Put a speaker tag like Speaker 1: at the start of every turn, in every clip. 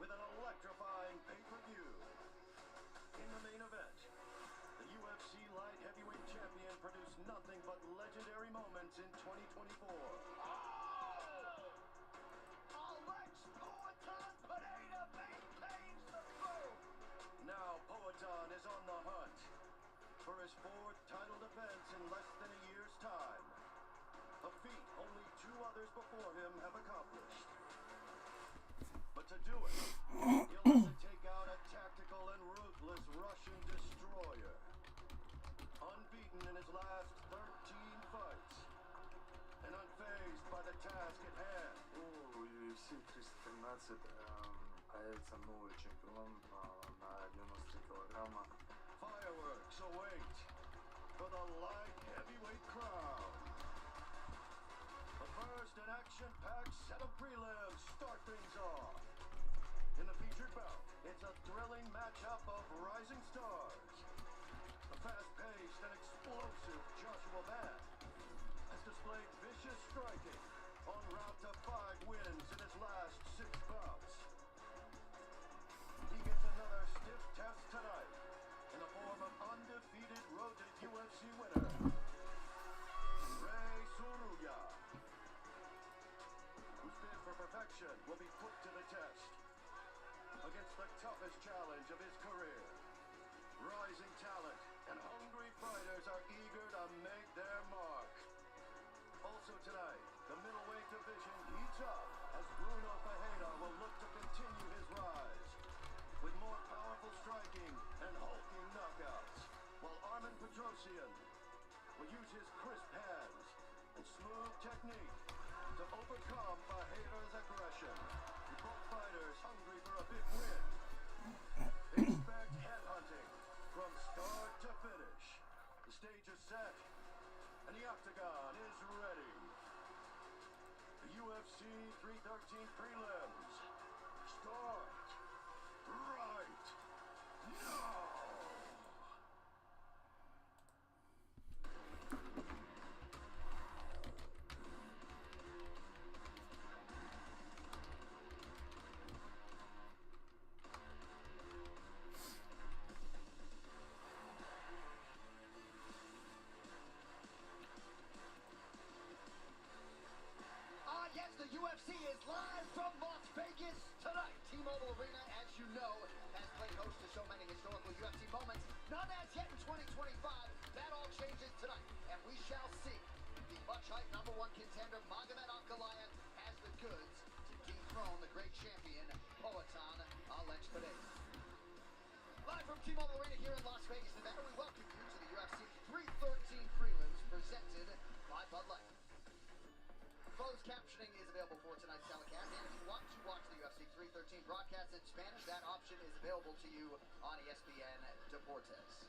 Speaker 1: with an electrifying pay-per-view. In the main event, the UFC light heavyweight champion produced nothing but legendary moments in 2024. Pereira maintains the move. Now Poatan is on the hunt for his fourth title defense in less than a year's time. A feat only two others before him have accomplished. But to do it, he'll have to take out a tactical and ruthless Russian destroyer. Unbeaten in his last 13 fights, and unfazed by the task at hand.
Speaker 2: UFC 313 появится новый чемпион на 93 килограмма.
Speaker 1: Fireworks await for the light heavyweight crown. The first and action-packed set of prelims start things off. In the featured bout, it's a thrilling matchup of rising stars. The fast-paced and explosive Joshua Van has displayed vicious striking en route to 5 wins in his last 6 bouts. He gets another stiff test tonight in the form of undefeated road to UFC winner, Seruya, whose bid for perfection will be put to the test against the toughest challenge of his career. Rising talent and hungry fighters are eager to make their mark. Also tonight, the middleweight division heats up as Brunno Ferreira will look to continue his rise with more powerful striking and hulking knockouts, while Armen Petrosyan will use his crisp hands and smooth technique to overcome Ferreira's aggression. Both fighters hungry for a big win. Expect headhunting from start to finish. The stage is set, and the octagon is ready. The UFC 313 prelims start right now.
Speaker 3: Yes, the UFC is live from Las Vegas tonight. T-Mobile Arena, as you know, has played host to so many historical UFC moments. None as yet in 2025. That all changes tonight, and we shall see the much-hyped #1 contender Magomed Ankalaev has the goods to dethrone the great champion Poatan Pereira. Live from T-Mobile Arena here in Las Vegas, Nevada, we welcome you to the UFC 313 prelims presented by Bud Light. Closed captioning is available for tonight's telecast, and if you want to watch the UFC 313 broadcast in Spanish, that option is available to you on ESPN Deportes.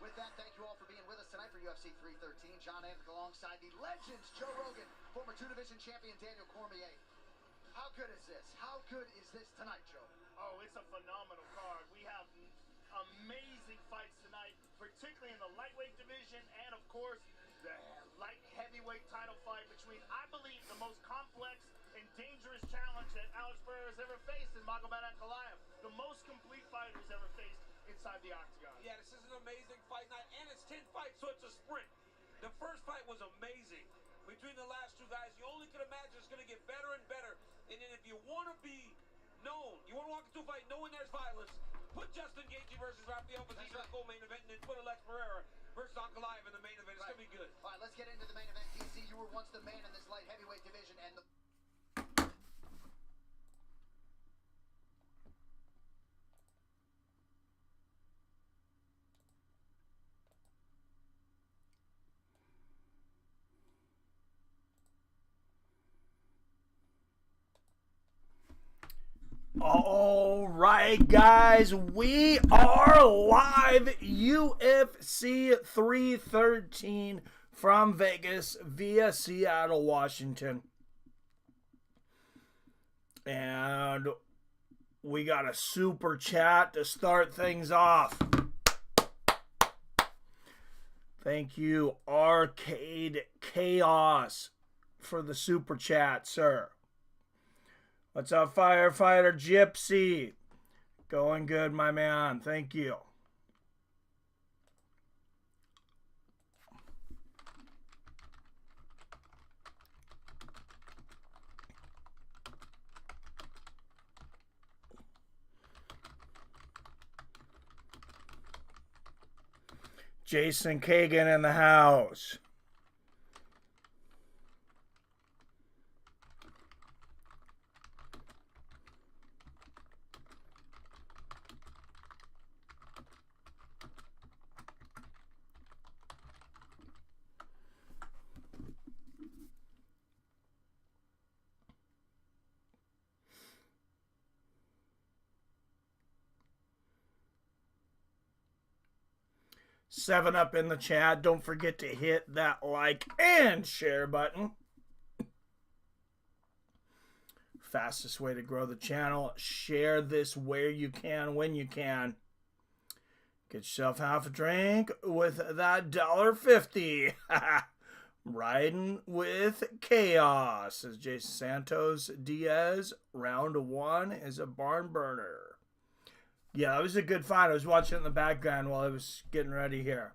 Speaker 3: With that, thank you all for being with us tonight for UFC 313. John Andrick alongside the legends Joe Rogan, former 2-division champion Daniel Cormier. How good is this? How good is this tonight, Joe?
Speaker 4: Oh, it's a phenomenal card. We have amazing fights tonight, particularly in the lightweight division, and of course, the light heavyweight title fight between, I believe, the most complex and dangerous challenge that Alex Pereira has ever faced in Magomed Ankalaev. The most complete fighter he's ever faced inside the octagon.
Speaker 5: Yeah, this is an amazing fight night, and it's 10 fights, so it's a sprint. The first fight was amazing. Between the last two guys, you only could imagine it's going to get better and better. And then if you want to be known, you want to walk into a fight knowing there's violence, put Justin Gaethje versus Rafael Fiziev in the co-main event, and then put Alex Pereira versus Ankalaev in the main event. It's going to be good.
Speaker 3: All right, let's get into the main event. DC, you were once the man in this light heavyweight division, and the...
Speaker 6: All right, guys, we are live UFC 313 from Vegas via Seattle, Washington. And we got a super chat to start things off. Thank you, Arcade Chaos, for the super chat, sir. What's up, Firefighter Gypsy? Going good, my man. Thank you. Jason Kagan in the house. Seven up in the chat. Don't forget to hit that like and share button. Fastest way to grow the channel. Share this where you can, when you can. Get yourself half a drink with that $1.50. Riding with chaos, says Jason Santos. Diaz, round 1 is a barn burner. Yeah, it was a good fight. I was watching it in the background while I was getting ready here.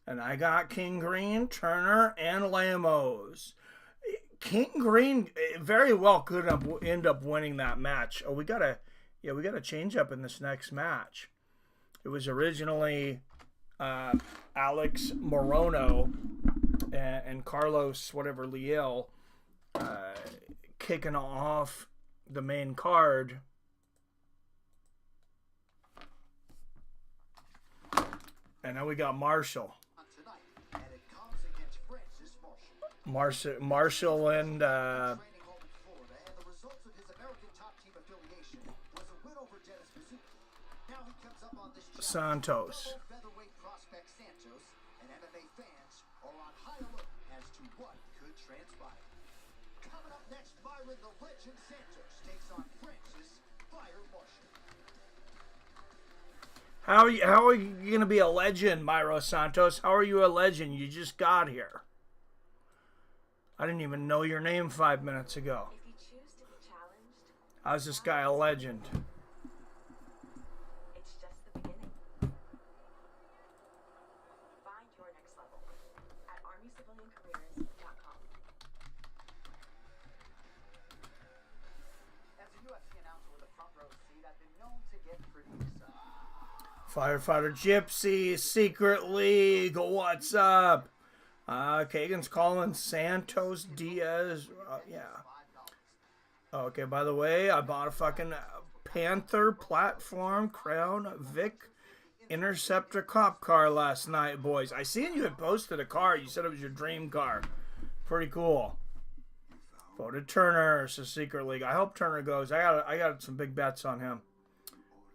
Speaker 6: And I got King Green, Turner, and Lemos. King Green very well could end up winning that match. Oh, we got a change up in this next match. It was originally Alex Morono and Carlos, whatever, Leal, kicking off the main card. And now we got Marshall. Marshall and Santos. How are you going to be a legend, Myro Santos? How are you a legend? You just got here. I didn't even know your name 5 minutes ago.
Speaker 7: If you choose to be challenged,
Speaker 6: how's this guy a legend?
Speaker 7: it's just the beginning. Find your next level at armyciviliancareers.com.
Speaker 3: As a UFC announcer with a front row seat, I've been known to get pretty excited.
Speaker 6: Firefighter Gypsy, Secret League, what's up? Kagan's calling Santos Diaz. Yeah. Okay, by the way, I bought a fucking Panther platform Crown Vic Interceptor cop car last night, boys. I seen you had posted a car. You said it was your dream car. Pretty cool. Voted Turner, so Secret League. I hope Turner goes. I got some big bets on him.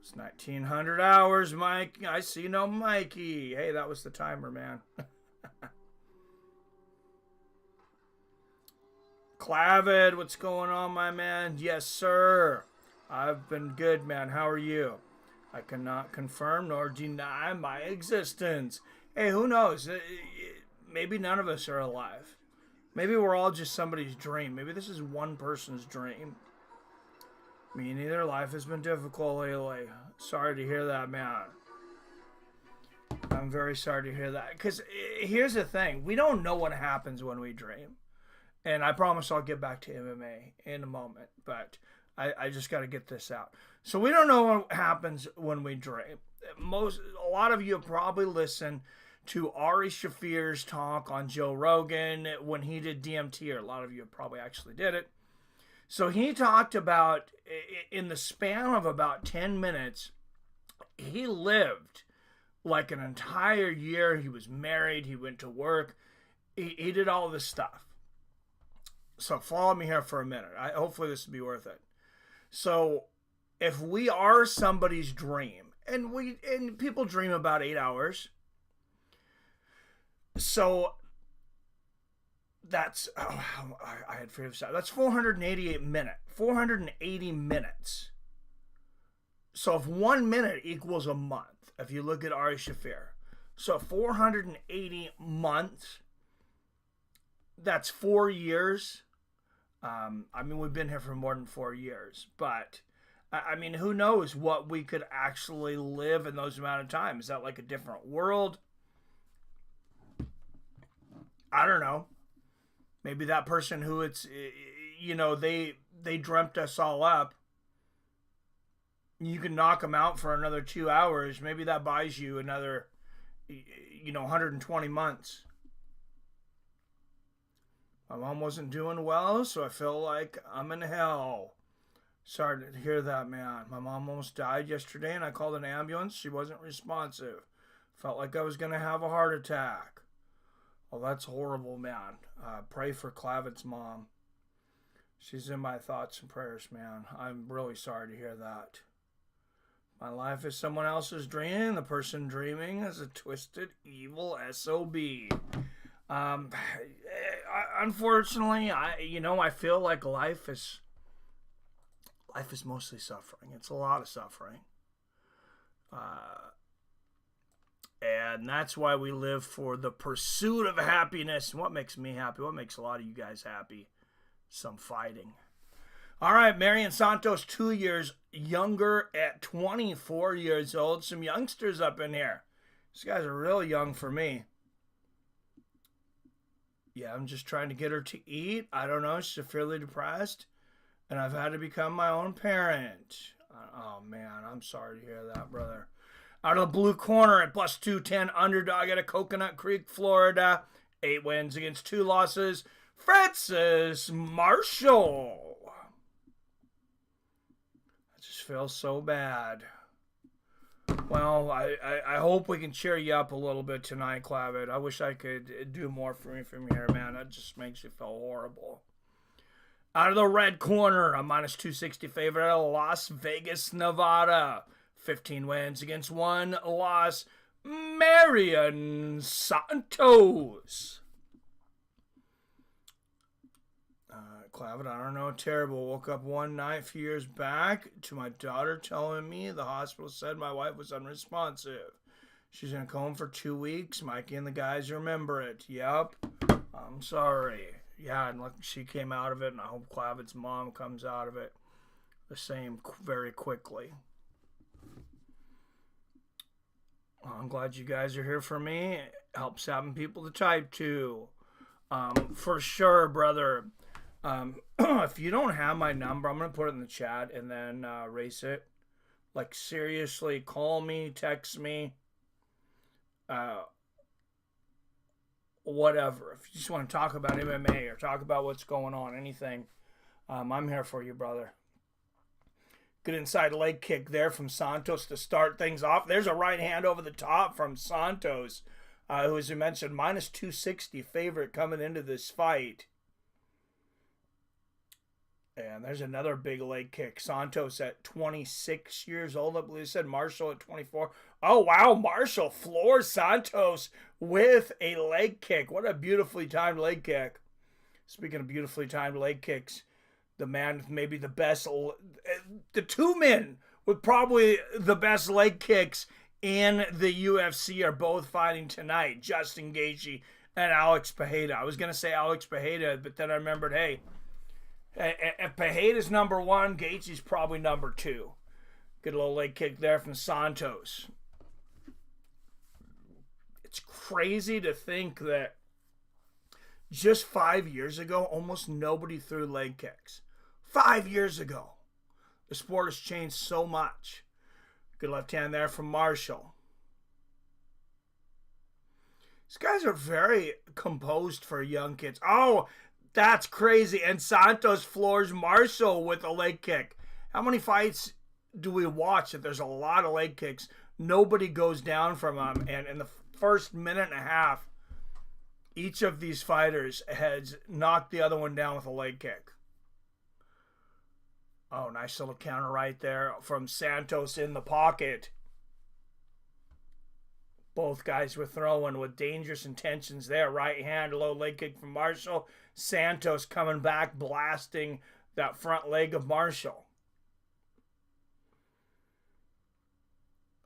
Speaker 6: It's 1900 hours, Mike. I see no Mikey. Hey, that was the timer, man. Clavid, what's going on, my man? Yes, sir. I've been good, man. How are you? I cannot confirm nor deny my existence. Hey, who knows? Maybe none of us are alive. Maybe we're all just somebody's dream. Maybe this is one person's dream. Me neither. Life has been difficult lately. Sorry to hear that, man. I'm very sorry to hear that. Because here's the thing. We don't know what happens when we dream. And I promise I'll get back to MMA in a moment. But I just got to get this out. So we don't know what happens when we dream. A lot of you have probably listened to Ari Shafir's talk on Joe Rogan when he did DMT, or a lot of you probably actually did it. So he talked about, in the span of about 10 minutes, he lived like an entire year. He was married. He went to work. He did all this stuff. So follow me here for a minute. Hopefully this will be worth it. So if we are somebody's dream, and people dream about 8 hours. So that's, I had figured this out. That's 480 minutes. So if 1 minute equals a month, if you look at Ari Shafir, so 480 months, that's 4 years. I mean, we've been here for more than 4 years, but I mean, who knows what we could actually live in those amount of time? Is that like a different world? I don't know. Maybe that person who it's, you know, they dreamt us all up. You can knock them out for another 2 hours. Maybe that buys you another, 120 months. My mom wasn't doing well, so I feel like I'm in hell. Sorry to hear that, man. My mom almost died yesterday, and I called an ambulance. She wasn't responsive. Felt like I was going to have a heart attack. Well, that's horrible, man. Pray for Clavet's mom. She's in my thoughts and prayers, man. I'm really sorry to hear that. My life is someone else's dream. The person dreaming is a twisted, evil SOB. Unfortunately, I feel like life is mostly suffering. It's a lot of suffering. And that's why we live for the pursuit of happiness. And what makes me happy? What makes a lot of you guys happy? Some fighting. All right, Marion Santos, 2 years younger at 24 years old. Some youngsters up in here. These guys are real young for me. Yeah, I'm just trying to get her to eat. I don't know. She's severely depressed. And I've had to become my own parent. Oh, man. I'm sorry to hear that, brother. Out of the blue corner at plus 210, underdog out of Coconut Creek, Florida. 8 wins against 2 losses. Francis Marshall. I just feel so bad. Well, I hope we can cheer you up a little bit tonight, Clavet. I wish I could do more for you from here, man. That just makes you feel horrible. Out of the red corner, a minus 260 favorite out of Las Vegas, Nevada. 15 wins against 1 loss. Marion Santos. Clavet, I don't know, terrible. Woke up one night a few years back to my daughter telling me the hospital said my wife was unresponsive. She's in a coma for 2 weeks. Mikey and the guys remember it. Yep. I'm sorry. Yeah, and look, she came out of it, and I hope Clavet's mom comes out of it the same very quickly. I'm glad you guys are here for me. It helps having people to type to. For sure, brother. If you don't have my number, I'm going to put it in the chat and then erase it. Like, seriously, call me, text me. Whatever. If you just want to talk about MMA or talk about what's going on, anything, I'm here for you, brother. Good inside leg kick there from Santos to start things off. There's a right hand over the top from Santos, who, as you mentioned, minus 260 favorite coming into this fight. And there's another big leg kick. Santos at 26 years old, I believe I said. Marshall at 24. Oh, wow. Marshall floors Santos with a leg kick. What a beautifully timed leg kick. Speaking of beautifully timed leg kicks, the man with maybe the best, the 2 men with probably the best leg kicks in the UFC are both fighting tonight. Justin Gaethje and Alex Pereira. I was going to say Alex Pereira, but then I remembered, hey, if Pereira's number 1, Gaethje's probably number 2. Good little leg kick there from Santos. It's crazy to think that just 5 years ago, almost nobody threw leg kicks. 5 years ago. The sport has changed so much. Good left hand there from Marshall. These guys are very composed for young kids. Oh, that's crazy. And Santos floors Marshall with a leg kick. How many fights do we watch that there's a lot of leg kicks? Nobody goes down from them. And in the first minute and a half, each of these fighters has knocked the other one down with a leg kick. Oh, nice little counter right there from Santos in the pocket. Both guys were throwing with dangerous intentions there. Right hand, low leg kick from Marshall. Santos coming back, blasting that front leg of Marshall.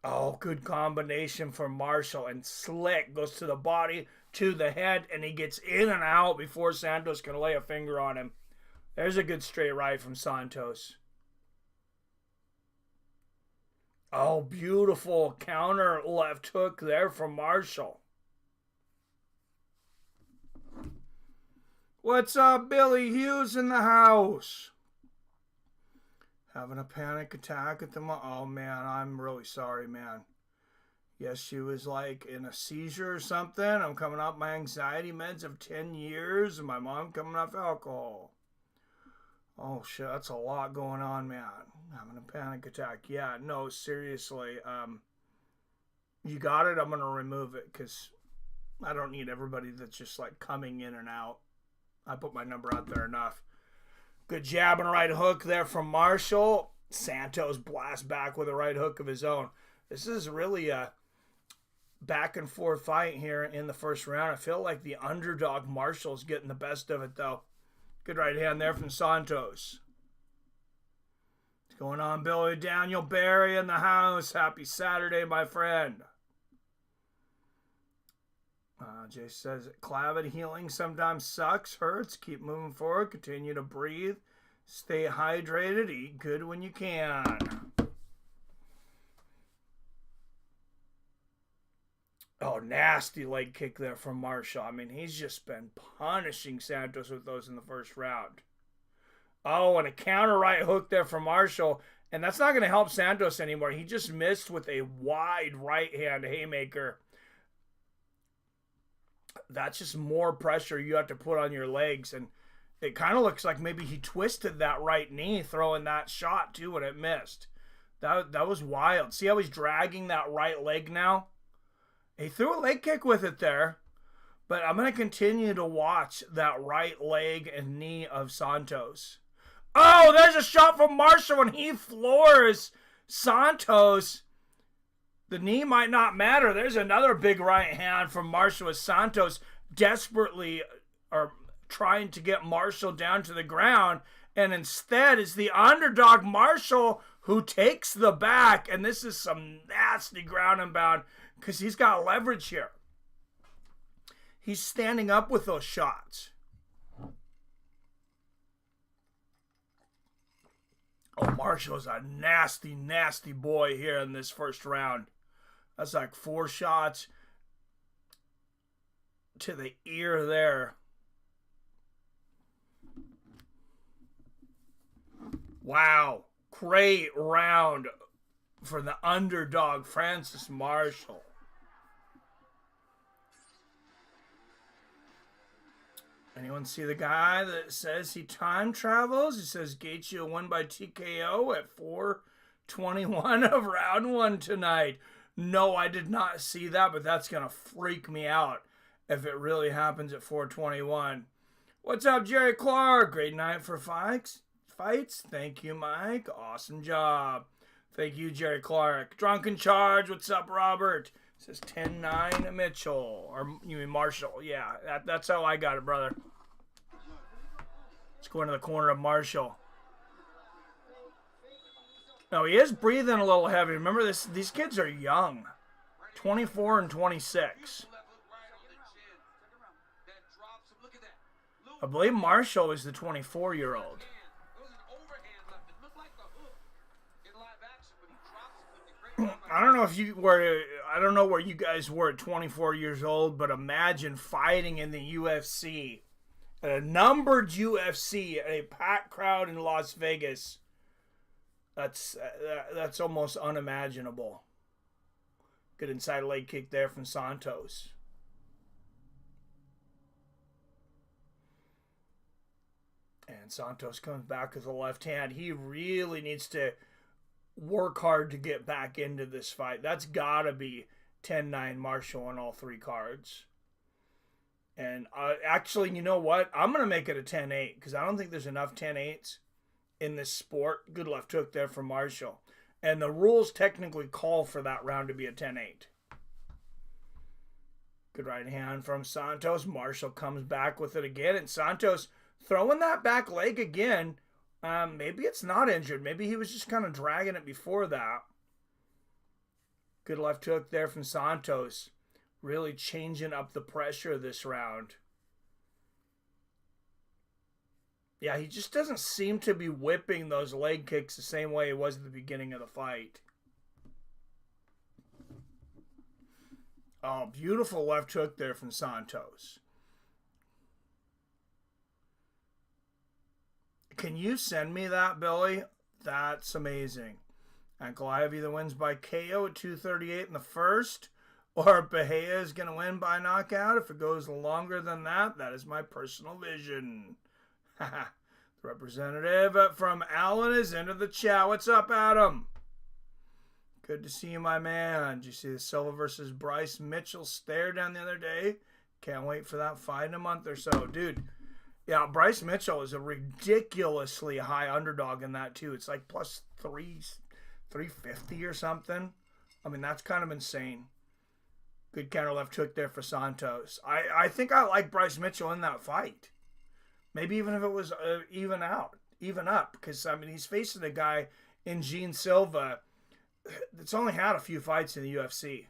Speaker 6: Oh, good combination for Marshall. And slick goes to the body, to the head, and he gets in and out before Santos can lay a finger on him. There's a good straight right from Santos. Oh, beautiful counter left hook there from Marshall. What's up, Billy Hughes in the house? Having a panic attack at the oh man, I'm really sorry, man. Yes, she was like in a seizure or something. I'm coming off my anxiety meds of 10 years, and my mom coming off alcohol. Oh shit, that's a lot going on, man. Having a panic attack. Yeah, no, seriously. You got it. I'm gonna remove it because I don't need everybody that's just like coming in and out. I put my number out there enough. Good jab and right hook there from Marshall. Santos blasts back with a right hook of his own. This is really a back and forth fight here in the first round. I feel like the underdog Marshall's getting the best of it, though. Good right hand there from Santos. What's going on, Billy? Daniel Barry in the house. Happy Saturday, my friend. Jay says, clavid healing sometimes sucks, hurts. Keep moving forward. Continue to breathe. Stay hydrated. Eat good when you can. Oh, nasty leg kick there from Marshall. I mean, he's just been punishing Santos with those in the first round. Oh, and a counter right hook there from Marshall. And that's not going to help Santos anymore. He just missed with a wide right hand haymaker. That's just more pressure you have to put on your legs. And it kind of looks like maybe he twisted that right knee throwing that shot too when it missed. That was wild. See how he's dragging that right leg now? He threw a leg kick with it there. But I'm going to continue to watch that right leg and knee of Santos. Oh, there's a shot from Marshall and he floors Santos. The knee might not matter. There's another big right hand from Marshall as Santos desperately are trying to get Marshall down to the ground. And instead it's the underdog Marshall who takes the back. And this is some nasty ground and pound because he's got leverage here. He's standing up with those shots. Oh, Marshall's a nasty, nasty boy here in this first round. That's like 4 shots to the ear there. Wow. Great round for the underdog, Francis Marshall. Anyone see the guy that says he time travels? He says Gaethje won by TKO at 4:21 of round 1 tonight. No, I did not see that, but that's going to freak me out if it really happens at 4:21. What's up, Jerry Clark? Great night for fights. Thank you, Mike. Awesome job. Thank you, Jerry Clark. Drunken Charge. What's up, Robert? It says 10-9 Mitchell. Or you mean Marshall. Yeah, that's how I got it, brother. Let's go into the corner of Marshall. No, he is breathing a little heavy. Remember, these kids are young. 24 and 26. I believe Marshall is the 24-year-old. I don't know if you were, I don't know where you guys were at 24 years old, but imagine fighting in the UFC, at a numbered UFC, at a packed crowd in Las Vegas. That's almost unimaginable. Good inside leg kick there from Santos. And Santos comes back with the left hand. He really needs to work hard to get back into this fight. That's got to be 10-9 Marshall on all 3 cards. And actually, you know what? I'm going to make it a 10-8 because I don't think there's enough 10-8s in this sport. Good left hook there from Marshall. And the rules technically call for that round to be a 10-8. Good right hand from Santos. Marshall comes back with it again. And Santos throwing that back leg again. Maybe it's not injured. Maybe he was just kind of dragging it before that. Good left hook there from Santos. Really changing up the pressure this round. Yeah, he just doesn't seem to be whipping those leg kicks the same way he was at the beginning of the fight. Oh, beautiful left hook there from Santos. Can you send me that, Billy? That's amazing. Ankalaev either wins by KO at 2:38 in the first, or Pereira is going to win by knockout. If it goes longer than that, that is my personal vision. The representative from Allen is into the chat. What's up, Adam? Good to see you, my man. Did you see the Silva versus Bryce Mitchell stare down the other day? Can't wait for that fight in a month or so. Dude, yeah, Bryce Mitchell is a ridiculously high underdog in that, too. It's like plus 350 or something. I mean, that's kind of insane. Good counter left hook there for Santos. I think I like Bryce Mitchell in that fight. Maybe even if it was even up. Because, I mean, he's facing a guy in Gene Silva that's only had a few fights in the UFC.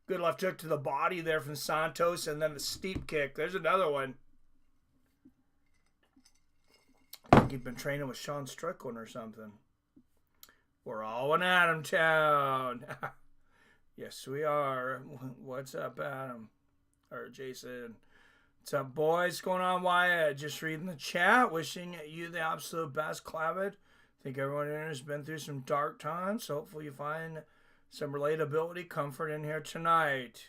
Speaker 6: Good left hook to the body there from Santos, and then the steep kick. There's another one. I think he'd been training with Sean Strickland or something. We're all in Adam Town. Yes, we are. What's up, Adam? Or Jason. What's up, boys? What's going on, Wyatt? Just reading the chat. Wishing you the absolute best, Clavid. Think everyone here has been through some dark times. So hopefully you find some relatability, comfort in here tonight.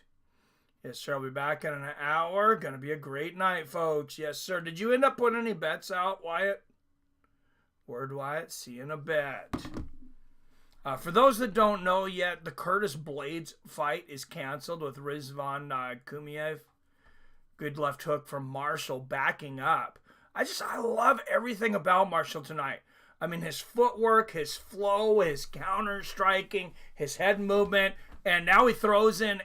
Speaker 6: Yes, sir. I'll be back in an hour. Gonna be a great night, folks. Yes, sir. Did you end up putting any bets out, Wyatt? Word, Wyatt. See you in a bit. For those that don't know yet, the Curtis Blaydes fight is canceled with Rizvan Kuniev. Good left hook from Marshall backing up. I love everything about Marshall tonight. I mean, his footwork, his flow, his counter striking, his head movement, and now he throws in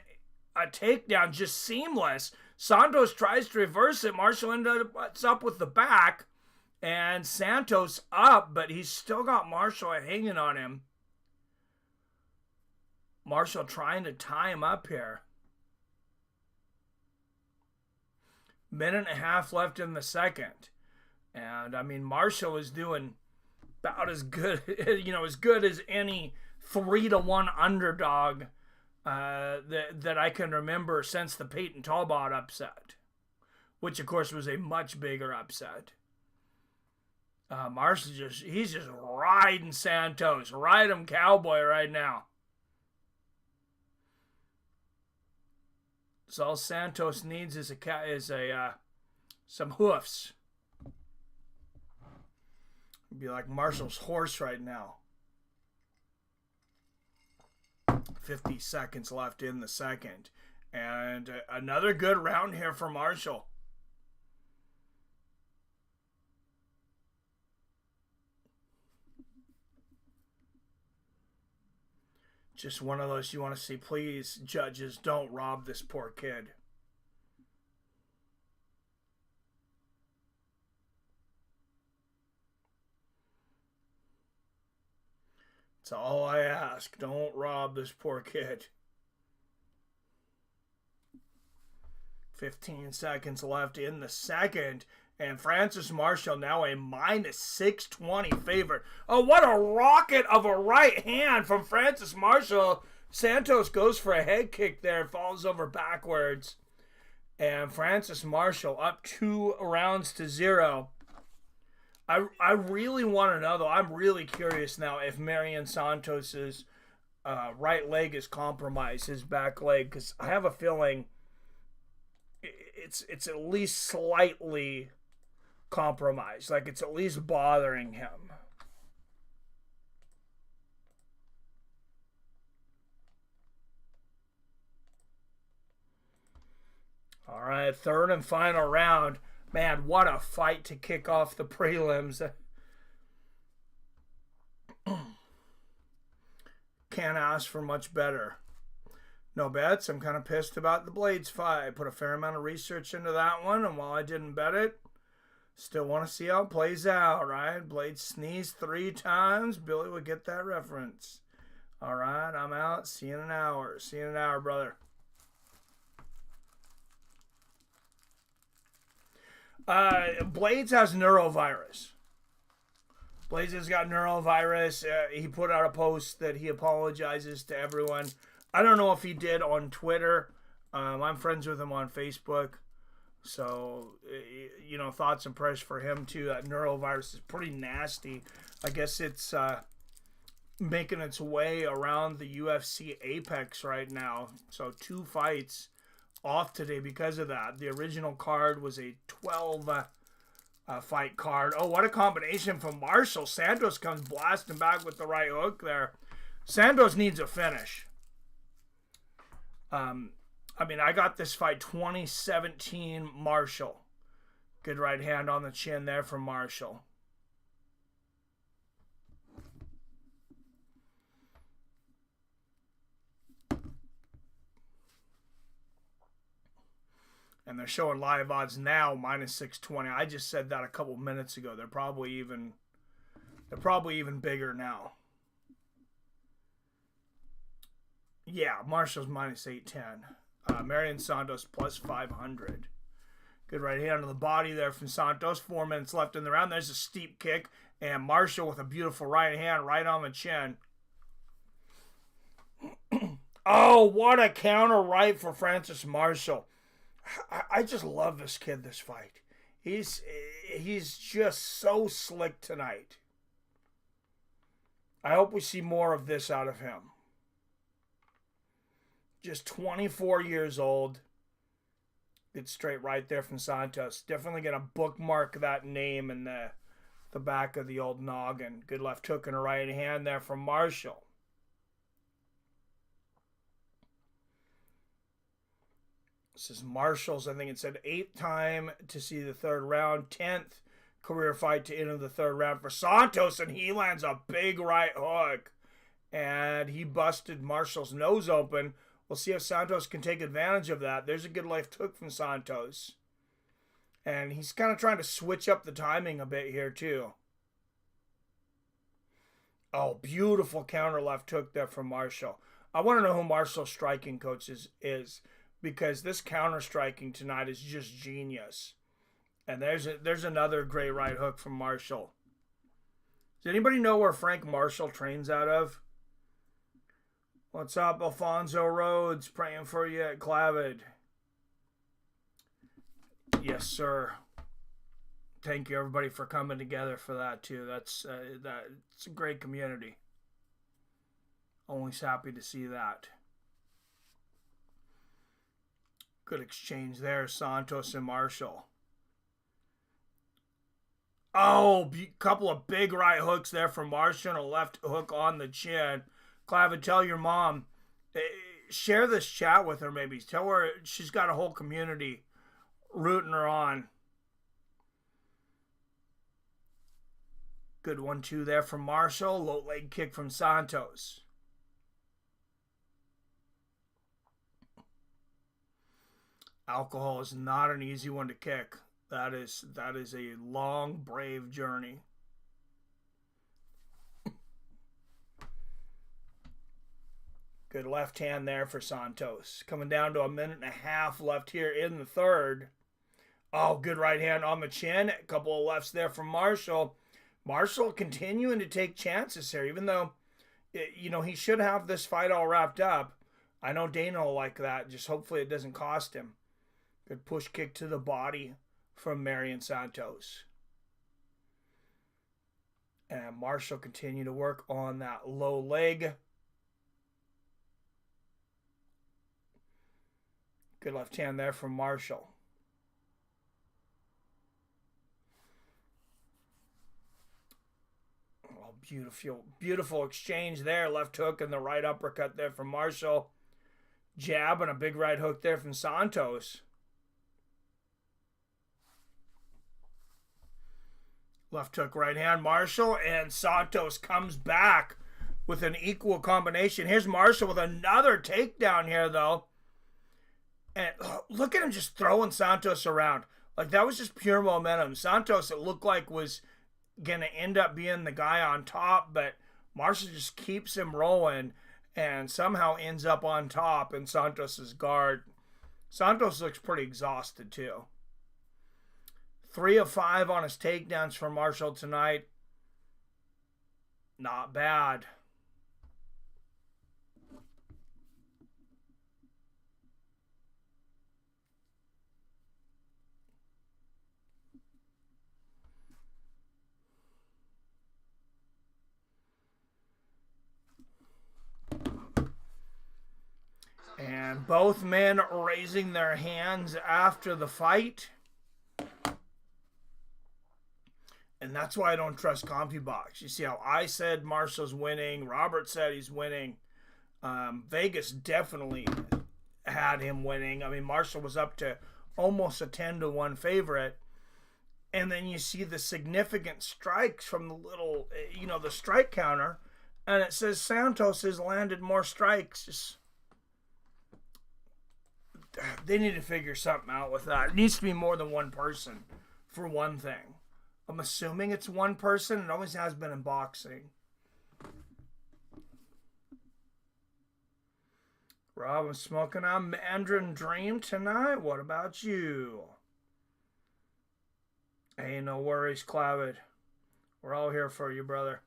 Speaker 6: a takedown just seamless. Santos tries to reverse it. Marshall ends up with the back, and Santos up, but he's still got Marshall hanging on him. Marshall trying to tie him up here. Minute and a half left in the second. And, I mean, Marshall is doing about as good, as good as any 3-1 underdog that I can remember since the Peyton Talbot upset, which, of course, was a much bigger upset. Marshall he's just riding Santos. Ride him, cowboy, right now. So all Santos needs is some hoofs. It'd be like Marshall's horse right now. 50 seconds left in the second. And another good round here for Marshall. Just one of those you want to see. Please, judges, don't rob this poor kid. That's all I ask. Don't rob this poor kid. 15 seconds left in the second. And Francis Marshall now a minus 620 favorite. Oh, what a rocket of a right hand from Francis Marshall. Santos goes for a head kick there, falls over backwards. And Francis Marshall up 2-0. I really want to know, though, I'm really curious now if Marion Santos's right leg is compromised, his back leg, because I have a feeling it's at least slightly compromised, like it's at least bothering him. All right, third and final round. Man, what a fight to kick off the prelims. Can't ask for much better. No bets. I'm kind of pissed about the Blaydes fight. I put a fair amount of research into that one, and while I didn't bet it, still want to see how it plays out, right? Blaydes sneezed 3 times. Billy would get that reference. All right, I'm out. See you in an hour. See you in an hour, brother. Blaydes has neurovirus. Blaydes has got neurovirus. He put out a post that he apologizes to everyone. I don't know if he did on Twitter. I'm friends with him on Facebook. So, you know, thoughts and prayers for him too. That neurovirus is pretty nasty. I guess it's making its way around the UFC Apex right now. So 2 fights off today because of that. The original card was a 12 fight card. Oh, what a combination from Marshall. Santos comes blasting back with the right hook there. Santos needs a finish. I mean, I got this fight 2017 Marshall. Good right hand on the chin there from Marshall. And they're showing live odds now minus 620. I just said that a couple minutes ago. They're probably even bigger now. Yeah, Marshall's minus 810. Marion Santos plus 500. Good right hand on the body there from Santos. 4 minutes left in the round. There's a steep kick. And Marshall with a beautiful right hand right on the chin. Oh, what a counter right for Francis Marshall. I just love this kid, this fight. He's just so slick tonight. I hope we see more of this out of him. Just 24 years old. Good straight right there from Santos. Definitely going to bookmark that name in the back of the old noggin. Good left hook and a right hand there from Marshall. This is Marshall's, I think it said 8th time to see the 3rd round. 10th career fight to enter the 3rd round for Santos. And he lands a big right hook. And he busted Marshall's nose open. We'll see if Santos can take advantage of that. There's a good left hook from Santos. And he's kind of trying to switch up the timing a bit here too. Oh, beautiful counter left hook there from Marshall. I want to know who Marshall's striking coach is. Because this counter striking tonight is just genius. And there's another great right hook from Marshall. Does anybody know where Frank Marshall trains out of? What's up, Alfonso Rhodes? Praying for you at Clavid. Yes, sir. Thank you, everybody, for coming together for that, too. It's a great community. Always happy to see that. Good exchange there, Santos and Marshall. Oh, couple of big right hooks there from Marshall and a left hook on the chin. Clavid, tell your mom, share this chat with her maybe. Tell her she's got a whole community rooting her on. Good 1-2 there from Marshall. Low leg kick from Santos. Alcohol is not an easy one to kick. That is a long, brave journey. Good left hand there for Santos. Coming down to 1.5 minutes left here in the 3rd. Oh, good right hand on the chin. A couple of lefts there from Marshall. Marshall continuing to take chances here, even though, he should have this fight all wrapped up. I know Dana will like that. Just hopefully it doesn't cost him. Good push kick to the body from Marion Santos. And Marshall continue to work on that low leg. Good left hand there from Marshall. Oh, beautiful exchange there. Left hook and the right uppercut there from Marshall. Jab and a big right hook there from Santos. Left hook, right hand, Marshall, and Santos comes back with an equal combination. Here's Marshall with another takedown here, though. And look at him just throwing Santos around. Like, that was just pure momentum. Santos, it looked like, was going to end up being the guy on top, but Marshall just keeps him rolling and somehow ends up on top in Santos' guard. Santos looks pretty exhausted, too. 3 of 5 on his takedowns for Marshall tonight. Not bad. And both men raising their hands after the fight. And that's why I don't trust CompuBox. You see how I said Marshall's winning. Robert said he's winning. Vegas definitely had him winning. I mean, Marshall was up to almost a 10-1 favorite. And then you see the significant strikes from the little, the strike counter. And it says Santos has landed more strikes. They need to figure something out with that. It needs to be more than one person, for one thing. I'm assuming it's one person. It always has been in boxing. Rob, I'm smoking on Mandarin Dream tonight. What about you? Hey, no worries, Clavid. We're all here for you, brother.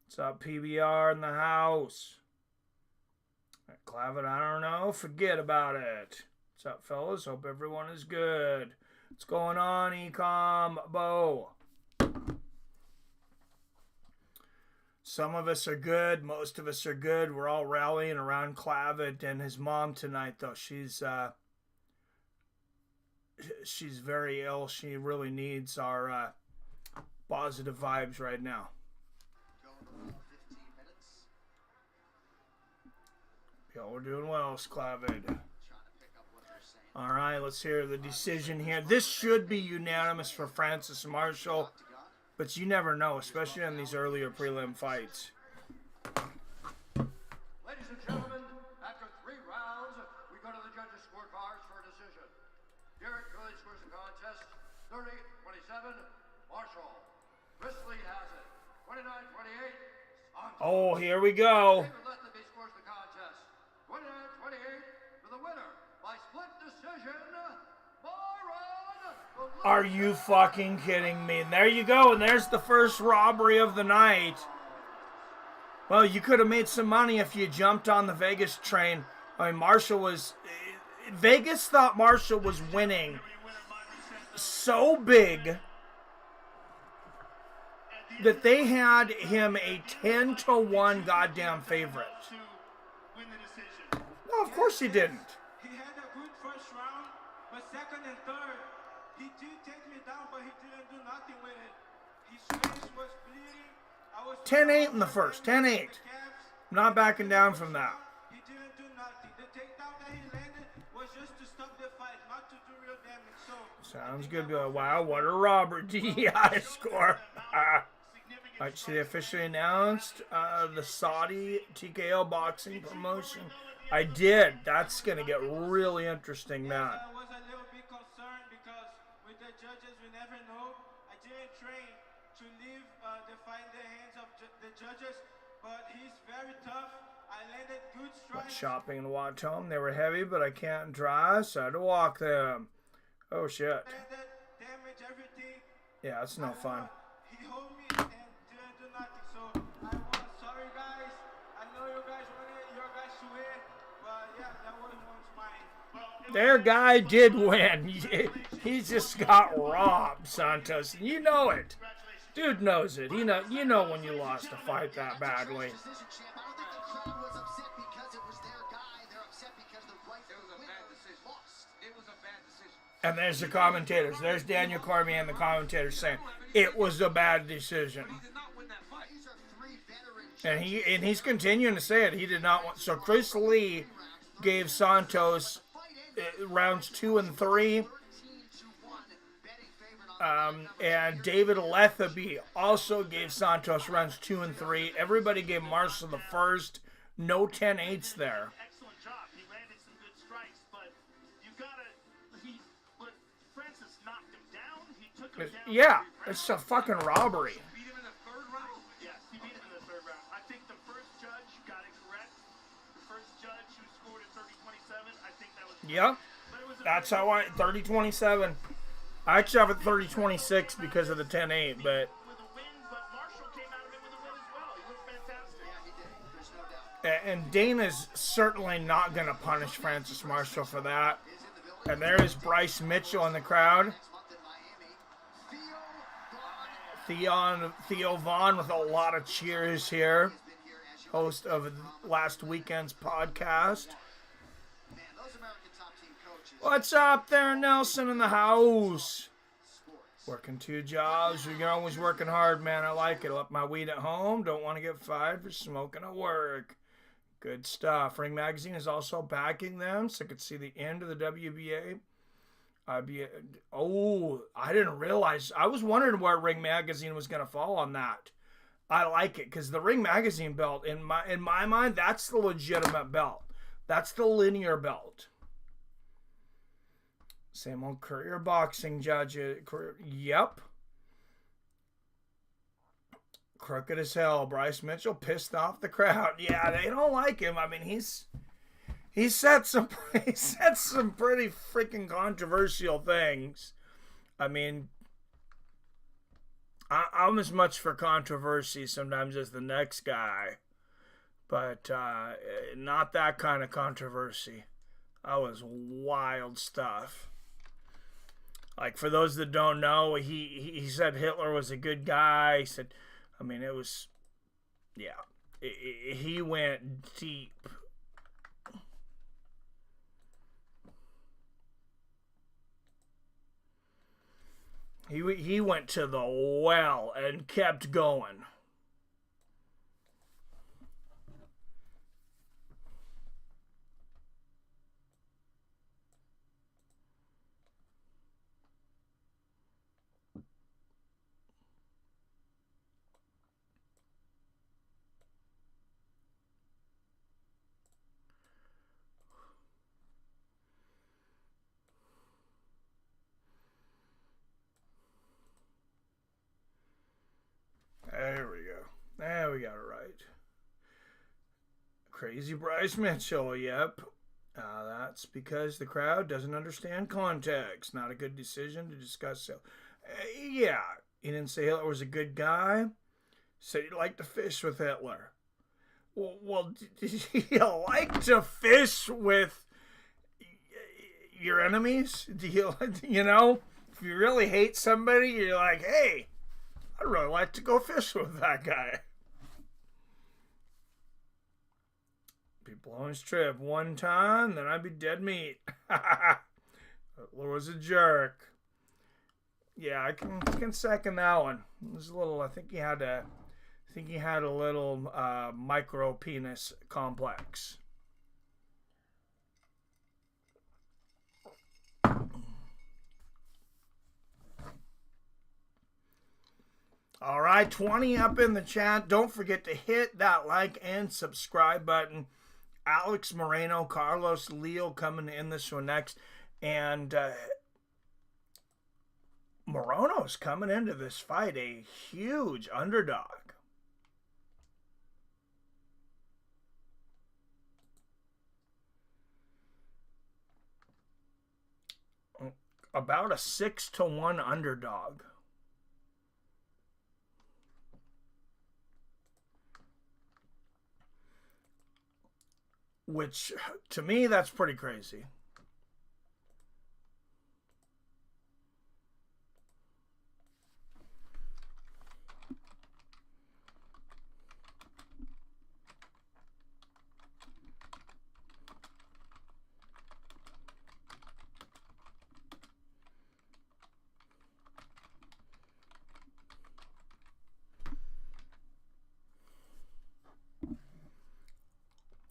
Speaker 6: What's up, PBR in the house? Clavid, I don't know. Forget about it. What's up, fellas? Hope everyone is good. What's going on, Ecom Bo? Some of us are good. Most of us are good. We're all rallying around Clavid and his mom tonight, though. She's very ill. She really needs our positive vibes right now. Yeah, we're doing well, Sclavid. All right, let's hear the decision here. This should be unanimous for Francis Marshall, but you never know, especially in these earlier prelim fights.
Speaker 1: Ladies and gentlemen, after 3 rounds, we go to the judges' scorecards for a decision. Derek Good scores the contest, 30-27, Marshall. Chris Lee has it, 29-28, Santos.
Speaker 6: Oh, here we go.
Speaker 1: David Lethaby scores the contest, 29-28 for the winner by split decision, Morono.
Speaker 6: Are you fucking kidding me? And there you go, and there's the first robbery of the night. Well, you could have made some money if you jumped on the Vegas train. I mean, Vegas thought Marshall was winning so big that they had him a 10-1 goddamn favorite. No, of course he didn't.
Speaker 8: He had a good first round, but second and third, he did take me down, but he didn't do nothing with it. His face was bleeding. I was
Speaker 6: 10-8 in the first. 10-8. I'm not backing down from that.
Speaker 8: He didn't do nothing. The takedown that he landed was just to stop the fight, not to do real damage. So
Speaker 6: sounds good. Wow, what a Robert DEI score. Right, so they officially announced the Saudi TKO boxing promotion. I did. That's going to get really interesting, man.
Speaker 8: I was a little bit concerned because with the judges, we never know. I didn't train to leave the fight in the hands of the judges, but he's very tough. I landed good
Speaker 6: Went
Speaker 8: strikes.
Speaker 6: shopping in Watom. They were heavy, but I can't drive, so I had to walk them. Oh, shit.
Speaker 8: Landed, damaged everything.
Speaker 6: Yeah, it's no fun.
Speaker 8: He hold me and didn't do nothing. So I won. Sorry, guys. I know you guys wanted your guys to win, but yeah, that was mine.
Speaker 6: Their guy did win. He just got robbed, Santos. You know it. Dude knows it. You know when you lost a fight that badly. And there's the commentators. There's Daniel Cormier and the commentators saying it was a bad decision. And he's continuing to say it. He did not want. So Chris Lee gave Santos rounds 2 and 3. And David Lethaby also gave Santos rounds 2 and 3. Everybody gave Marshall the first. No 10-8s there.
Speaker 4: Excellent job. He landed some good strikes, but you gotta. But Francis knocked him down. He took him down.
Speaker 6: Yeah, it's a fucking robbery.
Speaker 4: Beat him in the 3rd round. Yes, he beat him in the 3rd round. I think the first judge got it correct. The first judge who scored at 30-27. I think that was.
Speaker 6: Yep. That's how I 30-27. I actually have it 30-26 because of the 10-8, but
Speaker 4: With a win, but Marshall came
Speaker 6: And Dana's certainly not going to punish Francis Marshall for that. And there is Bryce Mitchell in the crowd. Theo Vaughn with a lot of cheers here. Host of last weekend's podcast. What's up there, Nelson in the house? Working 2 jobs. You're always working hard, man. I like it. I left my weed at home. Don't want to get fired for smoking at work. Good stuff. Ring Magazine is also backing them, so I could see the end of the WBA. I didn't realize. I was wondering where Ring Magazine was going to fall on that. I like it because the Ring Magazine belt, in my mind, that's the legitimate belt. That's the linear belt. Same old career boxing judge. Yep. Crooked as hell. Bryce Mitchell pissed off the crowd. Yeah, they don't like him. I mean, he said some pretty freaking controversial things. I mean, I'm as much for controversy sometimes as the next guy, but not that kind of controversy. That was wild stuff. Like, for those that don't know, he said Hitler was a good guy. He said, I mean, it was, yeah, he went deep. He went to the well and kept going. There we go. There we got it right. Crazy Bryce Mitchell, yep. That's because the crowd doesn't understand context. Not a good decision to discuss. So, yeah, he didn't say Hitler was a good guy. Said he'd like to fish with Hitler. Well, did you like to fish with your enemies? Do you know, if you really hate somebody, you're like, hey, I'd really like to go fish with that guy. Be blowing his trip one time, then I'd be dead meat. Hitler was a jerk. Yeah, I can second that one. It was a little. I think he had a little micro penis complex. All right, 20 up in the chat. Don't forget to hit that like and subscribe button. Alex Moreno, Carlos Leal coming in this one next. And Morono's coming into this fight a huge underdog. About a 6-1 underdog. Which, to me, that's pretty crazy.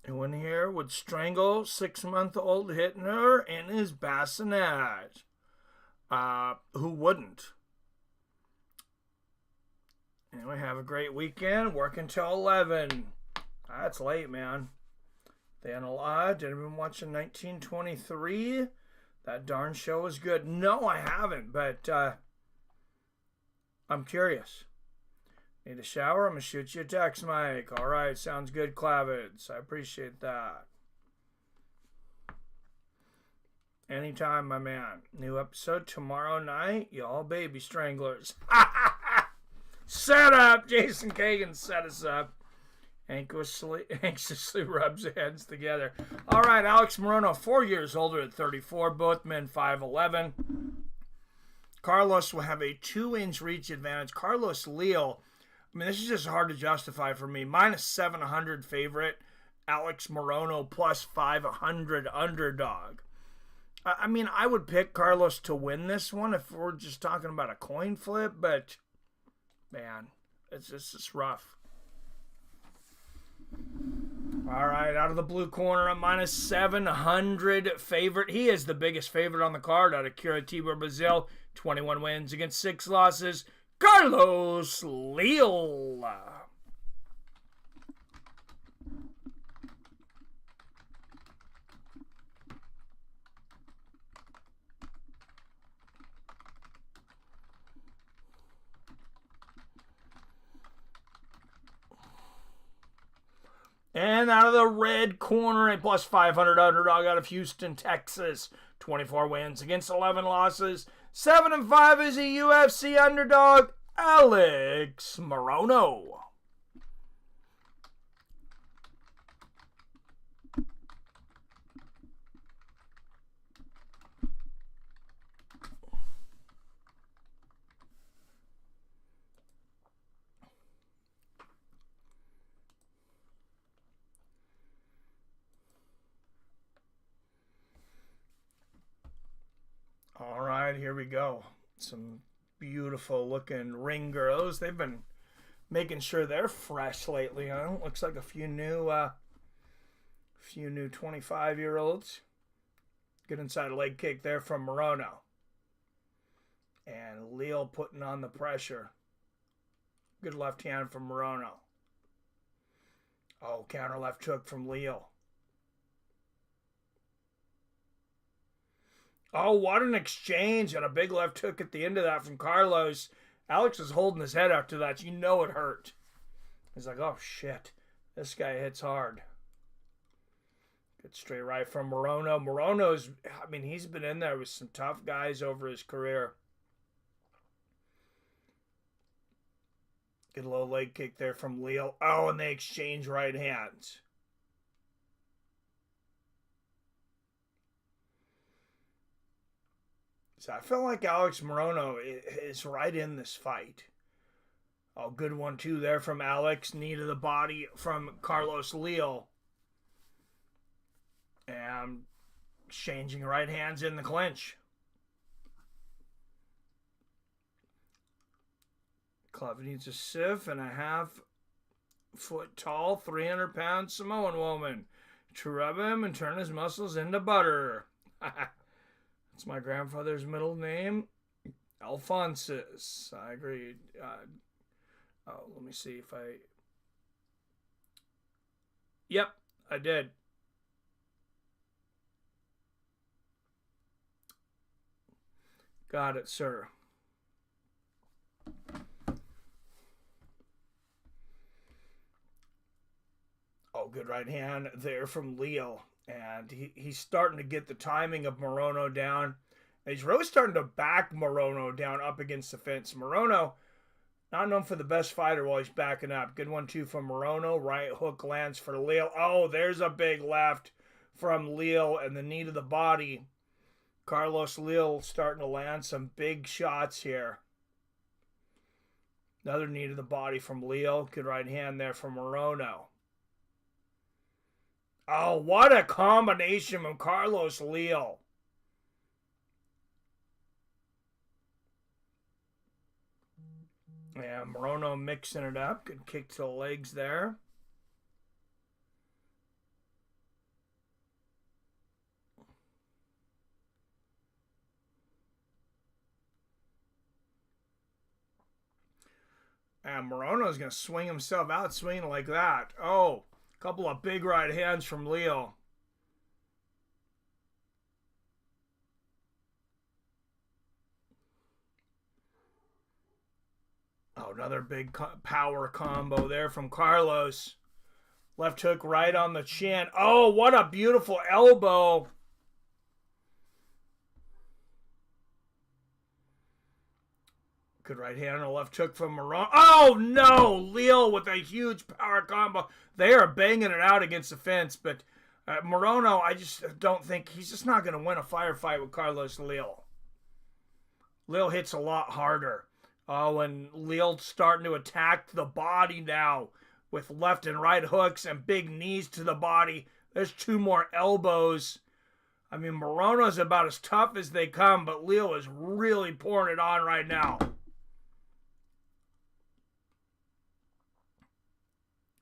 Speaker 6: Anyone here would strangle 6-month-old Hittner in his bassinet? Who wouldn't? Anyway, have a great weekend. Work until 11. That's late, man. Then alive. Did anyone watch 1923? That darn show was good. No, I haven't, but I'm curious. Need a shower? I'm going to shoot you a text, Mike. All right, sounds good, Clavitz. I appreciate that. Anytime, my man. New episode tomorrow night. Y'all baby stranglers. Set up. Jason Kagan set us up. Anxiously rubs hands together. All right, Alex Morono, 4 years older at 34. Both men 5'11". Carlos will have a 2-inch reach advantage. Carlos Leal, I mean, this is just hard to justify for me. Minus 700 favorite. Alex Morono plus 500 underdog. I mean, I would pick Carlos to win this one if we're just talking about a coin flip, but man, it's just rough. All right, out of the blue corner, a minus 700 favorite. He is the biggest favorite on the card out of Curitiba, Brazil. 21 wins against 6 losses. Carlos Leal. And out of the red corner, a plus 500 underdog out of Houston, Texas. 24 wins against 11 losses. 7-5 is a UFC underdog, Alex Morono. All right, here we go. Some beautiful looking ring girls. They've been making sure they're fresh lately, huh? Looks like a few new 25-year-olds. Good inside leg kick there from Morono. And Leal putting on the pressure. Good left hand from Morono. Oh, counter left hook from Leal. Oh, what an exchange, and a big left hook at the end of that from Carlos. Alex was holding his head after that. You know it hurt. He's like, oh, shit. This guy hits hard. Good straight right from Morono. Morono's, I mean, he's been in there with some tough guys over his career. Good low leg kick there from Leal. Oh, and they exchange right hands. So I feel like Alex Morono is right in this fight. Oh, good 1-2 there from Alex. Knee to the body from Carlos Leal. And exchanging right hands in the clinch. Club needs a 6.5 foot tall, 300-pound Samoan woman to rub him and turn his muscles into butter. That's my grandfather's middle name, Alphonsus. I agreed. Let me see if I... Yep, I did. Got it, sir. Oh, good right hand there from Leal. And he's starting to get the timing of Morono down. And he's really starting to back Morono down up against the fence. Morono, not known for the best fighter while he's backing up. Good 1-2 from Morono. Right hook lands for Leal. Oh, there's a big left from Leal and the knee to the body. Carlos Leal starting to land some big shots here. Another knee to the body from Leal. Good right hand there from Morono. Oh, what a combination from Carlos Leal. Yeah, Morono mixing it up. Good kick to the legs there. And Morono's going to swing himself out, swinging like that. Oh. Couple of big right hands from Leal. Oh, another big power combo there from Carlos. Left hook right on the chin. Oh, what a beautiful elbow. Good right hand and a left hook from Morono. Oh, no! Leal with a huge power combo. They are banging it out against the fence, but Morono, I just don't think... He's just not going to win a firefight with Carlos Leal. Leal hits a lot harder. Oh, and Leal's starting to attack the body now with left and right hooks and big knees to the body. There's 2 more elbows. I mean, Morono's about as tough as they come, but Leal is really pouring it on right now.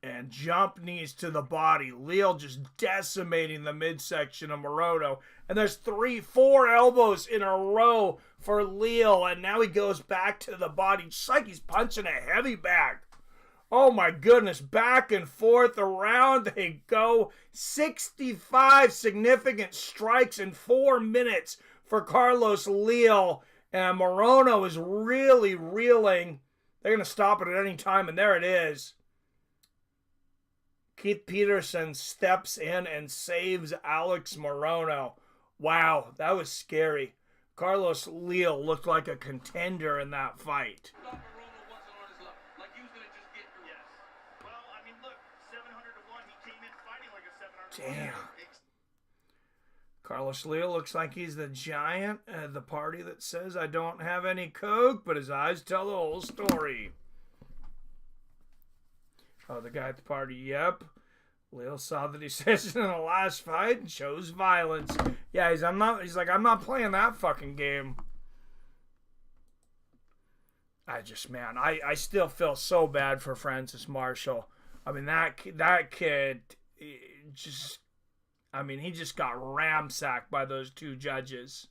Speaker 6: And jump knees to the body. Leal just decimating the midsection of Morono. And there's 4 elbows in a row for Leal. And now he goes back to the body. Just like he's punching a heavy bag. Oh my goodness. Back and forth. Around they go. 65 significant strikes in 4 minutes for Carlos Leal. And Morono is really reeling. They're going to stop it at any time. And there it is. Keith Peterson steps in and saves Alex Morono. Wow, that was scary. Carlos Leal looked like a contender in that fight.
Speaker 4: Yes. Well, I mean, look, 700-1. He came in fighting like a 700.
Speaker 6: Damn. Carlos Leal looks like he's the giant at the party that says, I don't have any coke, but his eyes tell the whole story. Oh, the guy at the party, yep. Leal saw the decision in the last fight and chose violence. Yeah, he's like, I'm not playing that fucking game. I still feel so bad for Francis Marshall. I mean, that kid he just got ramsacked by those 2 judges.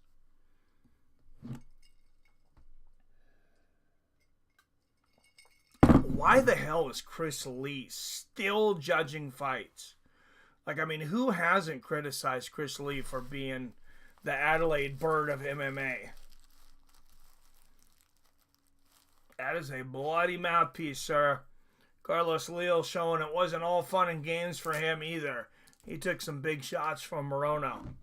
Speaker 6: Why the hell is Chris Lee still judging fights? Like, I mean, who hasn't criticized Chris Lee for being the Adelaide bird of MMA? That is a bloody mouthpiece, sir. Carlos Leal showing it wasn't all fun and games for him either. He took some big shots from Morono.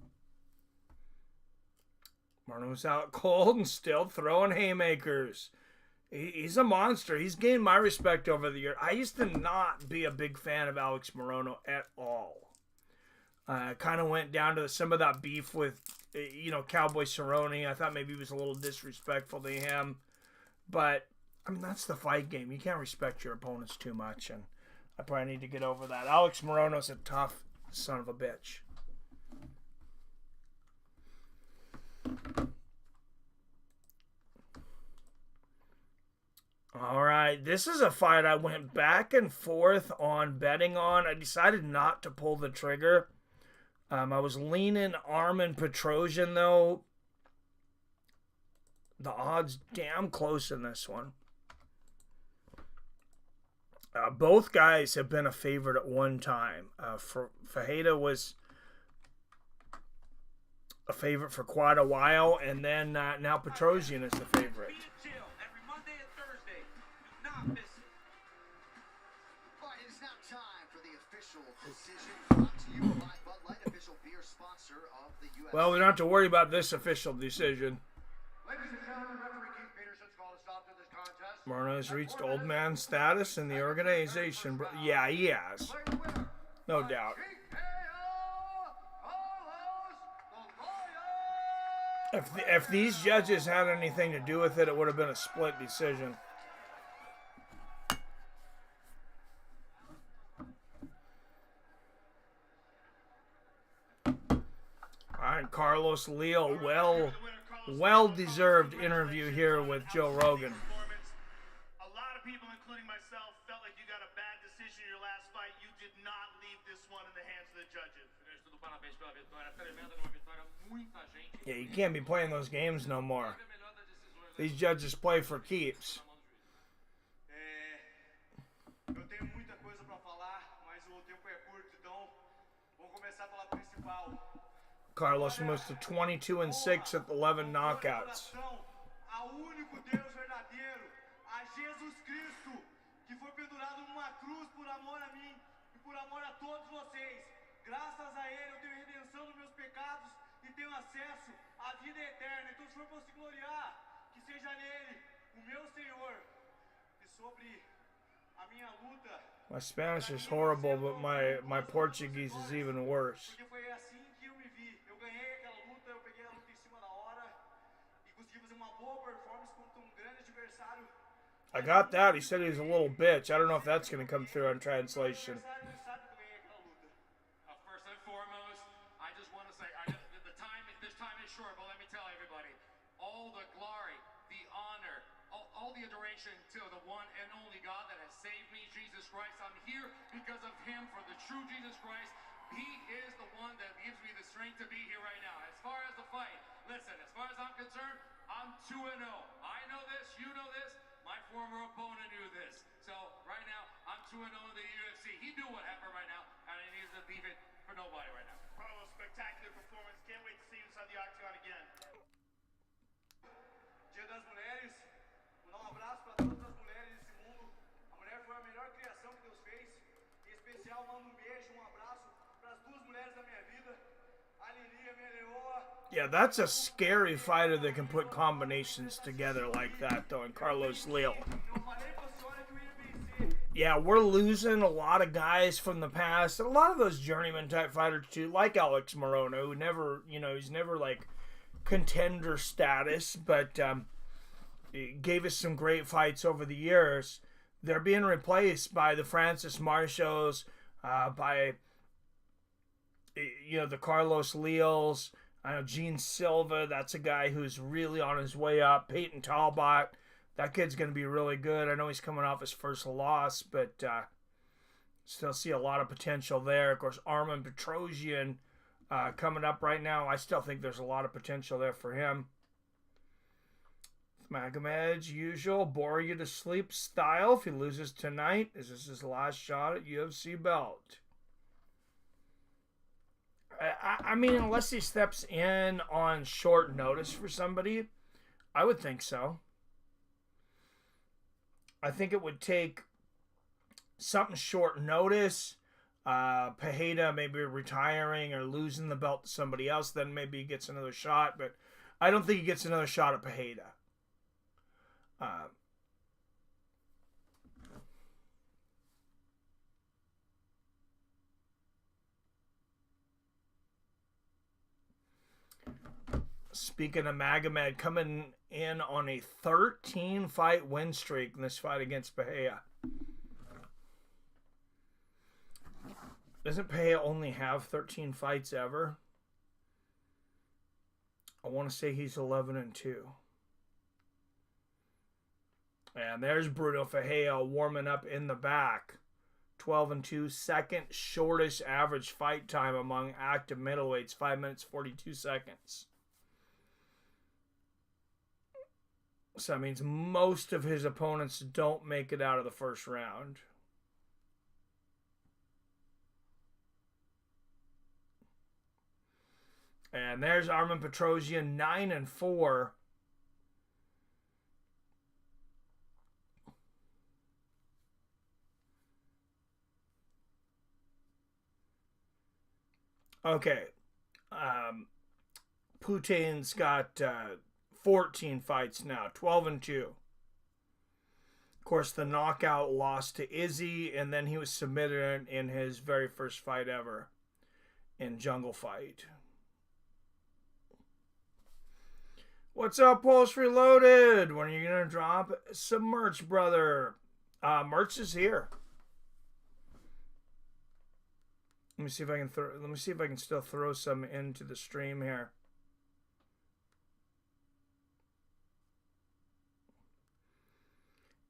Speaker 6: Morono's out cold and still throwing haymakers. He's a monster. He's gained my respect over the year. I used to not be a big fan of Alex Morono at all. Kind of went down to some of that beef with, Cowboy Cerrone. I thought maybe he was a little disrespectful to him. But, I mean, that's the fight game. You can't respect your opponents too much. And I probably need to get over that. Alex Morono's a tough son of a bitch. All right, this is a fight I went back and forth on betting on. I decided not to pull the trigger. I was leaning Armen Petrosyan, though. The odds damn close in this one. Both guys have been a favorite at one time. Fajeda was a favorite for quite a while, and then now Petrosyan is the favorite.
Speaker 3: Alright, it is now time for the official decision brought to you by Bud Light, official beer sponsor of the UFC.
Speaker 6: Well, we don't have to worry about this official decision.
Speaker 1: Ladies and gentlemen, referee Keith Peterson's called a stop to this contest.
Speaker 6: Morono has reached old man status in the organization. Yeah, he has. No doubt. If these judges had anything to do with it, it would have been a split decision. All right, Carlos Leal, well-deserved interview here with Joe Rogan.
Speaker 4: A lot of people, including myself, felt like you got a bad decision in your last fight. You did not leave this one in the hands of the judges.
Speaker 6: Yeah, you can't be playing those games no more. These judges play for keeps.
Speaker 8: Eu tenho muita coisa para falar, mas o tempo é curto, então vamos começar pela principal.
Speaker 6: Carlos moves to 22-6 at 11 knockouts.
Speaker 8: Ao único Deus verdadeiro, a Jesus Cristo, que foi pendurado numa cruz por amor a mim e por amor a todos vocês. Graças a Ele eu tenho redenção dos meus pecados e tenho acesso à vida eterna. Então, se for para se gloriar, que seja nele. o meu exterior e sobre a minha luta.
Speaker 6: My Spanish is horrible, but my Portuguese is even worse.
Speaker 8: Porque foi assim que eu me vi. Eu ganhei aquela luta, eu peguei a luta em cima da hora e consegui fazer uma boa performance contra um grande adversário.
Speaker 6: I got that. He said he was a little bitch. I don't know if that's going to come through on translation.
Speaker 9: First and foremost, I just want to say, this time is short, but let me tell everybody, all the glory, the honor, all the adoration to the one and only God that has saved me, Jesus Christ. I'm here because of him, for the true Jesus Christ. He is the one that gives me the strength to be here right now. As far as the fight, listen, as far as I'm concerned, I'm 2-0. I know this, you know this, my former opponent knew this. So right now, I'm 2-0 in the UFC. He knew what happened right now, and he needs to leave it for nobody right now.
Speaker 4: Carlos, spectacular performance. Can't wait to see you inside the octagon again.
Speaker 8: Dia das Mulheres, mandar um abraço para todas as mulheres desse mundo. A mulher foi a melhor criação que Deus fez. Em especial, mando um beijo, um abraço para as duas mulheres da minha vida, a Lili, a minha leoa.
Speaker 6: Yeah, that's a scary fighter that can put combinations together like that, though, in Carlos Leal. Yeah, we're losing a lot of guys from the past. A lot of those journeyman type fighters, too, like Alex Morono, who never, he's never like contender status, but he gave us some great fights over the years. They're being replaced by the Francis Marshals, by, the Carlos Leals. I know Gene Silva, that's a guy who's really on his way up. Peyton Talbot, that kid's going to be really good. I know he's coming off his first loss, but still see a lot of potential there. Of course, Armen Petrosyan coming up right now. I still think there's a lot of potential there for him. Magomed, usual, bore you to sleep style. If he loses tonight, is this his last shot at UFC belt? I mean, unless he steps in on short notice for somebody, I would think so. I think it would take something short notice. Pereira maybe retiring or losing the belt to somebody else, then maybe he gets another shot. But I don't think he gets another shot at Pereira. Speaking of Magomed, coming in on a 13-fight win streak in this fight against Pereira. Doesn't Pereira only have 13 fights ever? I want to say he's 11-2. And there's Brunno Ferreira warming up in the back. 12-2, second shortest average fight time among active middleweights, 5 minutes 42 seconds. So that means most of his opponents don't make it out of the first round. And there's Armen Petrosyan, 9-4. Okay. Putin's got 14 fights now, 12-2. Of course, the knockout loss to Izzy, and then he was submitted in his very first fight ever in Jungle Fight. What's up, Pulse Reloaded? When are you gonna drop some merch, brother? Merch is here. Let me see if I can let me see if I can still throw some into the stream here.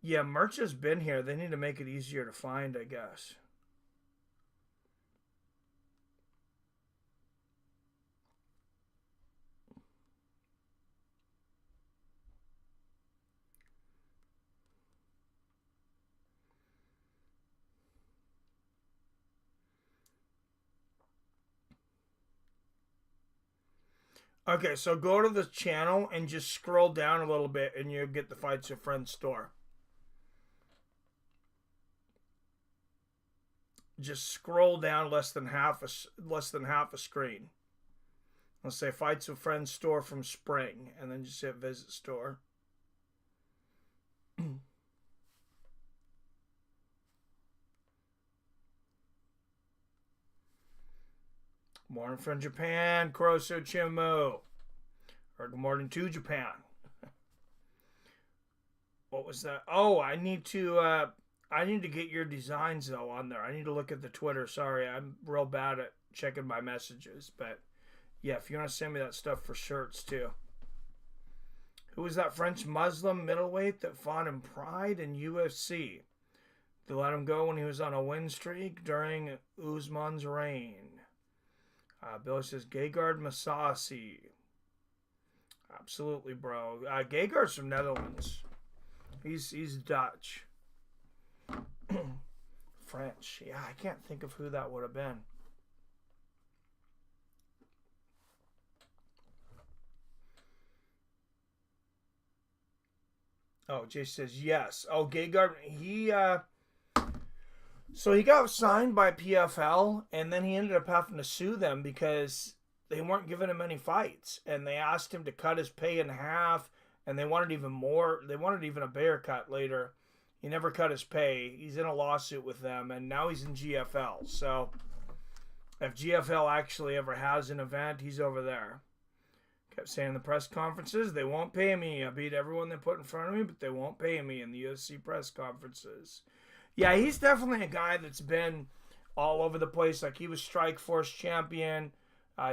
Speaker 6: Yeah, merch has been here. They need to make it easier to find, I guess. Okay, so go to the channel and just scroll down a little bit and you'll get the Fights with Friends store. Just scroll down less than half a screen. Let's say Fights with Friends store from spring, and then just hit visit store. Morning from Japan, Kurosu Chimu. Or good morning to Japan. What was that? Oh, I need to get your designs though on there. I need to look at the Twitter. Sorry, I'm real bad at checking my messages, but yeah, if you want to send me that stuff for shirts too. Who was that French Muslim middleweight that fought in Pride and UFC? They let him go when he was on a win streak during Usman's reign. Billy says Gegard Masasi. Absolutely, bro. Gegard's from Netherlands. He's Dutch. French. Yeah, I can't think of who that would have been. Oh, Jay says yes. Oh, Gegard, so he got signed by PFL, and then he ended up having to sue them because they weren't giving him any fights, and they asked him to cut his pay in half, and they wanted even more. They wanted even a bigger cut later. He never cut his pay. He's in a lawsuit with them, and now he's in GFL. So if GFL actually ever has an event, he's over there. Kept saying in the press conferences, they won't pay me. I beat everyone they put in front of me, but they won't pay me in the UFC press conferences. Yeah, he's definitely a guy that's been all over the place. Like, he was Strikeforce champion.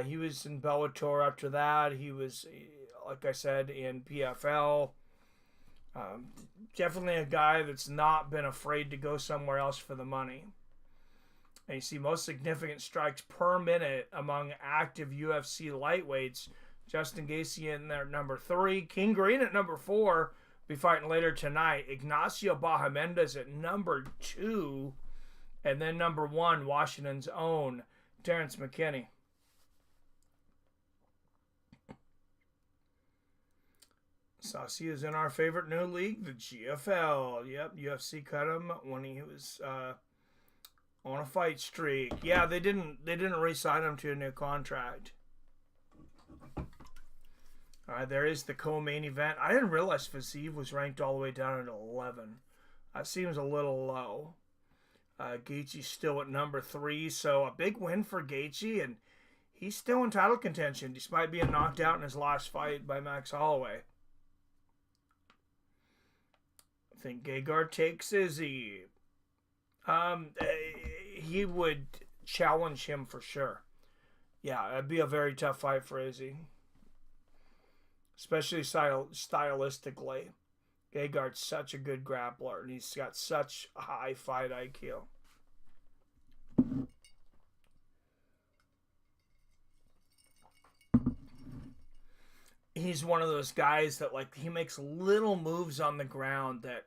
Speaker 6: He was in Bellator after that. He was, like I said, in PFL. Definitely a guy that's not been afraid to go somewhere else for the money. And you see most significant strikes per minute among active UFC lightweights. Justin Gaethje in there at number 3. King Green at number 4. Be fighting later tonight. Ignacia Bahamondes at number 2. And then number 1, Washington's own Terrence McKinney. Saucy is in our favorite new league, the GFL. Yep, UFC cut him when he was on a fight streak. Yeah, they didn't re-sign him to a new contract. All right, there is the co-main event. I didn't realize Fiziev was ranked all the way down at 11. That seems a little low. Gaethje's still at number 3, so a big win for Gaethje, and he's still in title contention despite being knocked out in his last fight by Max Holloway. I think Gegard takes Izzy. He would challenge him for sure. Yeah, it'd be a very tough fight for Izzy. Especially stylistically. Gegard's such a good grappler, and he's got such a high fight IQ. He's one of those guys that, like, he makes little moves on the ground that,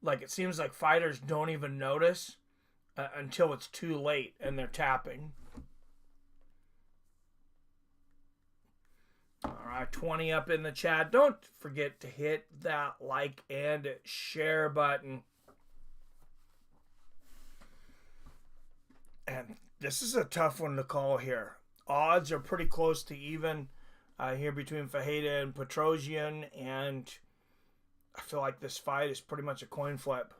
Speaker 6: like, it seems like fighters don't even notice until it's too late and they're tapping. All right, 20 up in the chat. Don't forget to hit that like and share button. And this is a tough one to call here. Odds are pretty close to even here between Ferreira and Petrosyan, and I feel like this fight is pretty much a coin flip.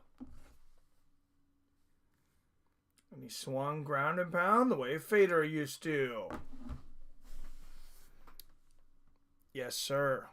Speaker 6: And he swung ground and pound the way Ferreira used to. Yes, sir.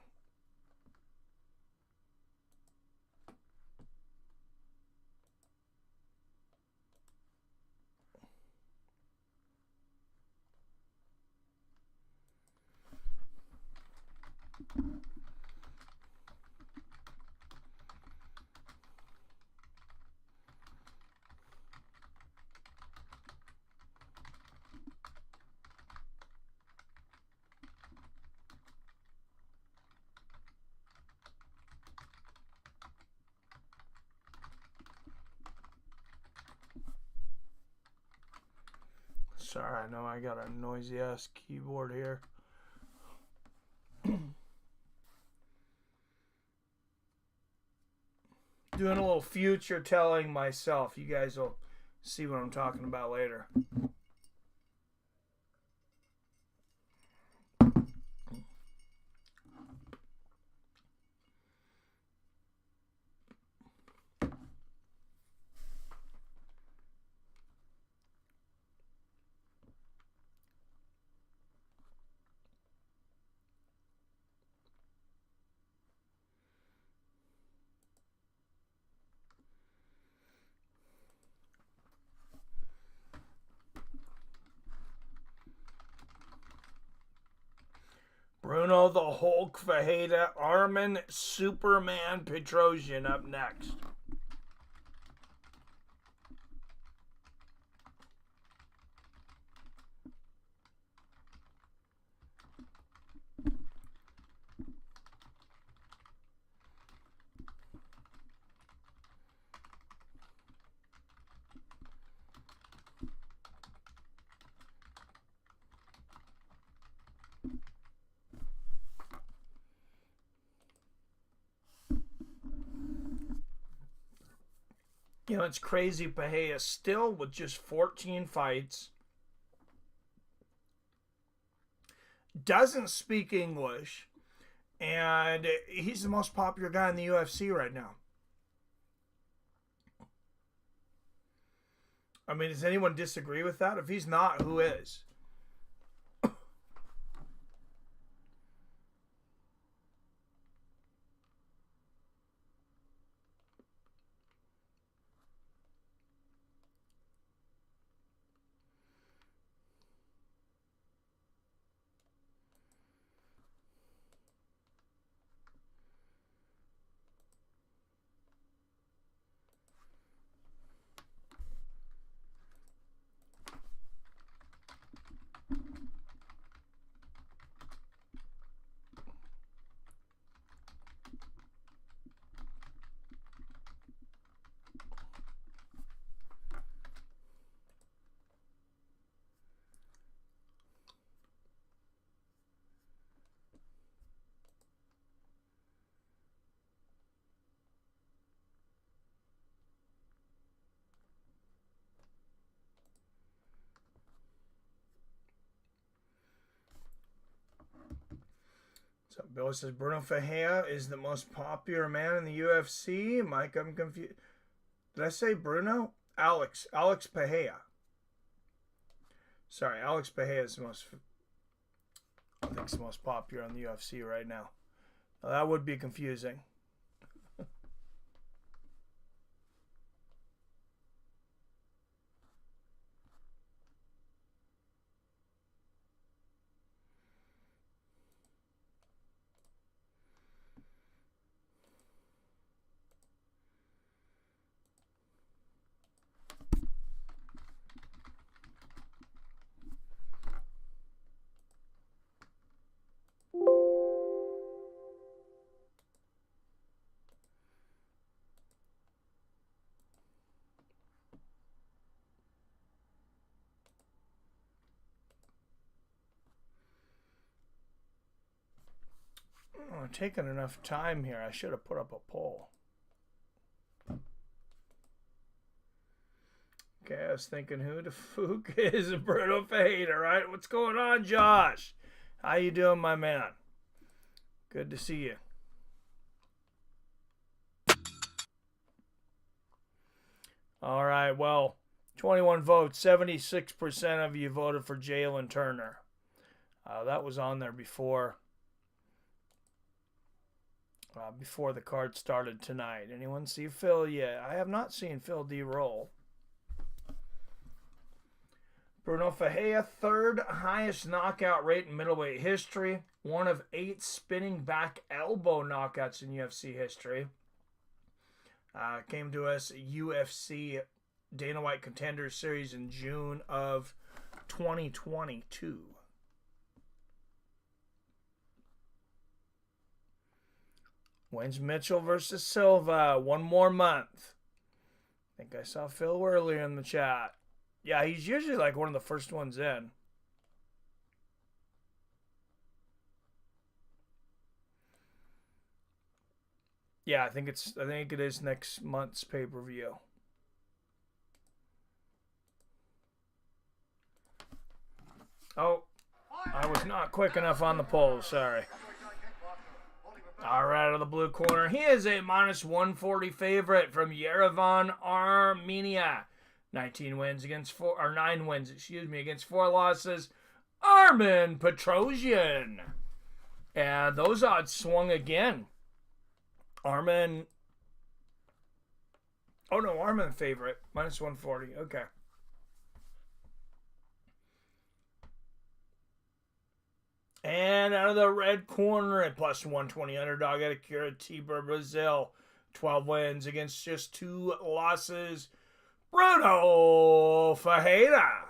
Speaker 6: Sorry, I know I got a noisy ass keyboard here. Doing a little future telling myself. You guys will see what I'm talking about later. Bruno the Hulk Ferreira, Armen Superman Petrosyan up next. You know, it's crazy. Pereira still with just 14 fights. Doesn't speak English. And he's the most popular guy in the UFC right now. I mean, does anyone disagree with that? If he's not, who is? So Bill says Brunno Ferreira is the most popular man in the UFC. Mike, I'm confused. Did I say Bruno? Alex Pereira. Sorry, Alex Pereira is the most. I think it's the most popular in the UFC right now. Now, that would be confusing. Oh, I'm taking enough time here. I should have put up a poll. Okay, I was thinking who the fook is Brunno Ferreira, right? What's going on, Josh? How you doing, my man? Good to see you. All right, well, 21 votes. 76% of you voted for Jalin Turner. That was on there before the card started tonight. Anyone see Phil yet? I have not seen Phil D. roll. Brunno Ferreira, third highest knockout rate in middleweight history. One of 8 spinning back elbow knockouts in UFC history. Came to us UFC Dana White Contenders Series in June of 2022. Wins Mitchell versus Silva. One more month. I think I saw Phil earlier in the chat. Yeah, he's usually like one of the first ones in. Yeah, I think it is next month's pay-per-view. Oh, I was not quick enough on the poll. Sorry. All right, out of the blue corner, he is a -140 favorite from Yerevan, Armenia. 9 wins against 4 losses. Armen Petrosyan. And those odds swung again. Armen favorite. -140. Okay. And out of the red corner at plus 120 underdog out of Curitiba, Brazil. 12 wins against just 2 losses. Brunno Ferreira.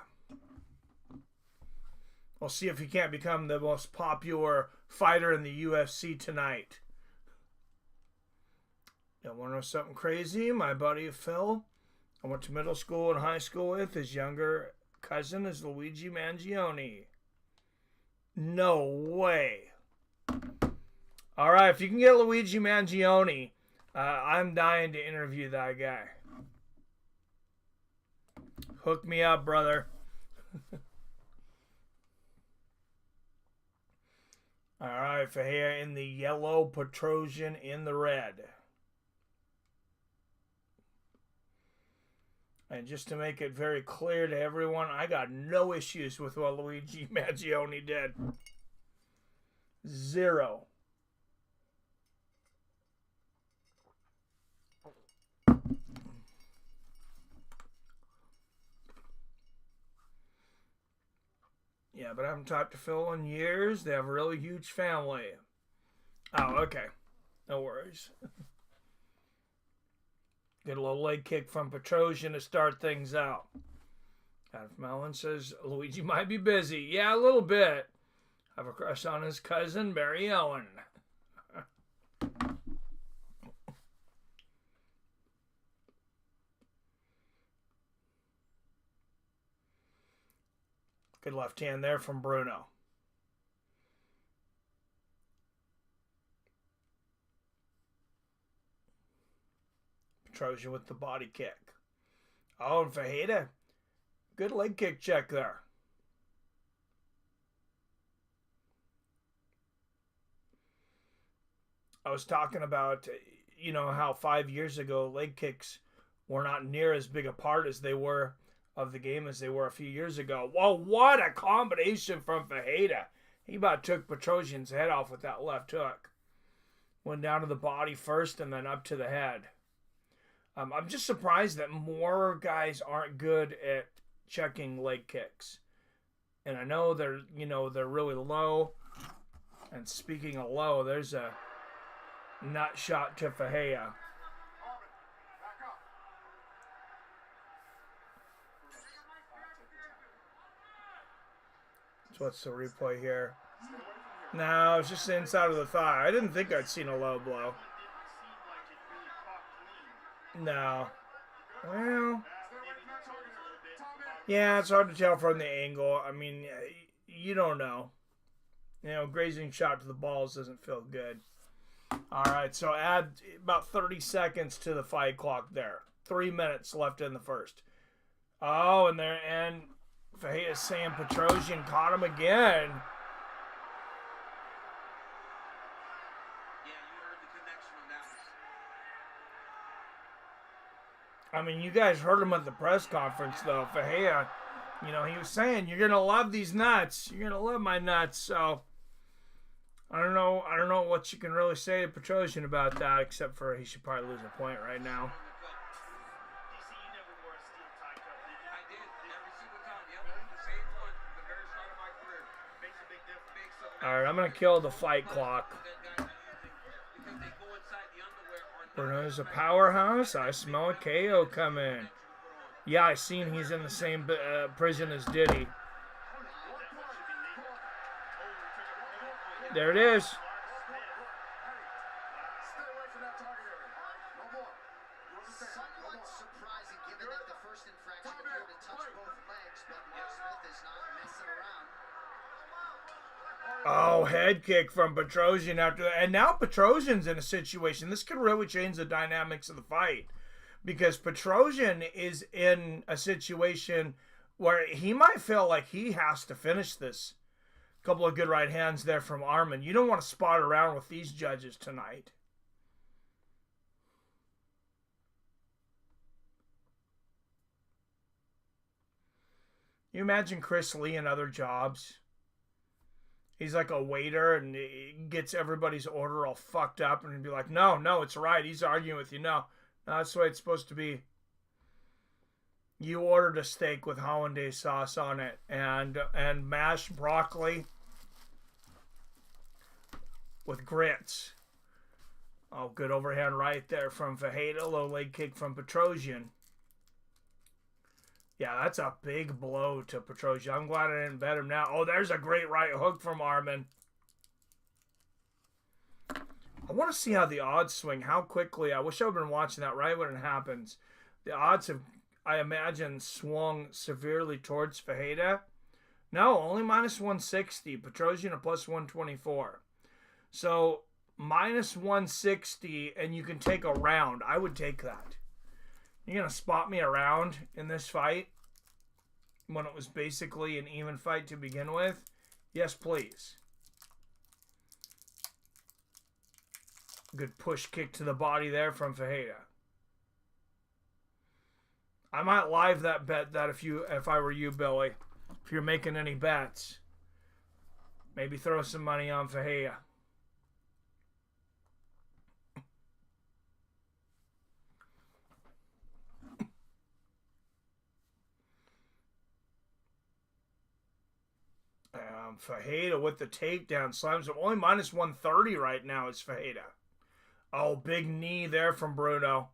Speaker 6: We'll see if he can't become the most popular fighter in the UFC tonight. You want to know something crazy? My buddy Phil, I went to middle school and high school with. His younger cousin is Luigi Mangione. No way. All right, if you can get Luigi Mangione, I'm dying to interview that guy. Hook me up, brother. All right, Ferreira in the yellow, Petrosyan in the red. And just to make it very clear to everyone, I got no issues with what Luigi Mangione did. 0. Yeah, but I haven't talked to Phil in years. They have a really huge family. Oh, okay. No worries. Get a little leg kick from Petrosyan to start things out. Adam Mellon says Luigi might be busy. Yeah, a little bit. Have a crush on his cousin, Barry Ellen. Good left hand there from Brunno. Petrosyan with the body kick. Oh, and Ferreira. Good leg kick check there. I was talking about, you know, how 5 years ago leg kicks were not near as big a part as they were of the game as they were a few years ago. Well, what a combination from Ferreira. He about took Petrosyan's head off with that left hook. Went down to the body first and then up to the head. I'm just surprised that more guys aren't good at checking leg kicks. And I know they're really low. And speaking of low, there's a nut shot to Ferreira. So what's the replay here? No, it's just the inside of the thigh. I didn't think I'd seen a low blow. No. Well, yeah, it's hard to tell from the angle. I mean, you don't know. You know, grazing shot to the balls doesn't feel good. All right, so add about 30 seconds to the fight clock there. 3 minutes left in the first. Oh, and Ferreira saying Petrosyan caught him again. I mean, you guys heard him at the press conference, though. Ferreira, you know, he was saying, you're going to love these nuts. You're going to love my nuts. So, I don't know what you can really say to Petrosyan about that, except for he should probably lose a point right now. All right, I'm going to kill the fight clock. Brunno's a powerhouse. I smell a KO coming. Yeah, I seen he's in the same prison as Diddy. There it is.
Speaker 3: Somewhat surprising given that the first infraction appeared to touch both legs, but Mark Smith is not messing around.
Speaker 6: Oh, head kick from Petrosyan after that. And now Petrosyan's in a situation. This could really change the dynamics of the fight. Because Petrosyan is in a situation where he might feel like he has to finish this. A couple of good right hands there from Armen. You don't want to spot around with these judges tonight. You imagine Chris Lee in other jobs. He's like a waiter and he gets everybody's order all fucked up and he'd be like, no, it's right. He's arguing with you. No, that's the way it's supposed to be. You ordered a steak with hollandaise sauce on it and mashed broccoli with grits. Oh, good overhand right there from Ferreira. Low leg kick from Petrosyan. Yeah, that's a big blow to Petrosyan. I'm glad I didn't bet him now. Oh, there's a great right hook from Armen. I want to see how the odds swing, how quickly. I wish I would have been watching that right when it happens. The odds have, I imagine, swung severely towards Ferreira. No, only minus 160. Petrosyan a plus 124. So, minus 160, and you can take a round. I would take that. You're going to spot me around in this fight when it was basically an even fight to begin with? Yes, please. Good push kick to the body there from Ferreira. I might live that bet that if I were you, Billy. If you're making any bets, maybe throw some money on Ferreira. Ferreira with the takedown slams him. Only minus 130 right now is Ferreira. Oh, big knee there from Brunno.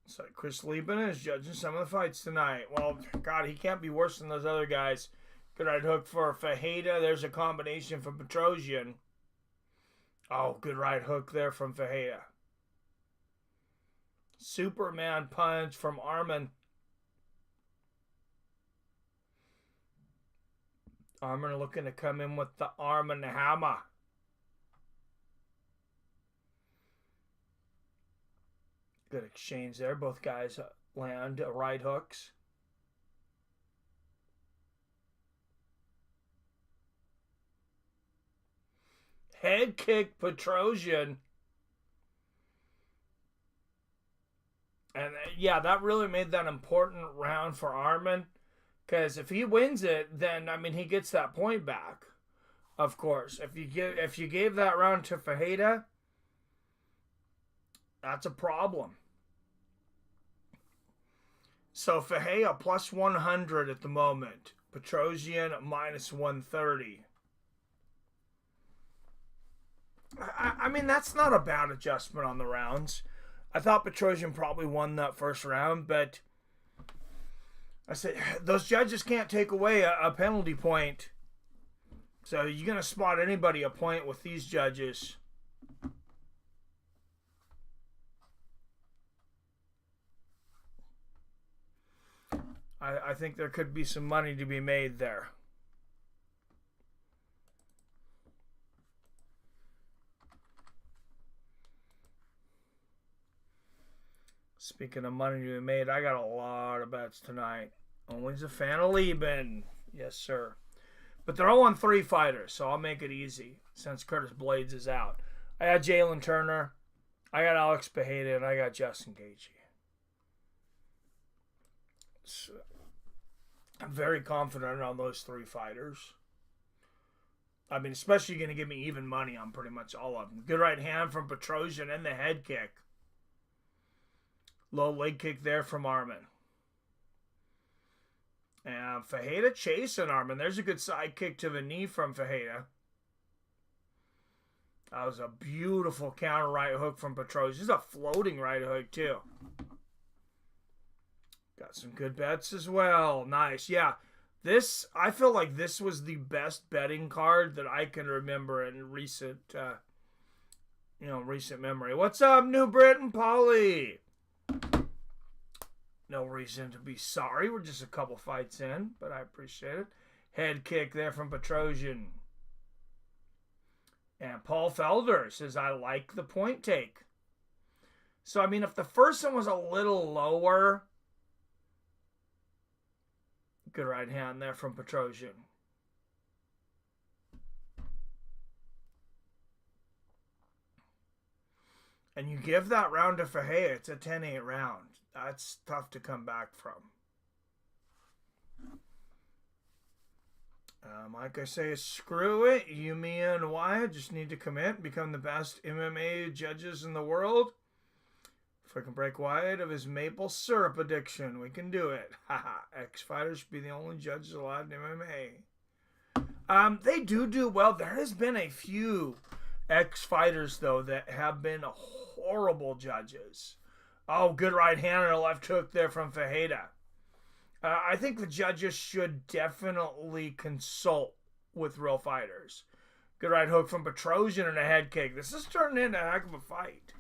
Speaker 6: So Chris Lieben is judging some of the fights tonight. Well, God, he can't be worse than those other guys. Good right hook for Ferreira. There's a combination from Petrosyan. Oh, good right hook there from Ferreira. Superman punch from Armen. Armen looking to come in with the arm and the hammer. Good exchange there. Both guys land right hooks. Head kick Petrosyan. And yeah, that really made that important round for Armen. Because if he wins it, then, I mean, he gets that point back. Of course. If you gave that round to Ferreira, that's a problem. So Ferreira plus 100 at the moment. Petrosyan minus 130. I mean, that's not a bad adjustment on the rounds. I thought Petrosyan probably won that first round, but I said, those judges can't take away a penalty point. So you're going to spot anybody a point with these judges. I think there could be some money to be made there. Speaking of money to be made, I got a lot of bets tonight. Always a fan of Lieben. Yes, sir. But they're all on 3 fighters, so I'll make it easy since Curtis Blaydes is out. I got Jalin Turner, I got Alex Pereira, and I got Justin Gaethje. So, I'm very confident on those 3 fighters. I mean, especially going to give me even money on pretty much all of them. Good right hand from Petrosyan and the head kick. Low leg kick there from Armen. And Ferreira chasing Armen. There's a good side kick to the knee from Ferreira. That was a beautiful counter right hook from Petrosyan. This is a floating right hook, too. Got some good bets as well. Nice. Yeah. I feel like this was the best betting card that I can remember in recent memory. What's up, New Britain, Polly? No reason to be sorry. We're just a couple fights in, but I appreciate it. Head kick there from Petrosyan. And Paul Felder says, I like the point take. So, I mean, if the first one was a little lower, good right hand there from Petrosyan. And you give that round to Ferreira, it's a 10-8 round. That's tough to come back from. Like I say, screw it. You, me, and Wyatt just need to commit, become the best MMA judges in the world. If we can break Wyatt of his maple syrup addiction, we can do it. Haha. Ex-fighters should be the only judges allowed in MMA. They do well. There has been a few ex-fighters, though, that have been horrible judges. Oh, good right hand and a left hook there from Ferreira. I think the judges should definitely consult with real fighters. Good right hook from Petrosyan and a head kick. This is turning into a heck of a fight.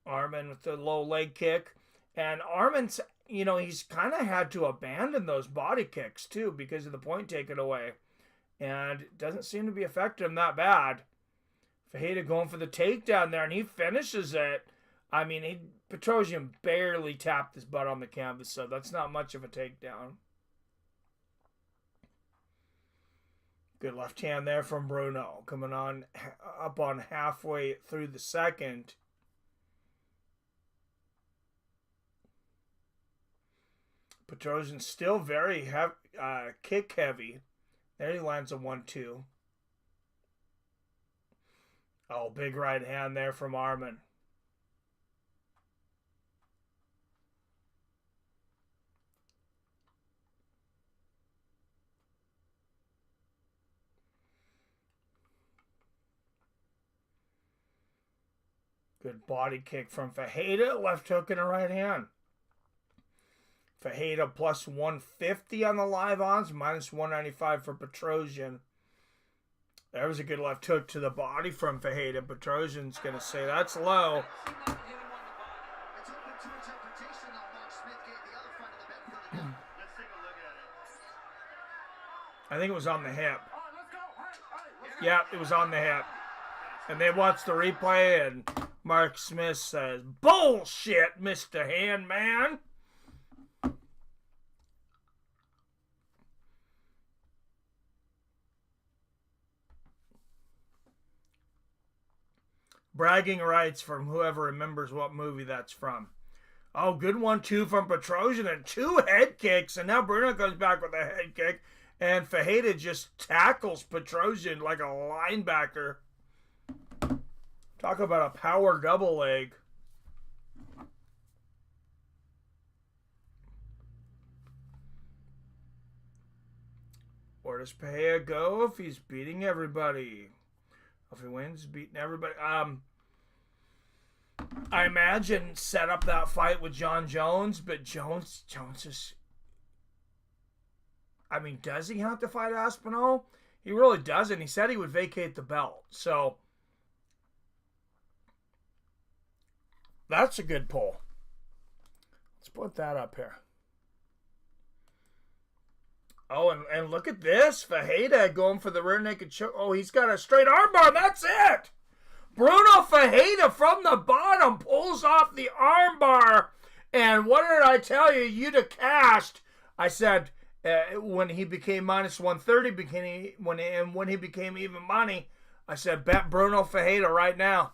Speaker 6: Armen with the low leg kick. And Armen's, he's kind of had to abandon those body kicks, too, because of the point taken away. And it doesn't seem to be affecting him that bad. Ferreira going for the takedown there, and he finishes it. I mean, Petrosyan barely tapped his butt on the canvas, so that's not much of a takedown. Good left hand there from Brunno, coming on up on halfway through the second. Petrosyan still very kick heavy. There he lands a 1-2. Oh, big right hand there from Armen. Good body kick from Ferreira. Left hook and a right hand. Ferreira plus 150 on the live odds. Minus 195 for Petrosyan. There was a good left hook to the body from Ferreira. Petrosyan's going to say that's low.
Speaker 3: It's open to interpretation, though. Mark Smith gave the other fighter the benefit of the doubt.
Speaker 4: Let's take a look at it.
Speaker 6: I think it was on the hip. Yeah, it was on the hip. And they watched the replay, and Mark Smith says, "Bullshit, Mr. Handman." Bragging rights from whoever remembers what movie that's from. Oh, good 1-2 from Petrosyan and 2 head kicks. And now Brunno goes back with a head kick. And Ferreira just tackles Petrosyan like a linebacker. Talk about a power double leg. Where does Pereira go if he's beating everybody? If he wins, beating everybody. I imagine set up that fight with John Jones, but Jones is... I mean, does he have to fight Aspinall? He really doesn't. He said he would vacate the belt. So, that's a good pull. Let's put that up here. Oh, and look at this. Ferreira going for the rear naked choke. Oh, he's got a straight armbar. That's it. Brunno Ferreira from the bottom pulls off the armbar. And what did I tell you? You'd have cashed. I said when he became minus 130, when he became even money, I said bet Brunno Ferreira right now.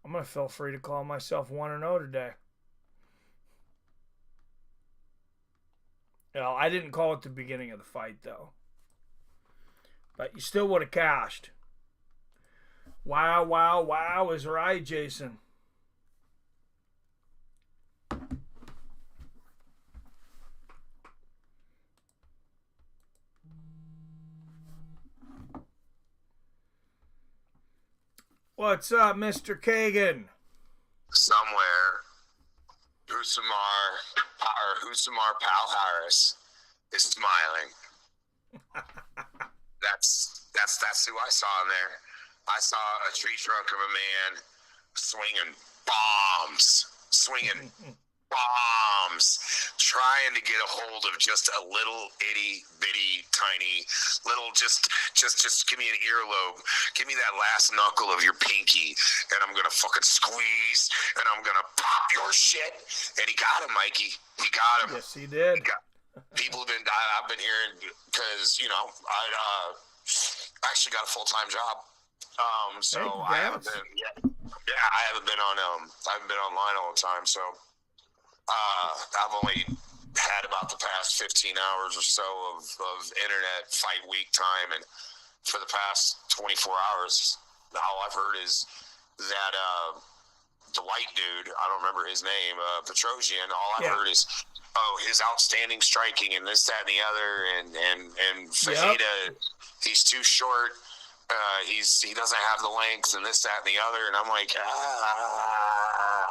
Speaker 6: I'm going to feel free to call myself 1-0 today. I didn't call it the beginning of the fight, though. But you still would have cashed. Wow, wow, wow is right, Jason. What's up, Mr. Kagan?
Speaker 10: Somewhere, Husamar Pal Harris is smiling. That's who I saw in there. I saw a tree trunk of a man swinging bombs, trying to get a hold of just a little itty bitty tiny little just give me an earlobe, give me that last knuckle of your pinky, and I'm gonna fucking squeeze and I'm gonna pop your shit. And he got him, Mikey. He got him.
Speaker 6: Yes, he did.
Speaker 10: People have been dying. I've been hearing because I actually got a full-time job. So I haven't been. I haven't been on. I haven't been online all the time. So I've only had about the past 15 hours or so of internet fight week time, and for the past 24 hours, all I've heard is that the white dude. I don't remember his name. Petrosyan. All I
Speaker 6: Yeah.
Speaker 10: heard is, oh, his outstanding striking and this, that, and the other, and Fajita, he's too short. He doesn't have the length and this, that, and the other. And I'm like, I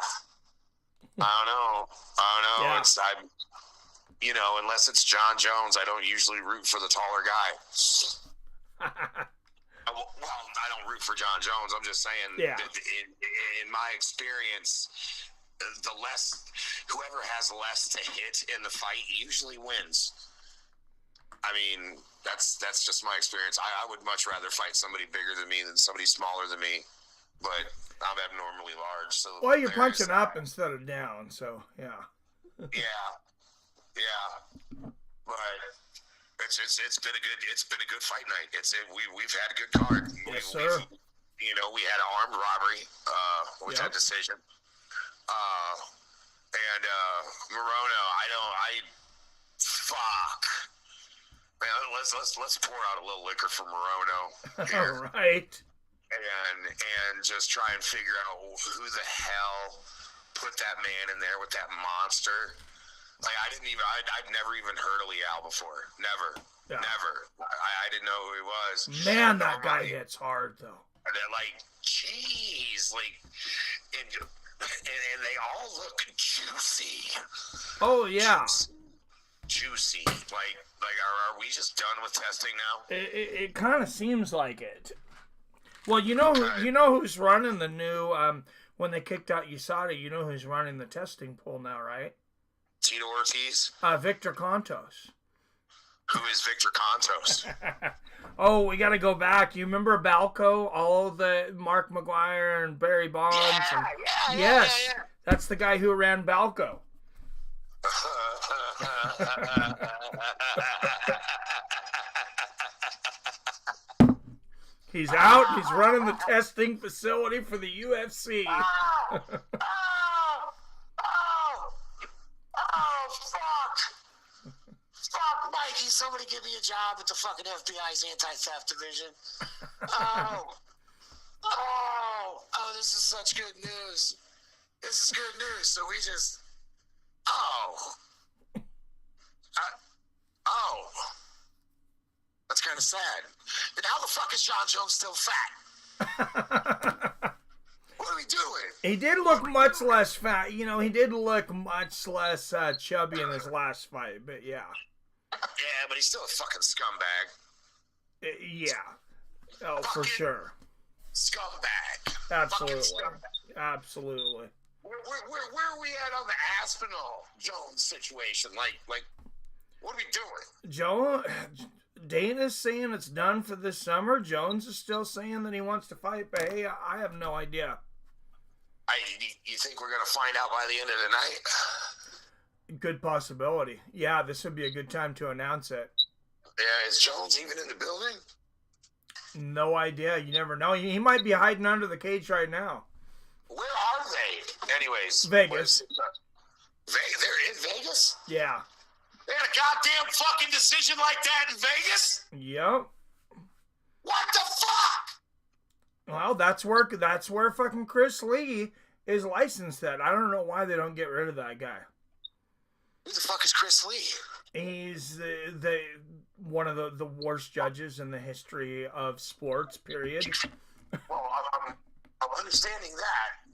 Speaker 10: don't know.
Speaker 6: Yeah.
Speaker 10: Unless it's John Jones, I don't usually root for the taller guy. Well, I don't root for John Jones. I'm just saying, in my experience, whoever has less to hit in the fight usually wins. I mean, that's just my experience. I would much rather fight somebody bigger than me than somebody smaller than me, but I'm abnormally large. So
Speaker 6: well, you're punching up instead of down, so yeah.
Speaker 10: Yeah, but it's been a good fight night. We've had a good card.
Speaker 6: Yes, sir.
Speaker 10: We had an armed robbery, which had decision. And Morono, fuck. Man, let's pour out a little liquor for Morono here.
Speaker 6: All right.
Speaker 10: And just try and figure out who the hell put that man in there with that monster. Like, I'd never even heard of Leal before. Never. I didn't know who he was.
Speaker 6: Man, that guy hits hard, though.
Speaker 10: And they're like, jeez, like, and they all look juicy.
Speaker 6: Oh, yeah.
Speaker 10: Juicy. Like, are we just done with testing now?
Speaker 6: It kind of seems like it. Well, you know who's running the new, when they kicked out USADA, you know who's running the testing pool now, right?
Speaker 10: Tito Ortiz?
Speaker 6: Victor Contos.
Speaker 10: Who is Victor Contos?
Speaker 6: Oh, we got to go back. You remember Balco? All of the Mark McGuire and Barry Bonds?
Speaker 10: Yeah.
Speaker 6: That's the guy who ran Balco. He's out. He's running the testing facility for the UFC.
Speaker 10: Fuck, Mikey, somebody give me a job at the fucking FBI's anti-theft division. This is such good news. This is good news. So we just, that's kind of sad. And how the fuck is John Jones still fat? What are we doing?
Speaker 6: He did look much less fat. He did look much less chubby in his last fight, but yeah.
Speaker 10: Yeah, but he's still a fucking scumbag.
Speaker 6: Yeah. Oh, for sure.
Speaker 10: Scumbag.
Speaker 6: Absolutely.
Speaker 10: Scumbag.
Speaker 6: Absolutely.
Speaker 10: Where are we at on the Aspinall Jones situation? Like, what are we doing?
Speaker 6: Dana's saying it's done for this summer. Jones is still saying that he wants to fight, but hey, I have no idea.
Speaker 10: You think we're going to find out by the end of the night?
Speaker 6: Good possibility. Yeah, this would be a good time to announce it.
Speaker 10: Yeah, is Jones even in the building?
Speaker 6: No idea. You never know. He might be hiding under the cage right now.
Speaker 10: Where are they? Anyways.
Speaker 6: Vegas.
Speaker 10: They're in Vegas?
Speaker 6: Yeah.
Speaker 10: They had a goddamn fucking decision like that in Vegas?
Speaker 6: Yep.
Speaker 10: What the fuck?
Speaker 6: Well, that's where fucking Chris Lee is licensed at. I don't know why they don't get rid of that guy.
Speaker 10: Who the fuck is Chris Lee?
Speaker 6: He's the one of the worst judges in the history of sports, period.
Speaker 10: Well, I'm understanding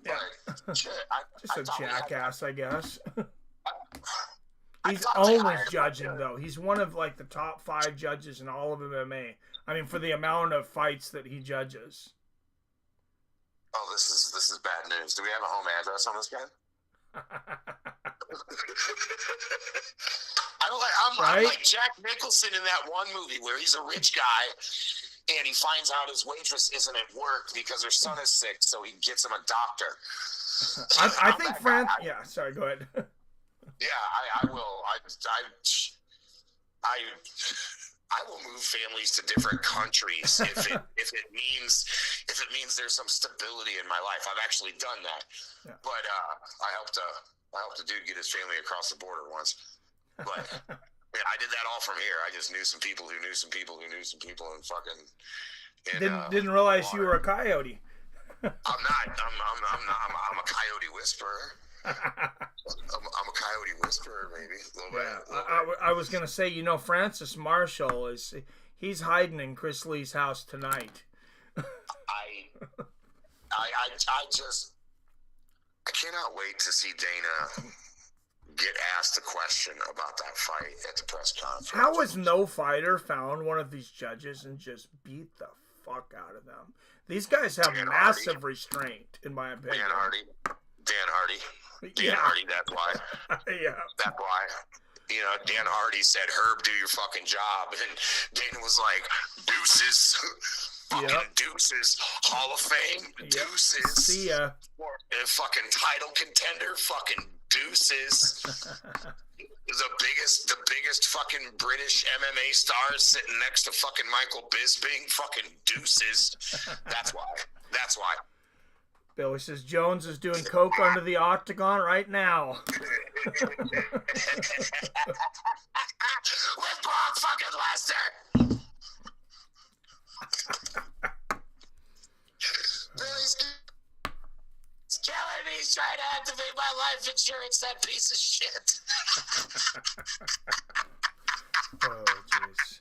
Speaker 10: that, but shit,
Speaker 6: just a jackass, I guess. He's
Speaker 10: thought
Speaker 6: always judging, though. He's one of the top 5 judges in all of MMA. I mean, for the amount of fights that he judges.
Speaker 10: Oh, this is bad news. Do we have a home address on this guy? I'm like Jack Nicholson in that one movie where he's a rich guy and he finds out his waitress isn't at work because her son is sick, so he gets him a doctor.
Speaker 6: I think France. Yeah, sorry. Go ahead.
Speaker 10: Yeah, I will. I will move families to different countries if it means there's some stability in my life. I've actually done that, but I helped a dude get his family across the border once. But I did that all from here. I just knew some people who knew some people who knew some people, and fucking.
Speaker 6: Didn't realize you were a coyote.
Speaker 10: not. I'm a coyote whisperer. I'm a coyote whisperer, maybe. A little bit.
Speaker 6: I was gonna say, you know, Francis Marshall he's hiding in Chris Lee's house tonight.
Speaker 10: I cannot wait to see Dana get asked a question about that fight at the press conference.
Speaker 6: How has no fighter found one of these judges and just beat the fuck out of them? These guys have massive restraint, in my opinion.
Speaker 10: Dan Hardy. That's why.
Speaker 6: Yeah.
Speaker 10: That's why. You know, Dan Hardy said, Herb, do your fucking job. And Dana was like, deuces. Fucking deuces. Hall of Fame. Deuces.
Speaker 6: See ya.
Speaker 10: Fucking title contender. Fucking deuces. The biggest fucking British MMA stars sitting next to fucking Michael Bisping. Fucking deuces. That's why.
Speaker 6: Billy says Jones is doing coke under the octagon right now.
Speaker 10: With Brock fucking Lesnar. Billy's killing me. He's trying to activate my life insurance, that piece of shit.
Speaker 6: Oh, jeez.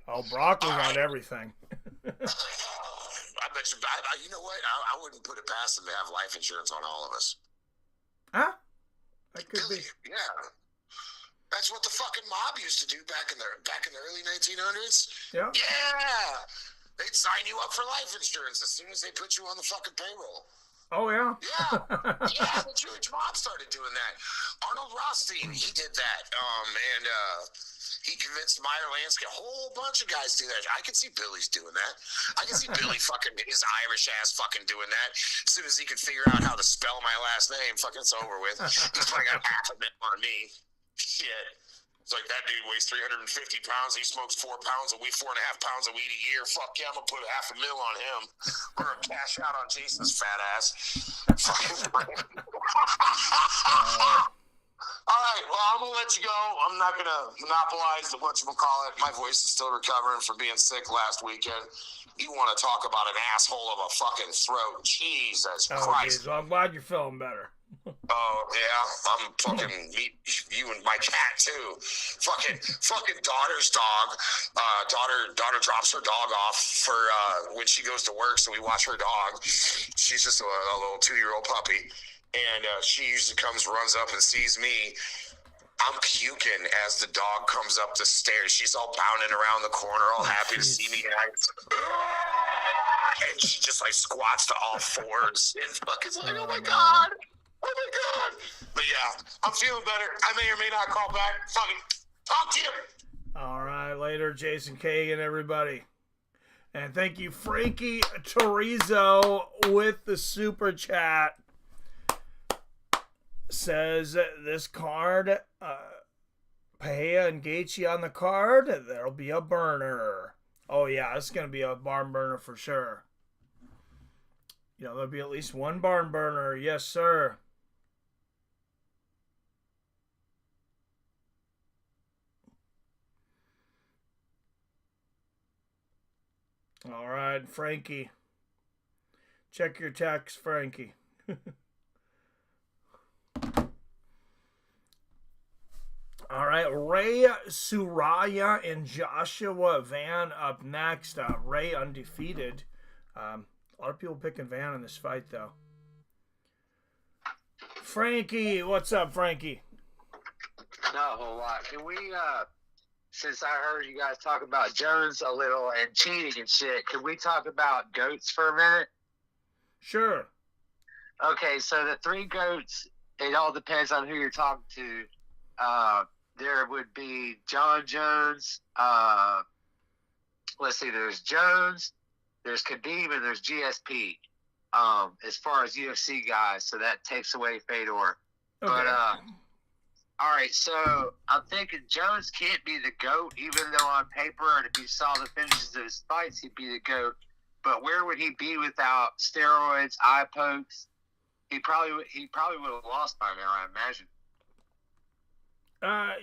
Speaker 6: Oh, Brock was on everything.
Speaker 10: I bet you know what? I wouldn't put it past him to have life insurance on all of us.
Speaker 6: Huh? That could
Speaker 10: Billy,
Speaker 6: be.
Speaker 10: Yeah. That's what the fucking mob used to do back in the early 1900s.
Speaker 6: Yeah.
Speaker 10: Yeah. They'd sign you up for life insurance as soon as they put you on the fucking payroll.
Speaker 6: Oh, yeah?
Speaker 10: Yeah, the Jewish mob started doing that. Arnold Rothstein, he did that. And he convinced Meyer Lansky. A whole bunch of guys do that. I can see Billy's doing that. I can see Billy fucking, his Irish ass fucking doing that. As soon as he can figure out how to spell my last name, fucking it's over with. He's probably got half a mil on me. Shit. It's like, that dude weighs 350 pounds. He smokes 4 pounds a week, 4.5 pounds a week a year. Fuck yeah, I'm going to put $500,000 on him. We're going to cash out on Jason's fat ass. All right, well, I'm going to let you go. I'm not going to monopolize the whatchamacallit. My voice is still recovering from being sick last weekend. You want to talk about an asshole of a fucking throat. Jesus Christ.
Speaker 6: Geez. Well, I'm glad you're feeling better.
Speaker 10: Oh, yeah, I'm fucking you and my cat, too. Fucking daughter's dog. Daughter drops her dog off for when she goes to work, so we watch her dog. She's just a little 2-year-old puppy. And she usually runs up and sees me. I'm puking as the dog comes up the stairs. She's all bounding around the corner, all happy to see me. And she just like squats to all fours. And fucking like, oh my God. Oh my God. But yeah, I'm feeling better. I may or may not call back. Fucking talk to you.
Speaker 6: All right, later, Jason Kagan, everybody. And thank you, Frankie Torizo, with the super chat. Says this card, Pereira and Gaethje on the card, there'll be a burner. Oh yeah, it's going to be a barn burner for sure. You know, there'll be at least one barn burner. Yes, sir. All right, Frankie. Check your text, Frankie. All right, Ray Seruya and Joshua Van up next. Ray undefeated. A lot of people picking Van in this fight, though. Frankie, what's up, Frankie?
Speaker 11: Not a whole lot. Can we, since I heard you guys talk about Jones a little and cheating and shit, can we talk about GOATs for a minute?
Speaker 6: Sure.
Speaker 11: Okay, so the 3 GOATs, it all depends on who you're talking to. There would be John Jones. Let's see, there's Jones, there's Khabib, and there's GSP. As far as UFC guys, so that takes away Fedor. Okay. But all right, so I'm thinking Jones can't be the GOAT, even though on paper, and if you saw the finishes of his fights, he'd be the GOAT. But where would he be without steroids, eye pokes? He probably would have lost by now, I imagine.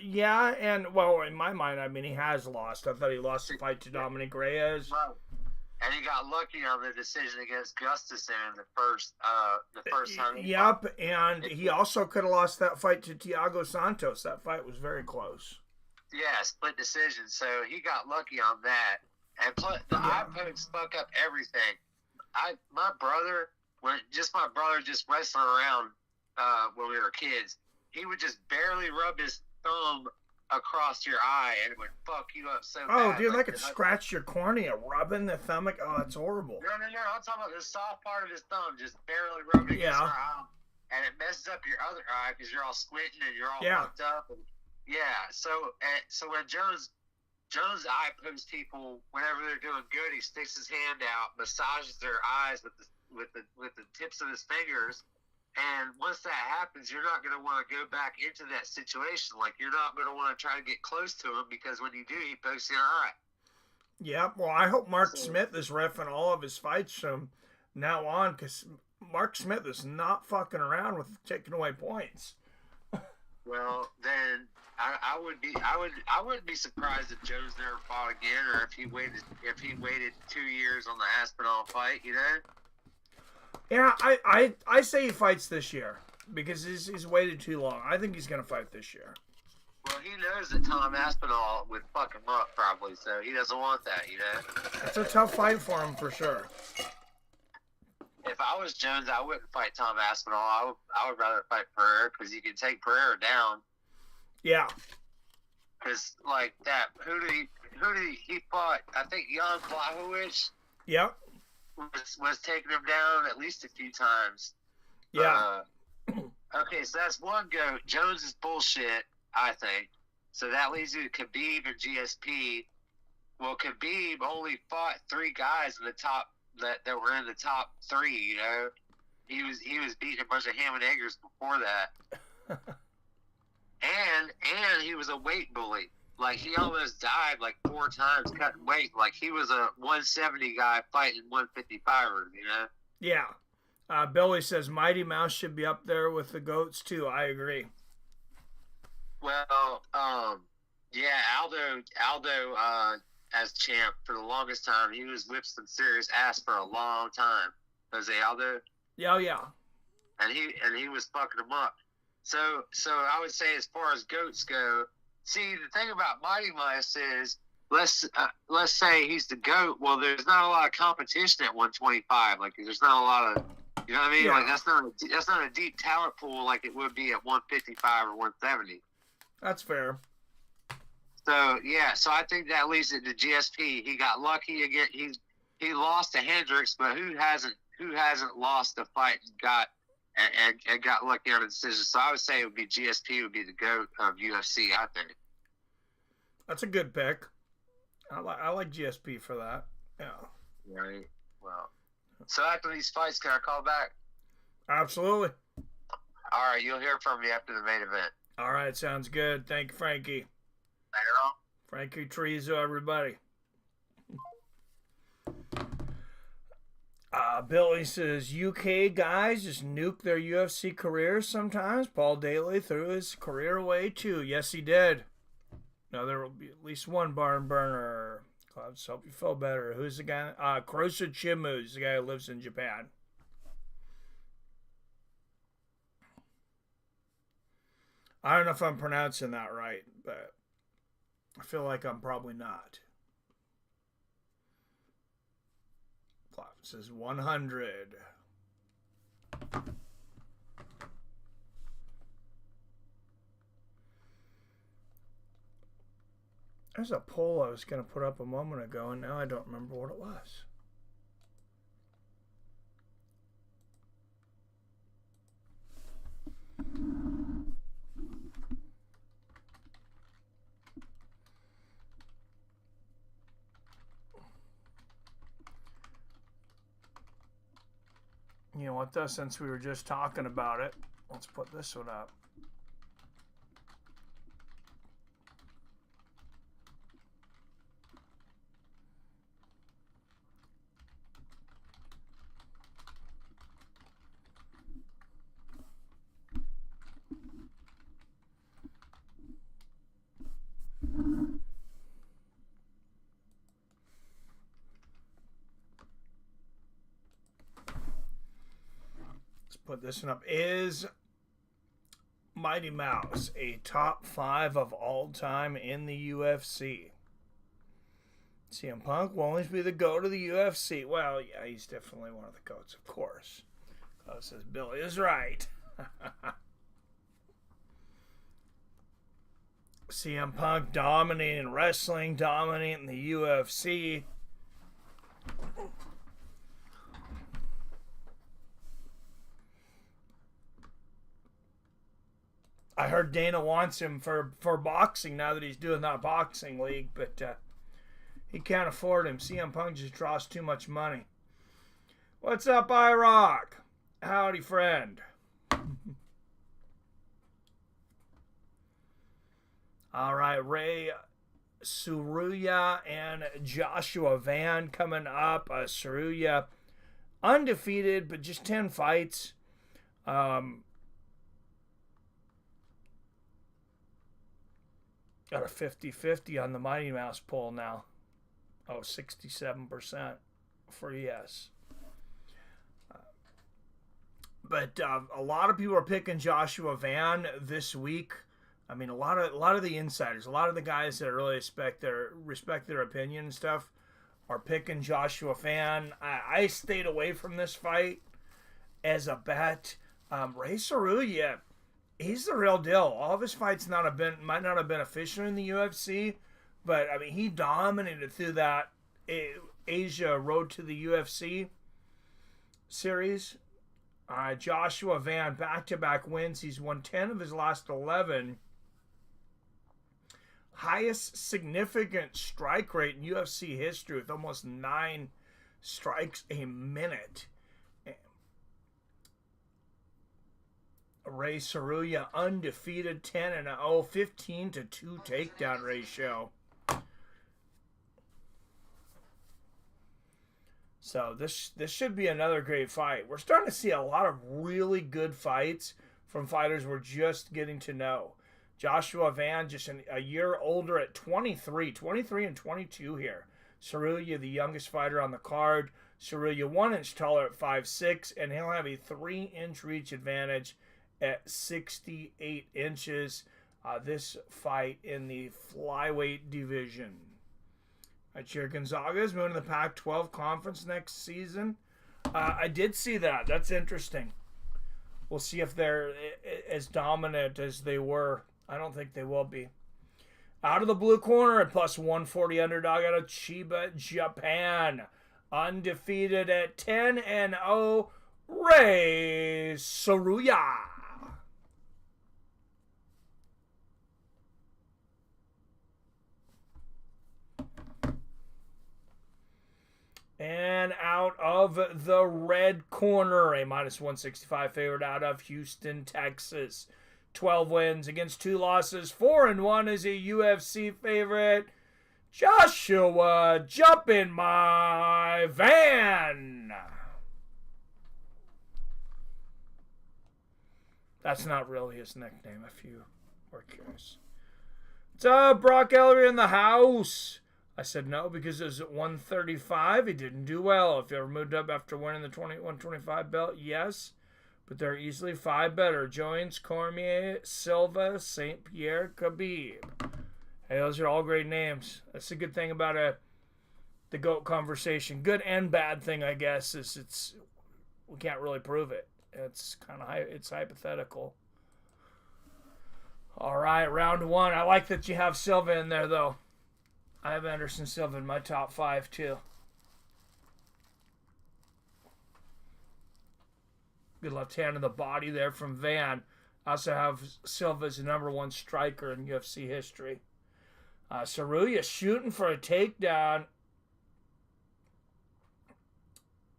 Speaker 6: Yeah, and well, in my mind, I mean, he has lost. I thought he lost the fight to Dominic Reyes.
Speaker 11: Right. And he got lucky on the decision against Gustafsson in the first time.
Speaker 6: Yep, and he also could have lost that fight to Thiago Santos. That fight was very close.
Speaker 11: Yeah, split decision. So he got lucky on that. And plus, the eye pokes fuck up everything. My brother just wrestling around when we were kids. He would just barely rub his thumb across your eye and it would fuck you up so bad.
Speaker 6: Oh, dude, like it scratched your cornea, rubbing the thumb. Oh, that's horrible.
Speaker 11: No. I'm talking about the soft part of his thumb, just barely rubbing against your eye. And it messes up your other eye because you're all squinting and you're all fucked up. And, so when Jones eye pokes people whenever they're doing good, he sticks his hand out, massages their eyes with the tips of his fingers. And once that happens, you're not going to want to go back into that situation. Like, you're not going to want to try to get close to him because when you do, he pokes your eye.
Speaker 6: Yeah, well, I hope Mark Smith is reffing all of his fights from now on because Mark Smith is not fucking around with taking away points.
Speaker 11: Well, then I wouldn't be surprised if Jones never fought again, or if he waited 2 years on the Aspinall fight, you know.
Speaker 6: Yeah, I say he fights this year because he's waited too long. I think he's going to fight this year.
Speaker 11: Well, he knows that Tom Aspinall would fuck him up probably, so he doesn't want that, you know.
Speaker 6: It's a tough fight for him for sure.
Speaker 11: If I was Jones, I wouldn't fight Tom Aspinall. I would rather fight Pereira because you can take Pereira down.
Speaker 6: Yeah.
Speaker 11: Because like that, who did he fought? I think Jan Blachowicz.
Speaker 6: Yep.
Speaker 11: Was taking him down at least a few times.
Speaker 6: Yeah.
Speaker 11: Okay, so that's one go. Jones is bullshit, I think. So that leads you to Khabib and GSP. Well, Khabib only fought 3 guys in the top that were in the top 3. You know, he was beating a bunch of ham and eggers before that, and he was a weight bully. Like, he almost died like 4 times cutting weight. Like, he was a 170 guy fighting 155ers, you know?
Speaker 6: Yeah. Billy says Mighty Mouse should be up there with the GOATs, too. I agree.
Speaker 11: Well, yeah, Aldo, as champ for the longest time, he was whipping some serious ass for a long time. Jose Aldo?
Speaker 6: Yeah.
Speaker 11: And he was fucking him up. So I would say as far as GOATs go, see, the thing about Mighty Mouse is, let's say he's the GOAT. Well, there's not a lot of competition at 125. Like, there's not a lot of, you know what I mean?
Speaker 6: Yeah.
Speaker 11: Like, that's not a deep talent pool like it would be at 155 or 170.
Speaker 6: That's fair.
Speaker 11: So yeah, so I think that leads it to GSP. He got lucky again. He lost to Hendricks, but who hasn't lost a fight and got lucky on a decision? So I would say it would be GSP would be the GOAT of UFC, I think.
Speaker 6: That's a good pick. I like GSP for that. Yeah.
Speaker 11: Right. Well, so after these fights, can I call back?
Speaker 6: Absolutely.
Speaker 11: All right, you'll hear from me after the main event.
Speaker 6: All right, sounds good. Thank you, Frankie.
Speaker 11: Later on.
Speaker 6: Frankie Trezo, everybody. Billy says, UK guys just nuke their UFC careers sometimes. Paul Daly threw his career away too. Yes, he did. Now there will be at least one barn burner. Clouds, hope you feel better. Who's the guy? Kurosa Chimu is the guy who lives in Japan. I don't know if I'm pronouncing that right, but I feel like I'm probably not. Cloud says 100. There's a poll I was going to put up a moment ago, and now I don't remember what it was. You know what, though, since we were just talking about it, let's put this one up. put this one up. Is Mighty Mouse a top 5 of all time in the UFC? CM Punk will always be the GOAT of the UFC. Well, yeah, he's definitely one of the GOATs, of course. Says Billy is right. CM Punk dominating wrestling, dominating the UFC. I heard Dana wants him for boxing now that he's doing that boxing league, but he can't afford him. CM Punk just draws too much money. What's up, iRock? Howdy, friend. All right, Ray Seruya and Joshua Van coming up. Seruya undefeated, but just 10 fights. Got a 50-50 on the Mighty Mouse poll now. Oh, 67% for yes. But a lot of people are picking Joshua Van this week. I mean, a lot of the insiders, a lot of the guys that really respect their opinion and stuff, are picking Joshua Van. I stayed away from this fight as a bet. Ray Seruya, he's the real deal. All of his fights might not have been official in the UFC, but I mean, he dominated through that Asia Road to the UFC series. Joshua Van, back-to-back wins. He's won 10 of his last 11. Highest significant strike rate in UFC history with almost 9 strikes a minute. Ray Seruya undefeated, 10-0, 15-2 takedown ratio. So this should be another great fight. We're starting to see a lot of really good fights from fighters we're just getting to know. Joshua Van, just a year older at 23 and 22 here. Seruya, the youngest fighter on the card. Seruya 1 inch taller at 5'6", and he'll have a 3-inch reach advantage at 68 inches. This fight in the flyweight division. Jair Gonzaga is moving to the Pac-12 conference next season. I did see that. That's interesting. We'll see if they're as dominant as they were. I don't think they will be. Out of the blue corner at plus 140 underdog out of Chiba, Japan. Undefeated at 10-0, Ray Seruya. And out of the red corner, a minus 165 favorite out of Houston, Texas. 12 wins against 2 losses. 4-1 is a UFC favorite. Joshua Jumpin' My Van. That's not really his nickname, if you were curious. What's up, Brock Ellery in the house? I said no because it was at 135. He didn't do well. If he ever moved up after winning the 125 belt, yes. But there are easily 5 better. Jones, Cormier, Silva, St. Pierre, Khabib. Hey, those are all great names. That's the good thing about the GOAT conversation. Good and bad thing, I guess, is we can't really prove it. It's it's hypothetical. All right, round 1. I like that you have Silva in there, though. I have Anderson Silva in my top 5, too. Good left hand in the body there from Van. I also have Silva as the #1 striker in UFC history. Seruya shooting for a takedown.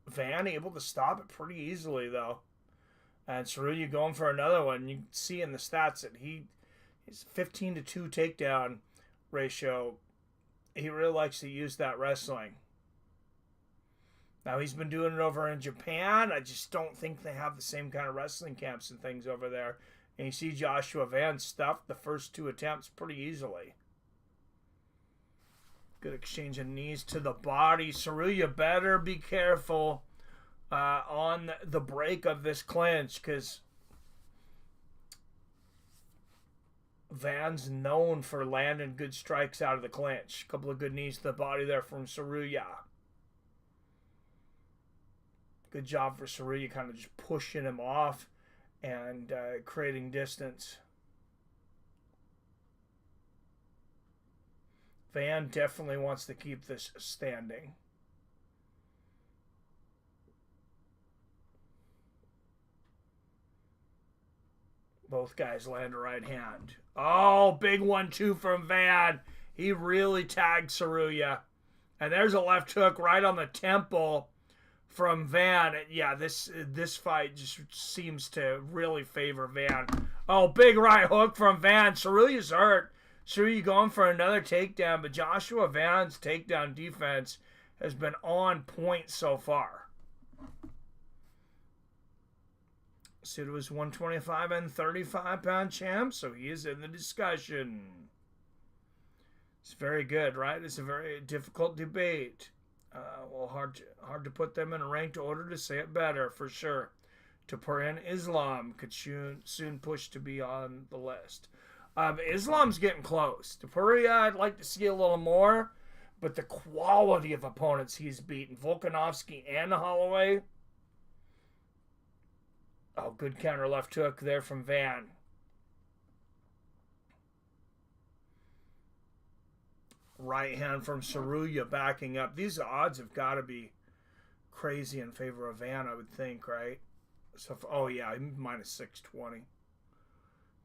Speaker 6: Van able to stop it pretty easily, though. And Seruya going for another one. You can see in the stats that he's 15-2 takedown ratio. He really likes to use that wrestling. Now, he's been doing it over in Japan. I just don't think they have the same kind of wrestling camps and things over there. And you see Joshua Van stuffed the first 2 attempts pretty easily. Good exchange of knees to the body. Seruya better be careful on the break of this clinch, because Van's known for landing good strikes out of the clinch. A couple of good knees to the body there from Seruya. Good job for Seruya, kind of just pushing him off and creating distance. Van definitely wants to keep this standing. Both guys land a right hand. Oh, big 1-2 from Van. He really tagged Seruya. And there's a left hook right on the temple from Van. Yeah, this fight just seems to really favor Van. Oh, big right hook from Van. Seruya's hurt. Seruya going for another takedown, but Joshua Van's takedown defense has been on point so far. Sid was 125 and 35-pound champ, so he is in the discussion. It's very good, right? It's a very difficult debate. Well, hard to put them in a ranked order, to say it better, for sure. Tapurin Islam could soon push to be on the list. Islam's getting close. Tapuria, I'd like to see a little more, but the quality of opponents he's beaten, Volkanovski and Holloway. Oh, good counter left hook there from Van. Right hand from Seruya backing up. These odds have got to be crazy in favor of Van, I would think, right? So, oh yeah, minus 620.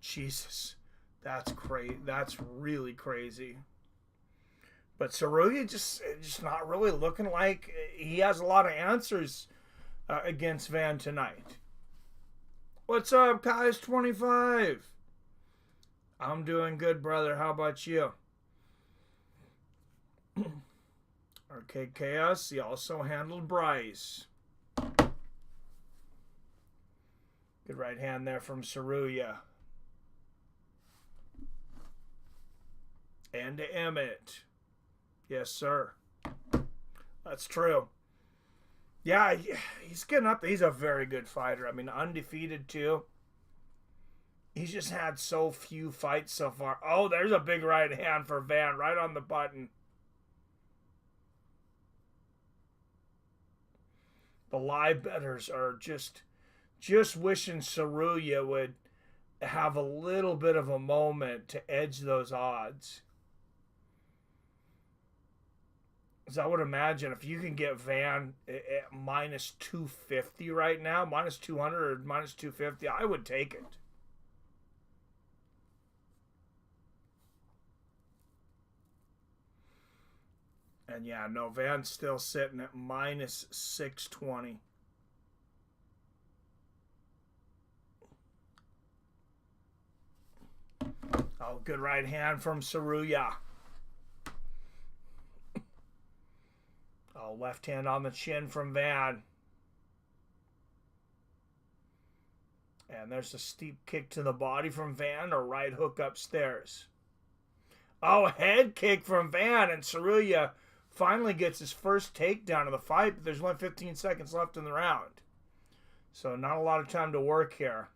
Speaker 6: Jesus, that's crazy. That's really crazy. But Seruya just not really looking like he has a lot of answers against Van tonight. What's up, Kai's 25? I'm doing good, brother. How about you? Arcade Chaos, he also handled Bryce. Good right hand there from Seruya. And to Emmett. Yes, sir. That's true. Yeah, he's getting up. He's a very good fighter. I mean, undefeated, too. He's just had so few fights so far. Oh, there's a big right hand for Van, right on the button. The live bettors are just wishing Seruya would have a little bit of a moment to edge those odds. Because I would imagine if you can get Van at minus 250 right now, minus 200 or minus 250, I would take it. And yeah, no, Van's still sitting at minus 620. Oh, good right hand from Seruya. Oh, left hand on the chin from Van. And there's a steep kick to the body from Van, or right hook upstairs. Oh, head kick from Van, and Seruya finally gets his first takedown of the fight, but there's only 15 seconds left in the round. So not a lot of time to work here.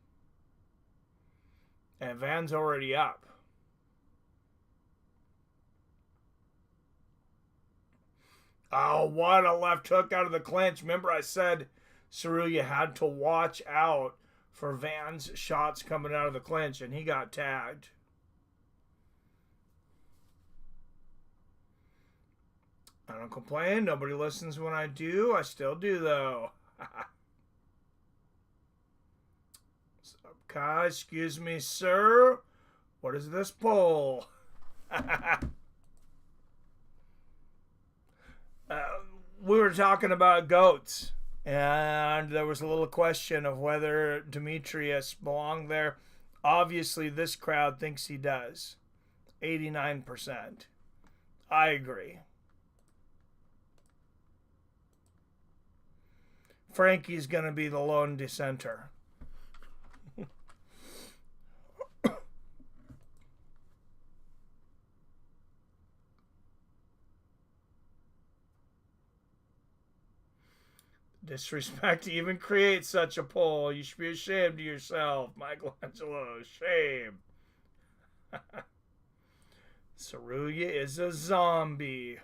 Speaker 6: And Van's already up. Oh, what a left hook out of the clinch. Remember I said Seruya had to watch out for Van's shots coming out of the clinch, and he got tagged. I don't complain. Nobody listens when I do. I still do, though. What's up, Kai? Excuse me, sir. What is this poll? We were talking about goats, and there was a little question of whether Demetrius belonged there. Obviously, this crowd thinks he does. 89%. I agree. Frankie's going to be the lone dissenter. Disrespect to even create such a poll. You should be ashamed of yourself, Michelangelo. Shame. Seruya is a zombie.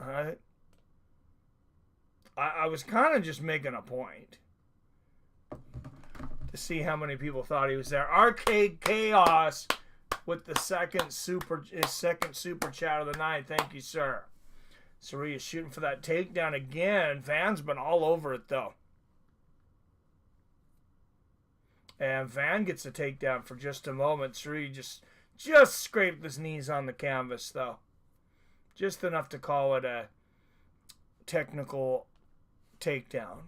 Speaker 6: Alright. I was kind of just making a point to see how many people thought he was there. Arcade Chaos with the second super chat of the night. Thank you, sir. Seruya shooting for that takedown again. Van's been all over it, though. And Van gets a takedown for just a moment. Seruya just scraped his knees on the canvas, though. Just enough to call it a technical takedown.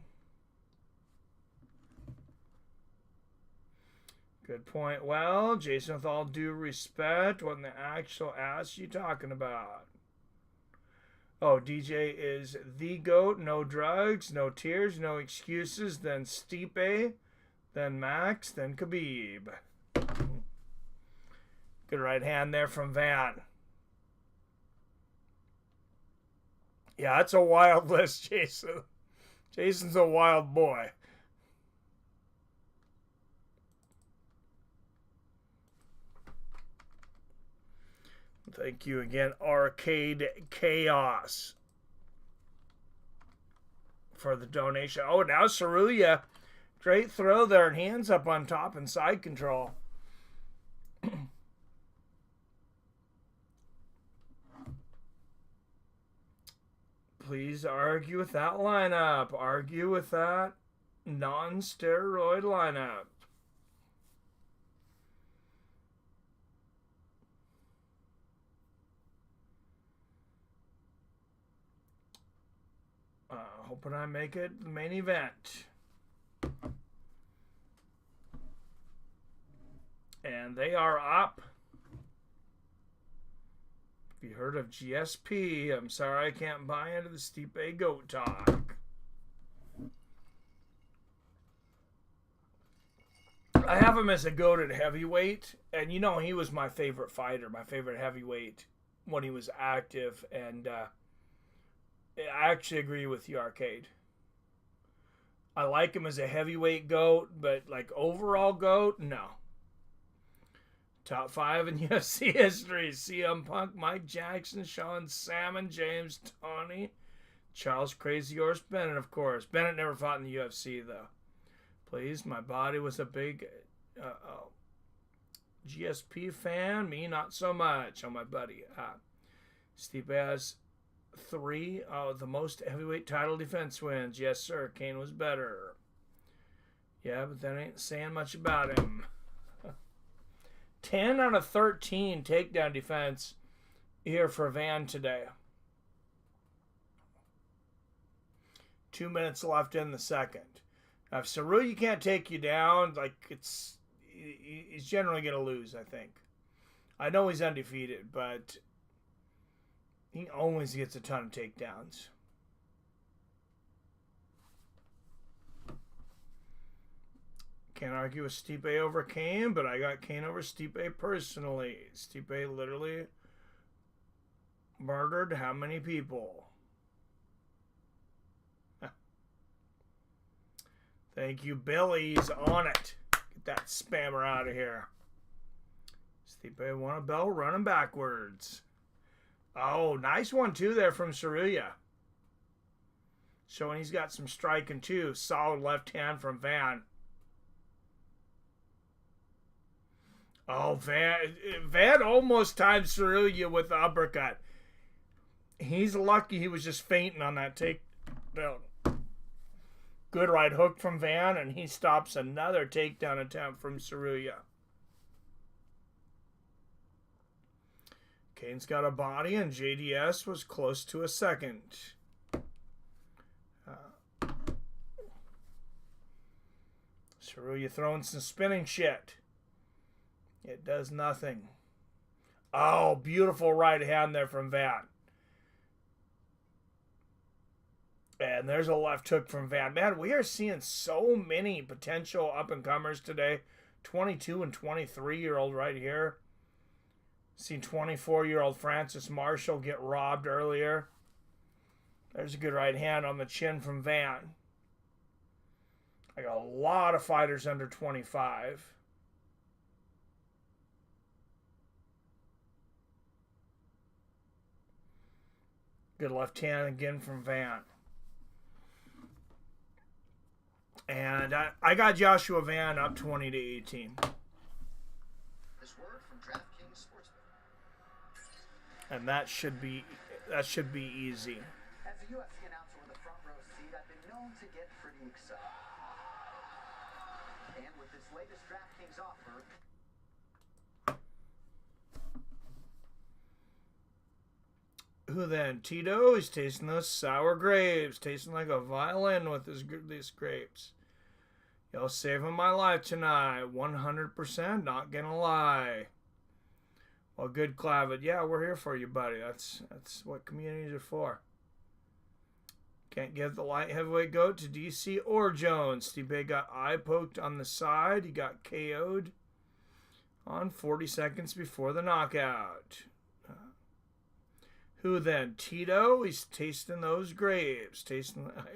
Speaker 6: Good point. Well, Jason, with all due respect, what in the actual ass you talking about? Oh, DJ is the GOAT. No drugs, no tears, no excuses. Then Stipe, then Max, then Khabib. Good right hand there from Van. Yeah, that's a wild list, Jason. Jason's a wild boy. Thank you again, Arcade Chaos, for the donation. Oh, now Seruya. Great throw there, and hands up on top and side control. Please argue with that lineup. Argue with that non-steroid lineup. Hoping I make it the main event. And they are up. If you heard of GSP, I'm sorry I can't buy into the Stipe GOAT talk. I have him as a GOAT at heavyweight, and you know he was my favorite fighter, my favorite heavyweight when he was active, and I actually agree with you, Arcade. I like him as a heavyweight GOAT, but like overall GOAT, no. Top 5 in UFC history: CM Punk, Mike Jackson, Sean Salmon, James Toney, Charles Crazy Horse Bennett, of course. Bennett never fought in the UFC, though. Please, my body was a big GSP fan. Me, not so much. Oh, my buddy. Stipe has 3. Oh, the most heavyweight title defense wins. Yes, sir. Kane was better. Yeah, but that ain't saying much about him. 10 out of 13 takedown defense here for Van today. 2 minutes left in the second. Now, if Seruya can't take you down, like he's generally going to lose, I think. I know he's undefeated, but he always gets a ton of takedowns. Can't argue with Stipe over Kane, but I got Kane over Stipe personally. Stipe literally murdered how many people? Thank you, Billy's on it. Get that spammer out of here. Stipe won a bell running backwards. Oh, nice one too there from Seruya. Showing he's got some striking too. Solid left hand from Van. Oh, Van almost timed Seruya with the uppercut. He's lucky he was just fainting on that takedown. Good right hook from Van, and he stops another takedown attempt from Seruya. Kane's got a body, and JDS was close to a second. Seruya throwing some spinning shit. It does nothing. Oh, beautiful right hand there from Van. And there's a left hook from Van. Man, we are seeing so many potential up-and-comers today. 22 and 23-year-old right here. Seen 24-year-old Francis Marshall get robbed earlier. There's a good right hand on the chin from Van. I got a lot of fighters under 25. Good left hand again from Van. And I got Joshua Van up 20 to 18.
Speaker 3: This word from DraftKings Sportsbook.
Speaker 6: And that should be easy.
Speaker 3: As a UFC announcer with a front row seat, I've been known to get pretty excited. And with this latest DraftKings offer,
Speaker 6: Who then? Tito. He's tasting those sour grapes. Tasting like a violin with these grapes. Y'all saving my life tonight. 100%. Not gonna lie. Well, good, Clavid. Yeah, we're here for you, buddy. That's what communities are for. Can't give the light heavyweight goat to DC or Jones. Stipe got eye poked on the side. He got KO'd on 40 seconds before the knockout. Who then? Tito. He's tasting those grapes.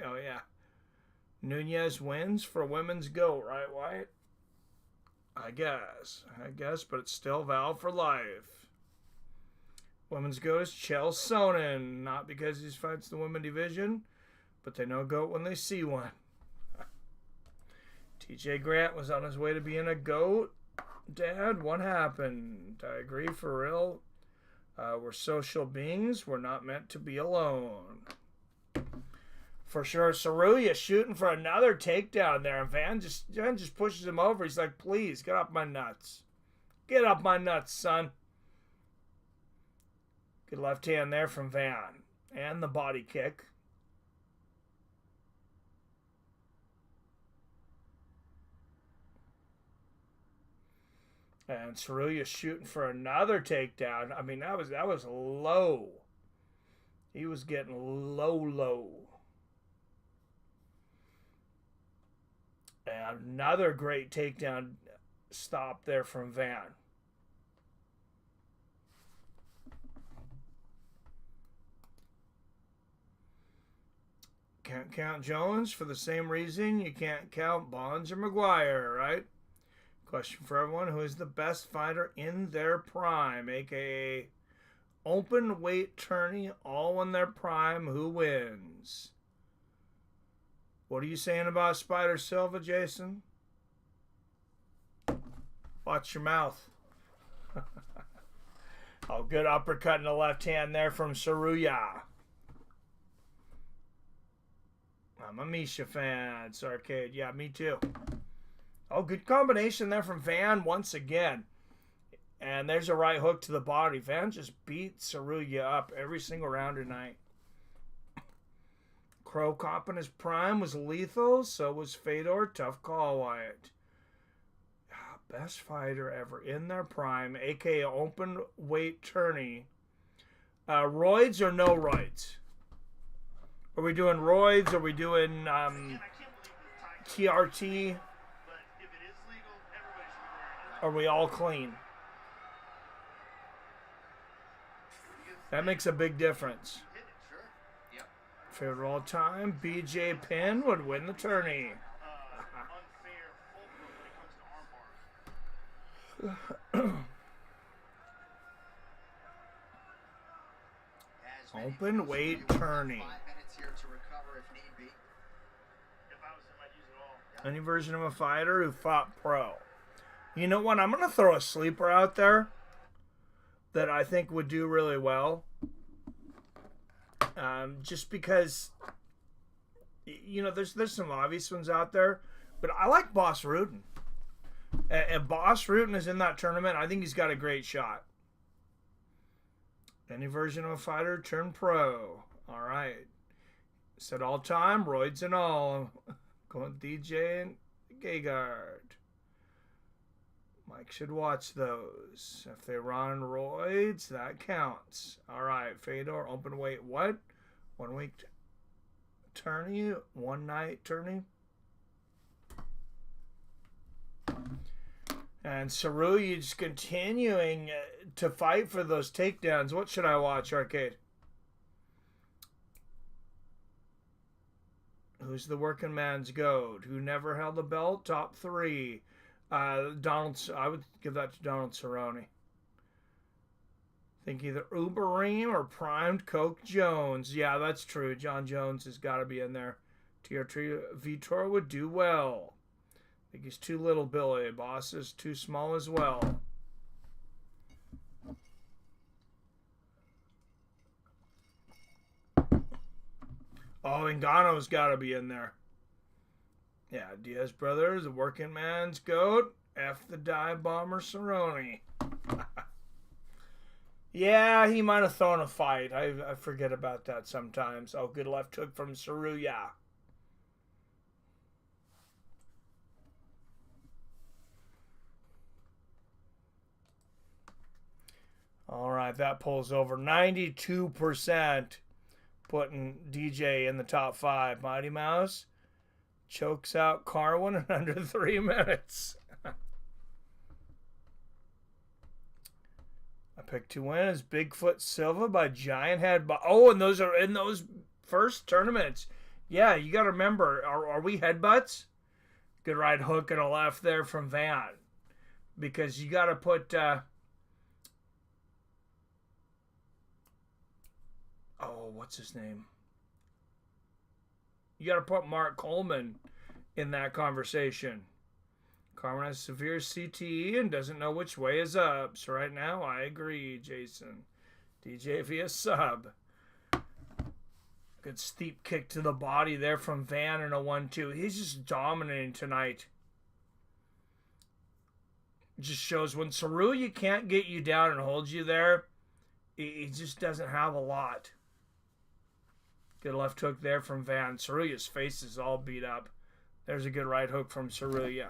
Speaker 6: Oh, yeah. Nunez wins for women's GOAT, right, Wyatt? I guess, but it's still Val for life. Women's GOAT is Chael Sonnen. Not because he fights the women division, but they know GOAT when they see one. TJ Grant was on his way to being a GOAT. Dad, what happened? I agree, for real. We're social beings. We're not meant to be alone. For sure. Seruya shooting for another takedown there. And Van just pushes him over. He's like, please, get off my nuts. Get off my nuts, son. Good left hand there from Van. And the body kick. And Seruya shooting for another takedown. I mean, that was low. He was getting low. And another great takedown stop there from Van. Can't count Jones for the same reason you can't count Bonds or McGuire, right? Question for everyone: who is the best fighter in their prime, aka open weight tourney, all in their prime? Who wins? What are you saying about Spider Silva, Jason? Watch your mouth. Oh, good uppercut in the left hand there from Seruya. I'm a Misha fan. It's arcade. Yeah, me too. Oh, good combination there from Van once again. And there's a right hook to the body. Van just beat Seruya up every single round tonight. Crow Cop in his prime was lethal. So was Fedor. Tough call, Wyatt. Best fighter ever in their prime, aka open weight tourney. Roids or no roids? Are we doing roids? Are we doing TRT? Are we all clean? That makes a big difference. Favorite all time, BJ Penn would win the tourney. Open weight tourney. Any version of a fighter who fought pro. You know what? I'm going to throw a sleeper out there that I think would do really well. Just because, you know, there's some obvious ones out there. But I like Boss Rutten. And Boss Rutten is in that tournament. I think he's got a great shot. Any version of a fighter turn pro. All right. Said all time, roids and all. Going DJ and Gegard. Mike should watch those. If they run roids, that counts. All right. Fedor, open weight, what? 1 week tourney? 1 night tourney? And Seruya just continuing to fight for those takedowns. What should I watch, Arcade? Who's the working man's goat? Who never held a belt? Top 3. I would give that to Donald Cerrone. Think either Uberim or primed Coke Jones. Yeah, that's true. John Jones has got to be in there. Teodoro Vitor would do well. I think he's too little, Billy. Boss is too small as well. Oh, Ngannou's got to be in there. Yeah, Diaz brothers, the working man's goat. F the dive bomber Cerrone. Yeah, he might have thrown a fight. I forget about that sometimes. Oh, good left hook from Seruya. All right, that pulls over 92%, putting DJ in the top 5. Mighty Mouse chokes out Carwin in under 3 minutes. I picked to win is Bigfoot Silva by Giant Head. Oh, and those are in those first tournaments. Yeah, you got to remember, are we headbutts? Good right hook and a left there from Van. Because you got to put... what's his name? You got to put Mark Coleman in that conversation. Carmen has severe CTE and doesn't know which way is up. So right now, I agree, Jason. DJ via sub. Good steep kick to the body there from Van and a 1-2. He's just dominating tonight. It just shows when Seruya can't get you down and hold you there, he just doesn't have a lot. Good left hook there from Van. Saruya's face is all beat up. There's a good right hook from Seruya.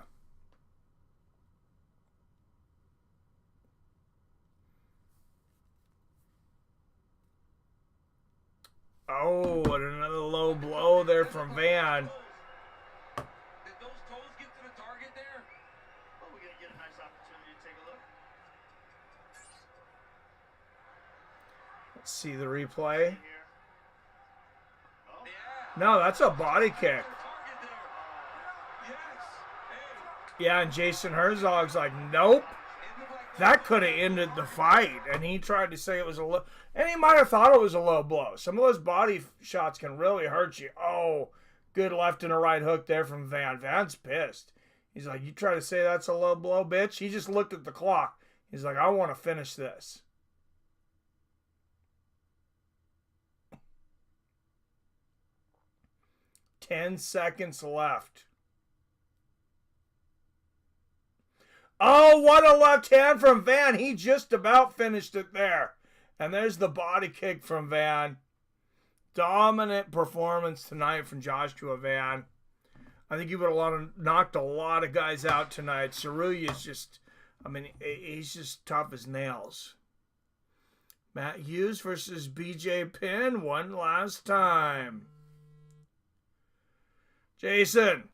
Speaker 6: Oh, and another low blow there from Van.
Speaker 5: Did those toes get to the target there?
Speaker 4: Well, we're going to get a nice opportunity to take a look.
Speaker 6: Let's see the replay. No, that's a body kick. Yeah, and Jason Herzog's like, nope. That could have ended the fight. And he tried to say it was a low... And he might have thought it was a low blow. Some of those body shots can really hurt you. Oh, good left and a right hook there from Van. Van's pissed. He's like, you try to say that's a low blow, bitch? He just looked at the clock. He's like, I want to finish this. Ten seconds left. Oh, what a left hand from Van. He just about finished it there. And there's the body kick from Van. Dominant performance tonight from Joshua Van. I think he would have knocked a lot of guys out tonight. Seruya's just, I mean, he's just tough as nails. Matt Hughes versus BJ Penn one last time. Jason.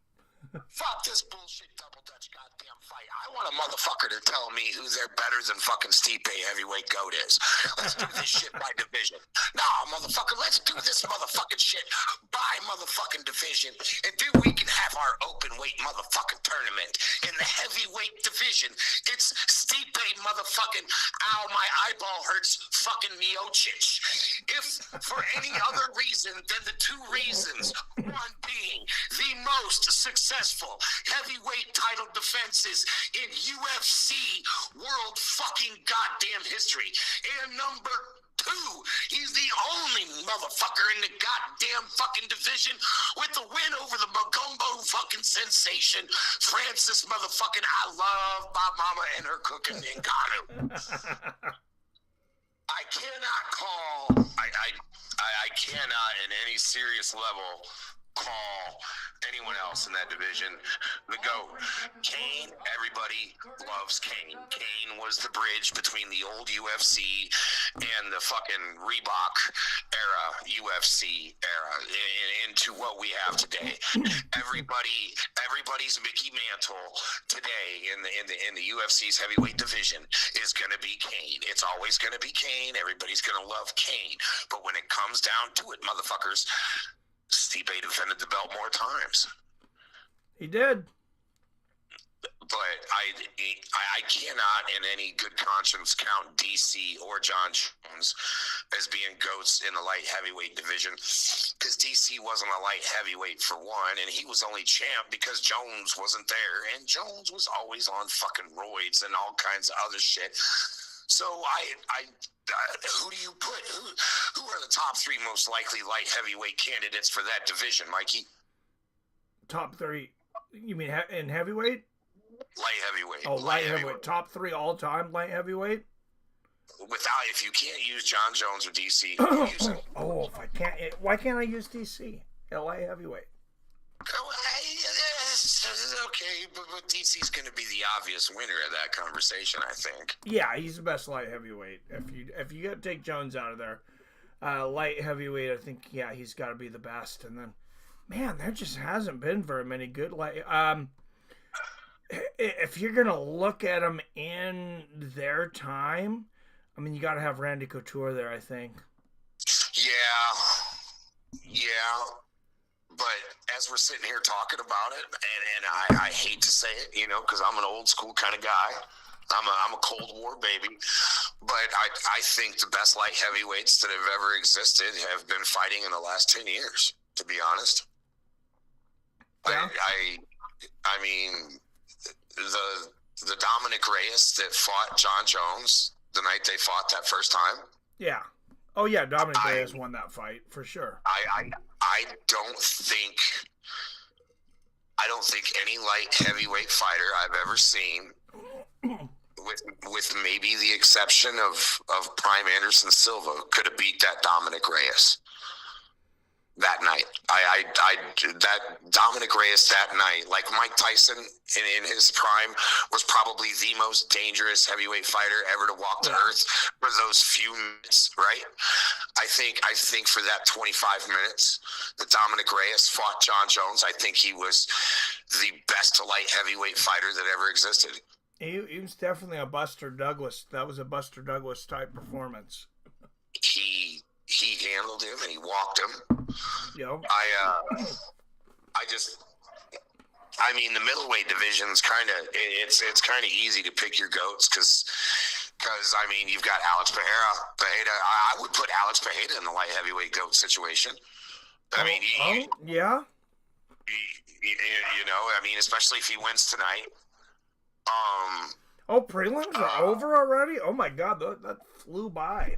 Speaker 10: Fuck this bullshit double Dutch goddamn fight. I want a motherfucker to tell me who their better than fucking Stipe heavyweight goat is. Let's do this shit by division. Nah, motherfucker, let's do this motherfucking shit by motherfucking division. And then we can have our open weight motherfucking tournament. In the heavyweight division, it's Stipe motherfucking, ow, my eyeball hurts, fucking Miocic. If for any other reason than the two reasons, one being the most successful heavyweight title defenses in UFC world fucking goddamn history. And number two, he's the only motherfucker in the goddamn fucking division with the win over the Magombo fucking sensation, Francis motherfucking I love my mama and her cooking Ngannou. I cannot call, I cannot in any serious level call anyone else in that division the GOAT. Kane, everybody loves Kane. Kane was the bridge between the old UFC and the fucking Reebok era, UFC era, into what we have today. Everybody's Mickey Mantle today in the UFC's heavyweight division is gonna be Kane. It's always gonna be Kane. Everybody's gonna love Kane. But when it comes down to it, motherfuckers, Stipe defended the belt more times.
Speaker 6: He did.
Speaker 10: But I cannot in any good conscience count DC or John Jones as being GOATs in the light heavyweight division, because DC wasn't a light heavyweight for one, and he was only champ because Jones wasn't there, and Jones was always on fucking roids and all kinds of other shit. So who do you put? Who are the top three most likely light heavyweight candidates for that division, Mikey?
Speaker 6: Top three? You mean in heavyweight?
Speaker 10: Light heavyweight.
Speaker 6: Oh, light heavyweight. Top three all time light heavyweight?
Speaker 10: Without, if you can't use John Jones or DC, use him.
Speaker 6: Oh, if I can't, why can't I use DC? Light heavyweight.
Speaker 10: Okay, but DC's going to be the obvious winner of that conversation, I think.
Speaker 6: Yeah, he's the best light heavyweight. If you got to take Jones out of there, light heavyweight, I think, yeah, he's got to be the best. And then, man, there just hasn't been very many good light. If you're gonna look at them in their time, I mean, you got to have Randy Couture there, I think.
Speaker 10: Yeah. But as we're sitting here talking about it, and I hate to say it, you know, because I'm an old school kind of guy. I'm a Cold War baby. But I think the best light heavyweights that have ever existed have been fighting in the last 10 years, to be honest.
Speaker 6: Yeah.
Speaker 10: I mean, the Dominic Reyes that fought John Jones the night they fought that first time.
Speaker 6: Yeah. Oh yeah, Dominic Reyes won that fight for sure.
Speaker 10: I don't think any light heavyweight fighter I've ever seen, with maybe the exception of Prime Anderson Silva, could have beat that Dominic Reyes that night. That Dominic Reyes that night, like Mike Tyson in his prime, was probably the most dangerous heavyweight fighter ever to walk the earth for those few minutes, right? I think for that 25 minutes that Dominic Reyes fought John Jones, I think he was the best light heavyweight fighter that ever existed.
Speaker 6: He was definitely a Buster Douglas. That was a Buster Douglas type performance.
Speaker 10: He handled him and he walked him.
Speaker 6: Yep.
Speaker 10: I mean, the middleweight division's kind of it's kind of easy to pick your GOATs because I mean, you've got Alex Pereira. I would put Alex Pereira in the light heavyweight GOAT situation. I mean,
Speaker 6: yeah.
Speaker 10: You know, I mean, especially if he wins tonight.
Speaker 6: Prelims are over already? Oh my God, that flew by.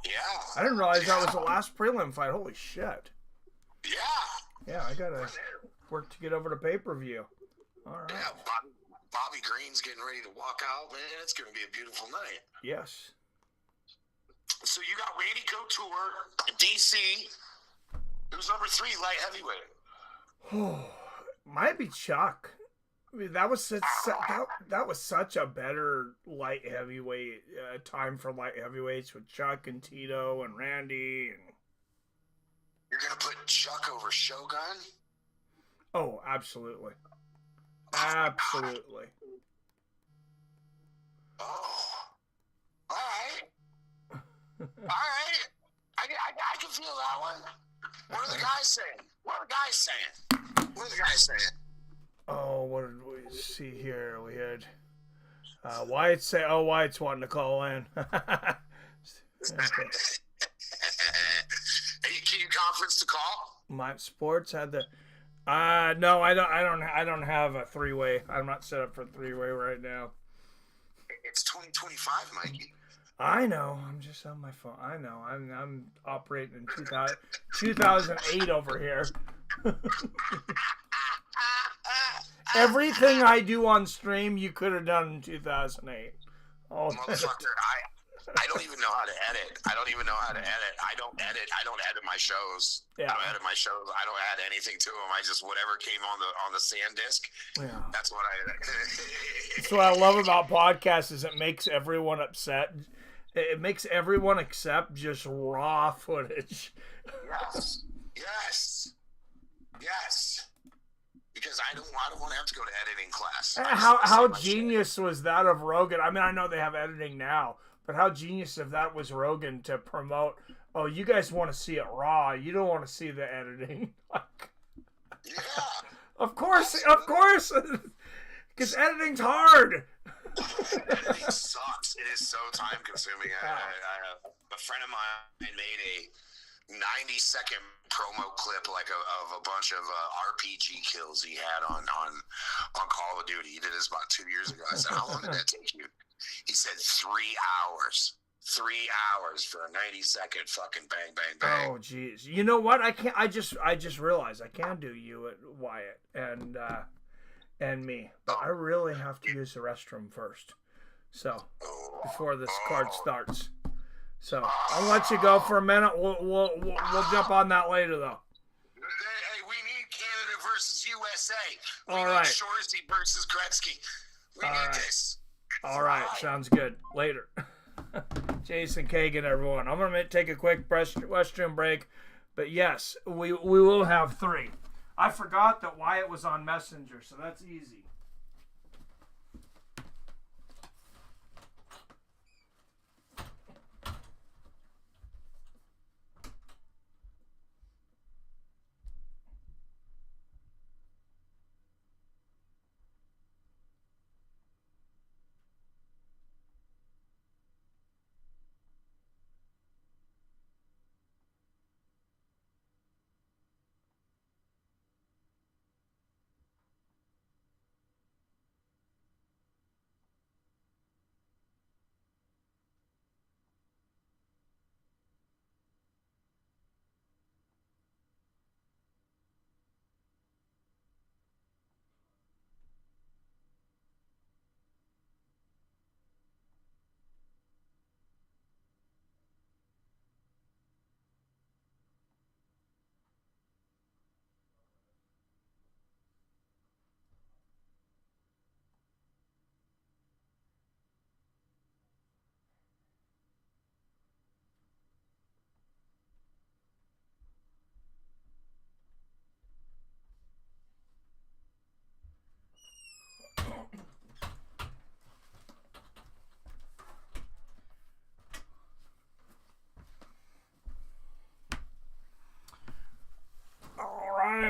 Speaker 10: Yeah.
Speaker 6: I didn't realize that was the last prelim fight. Holy shit. Yeah, I gotta work to get over to pay-per-view. All right.
Speaker 10: Yeah, Bobby Green's getting ready to walk out, man. It's going to be a beautiful night.
Speaker 6: Yes.
Speaker 10: So you got Randy Couture, DC. Who's number 3 light heavyweight?
Speaker 6: Might be Chuck. I mean, that was such a better light heavyweight time for light heavyweights with Chuck and Tito and Randy. And
Speaker 10: you're gonna put Chuck over Shogun?
Speaker 6: Oh, absolutely, absolutely.
Speaker 10: Oh, all right. I can feel that one. What are the guys saying?
Speaker 6: Oh, what did we see here? We had Wyatt say, Wyatt's wanting to call in. Okay.
Speaker 10: Can you conference the call?
Speaker 6: My Sports had the. No, I don't have a 3-way. I'm not set up for a 3-way right now.
Speaker 10: It's 2025, Mikey.
Speaker 6: I know. I'm just on my phone. I know. I'm operating in 2008 over here. Everything I do on stream, you could have done in 2008. Oh,
Speaker 10: motherfucker! I don't even know how to edit. I don't edit my shows.
Speaker 6: Yeah.
Speaker 10: I don't edit my shows. I don't add anything to them. I just whatever came on the sand disk.
Speaker 6: Yeah.
Speaker 10: That's what I.
Speaker 6: That's what I love about podcasts is it makes everyone upset. It makes everyone accept just raw footage.
Speaker 10: Yes. Because I don't want to have to go to editing class.
Speaker 6: How genius was that of Rogan? I mean, I know they have editing now, but how genius if that was Rogan to promote Oh, you guys want to see it raw. You don't want to see the editing.
Speaker 10: Yeah.
Speaker 6: Of course. Because editing's hard.
Speaker 10: Editing sucks. It is so time consuming. A friend of mine made a 90-second promo clip of a bunch of RPG kills he had on Call of Duty. He did this about 2 years ago. I said, how long did that take you? He said 3 hours. 3 hours for a 90-second fucking bang, bang, bang.
Speaker 6: Oh, jeez. You know what? I can't. I just realized I can do you, Wyatt, and me, but I really have to use the restroom first. So before this card starts. So I'll let you go for a minute. We'll jump on that later, though.
Speaker 10: Hey, we need Canada versus USA. We
Speaker 6: All
Speaker 10: need
Speaker 6: right.
Speaker 10: Shoresy versus Gretzky. We need this.
Speaker 6: All right. Sounds good. Later. Jason Kagan, everyone. I'm going to take a quick restroom break. But yes, we will have 3. I forgot that Wyatt was on Messenger, so that's easy.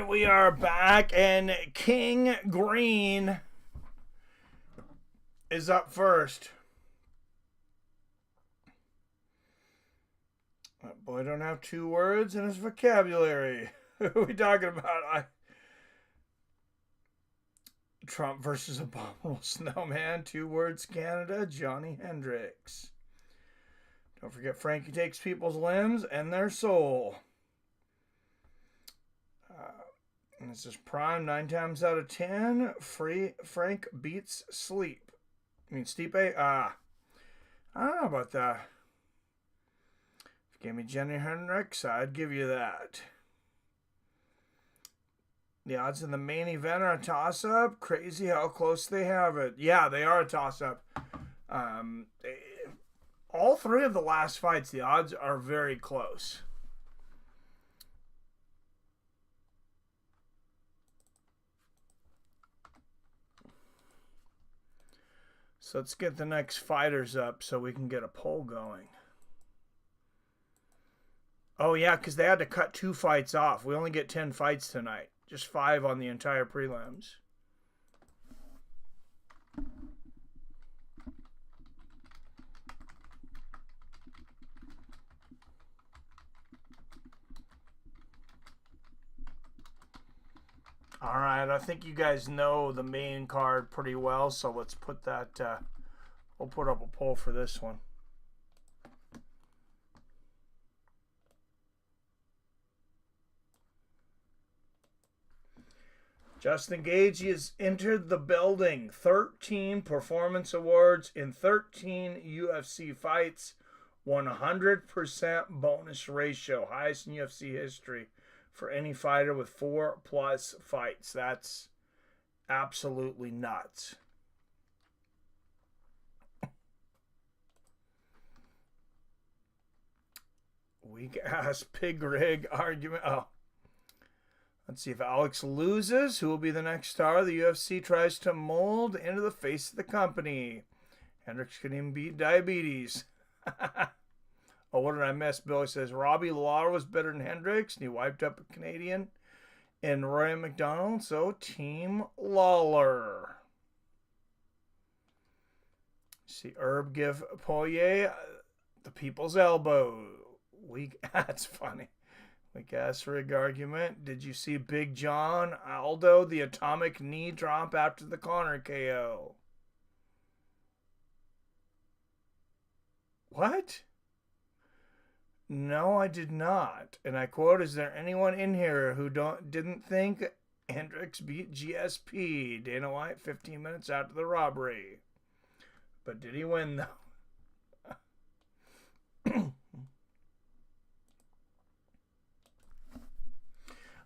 Speaker 6: We are back, and King Green is up first. That boy don't have 2 words in his vocabulary. Who are we talking about? Trump versus Abominable Snowman. 2 words, Canada. Johnny Hendricks. Don't forget Frankie takes people's limbs and their soul. And this is Prime 9 times out of 10. Frank beats Sleep. I mean, Stipe? I don't know about that. If you gave me Johnny Hendricks, I'd give you that. The odds in the main event are a toss-up. Crazy how close they have it. Yeah, they are a toss-up. All 3 of the last fights, the odds are very close. So let's get the next fighters up so we can get a poll going. Oh, yeah, because they had to cut 2 fights off. We only get 10 fights tonight. Just 5 on the entire prelims. All right, I think you guys know the main card pretty well, so let's put that, we'll put up a poll for this one. Justin Gaethje has entered the building. 13 performance awards in 13 UFC fights. 100% bonus ratio. Highest in UFC history for any fighter with 4+ fights. That's absolutely nuts. Weak ass pig rig argument. Oh. Let's see if Alex loses. Who will be the next star the UFC tries to mold into the face of the company? Hendricks can even beat diabetes. Oh, what did I miss? Billy says Robbie Lawler was better than Hendricks, and he wiped up a Canadian and Roy McDonald. So Team Lawler. See Herb give Poirier the people's elbow. That's funny. Weak ass rig argument. Did you see Big John Aldo the atomic knee drop after the Conor KO? What? No, I did not. And I quote, is there anyone in here who didn't think Hendricks beat GSP? Dana White 15 minutes after the robbery. But did he win, though?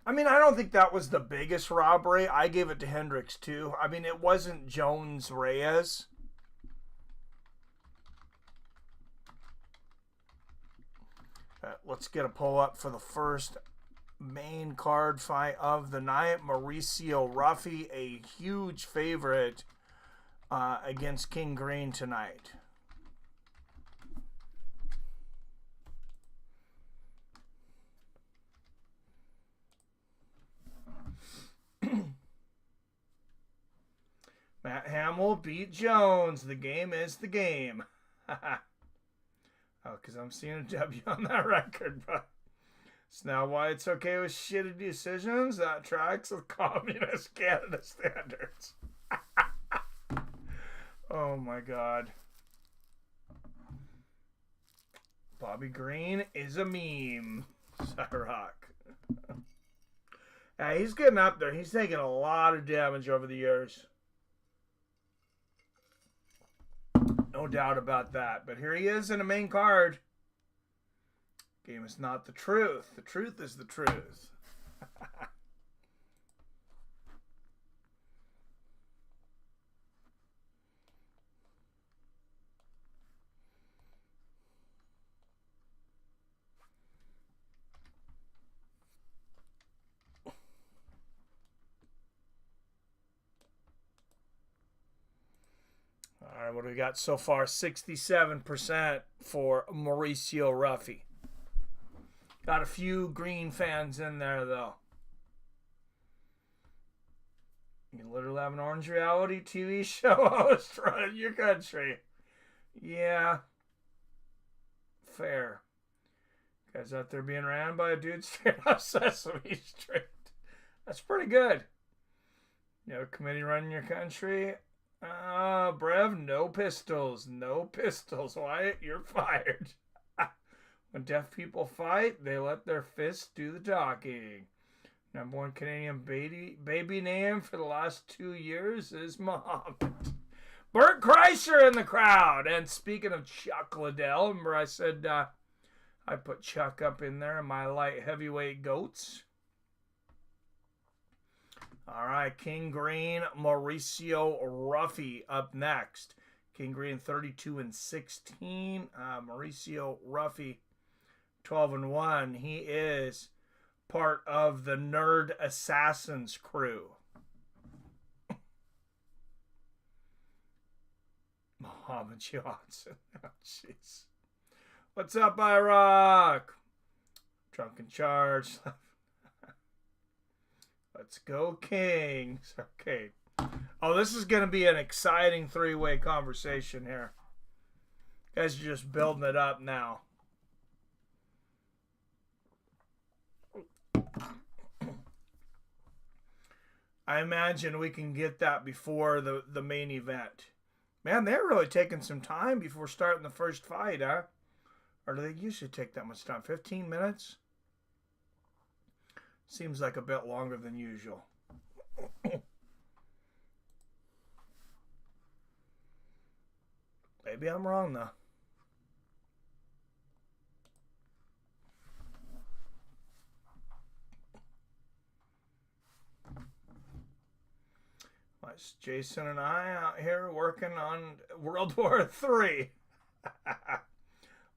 Speaker 6: I mean, I don't think that was the biggest robbery. I gave it to Hendricks, too. I mean, it wasn't Jones-Reyes. Let's get a pull up for the first main card fight of the night. Mauricio Duffy, a huge favorite against King Green tonight. Matt Hamill beat Jones. The game is the game. Oh, because I'm seeing a W on that record, but it's now why it's okay with shitty decisions. That tracks with communist Canada standards. Oh my God. Bobby Green is a meme. Cyrock. Yeah, he's getting up there. He's taking a lot of damage over the years. No doubt about that. But here he is in the main card. Game is not the truth. The truth is the truth. All right, what do we got so far? 67% for Mauricio Duffy. Got a few Green fans in there, though. You literally have an Orange Reality TV show host running your country. Yeah. Fair. Guys out there being ran by a dude straight off Sesame Street. That's pretty good. You have a committee running your country. Brev, no pistols. No pistols. Wyatt, you're fired. When deaf people fight, they let their fists do the talking. Number one Canadian baby name for the last 2 years is Magomed. Bert Kreischer in the crowd. And speaking of Chuck Liddell, remember I said I put Chuck up in there in my light heavyweight goats. All right, King Green, Mauricio Duffy up next. King Green 32-16. Mauricio Duffy 12-1. He is part of the Nerd Assassins crew. Muhammad Johnson. Oh, jeez. What's up, IROC? Drunken Charge. Let's go, Kings. Okay. Oh, this is going to be an exciting three-way conversation here. You guys are just building it up now. I imagine we can get that before the main event. Man, they're really taking some time before starting the first fight, huh? Or do they usually take that much time? 15 minutes? Seems like a bit longer than usual. Maybe I'm wrong, though. It's Jason and I out here working on World War III.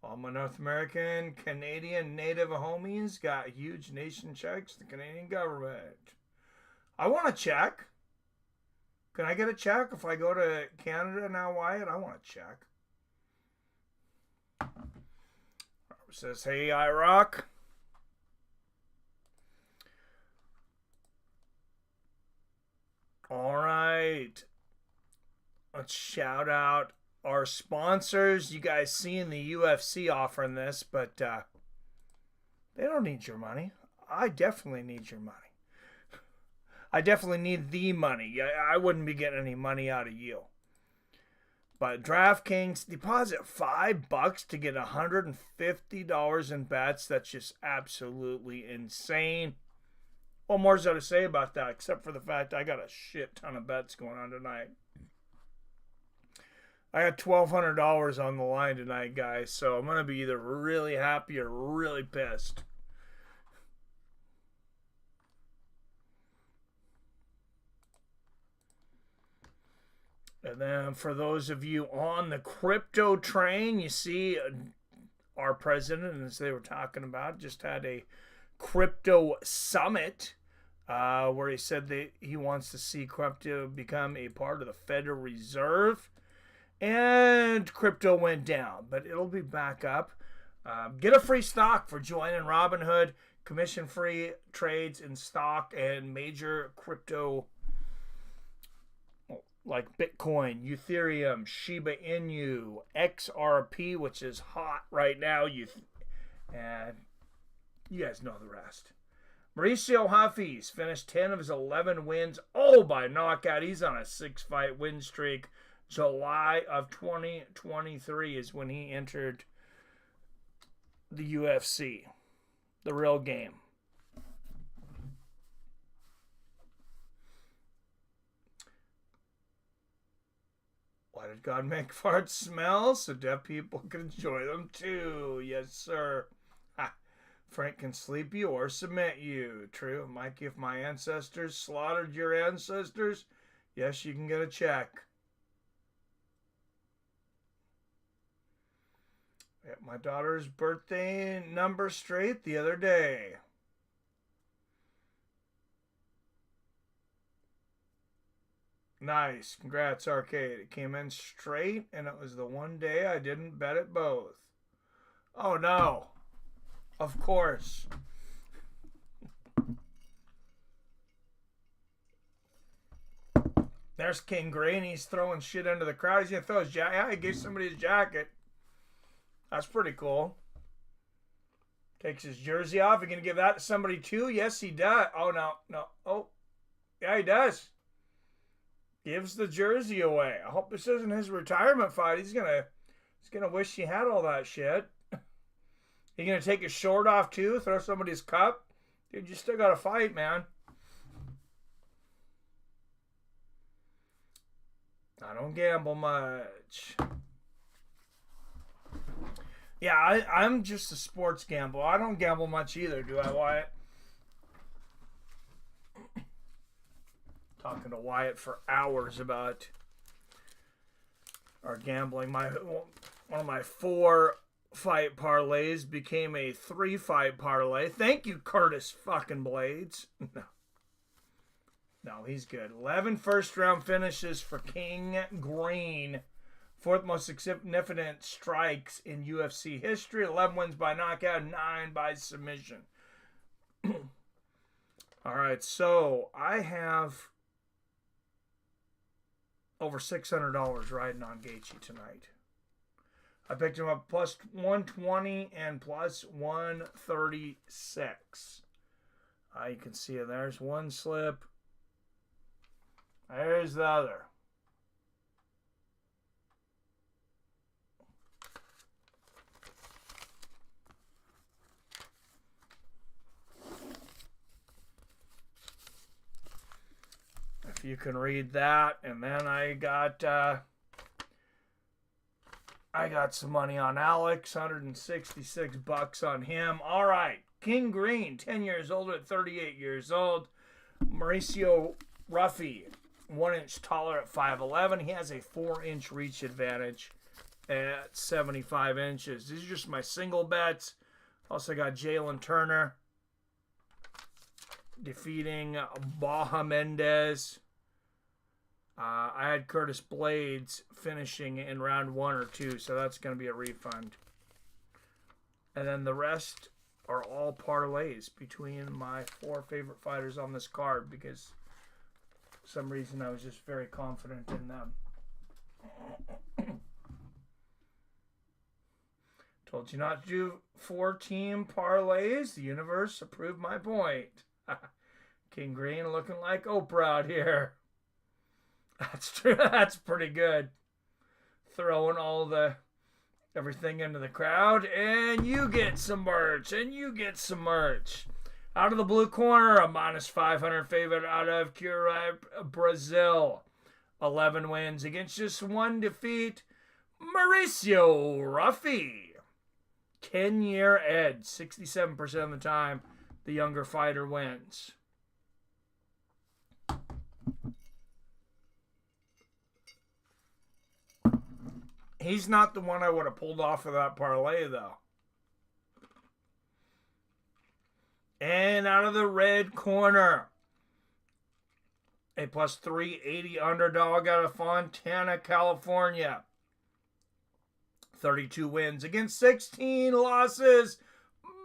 Speaker 6: All my North American, Canadian, native homies got huge nation checks to the Canadian government. I want a check. Can I get a check if I go to Canada now, Wyatt? I want a check. says, hey, I rock. All right. Let's shout out our sponsors. You guys seeing the UFC offering this, but they don't need your money. I definitely need your money. I definitely need the money. I wouldn't be getting any money out of you. But DraftKings, deposit $5 to get $150 in bets. That's just absolutely insane. What more is there to say about that, except for the fact I got a shit ton of bets going on tonight. I got $1,200 on the line tonight, guys, so I'm going to be either really happy or really pissed. And then for those of you on the crypto train, you see our president, as they were talking about, just had a crypto summit where he said that he wants to see crypto become a part of the Federal Reserve. And crypto went down, but it'll be back up. Get a free stock for joining Robinhood. Commission-free trades in stock and major crypto like Bitcoin, Ethereum, Shiba Inu, XRP, which is hot right now. And you guys know the rest. Mauricio Duffy's finished 10 of his 11 wins, all by knockout. He's on a 6-fight win streak. July of 2023 is when he entered the UFC, the real game. Why did God make farts smell? So deaf people can enjoy them too. Yes, sir. Ha. Frank can sleep you or submit you. True. Mikey, if my ancestors slaughtered your ancestors, yes, you can get a check. Got my daughter's birthday number straight the other day. Nice. Congrats, Arcade. It came in straight, and it was the one day I didn't bet it both. Oh, no. Of course. There's King Gray, and he's throwing shit into the crowd. He's going to throw his jacket. Yeah, he gave somebody his jacket. That's pretty cool. Takes his jersey off. You going to give that to somebody, too? Yes, he does. Oh, no. Oh, yeah, he does. Gives the jersey away. I hope this isn't his retirement fight. He's gonna wish he had all that shit. He gonna take his short off too? Throw somebody's cup? Dude, you still gotta fight, man. I don't gamble much. Yeah, I'm just a sports gambler. I don't gamble much either, do I, Wyatt? Talking to Wyatt for hours about our gambling. One of my 4-fight parlays became a 3-fight parlay. Thank you, Curtis fucking Blaydes. No, he's good. 11 first-round finishes for King Green. 4th most significant strikes in UFC history. 11 wins by knockout, 9 by submission. All right, so I have over $600 riding on Gaethje tonight. I picked him up plus 120 and plus 136. You can see it. There's one slip. There's the other. If you can read that, and then I got some money on Alex, $166 on him. All right, King Green, 10 years old at 38 years old. Mauricio Duffy, 1 inch taller at 5'11". He has a 4-inch reach advantage at 75 inches. These are just my single bets. Also got Jalin Turner defeating Bahamondes. I had Curtis Blaydes finishing in round 1 or 2, so that's going to be a refund. And then the rest are all parlays between my 4 favorite fighters on this card because for some reason I was just very confident in them. Told you not to do 4-team parlays. The universe approved my point. King Green looking like Oprah out here. That's true. That's pretty good. Throwing all everything into the crowd, and you get some merch, and you get some merch. Out of the blue corner, a -500 favorite out of Curitiba, Brazil. 11 wins against just 1 defeat. Mauricio Duffy. 10-year edge. 67% of the time, the younger fighter wins. He's not the one I would have pulled off of that parlay, though. And out of the red corner, a +380 underdog out of Fontana, California. 32 wins against 16 losses.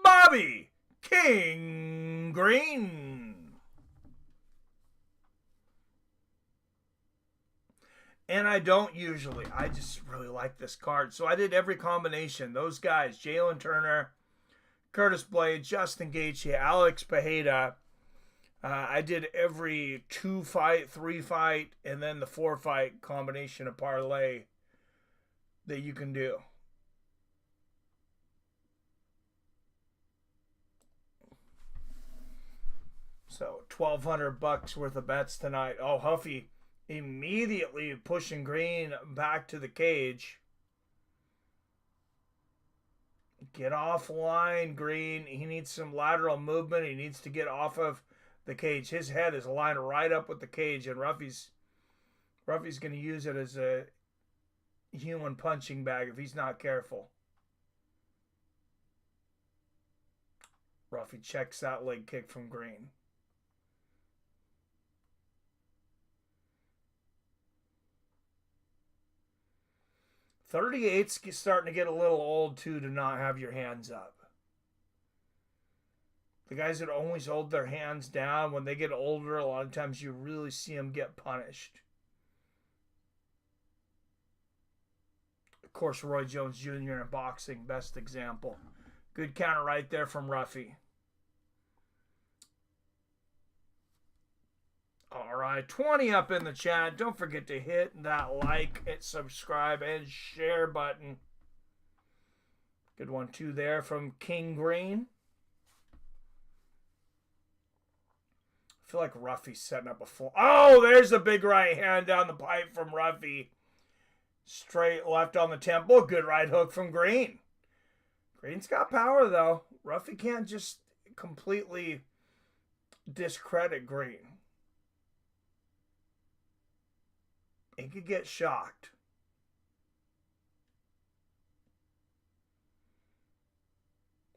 Speaker 6: Bobby King Green. And I don't usually. I just really like this card. So I did every combination. Those guys, Jalin Turner, Curtis Blaydes, Justin Gaethje, Alex Pereira. I did every 2-fight, 3-fight, and then the 4-fight combination of parlay that you can do. So $1,200 worth of bets tonight. Oh, Huffy immediately pushing Green back to the cage. Get offline, Green. He needs some lateral movement. He needs to get off of the cage. His head is lined right up with the cage, and Ruffy's going to use it as a human punching bag if he's not careful. Ruffy checks that leg kick from Green. .38's starting to get a little old, too, to not have your hands up. The guys that always hold their hands down, when they get older, a lot of times you really see them get punished. Of course, Roy Jones Jr. in boxing, best example. Good counter right there from Ruffy. All right, 20 up in the chat. Don't forget to hit that like, hit subscribe, and share button. Good one, too, there from King Green. I feel like Ruffy's setting up a full... Oh, there's a big right hand down the pipe from Ruffy. Straight left on the temple. Good right hook from Green. Green's got power, though. Ruffy can't just completely discredit Green. He could get shocked.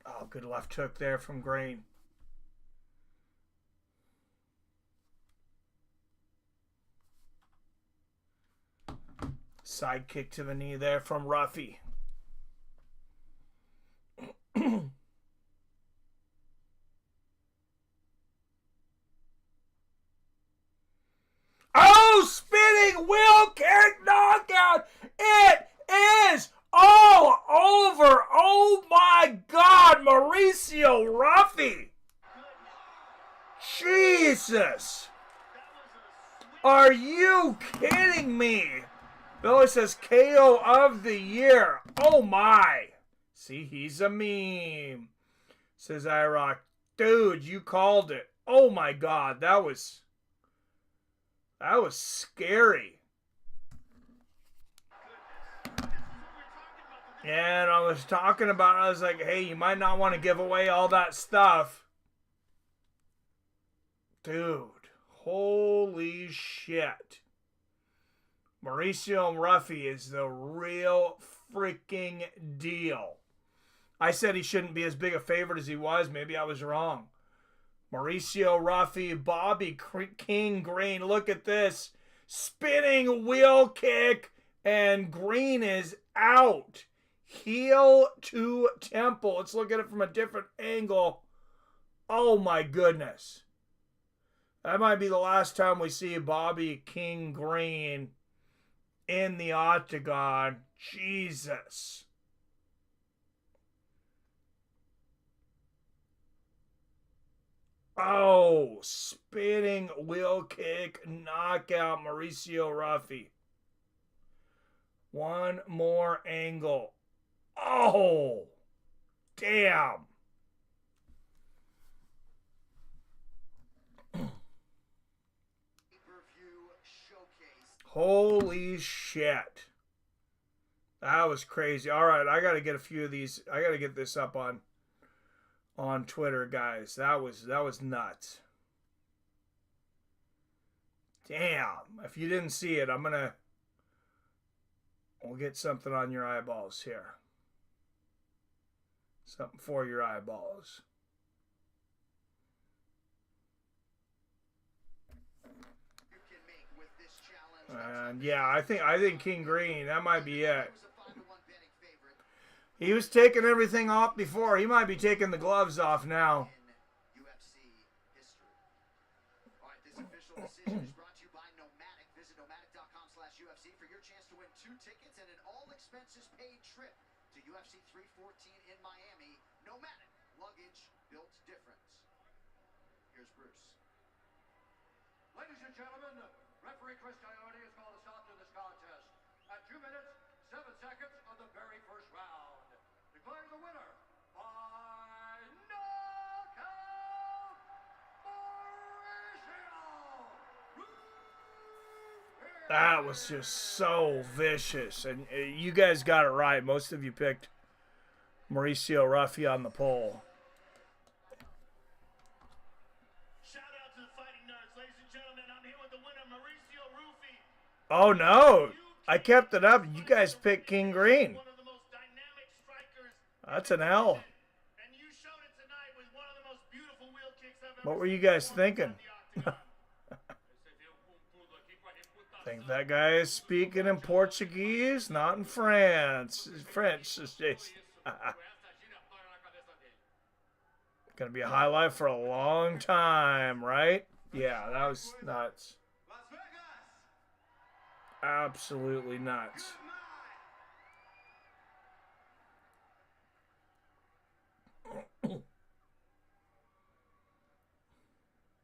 Speaker 6: Oh, good left hook there from Green. Side kick to the knee there from Ruffy. Oh, spinning wheel kick knockout. It is all over. Oh, my God. Mauricio Duffy. Jesus. Are you kidding me? Billy says KO of the year. Oh, my. See, he's a meme. Says IROC. Dude, you called it. Oh, my God. That was scary. And I was talking about, I was like, hey, you might not want to give away all that stuff. Dude, holy shit. Mauricio Duffy is the real freaking deal. I said he shouldn't be as big a favorite as he was. Maybe I was wrong. Mauricio Duffy, Bobby King Green. Look at this. Spinning wheel kick, and Green is out. Heel to temple. Let's look at it from a different angle. Oh my goodness. That might be the last time we see Bobby King Green in the octagon. Jesus. Oh, spinning wheel kick, knockout, Mauricio Duffy. One more angle. Oh, damn. Holy shit. That was crazy. All right, I got to get a few of these. I got to get this up on Twitter, guys. That was nuts. Damn. If you didn't see it, we'll get something on your eyeballs here. Something for your eyeballs. And yeah, I think King Green, that might be it. He was taking everything off before. He might be taking the gloves off now.
Speaker 3: UFC history. All right, this official decision is brought to you by Nomadic. Visit nomadic.com/UFC for your chance to win 2 tickets and an all-expenses-paid trip to UFC 314 in Miami. Nomadic. Luggage built different. Here's Bruce.
Speaker 1: Ladies and gentlemen, referee Chris Coyote has called a stop to this contest at 2 minutes, 7 seconds of the very first round. Declaring the winner by knockout, Mauricio.
Speaker 6: That was just so vicious. And you guys got it right. Most of you picked Mauricio Duffy on the poll.
Speaker 4: Shout out to the Fighting Nerds, ladies and gentlemen. I'm here with the winner, Mauricio Duffy.
Speaker 6: Oh no, I kept it up. You guys picked King Green.
Speaker 4: One of the most dynamic strikers.
Speaker 6: That's an L.
Speaker 4: And you showed it tonight with one of the most beautiful wheel kicks I've ever
Speaker 6: What were you
Speaker 4: seen
Speaker 6: guys thinking? I think that guy is speaking in Portuguese, not in France. French is Jason. Gonna be a highlight for a long time, right? Yeah, that was nuts. Absolutely nuts.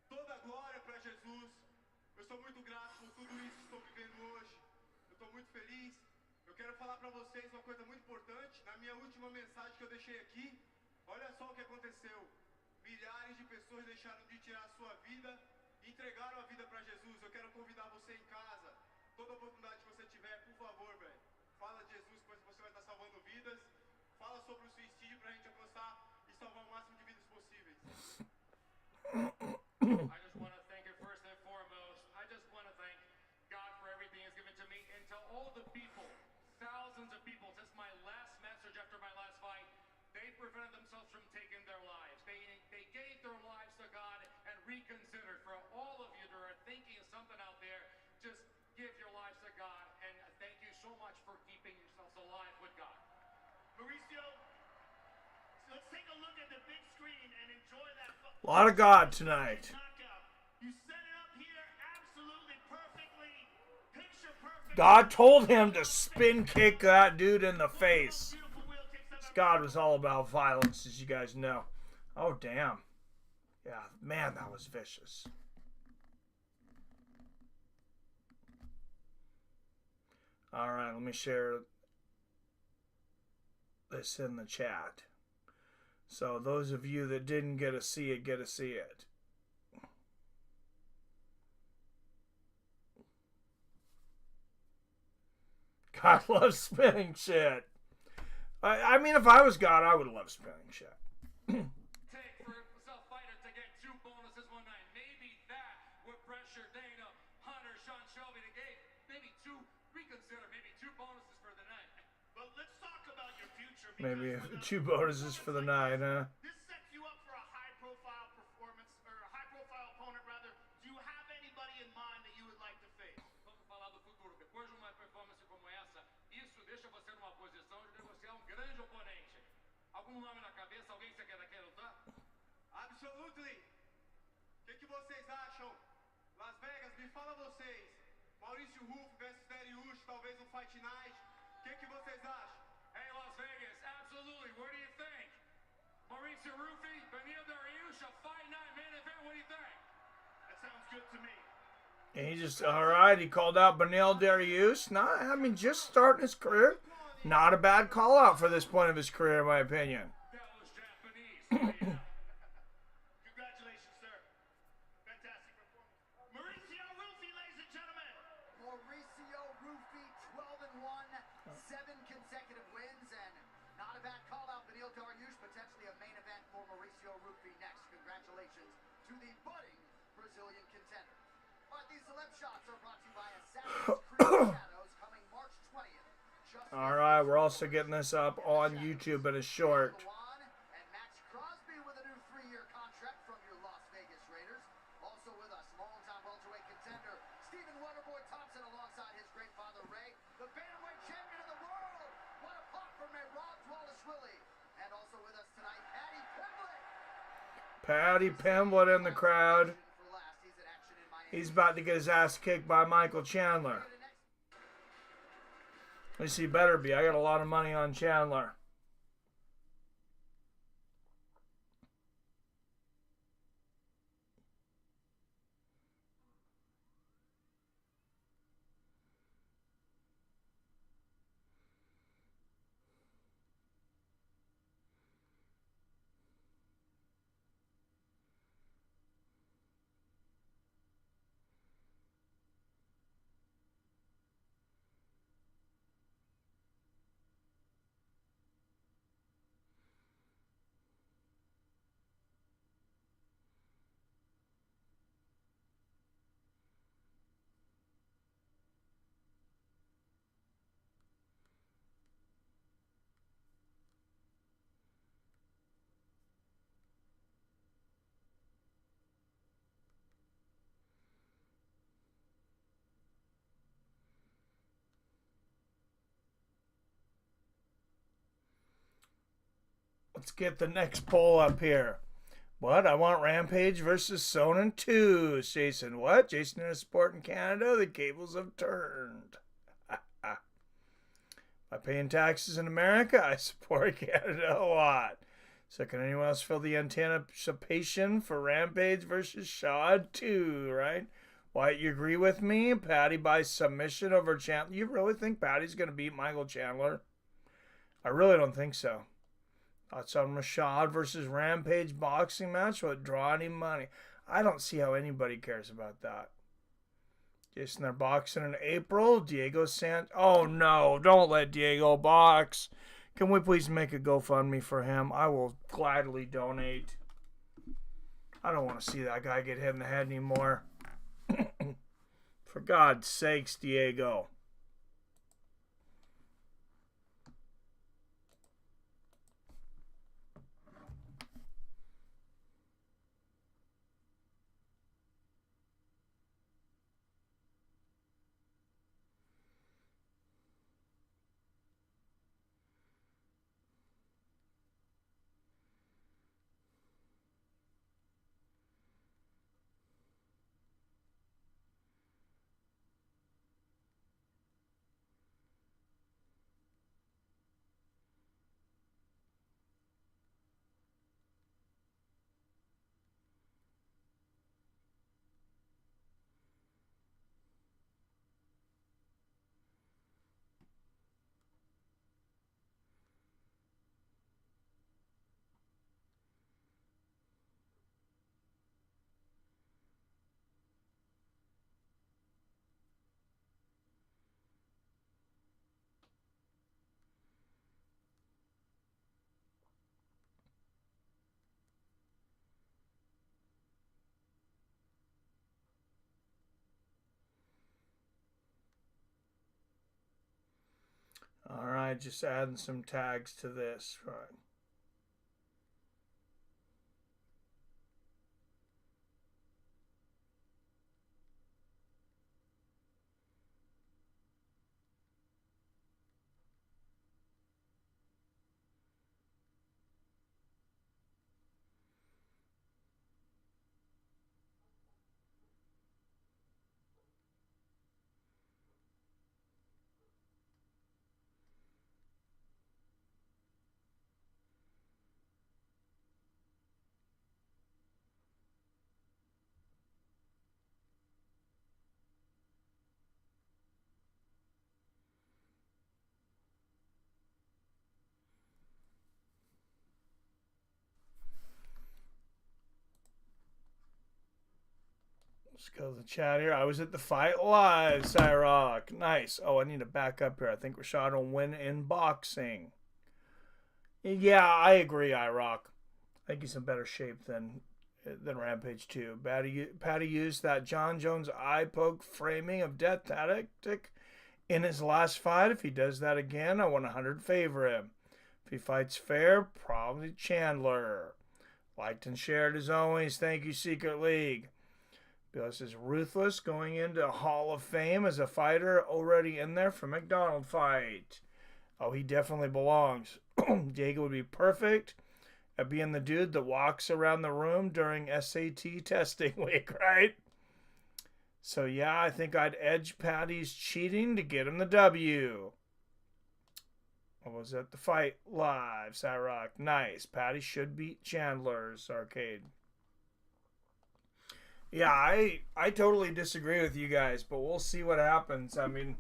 Speaker 8: Toda glória para Jesus. Eu sou muito grato por tudo isso que estou vivendo hoje. Eu estou muito feliz. Eu quero falar para vocês uma coisa muito importante. Na minha última mensagem que eu deixei aqui, olha só o que aconteceu. Milhares de pessoas deixaram de tirar a sua vida e entregaram a vida para Jesus. Eu quero convidar você em casa. Toda oportunidade que você tiver, por favor, velho. Fala de Jesus, pois você vai estar salvando vidas. Fala sobre o suicídio para a gente alcançar e salvar o máximo de vidas possíveis.
Speaker 9: I just want to thank you first and foremost. I just want to thank God for everything He's given to me, and to all the people, thousands of people, since my last message after my last fight, they prevented themselves from taking their lives. They gave their lives to God and reconsidered. For all of you that are thinking of something out there, just give your lives to God, and thank you so much for keeping yourselves alive with God.
Speaker 4: Mauricio, so let's take a look at the big screen and enjoy that.
Speaker 6: A lot of God tonight.
Speaker 4: Knockout. You set it up here absolutely perfectly. Picture perfect.
Speaker 6: God told him to spin kick that dude in the face. God was all about violence, as you guys know. Oh, damn. Yeah, man, that was vicious. All right, let me share this in the chat. So those of you that didn't get to see it, get to see it. God loves spinning shit. I mean, if I was God, I would love spinning shit.
Speaker 9: Take for a fighter to get 2 bonuses one night. Maybe that would pressure Dana, Hunter, Sean Shelby to get maybe 2 bonuses for the night.
Speaker 4: But let's talk about your future.
Speaker 6: Maybe 2 bonuses for the night, huh?
Speaker 4: This sets you up for a high-profile performance, or a high-profile opponent, rather. Do you have anybody in mind that you would like to face?
Speaker 9: Vamos falar do futuro. Depois de uma performance como essa, isso deixa você numa posição de negociar grande de oponente. Algum nome na cabeça? Alguém que você quer lutar?
Speaker 8: Absolutely. O que vocês acham? Las Vegas, me fala vocês. Mauricio Duffy versus Dariush, talvez um Fight Night. O que vocês acham?
Speaker 9: Hey, Las Vegas, absolutely. What do you think? Mauricio Duffy, Beneil Dariush, a fight night main event. What do you think?
Speaker 4: That sounds good to me.
Speaker 6: And he just, all right, he called out Beneil Dariush. Not, I mean, just starting his career. Not a bad call out for this point of his career, in my opinion.
Speaker 9: That was Japanese.
Speaker 4: Congratulations, sir. Fantastic performance. Mauricio Duffy, ladies and gentlemen.
Speaker 3: Mauricio Duffy, 12-1, 7 consecutive wins, and not a bad call out. Beneil Dariush, potentially a main event for Mauricio Duffy next. Congratulations to the budding Brazilian contender. All right, these celeb shots are brought to you by Assassin's Creed Shadows, coming March 20th.
Speaker 6: All right, we're also getting this up on YouTube, but it's short.
Speaker 3: And Max Crosby with a new 3-year contract from your Las Vegas Raiders. Also with us, longtime welterweight contender Stephen Wonderboy Thompson alongside his great father Ray, the bantamweight champion of the world. What a pop from Rob Wallace-Willie. And also with us tonight, Paddy Pimblett.
Speaker 6: Paddy Pimblett in the crowd. He's about to get his ass kicked by Michael Chandler. At least he better be. I got a lot of money on Chandler. Let's get the next poll up here. What? I want Rampage versus Sonnen 2. Jason, what? Jason in a sport in Canada? The cables have turned. By paying taxes in America, I support Canada a lot. So can anyone else fill the anticipation for Rampage versus Shad 2, right? Why, you agree with me? Patty by submission over Chandler. You really think Patty's going to beat Michael Chandler? I really don't think so. Thoughts on Rashad versus Rampage boxing match? Would draw any money? I don't see how anybody cares about that. Jason, they're boxing in April. Diego Santos. Oh, no. Don't let Diego box. Can we please make a GoFundMe for him? I will gladly donate. I don't want to see that guy get hit in the head anymore. For God's sakes, Diego. All right, just adding some tags to this. Right. Let's go to the chat here. I was at the fight live, Cyrock. Nice. Oh, I need to back up here. I think Rashad will win in boxing. Yeah, I agree, iRock. I think he's in better shape than Rampage 2. Patty used that John Jones eye poke framing of death tactic in his last fight. If he does that again, I 100 favor him. If he fights fair, probably Chandler. Liked and shared as always. Thank you, Secret League. Billis is ruthless, going into Hall of Fame as a fighter already in there for McDonald fight. Oh, he definitely belongs. Diego would be perfect at being the dude that walks around the room during SAT testing week, right? So, yeah, I think I'd edge Patty's cheating to get him the W. I was at the fight live, Cyrock. Nice. Patty should beat Chandler's arcade. Yeah, I totally disagree with you guys, but we'll see what happens. I mean,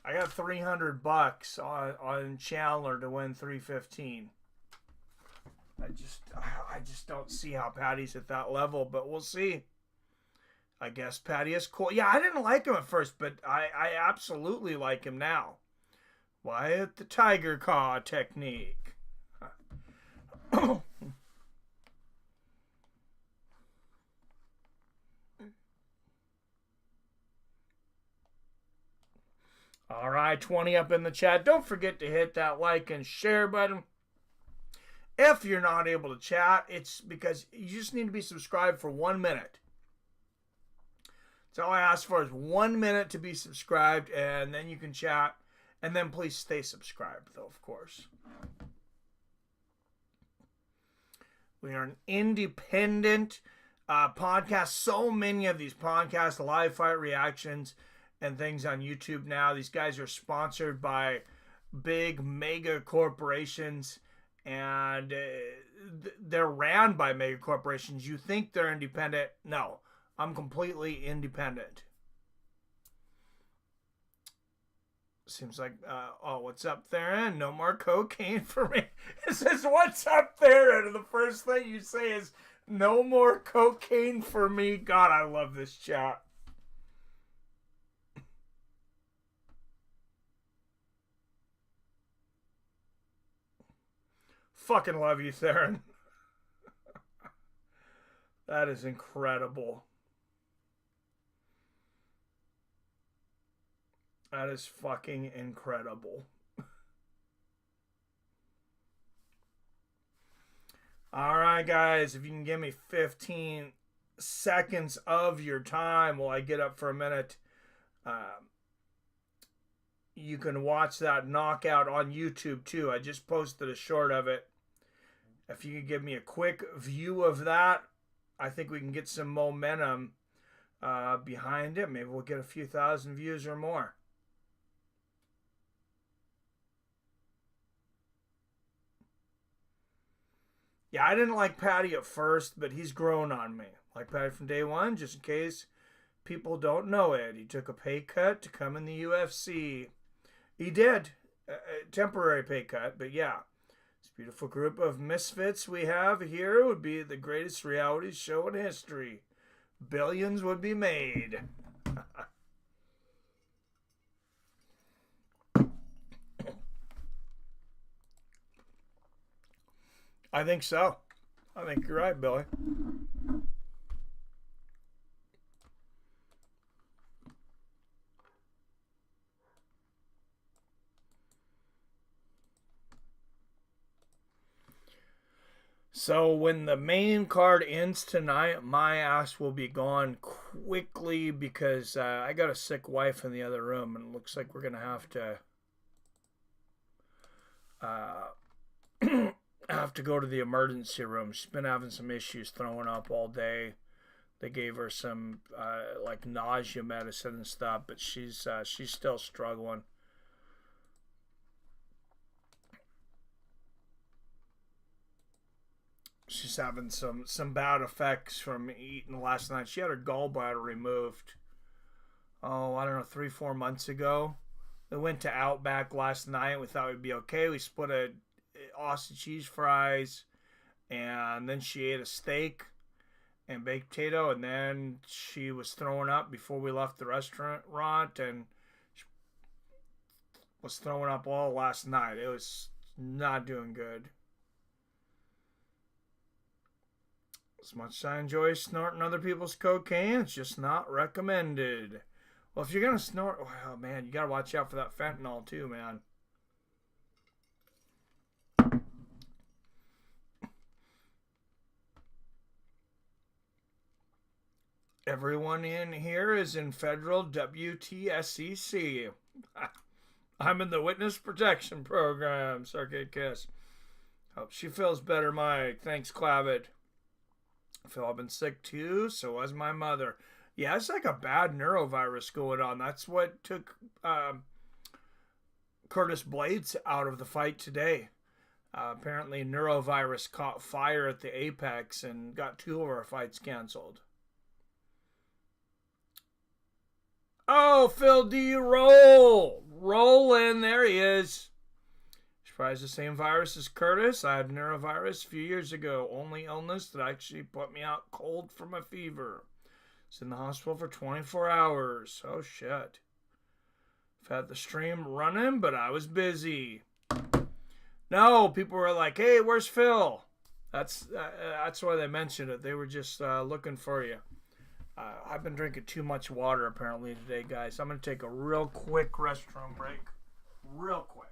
Speaker 6: I got $300 on Chandler to win 315. I just don't see how Patty's at that level, but we'll see. I guess Patty is cool. Yeah, I didn't like him at first, but I absolutely like him now. Why at the Tiger Claw technique? All right, 20 up in the chat. Don't forget to hit that like and share button. If you're not able to chat, it's because you just need to be subscribed for 1 minute. That's all I ask for is 1 minute to be subscribed, and then you can chat. And then please stay subscribed, though, of course. We are an independent podcast. So many of these podcasts, live fight reactions, and things on YouTube now. These guys are sponsored by big mega corporations, and they're ran by mega corporations. You think they're independent? No, I'm completely independent. Seems like, oh, what's up there? No more cocaine for me. It says, what's up there? And the first thing you say is, no more cocaine for me. God, I love this chat. Fucking love you, Theron. That is incredible. That is fucking incredible. All right, guys. If you can give me 15 seconds of your time while I get up for a minute, you can watch that knockout on YouTube, too. I just posted a short of it. If you could give me a quick view of that, I think we can get some momentum behind it. Maybe we'll get a few thousand views or more. Yeah, I didn't like Patty at first, but he's grown on me. Like Patty from day one, just in case people don't know it. He took a pay cut to come in the UFC. He did. A temporary pay cut, but yeah. This beautiful group of misfits we have here would be the greatest reality show in history. Billions would be made. I think so. I think you're right, Billy. So when the main card ends tonight, my ass will be gone quickly because I got a sick wife in the other room, and it looks like we're going to have to go to the emergency room. She's been having some issues throwing up all day. They gave her some like nausea medicine and stuff, but she's still struggling. She's having some bad effects from eating last night. She had her gallbladder removed. Oh, I don't know, 3-4 months ago. We went to Outback last night. We thought we'd be okay. We split a Austin cheese fries and then she ate a steak and baked potato, and then she was throwing up before we left the restaurant, and she was throwing up all last night. It was not doing good. As much as I enjoy snorting other people's cocaine, it's just not recommended. Well, if you're going to snort, oh man, you got to watch out for that fentanyl too, man. Everyone in here is in federal WTSEC. I'm in the witness protection program. Circuit Kiss. Hope she feels better, Mike. Thanks, Clavitt. I feel I've been sick too, so was my mother. Yeah, it's like a bad neurovirus going on. That's what took Curtis Blaydes out of the fight today. Apparently, neurovirus caught fire at the Apex and got 2 of our fights canceled. Oh, Phil D. Roll in. There he is. Surprised the same virus as Curtis. I had neurovirus a few years ago. Only illness that actually put me out cold from a fever. Was in the hospital for 24 hours. Oh, shit. I've had the stream running, but I was busy. No, people were like, hey, where's Phil? That's why they mentioned it. They were just looking for you. I've been drinking too much water apparently today, guys. I'm going to take a real quick restroom break. Real quick.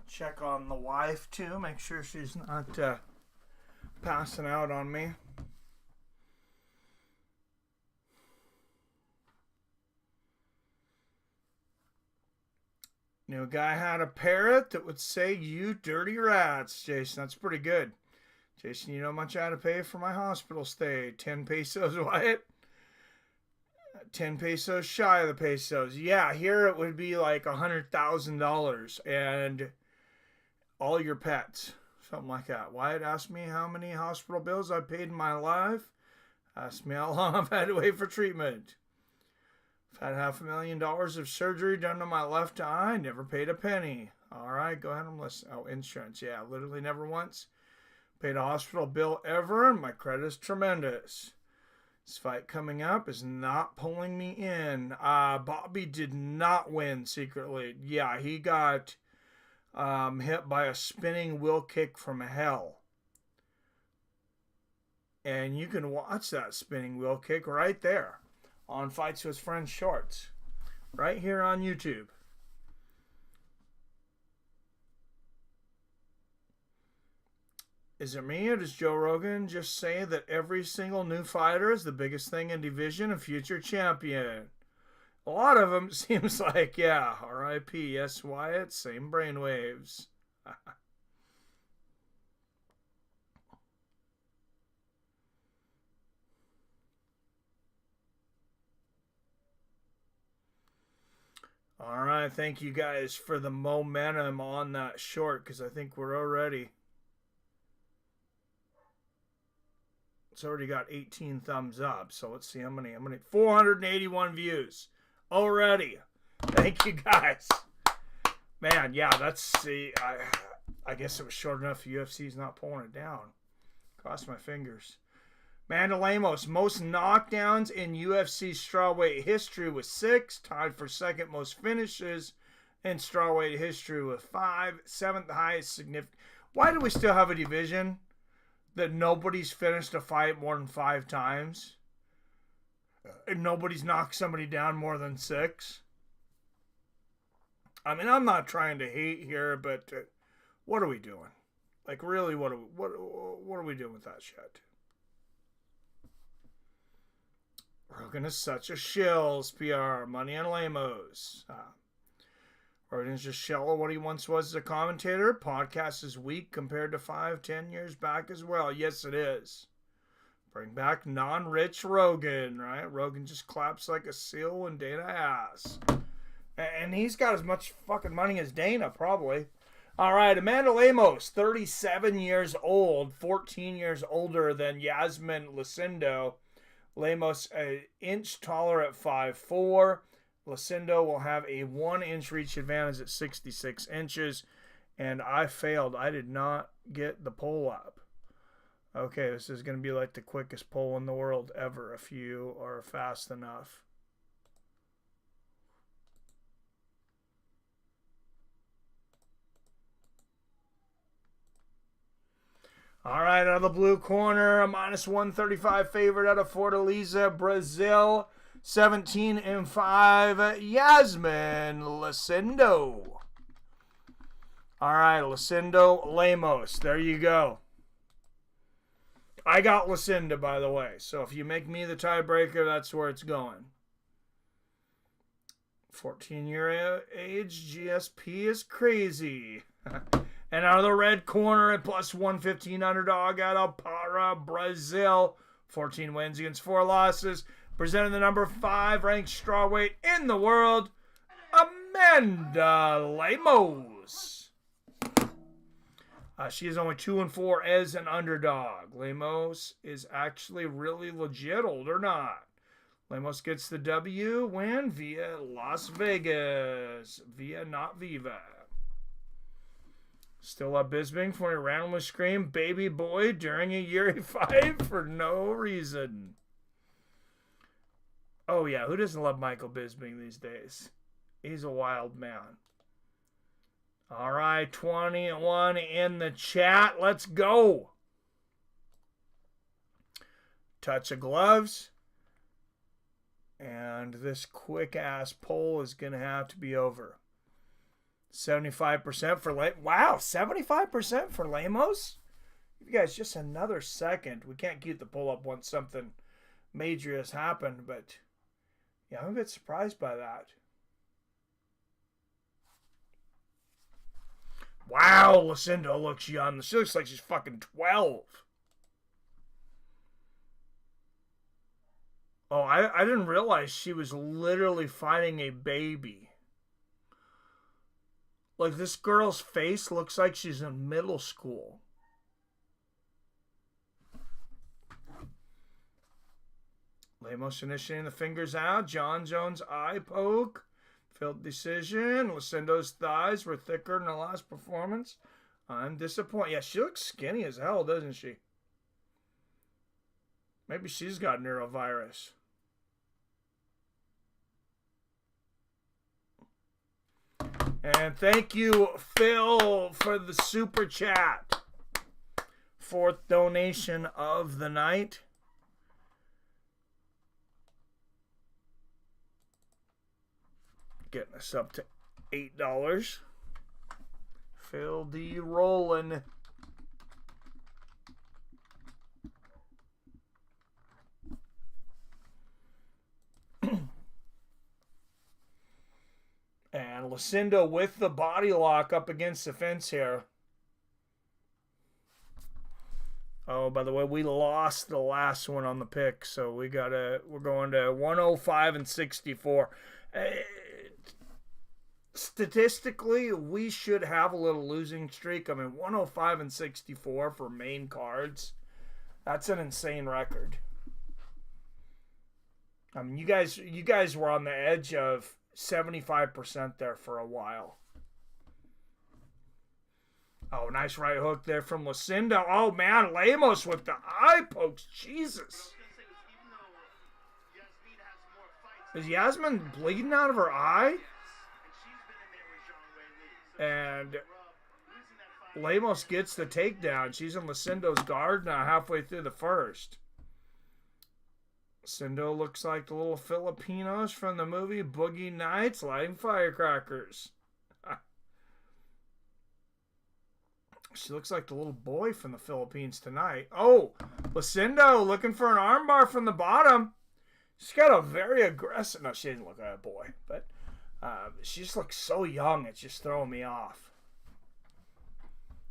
Speaker 6: Check on the wife too, make sure she's not passing out on me. New guy had a parrot that would say, you dirty rats, Jason. That's pretty good. Jason, you know how much I had to pay for my hospital stay? 10 pesos, Wyatt? 10 pesos shy of the pesos. Yeah, here it would be like $100,000 and all your pets. Something like that. Wyatt asked me how many hospital bills I paid in my life. Asked me how long I've had to wait for treatment. I've had $500,000 of surgery done to my left eye. Never paid a penny. All right, go ahead and listen. Oh, insurance. Yeah, literally never once paid a hospital bill ever, and my credit is tremendous. This fight coming up is not pulling me in. Bobby did not win secretly. Yeah, he got hit by a spinning wheel kick from hell. And you can watch that spinning wheel kick right there on Fights with Friends Shorts. Right here on YouTube. Is it me or does Joe Rogan just say that every single new fighter is the biggest thing in division and future champion? A lot of them seems like, yeah, R.I.P. Yes, Wyatt, same brainwaves. All right, thank you guys for the momentum on that short because I think we're all ready. It's already got 18 thumbs up. So let's see how many. 481 views already. Thank you guys. Man, yeah, I guess it was short enough. UFC's not pulling it down. Cross my fingers. Amanda Lemos, most knockdowns in UFC strawweight history with 6. Tied for second most finishes in strawweight history with 5. 7th highest significant. Why do we still have a division that nobody's finished a fight more than 5 times? And nobody's knocked somebody down more than 6? I mean, I'm not trying to hate here, but what are we doing? Like, really, what are we doing with that shit? Rogan is such a shills, PR. Money on Lemos. Rogan's just shallow what he once was as a commentator. Podcast is weak compared to 5-10 years back as well. Yes, it is. Bring back non-rich Rogan, right? Rogan just claps like a seal when Dana asks. And he's got as much fucking money as Dana, probably. All right, Amanda Lemos, 37 years old, 14 years older than Yasmin Lucindo. Lemos an inch taller at 5'4". Lucindo will have a 1-inch reach advantage at 66 inches. And I failed. I did not get the pull up. Okay, this is going to be like the quickest pull in the world ever if you are fast enough. All right, out of the blue corner, a -135 favorite out of Fortaleza, Brazil. 17-5, Yasmin Lucindo. All right, Lucindo Lemos. There you go. I got Lucinda, by the way. So if you make me the tiebreaker, that's where it's going. 14-year age, GSP is crazy. And out of the red corner at +115 underdog out of Para, Brazil. 14 wins against 4 losses. Presenting the number 5 ranked strawweight in the world, Amanda Lemos. She is only 2-4 as an underdog. Lemos is actually really legit, old or not. Lemos gets the W win via Las Vegas. Via not Viva. Still up Bisping for a randomly scream baby boy during a Yuri fight for no reason. Oh yeah, who doesn't love Michael Bisping these days? He's a wild man. All right, 21 in the chat. Let's go. Touch of gloves. And this quick-ass poll is going to have to be over. 75% for Lemos. Wow, 75% for Lemos? You guys, just another second. We can't keep the poll up once something major has happened, but yeah, I'm a bit surprised by that. Wow, Lucindo looks young. She looks like she's fucking 12. Oh, I didn't realize she was literally fighting a baby. Like, this girl's face looks like she's in middle school. Lemos initiating the fingers out. John Jones eye poke. Field decision. Lucindo's thighs were thicker than the last performance. I'm disappointed. Yeah, she looks skinny as hell, doesn't she? Maybe she's got neurovirus. And thank you, Phil, for the super chat. 4th donation of the night. Getting us up to $8. Phil D. rolling. And Lucindo with the body lock up against the fence here. Oh, by the way, we lost the last one on the pick, so we're going to 105-64. Statistically, we should have a little losing streak. I mean, 105-64 for main cards. That's an insane record. I mean, you guys were on the edge of 75% there for a while. Oh, nice right hook there from Lucinda. Oh, man, Lemos with the eye pokes. Jesus. Is Yasmin bleeding out of her eye? And Lemos gets the takedown. She's in Lucindo's guard now halfway through the first. Lucindo looks like the little Filipinos from the movie Boogie Nights lighting firecrackers. She looks like the little boy from the Philippines tonight. Oh, Lucindo looking for an armbar from the bottom. She's got a very aggressive... No, she didn't look like a boy, but she just looks so young. It's just throwing me off.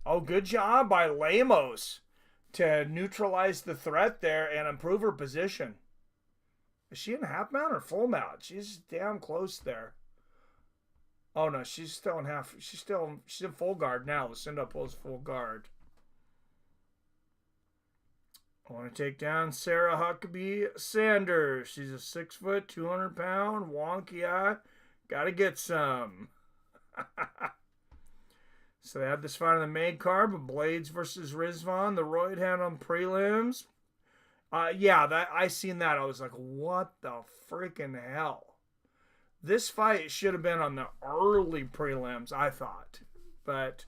Speaker 6: Oh, good job by Lemos to neutralize the threat there and improve her position. Is she in half mount or full mount? She's damn close there. Oh no, she's still in half. She's in full guard now. Lucinda pulls full guard. I want to take down Sarah Huckabee Sanders. She's a 6 foot, 200 pound wonky eye. Gotta get some. So they had this fight on the main card, but Blaydes versus Rizvan, the Roid hand on prelims. Yeah, I seen that. I was like, what the freaking hell? This fight should have been on the early prelims, I thought. But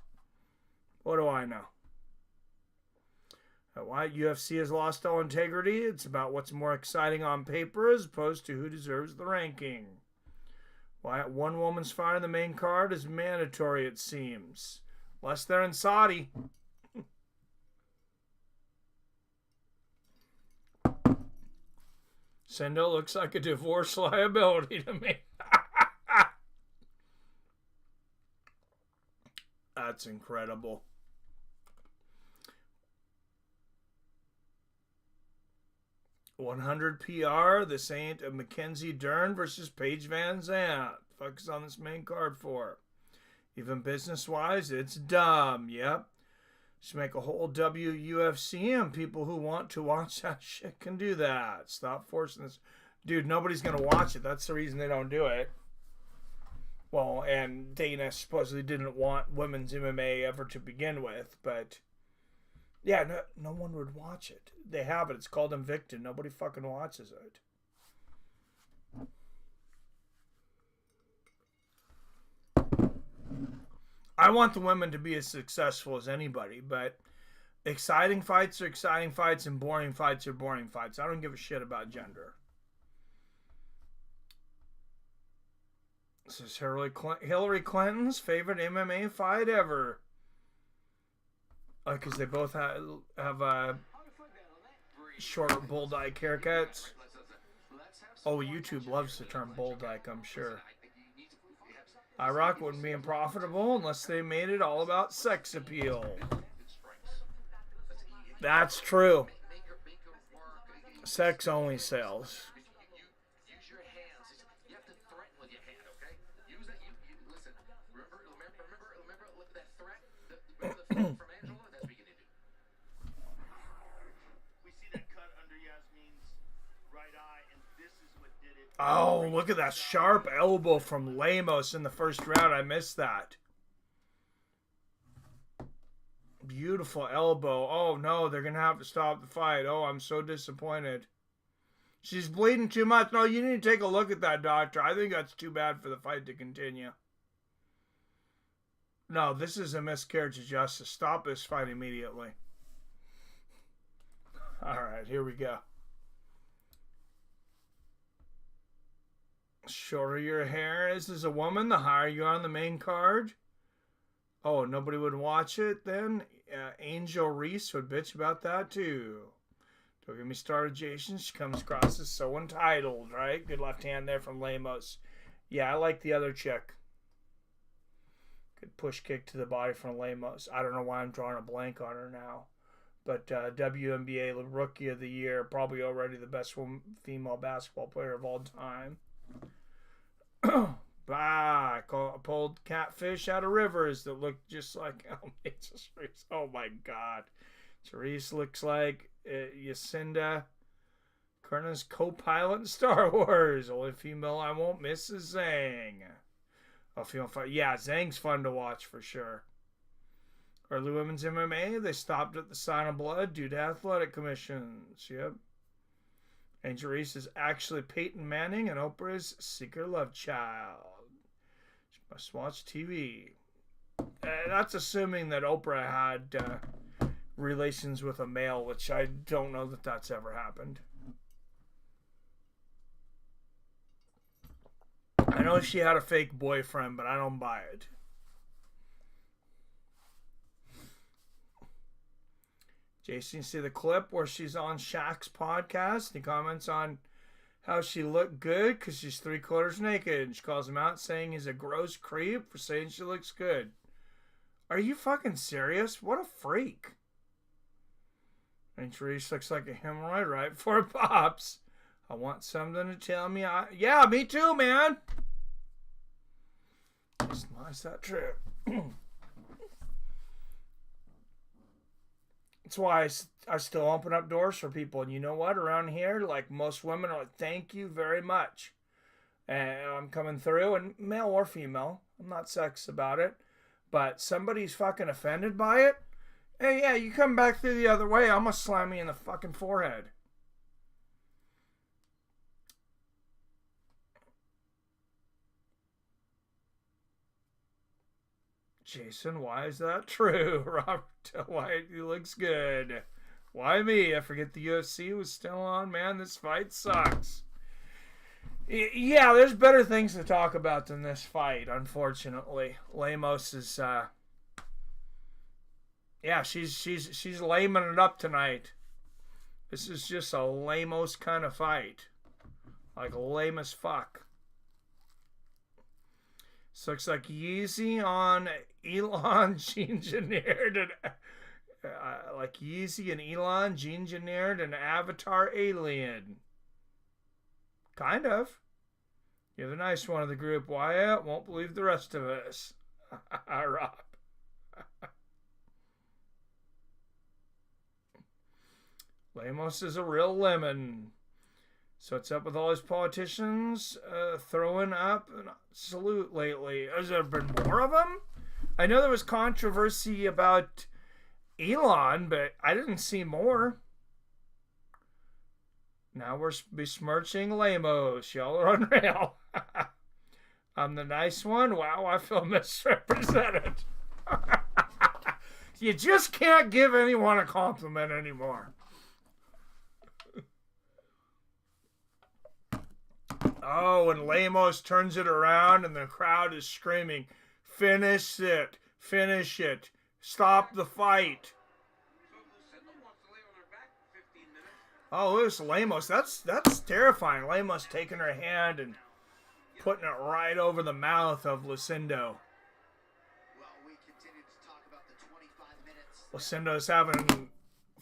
Speaker 6: what do I know? Why UFC has lost all integrity. It's about what's more exciting on paper as opposed to who deserves the ranking. Why one woman's fight on the main card is mandatory, it seems. Unless they're in Saudi. Sendo looks like a divorce liability to me. That's incredible. $100 PR. This ain't a Mackenzie Dern versus Paige Van Zandt. Focus on this main card for. Even business-wise, it's dumb. Yep. Just make a whole WUFC and people who want to watch that shit can do that. Stop forcing this. Dude, nobody's going to watch it. That's the reason they don't do it. Well, and Dana supposedly didn't want women's MMA ever to begin with, but yeah, no one would watch it. They have it. It's called Invicta. Nobody fucking watches it. I want the women to be as successful as anybody, but exciting fights are exciting fights and boring fights are boring fights. I don't give a shit about gender. This is Hillary Clinton's favorite MMA fight ever. Because they both have short bull dyke haircuts. Oh, YouTube loves the term bull dyke, I'm sure. IROC wouldn't be profitable unless they made it all about sex appeal. That's true. Sex only sells. Oh, look at that sharp elbow from Lemos in the first round. I missed that. Beautiful elbow. Oh, no, they're going to have to stop the fight. Oh, I'm so disappointed. She's bleeding too much. No, you need to take a look at that, doctor. I think that's too bad for the fight to continue. No, this is a miscarriage of justice. Stop this fight immediately. All right, here we go. Shorter your hair is as a woman, the higher you are on the main card. Oh, nobody would watch it then? Angel Reese would bitch about that too. Don't get me started, Jason. She comes across as so entitled, right? Good left hand there from Lemos. Yeah, I like the other chick. Good push kick to the body from Lemos. I don't know why I'm drawing a blank on her now. But WNBA Rookie of the Year, probably already the best female basketball player of all time. Pulled catfish out of rivers that looked just like Reese. Oh my God. Therese looks like Jacinda Kerna's co-pilot in Star Wars. Only female I won't miss is Zhang. Oh, female fight. Yeah, Zhang's fun to watch for sure. Early women's MMA, they stopped at the Sign of Blood due to athletic commissions. Yep. Angel Reese is actually Peyton Manning and Oprah's secret love child. She must watch TV. That's assuming that Oprah had relations with a male, which I don't know that that's ever happened. I know she had a fake boyfriend, but I don't buy it. Jason, you see the clip where she's on Shaq's podcast? He comments on how she looked good because she's 3/4 naked. She calls him out, saying he's a gross creep for saying she looks good. Are you fucking serious? What a freak. And Therese looks like a hemorrhoid right before it pops. I want something to tell me. Yeah, me too, man. It's nice, that trip. That's why I still open up doors for people. And you know what? Around here, like most women are like, thank you very much. And I'm coming through, and male or female. I'm not sexist about it. But somebody's fucking offended by it. Hey, yeah, you come back through the other way, I'm going to slam you in the fucking forehead. Jason, why is that true? Robert White, he looks good. Why me? I forget the UFC was still on. Man, this fight sucks. Yeah, there's better things to talk about than this fight, unfortunately. Lemos is, yeah, she's laming it up tonight. This is just a Lemos kind of fight. Like lame as fuck. This looks like Yeezy on Elon engineered and like Yeezy and Elon engineered an avatar alien. Kind of. You're the nice one of the group, Wyatt. Won't believe the rest of us. Rob. Lemos is a real lemon. So what's up with all these politicians throwing up a salute lately? Has there been more of them? I know there was controversy about Elon, but I didn't see more. Now we're besmirching Lemos. Y'all are unreal. I'm the nice one. Wow, I feel misrepresented. You just can't give anyone a compliment anymore. Oh, and Lemos turns it around and the crowd is screaming, finish it, finish it, stop the fight. Oh, it was Lemos. That's terrifying. Lemos taking her hand and putting it right over the mouth of Lucindo. Lucindo's having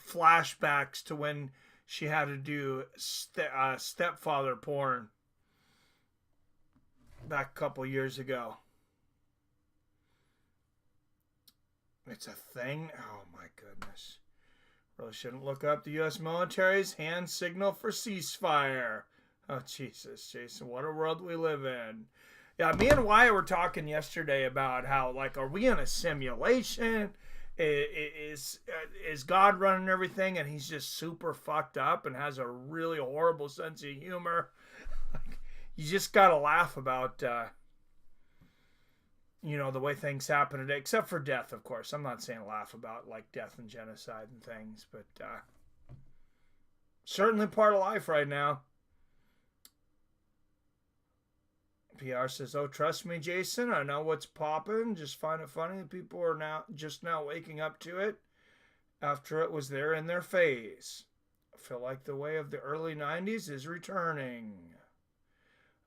Speaker 6: flashbacks to when she had to do stepfather porn back a couple years ago. It's a thing? Oh my goodness. Really shouldn't look up the U.S. military's hand signal for ceasefire. Oh, Jesus, Jason, what a world we live in. Yeah, me and Wyatt were talking yesterday about how, like, are we in a simulation? Is God running everything and he's just super fucked up and has a really horrible sense of humor? Like, you just got to laugh about, you know, the way things happen today, except for death, of course. I'm not saying laugh about, like, death and genocide and things, but certainly part of life right now. PR says, oh, trust me, Jason, I know what's popping. Just find it funny that people are now waking up to it after it was there in their phase. I feel like the way of the early 90s is returning.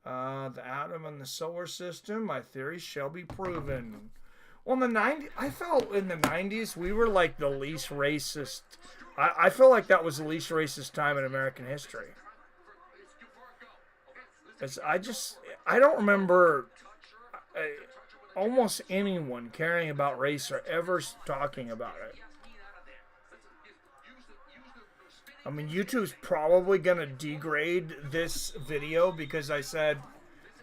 Speaker 6: The atom and the solar system, my theory shall be proven. Well, in the 90s, I felt in the 90s we were like the least racist. I feel like that was the least racist time in American history. I don't remember almost anyone caring about race or ever talking about it. I mean, YouTube's probably going to degrade this video because I said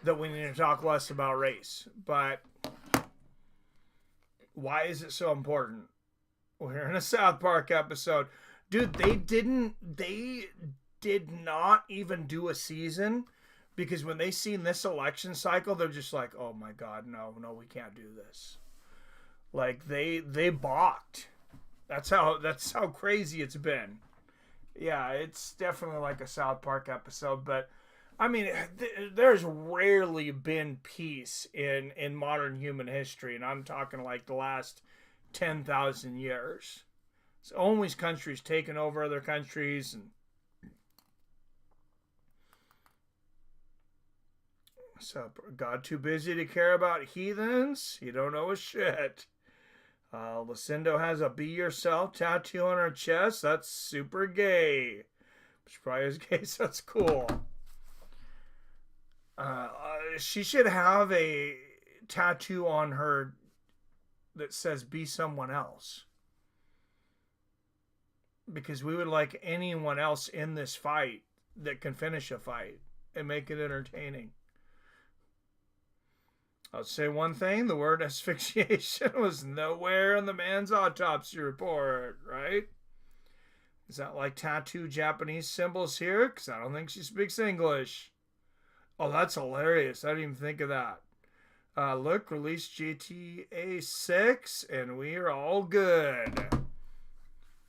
Speaker 6: that we need to talk less about race. But why is it so important? We're in a South Park episode. Dude, they did not even do a season because when they seen this election cycle, they're just like, oh my God, no, we can't do this. Like, they balked. That's how crazy it's been. Yeah, it's definitely like a South Park episode, but I mean, there's rarely been peace in modern human history, and I'm talking like the last 10,000 years. It's always countries taking over other countries, and so God too busy to care about heathens? You don't know a shit. Lucindo has a Be Yourself tattoo on her chest. That's super gay. She probably is gay, so that's cool. She should have a tattoo on her that says Be Someone Else. Because we would like anyone else in this fight that can finish a fight and make it entertaining. I'll say one thing, the word asphyxiation was nowhere in the man's autopsy report, right? Is that like tattoo Japanese symbols here? Because I don't think she speaks English. Oh, that's hilarious. I didn't even think of that. Look, release GTA 6, and we are all good.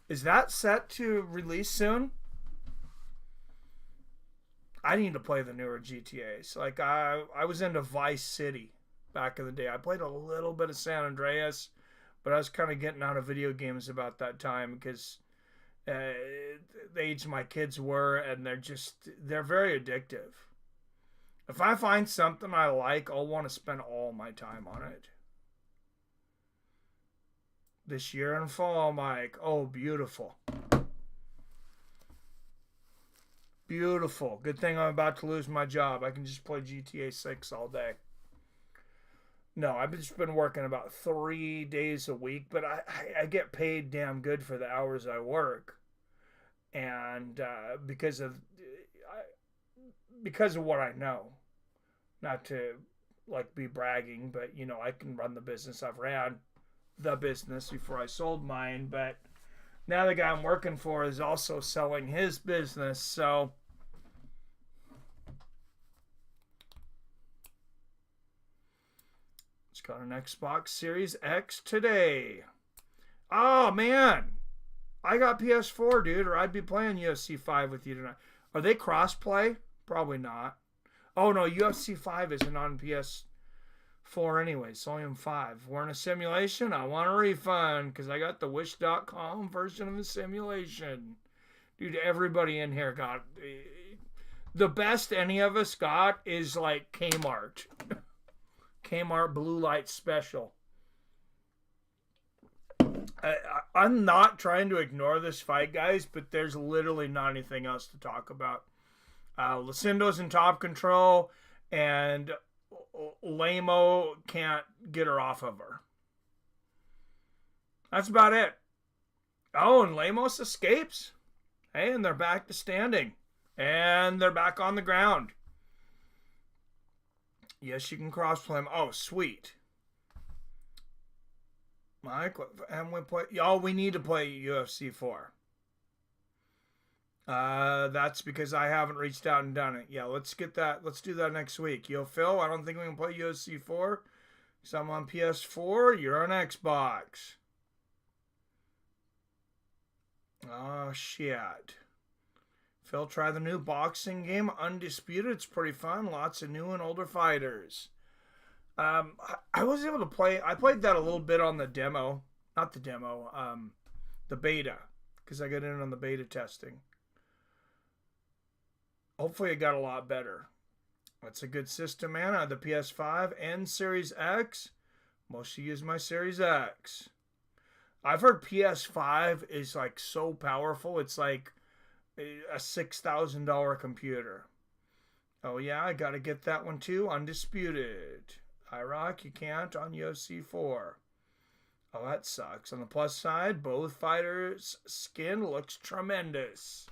Speaker 6: Is that set to release soon? I need to play the newer GTAs. Like, I was into Vice City back in the day. I played a little bit of San Andreas, but I was kind of getting out of video games about that time because the age my kids were, and they're very addictive. If I find something I like, I'll want to spend all my time on it. This year in fall, Mike. Oh, beautiful. Beautiful. Good thing I'm about to lose my job. I can just play GTA 6 all day. No, I've just been working about 3 days a week, but I get paid damn good for the hours I work. And because of what I know. Not to like be bragging, but you know, I can run the business. I've ran the business before I sold mine, but now the guy I'm working for is also selling his business, so it's got an Xbox Series X today. Oh man, I got PS4, dude, or I'd be playing UFC 5 with you tonight. Are they cross-play? Probably not. Oh no, UFC 5 isn't on PS4 anyway. It's only on 5. We're in a simulation. I want a refund because I got the Wish.com version of the simulation. Dude, everybody in here got... The best any of us got is like Kmart. Kmart Blue Light Special. I'm not trying to ignore this fight, guys, but there's literally not anything else to talk about. Lucindo's in top control, and Lemo can't get her off of her. That's about it. Oh, and Lemos escapes. Hey, and they're back to standing. And they're back on the ground. Yes, you can cross-play him. Oh, sweet. Mike, and we play. Oh, we need to play UFC 4. That's because I haven't reached out and done it. Yeah, let's get that. Let's do that next week. Yo, Phil, I don't think we can play UFC 4. So I'm on PS4. You're on Xbox. Oh, shit. Phil, try the new boxing game, Undisputed. It's pretty fun. Lots of new and older fighters. I was able to play. I played that a little bit on the demo. Not the demo. The beta. Because I got in on the beta testing. Hopefully it got a lot better. That's a good system, man. I had the PS5 and Series X. Mostly use my Series X. I've heard PS5 is like so powerful. It's like a $6,000 computer. Oh yeah, I gotta get that one too. Undisputed. IROC, you can't on UFC 4. Oh, that sucks. On the plus side, both fighters' skin looks tremendous.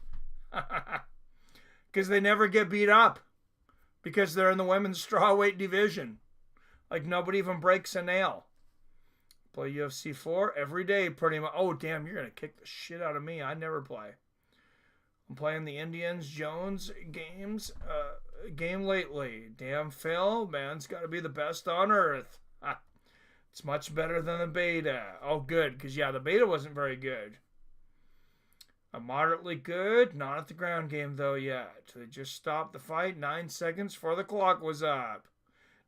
Speaker 6: Because they never get beat up. Because they're in the women's strawweight division. Like, nobody even breaks a nail. Play UFC 4 every day, pretty much. Oh, damn, you're going to kick the shit out of me. I never play. I'm playing the Indians Jones game lately. Damn, Phil, man's got to be the best on earth. It's much better than the beta. Oh, good, because, yeah, the beta wasn't very good. I'm moderately good. Not at the ground game, though, yet. They just stopped the fight 9 seconds before the clock was up.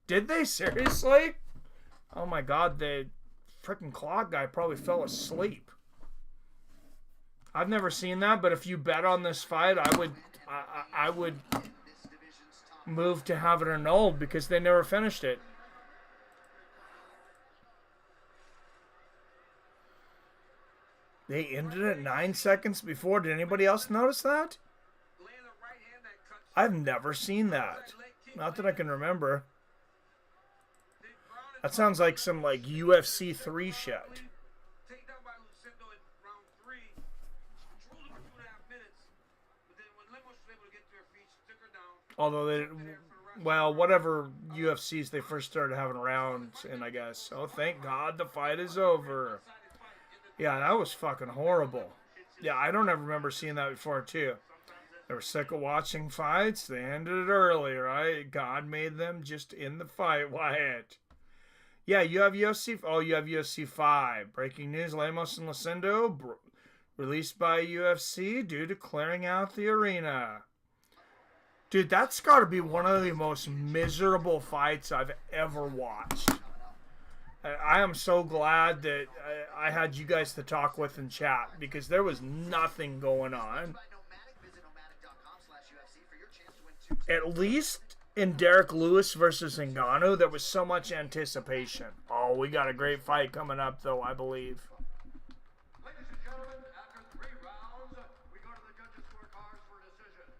Speaker 6: Did they? Seriously? Oh, my God, the freaking clock guy probably fell asleep. I've never seen that, but if you bet on this fight, I would move to have it annulled because they never finished it. They ended it 9 seconds before. Did anybody else notice that? I've never seen that. Not that I can remember. That sounds like some like UFC 3 shit. Although they, well, whatever UFCs they first started having rounds in, I guess. Oh, thank God the fight is over. Yeah, that was fucking horrible. Yeah, I don't ever remember seeing that before, too. They were sick of watching fights. They ended it early, right? God made them just in the fight, Wyatt. Yeah, you have UFC. Oh, you have UFC 5. Breaking news, Lemos and Lendo released by UFC due to clearing out the arena. Dude, that's got to be one of the most miserable fights I've ever watched. I am so glad that I had you guys to talk with in chat because there was nothing going on. At least in Derek Lewis versus Ngannou, there was so much anticipation. Oh, we got a great fight coming up, though, I believe.
Speaker 1: Ladies and gentlemen, after 3 rounds, we go to the judges' scorecards for decision.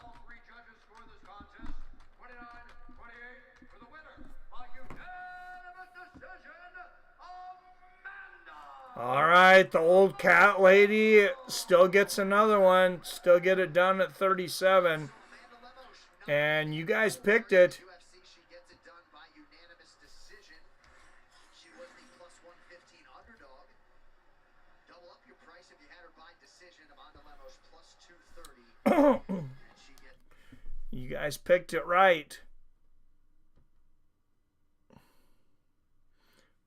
Speaker 1: All 3 judges score this contest 29-28 for the winner by unanimous decision, Amanda.
Speaker 6: All right, the old cat lady still gets another one. Still get it done at 37. And you guys picked it.
Speaker 3: UFC, she gets it done by unanimous decision. She was the plus 115 underdog. Double up your price if you had her by decision. Amanda Lemos plus 230.
Speaker 6: You guys picked it right.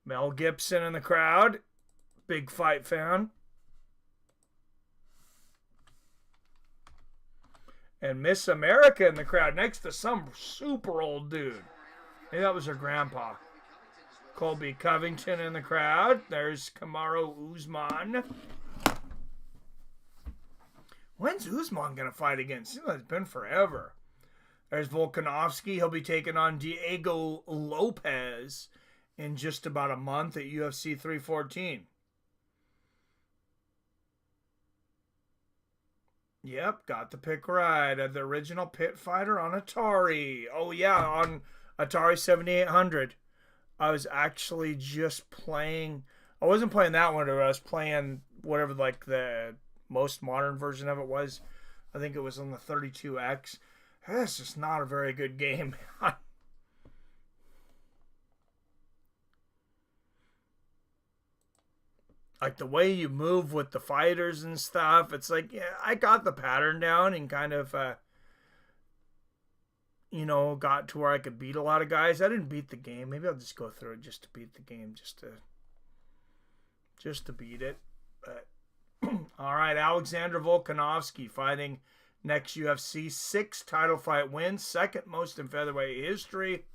Speaker 6: Mel Gibson in the crowd. Big fight fan. And Miss America in the crowd next to some super old dude. Maybe that was her grandpa. Colby Covington in the crowd. There's Kamaru Usman. When's Usman going to fight again? Seems like it's been forever. There's Volkanovski. He'll be taking on Diego Lopez in just about a month at UFC 314. Yep, got the pick right. The original Pit Fighter on Atari. Oh, yeah, on Atari 7800. I was actually just playing. I wasn't playing that one, but I was playing whatever, like, the most modern version of it was. I think it was on the 32X. This is not a very good game. Like the way you move with the fighters and stuff, it's like, yeah, I got the pattern down and kind of, got to where I could beat a lot of guys. I didn't beat the game. Maybe I'll just go through it just to beat the game, just to beat it. But all right, Alexander Volkanovski fighting next UFC. 6 title fight wins, second most in featherweight history.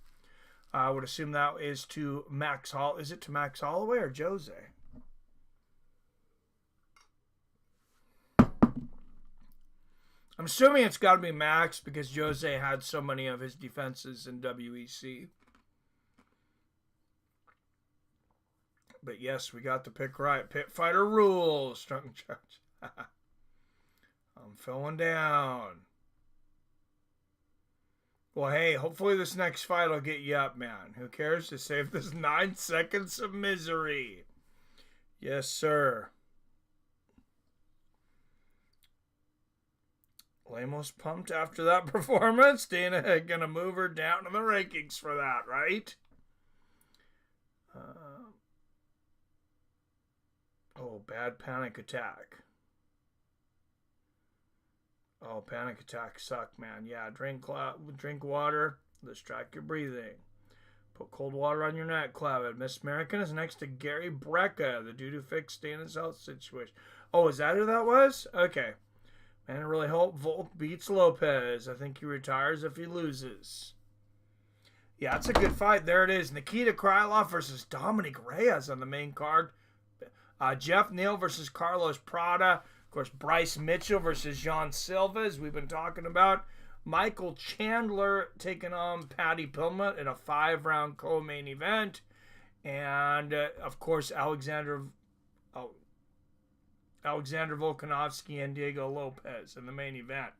Speaker 6: I would assume that is to Max Hall. Is it to Max Holloway or Jose? I'm assuming it's got to be Max because Jose had so many of his defenses in WEC. But yes, we got the pick right. Pit Fighter rules. Strong judge. I'm filling down. Well, hey, hopefully this next fight will get you up, man. Who cares? To save this 9 seconds of misery. Yes, sir. Lemos pumped after that performance. Dana gonna move her down in the rankings for that, right? Bad panic attack. Oh, panic attacks suck, man. Yeah, drink water. Distract your breathing. Put cold water on your neck, Cloud. Miss American is next to Gary Brecka, the dude who fixed Dana's health situation. Oh, is that who that was? Okay. Man, I really hope Volk beats Lopez. I think he retires if he loses. Yeah, it's a good fight. There it is. Nikita Krylov versus Dominic Reyes on the main card. Jeff Neal versus Carlos Prada. Of course, Bryce Mitchell versus Jean Silva, as we've been talking about. Michael Chandler taking on Patty Pillman in a 5-round co-main event. And, of course, Alexander Volkanovski and Diego Lopez in the main event.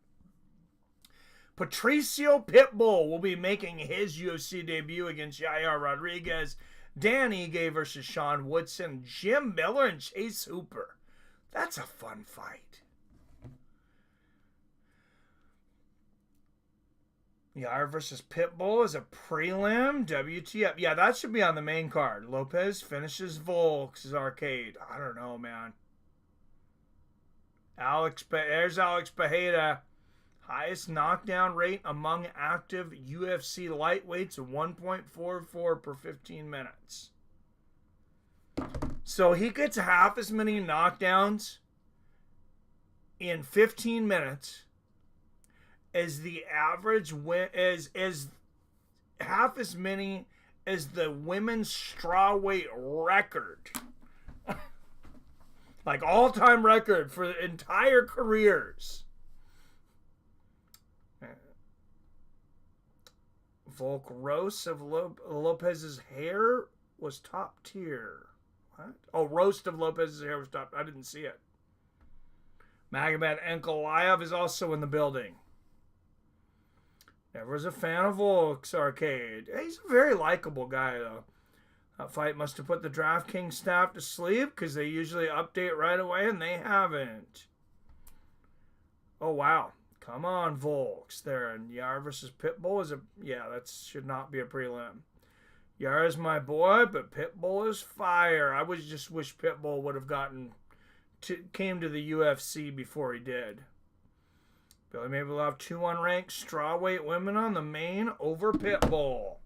Speaker 6: Patricio Pitbull will be making his UFC debut against Yair Rodriguez. Dan Ige versus Sean Woodson. Jim Miller and Chase Hooper. That's a fun fight. Yair versus Pitbull is a prelim. WTF. Yeah, that should be on the main card. Lopez finishes Volk's arcade. I don't know, man. There's Alex Pereira. Highest knockdown rate among active UFC lightweights of 1.44 per 15 minutes. So he gets half as many knockdowns in 15 minutes as the average is half as many as the women's strawweight record. Like all-time record for the entire careers. Volk roast of Lopez's hair was top tier. What? Oh, roast of Lopez's hair was top. I didn't see it. Magomed Ankalaev is also in the building. Never was a fan of Volk's arcade. He's a very likable guy, though. That fight must have put the DraftKings staff to sleep because they usually update right away, and they haven't. Oh, wow. Come on, Volks. There, and Yair versus Pitbull is that should not be a prelim. Yair is my boy, but Pitbull is fire. I would just wish Pitbull would have came to the UFC before he did. Billy maybe we'll have 2 unranked strawweight women on the main over Pitbull.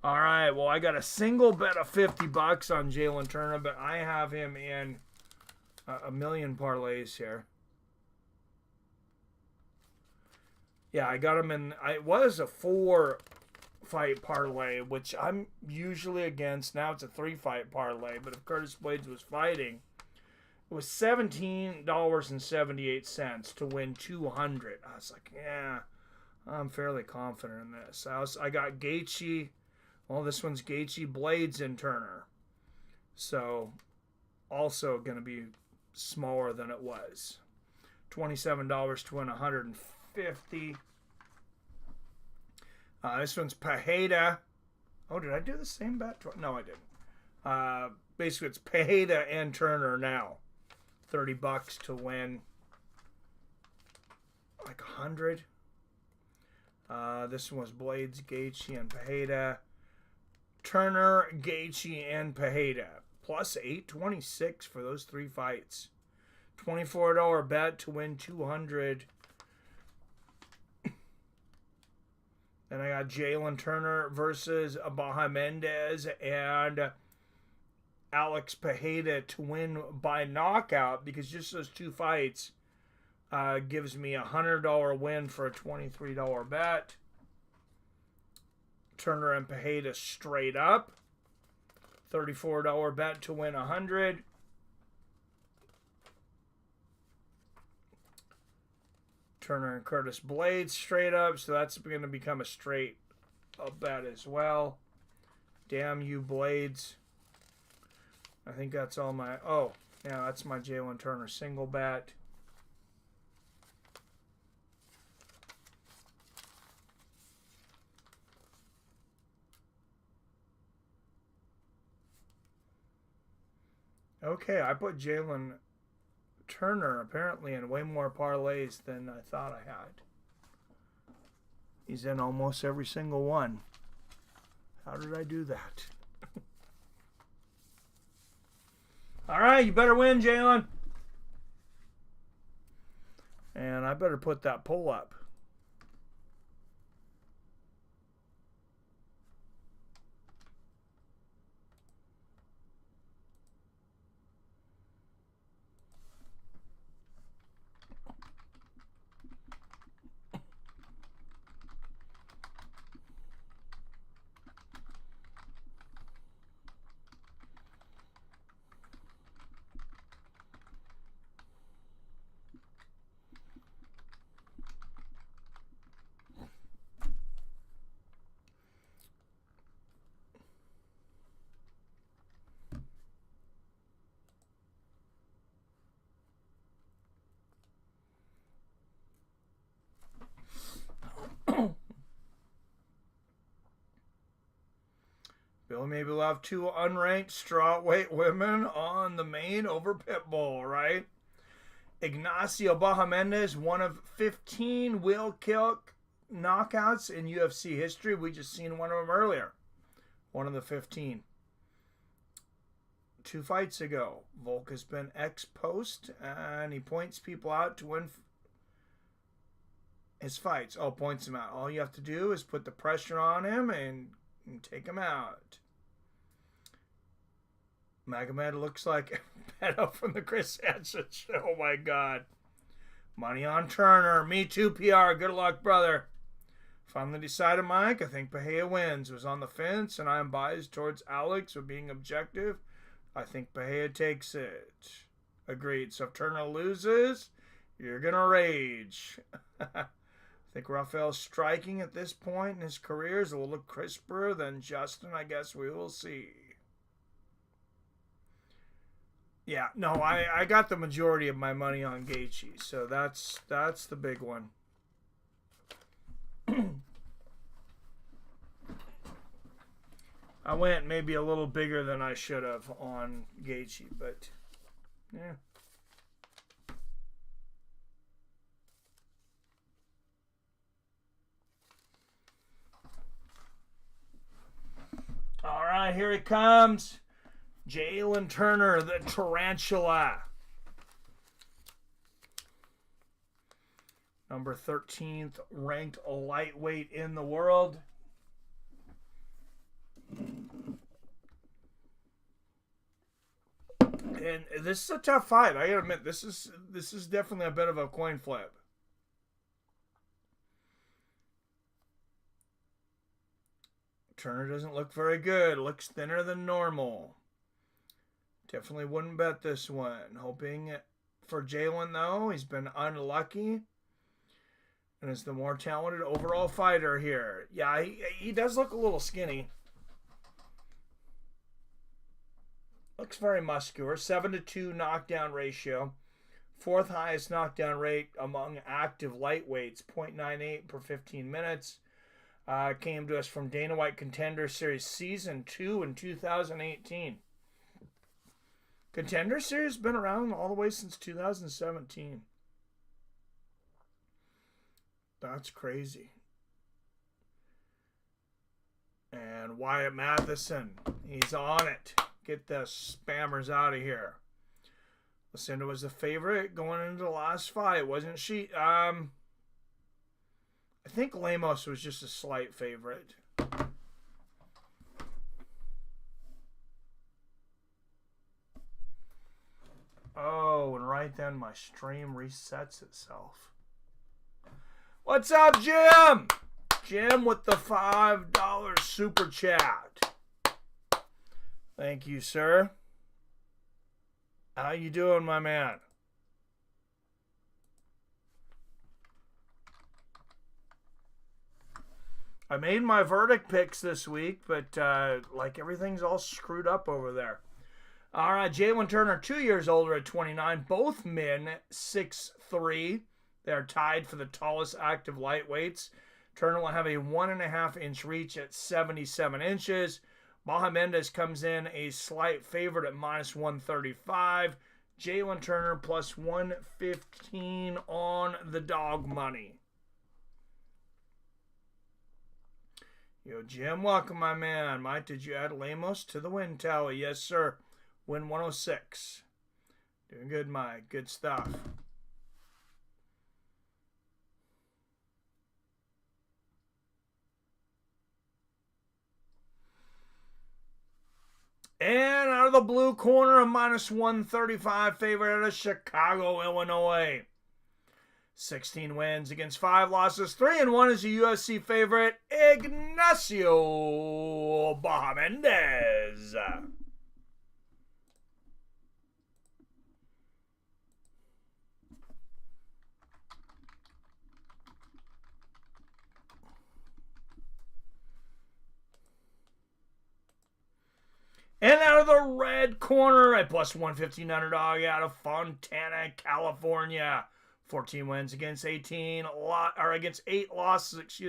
Speaker 6: All right, well, I got a single bet of $50 on Jalin Turner, but I have him in a million parlays here. Yeah, I got him in. It was a 4-fight parlay, which I'm usually against. Now it's a 3-fight parlay, but if Curtis Blaydes was fighting, it was $17.78 to win 200. I was like, yeah, I'm fairly confident in this. I got Gaethje. Well, this one's Gaethje, Blaydes, and Turner. So, also going to be smaller than it was. $27 to win 150. This one's Pereira. Oh, did I do the same bet? No, I didn't. Basically, it's Pereira and Turner now. $30 to win like 100. This one was Blaydes, Gaethje, and Pereira. Turner, Gaethje, and Pereira. Plus 826 for those 3 fights. $24 bet to win 200. Then I got Jalin Turner versus Bahamondes and Alex Pereira to win by knockout, because just those 2 fights gives me a $100 win for a $23 bet. Turner and Pereira straight up. $34 bet to win 100. Turner and Curtis Blaydes straight up, so that's going to become a straight up bet as well. Damn you, Blaydes. I think that's all my... Oh, yeah, that's my Jalin Turner single bet. Okay, I put Jalin Turner apparently in way more parlays than I thought I had. He's in almost every single one. How did I do that? All right, you better win, Jalin. And I better put that poll up. Bill, maybe we'll have 2 unranked strawweight women on the main over Pitbull, right? Ignacia Bahamondes, one of 15 will kill knockouts in UFC history. We just seen one of them earlier. One of the 15. 2 fights ago. Volk has been ex-post, and he points people out to win his fights. Oh, points him out. All you have to do is put the pressure on him and take him out. Magomed looks like Beto from the Chris Hansen show. Oh my God. Money on Turner. Me too, PR. Good luck, brother. Finally decided, Mike. I think Pereira wins. It was on the fence, and I am biased towards Alex with being objective. I think Pereira takes it. Agreed. So if Turner loses, you're going to rage. I think Rafael's striking at this point in his career is a little crisper than Justin. I guess we will see. Yeah, no, I got the majority of my money on Gaethje, so that's the big one. I went maybe a little bigger than I should have on Gaethje, but yeah. All right, here he comes. Jalin Turner, the Tarantula. Number 13th ranked lightweight in the world. And this is a tough fight. I gotta admit, this is definitely a bit of a coin flip. Turner doesn't look very good. Looks thinner than normal. Definitely wouldn't bet this one. Hoping for Jalin, though. He's been unlucky. And is the more talented overall fighter here. Yeah, he does look a little skinny. Looks very muscular. 7-2 knockdown ratio. 4th highest knockdown rate among active lightweights. 0.98 per 15 minutes. Came to us from Dana White Contender Series Season 2 in 2018. Contender Series has been around all the way since 2017. That's crazy. And Wyatt Matheson, he's on it. Get the spammers out of here. Lucinda was the favorite going into the last fight, wasn't she? I think Lemos was just a slight favorite. Oh, and right then my stream resets itself. What's up, Jim? Jim with the $5 super chat. Thank you, sir. How you doing, my man? I made my verdict picks this week, but like everything's all screwed up over there. All right, Jalin Turner, 2 years older at 29. Both men, 6'3". They're tied for the tallest active lightweights. Turner will have a 1.5-inch reach at 77 inches. Bahamondes comes in a slight favorite at -135. Jalin Turner plus 115 on the dog money. Yo, Jim, welcome, my man. Mike, did you add Lemos to the win tally? Yes, sir. Win 106. Doing good, Mike. Good stuff. And out of the blue corner, a minus 135 favorite out of Chicago, Illinois. 16 wins against 5 losses. 3-1 is a UFC favorite, Ignacia Bahamondes. And out of the red corner, a plus 115 underdog out of Fontana, California. 14 wins against 8 losses,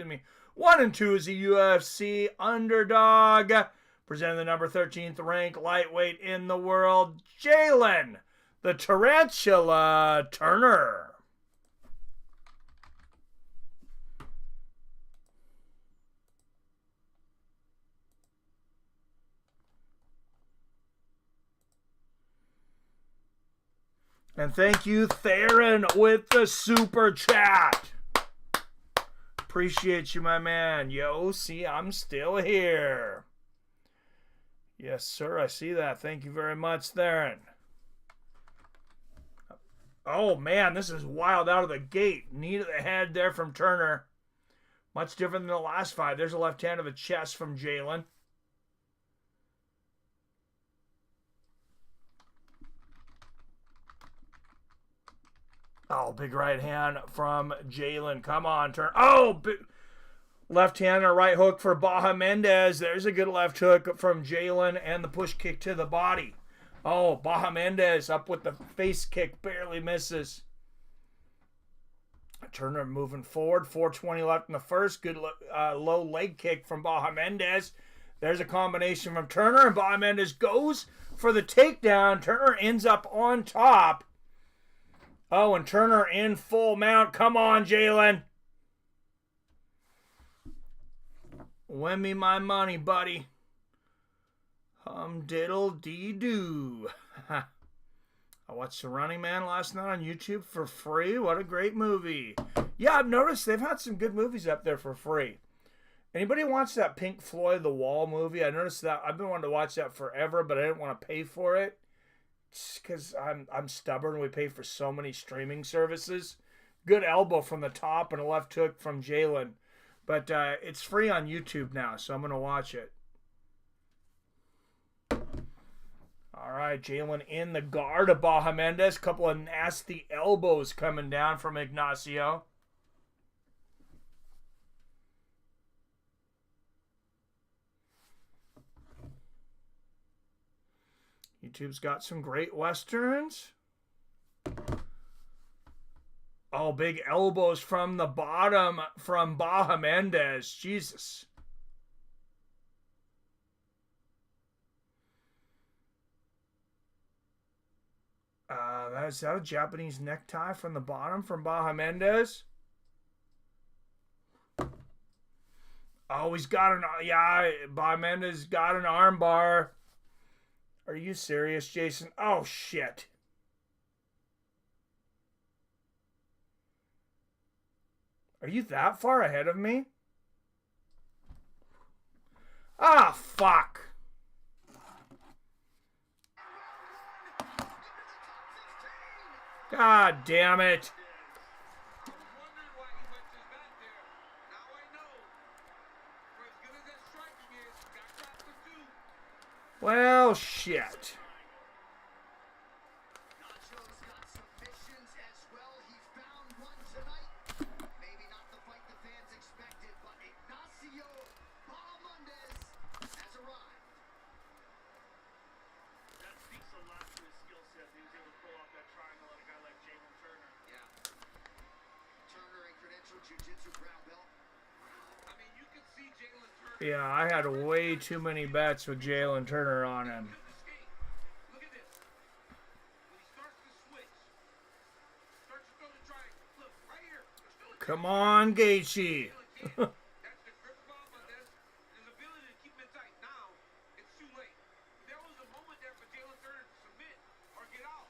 Speaker 6: 1-2 is a UFC underdog. Presenting the number 13th ranked lightweight in the world, Jalin, the Tarantula Turner. And thank you, Theron, with the super chat. Appreciate you, my man. Yo, see, I'm still here. Yes, sir, I see that. Thank you very much, Theron. Oh, man, this is wild out of the gate. Knee to the head there from Turner. Much different than the last fight. There's a left hand to the chest from Jalin. Oh, big right hand from Jalin. Come on, turn. Oh, big left hand and right hook for Bahamondes. There's a good left hook from Jalin and the push kick to the body. Oh, Bahamondes up with the face kick. Barely misses. Turner moving forward. 4:20 left in the first. Good low leg kick from Bahamondes. There's a combination from Turner, and Bahamondes goes for the takedown. Turner ends up on top. Oh, and Turner in full mount. Come on, Jalin. Win me my money, buddy. Diddle-dee-doo. I watched The Running Man last night on YouTube for free. What a great movie. Yeah, I've noticed they've had some good movies up there for free. Anybody watch that Pink Floyd The Wall movie? I noticed that. I've been wanting to watch that forever, but I didn't want to pay for it. Because I'm stubborn. We pay for so many streaming services. Good elbow from the top and a left hook from Jalin. But it's free on YouTube now, so I'm going to watch it. All right, Jalin in the guard of Bahamondes. Couple of nasty elbows coming down from Ignacio. YouTube's got some great westerns. Oh, big elbows from the bottom from Bahamondes. Jesus. Is that a Japanese necktie from the bottom from Bahamondes? Oh, he's got an... Yeah, Bahamondes got an arm bar. Are you serious, Jason? Oh, shit. Are you that far ahead of me? Ah, fuck. God damn it. Well, shit.
Speaker 3: Nacho's got submissions as well. He found one tonight. Maybe not the fight the fans expected, but Ignacio Bahamondes has arrived.
Speaker 4: That speaks a lot to his skill set. He was able to pull off that triangle on a guy like Jalin Turner.
Speaker 3: Yeah. Turner, a credentialed jiu-jitsu brown belt.
Speaker 5: I mean, you can see Jalin Turner.
Speaker 6: Yeah, I had way too many bets with Jalin Turner on him.
Speaker 5: Look at this. When he starts to
Speaker 6: Come on, Gaethje.
Speaker 5: That's the grip problem on this. His ability to keep him tight. Now, it's too late. There was a moment there for Jalin Turner to submit or get out,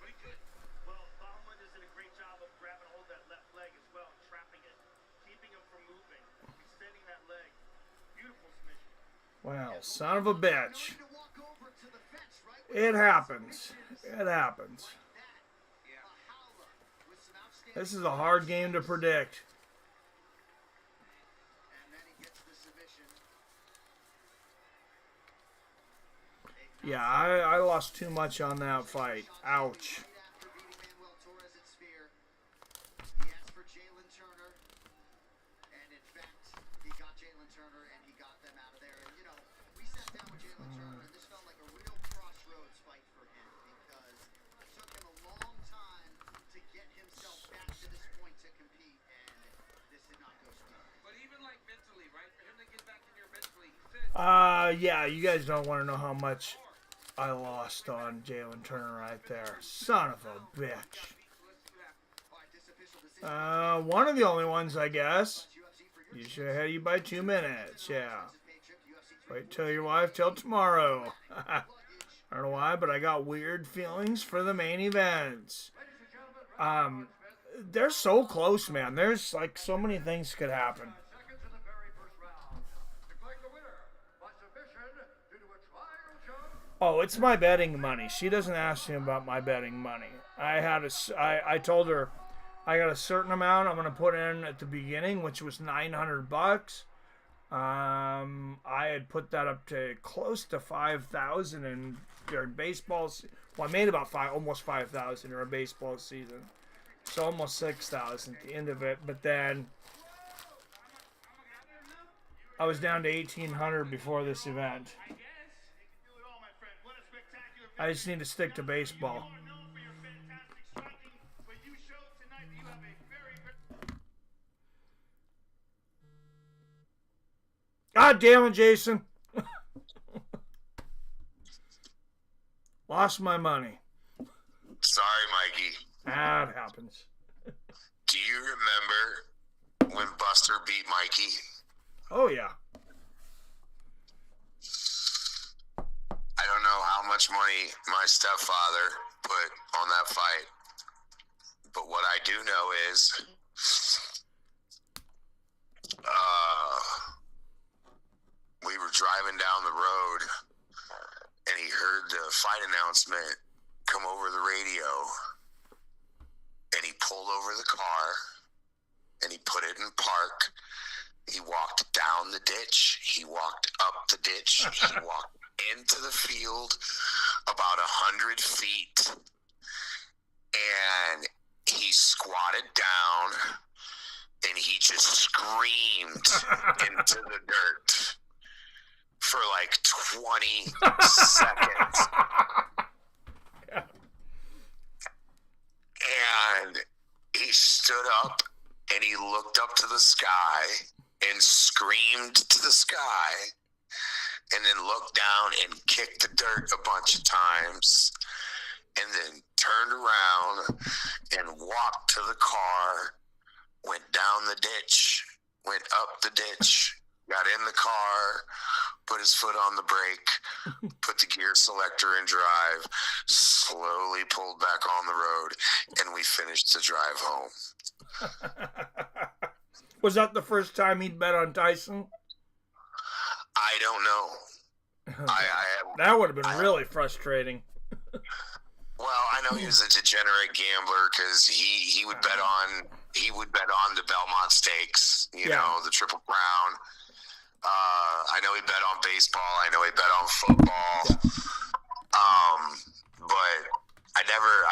Speaker 5: but he couldn't.
Speaker 4: Well, Bahamondes did a great job of grabbing hold of that left leg as well, trapping it, keeping him from moving, extending that leg. Beautiful submission.
Speaker 6: Well, son of a bitch. It happens. It happens. This is a hard game to predict. Yeah, I lost too much on that fight. Ouch. Yeah, you guys don't want to know how much I lost on Jalin Turner right there. Son of a bitch. One of the only ones, I guess. You should have had you by 2 minutes, yeah. Wait till your wife till tomorrow. I don't know why, but I got weird feelings for the main events. They're so close, man. There's like so many things could happen. Oh, it's my betting money. She doesn't ask me about my betting money. I told her I got a certain amount I'm going to put in at the beginning, which was $900. I had put that up to close to 5,000 during baseball. Well, I made about almost 5,000 during a baseball season. So almost 6,000 at the end of it. But then I was down to 1,800 before this event. I just need to stick to baseball. God damn it, Jason. Lost my money.
Speaker 10: Sorry, Mikey.
Speaker 6: That happens.
Speaker 10: Do you remember when Buster beat Mikey?
Speaker 6: Oh, yeah.
Speaker 10: I don't know how much money my stepfather put on that fight, but what I do know is we were driving down the road and he heard the fight announcement come over the radio and he pulled over the car and he put it in park. He walked down the ditch. He walked up the ditch. He walked into the field about 100 feet and he squatted down and he just screamed into the dirt for like 20 seconds. And he stood up and he looked up to the sky and screamed to the sky and then looked down and kicked the dirt a bunch of times and then turned around and walked to the car, went down the ditch, went up the ditch, got in the car, put his foot on the brake, put the gear selector in drive, slowly pulled back on the road, and we finished the drive home.
Speaker 6: Was that the first time he'd bet on Tyson?
Speaker 10: I don't know.
Speaker 6: That would have been really frustrating.
Speaker 10: Well, I know he was a degenerate gambler because he would bet on the Belmont Stakes, you know, the Triple Crown. I know he bet on baseball. I know he bet on football. But I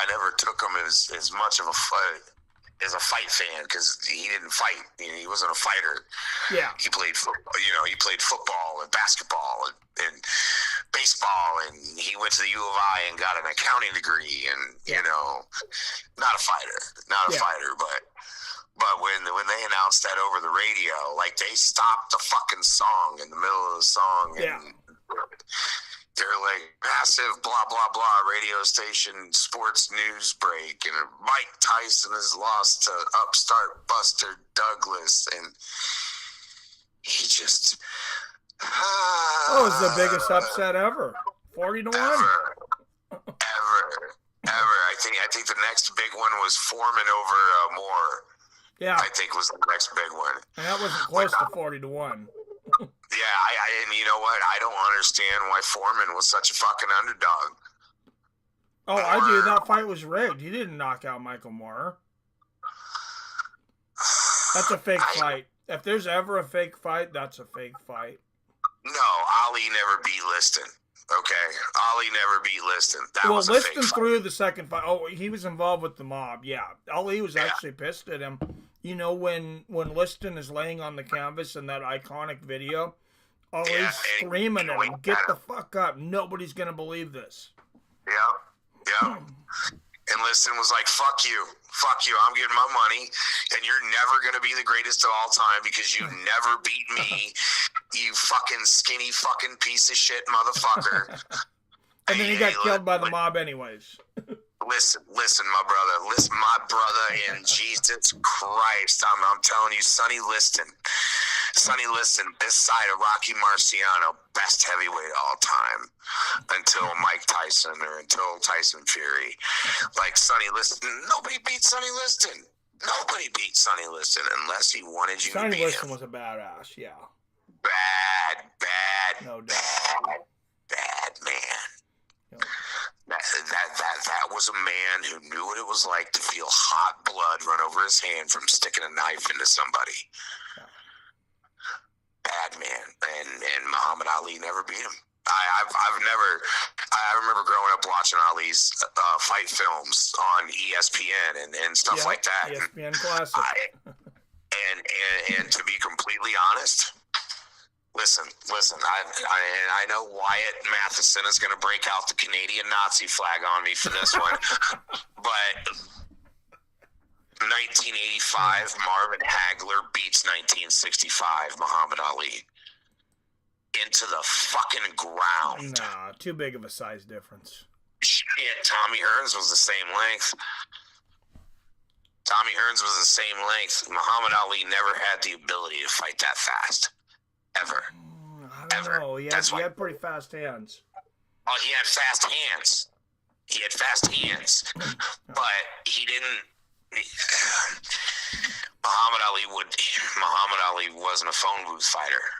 Speaker 10: never took him as much of a fight fan because he didn't fight. He wasn't a fighter. Yeah. He played football. He played football and basketball and baseball, and he went to the U of I and got an accounting degree. And not a fighter, But when they announced that over the radio, like they stopped the fucking song in the middle of the song, and they're like, massive blah, blah, blah radio station sports news break. And Mike Tyson has lost to upstart Buster Douglas. And he just...
Speaker 6: Oh, it was the biggest upset ever. 40-1.
Speaker 10: Ever. I think the next big one was Foreman over Moore.
Speaker 6: Yeah.
Speaker 10: I think was the next big one.
Speaker 6: And that wasn't close to 40-1.
Speaker 10: Yeah, and you know what? I don't understand why Foreman was such a fucking underdog.
Speaker 6: Oh, I do. That fight was rigged. He didn't knock out Michael Moore. That's a fake fight. If there's ever a fake fight, that's a fake fight.
Speaker 10: No, Ali never beat Liston. Okay, Ali never beat Liston. That was a
Speaker 6: Liston
Speaker 10: fake fight.
Speaker 6: threw the second fight. Oh, he was involved with the mob. Yeah, Ali was actually pissed at him. You know, when Liston is laying on the canvas in that iconic video, Ali's screaming at him, "Get the fuck up! Nobody's gonna believe this."
Speaker 10: Yeah. And Liston was like, fuck you, I'm getting my money, and you're never going to be the greatest of all time because you never beat me, you fucking skinny fucking piece of shit motherfucker.
Speaker 6: And then he got killed by the mob anyways.
Speaker 10: Listen, my brother, and Jesus Christ, I'm telling you, Sonny Liston, this side of Rocky Marciano, best heavyweight of all time, until Mike Tyson or until Tyson Fury. Like Sonny Liston, nobody beat Sonny Liston. Nobody beat Sonny Liston unless he wanted you to beat him.
Speaker 6: Sonny Liston was a badass, yeah.
Speaker 10: Bad,
Speaker 6: no doubt.
Speaker 10: bad man.
Speaker 6: Yep.
Speaker 10: That was a man who knew what it was like to feel hot blood run over his hand from sticking a knife into somebody.
Speaker 6: Yeah.
Speaker 10: Bad man, and Muhammad Ali never beat him. I remember growing up watching Ali's fight films on ESPN and stuff like that.
Speaker 6: ESPN Classic.
Speaker 10: And to be completely honest, listen. I know Wyatt Matheson is going to break out the Canadian Nazi flag on me for this one, but 1985 Marvin Hagler beats 1965 Muhammad Ali into the fucking ground.
Speaker 6: Nah, too big of a size difference.
Speaker 10: Shit, Tommy Hearns was the same length. Muhammad Ali never had the ability to fight that fast. Ever.
Speaker 6: I don't know. He had pretty fast hands.
Speaker 10: Oh, he had fast hands. But he didn't... Muhammad Ali wasn't a phone booth fighter.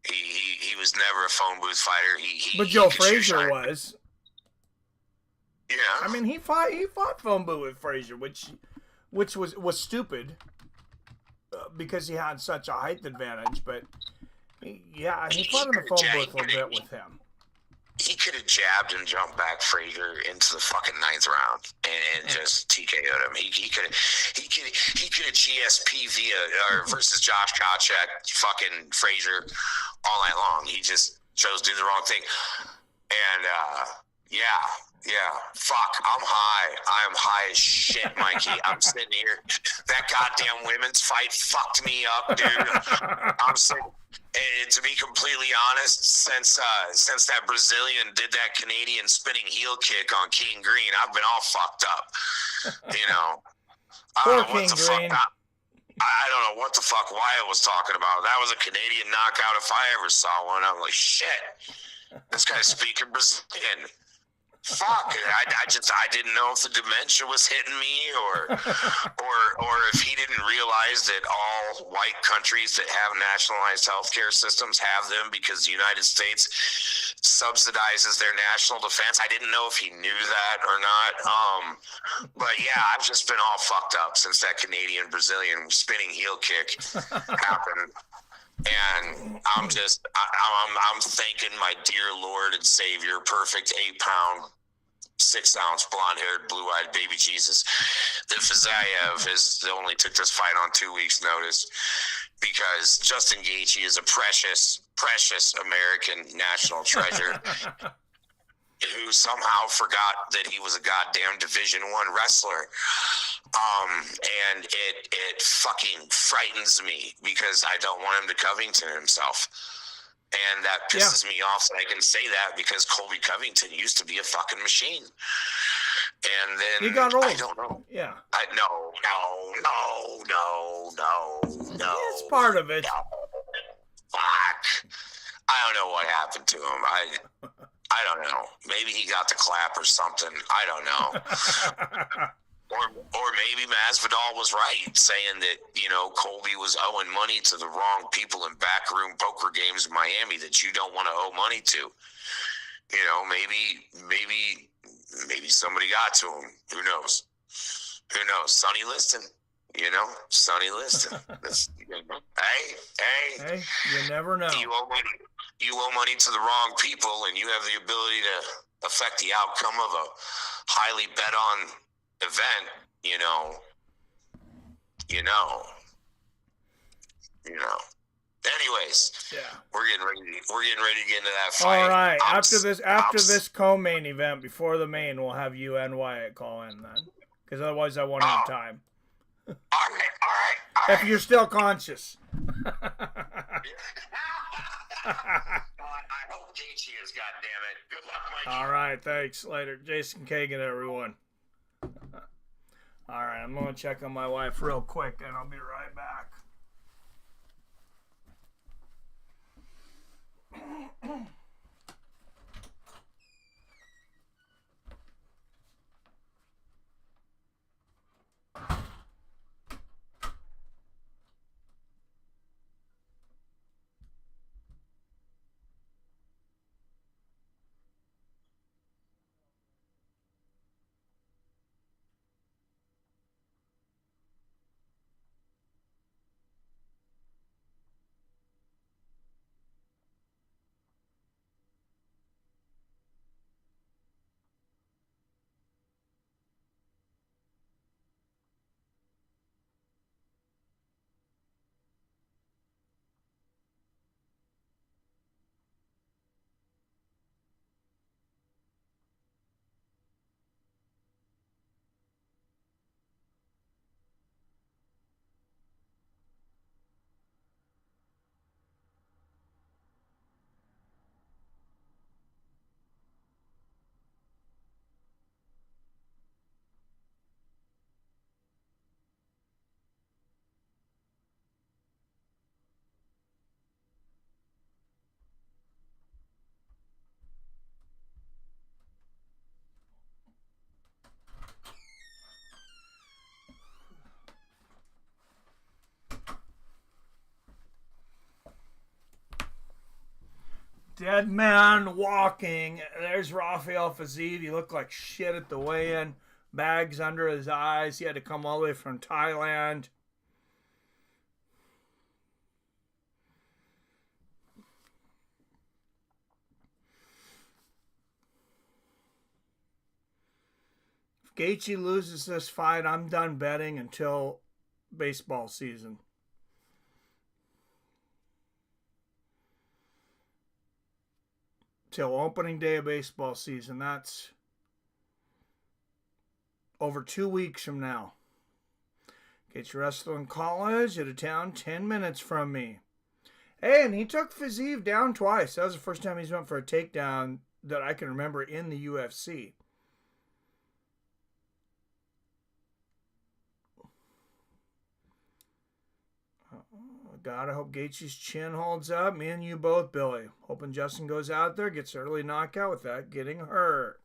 Speaker 10: He was never a phone booth fighter.
Speaker 6: But Joe Frazier was.
Speaker 10: Yeah.
Speaker 6: I mean, he fought phone booth with Frazier, which was stupid because he had such a height advantage. But he fought in the phone booth a little bit with him.
Speaker 10: He could have jabbed and jumped back Frazier into the fucking 9th round and just TKO'd him. He could have GSP versus Josh Koscheck fucking Frazier all night long. He just chose to do the wrong thing. And fuck, I'm high. I am high as shit, Mikey. I'm sitting here. That goddamn women's fight fucked me up, dude. I'm sitting. And to be completely honest, since that Brazilian did that Canadian spinning heel kick on King Green, I've been all fucked up. You know, I don't know what the fuck. I don't know what the fuck Wyatt was talking about. That was a Canadian knockout if I ever saw one. I'm like, shit, this guy's speaking Brazilian. Fuck, I didn't know if the dementia was hitting me or if he didn't realize that all white countries that have nationalized healthcare systems have them because the United States subsidizes their national defense. I didn't know if he knew that or not. But yeah, I've just been all fucked up since that Canadian-Brazilian spinning heel kick happened. And I'm thanking my dear Lord and Savior, perfect 8-pound, 6-ounce, blonde-haired, blue-eyed baby Jesus, that Fiziev only took this fight on 2 weeks' notice because Justin Gaethje is a precious, precious American national treasure who somehow forgot that he was a goddamn Division I wrestler. And it fucking frightens me because I don't want him to Covington himself. And that pisses me off that I can say that because Colby Covington used to be a fucking machine. And then
Speaker 6: he got old.
Speaker 10: I don't know.
Speaker 6: Yeah.
Speaker 10: No.
Speaker 6: It's part of it.
Speaker 10: No. Fuck. I don't know what happened to him. I don't know. Maybe he got the clap or something. I don't know. Or maybe Masvidal was right, saying that, Colby was owing money to the wrong people in backroom poker games in Miami that you don't want to owe money to. Maybe somebody got to him. Who knows? Sonny Liston. Sonny Liston. Hey,
Speaker 6: you never know.
Speaker 10: You owe money to the wrong people, and you have the ability to affect the outcome of a highly bet on event, Anyways, we're getting ready to get into that fight.
Speaker 6: All right, after this co-main event, before the main, we'll have you and Wyatt call in then, because otherwise I won't have time.
Speaker 10: All right.
Speaker 6: If you're still conscious.
Speaker 10: I hope Gaethje is, goddammit. Good luck, Mikey.
Speaker 6: All right, thanks. Later. Jason Kagan, everyone. All right, I'm going to check on my wife real quick, and I'll be right back. Dead man walking. There's Rafael Fiziev. He looked like shit at the weigh-in. Bags under his eyes. He had to come all the way from Thailand. If Gaethje loses this fight, I'm done betting until baseball season. Till opening day of baseball season. That's over 2 weeks from now. Gaethje wrestling college out of town, 10 minutes from me. Hey, and he took Fiziev down twice. That was the first time he's went for a takedown that I can remember in the UFC. God, I hope Gaethje's chin holds up. Me and you both, Billy. Hoping Justin goes out there, gets an early knockout without getting hurt.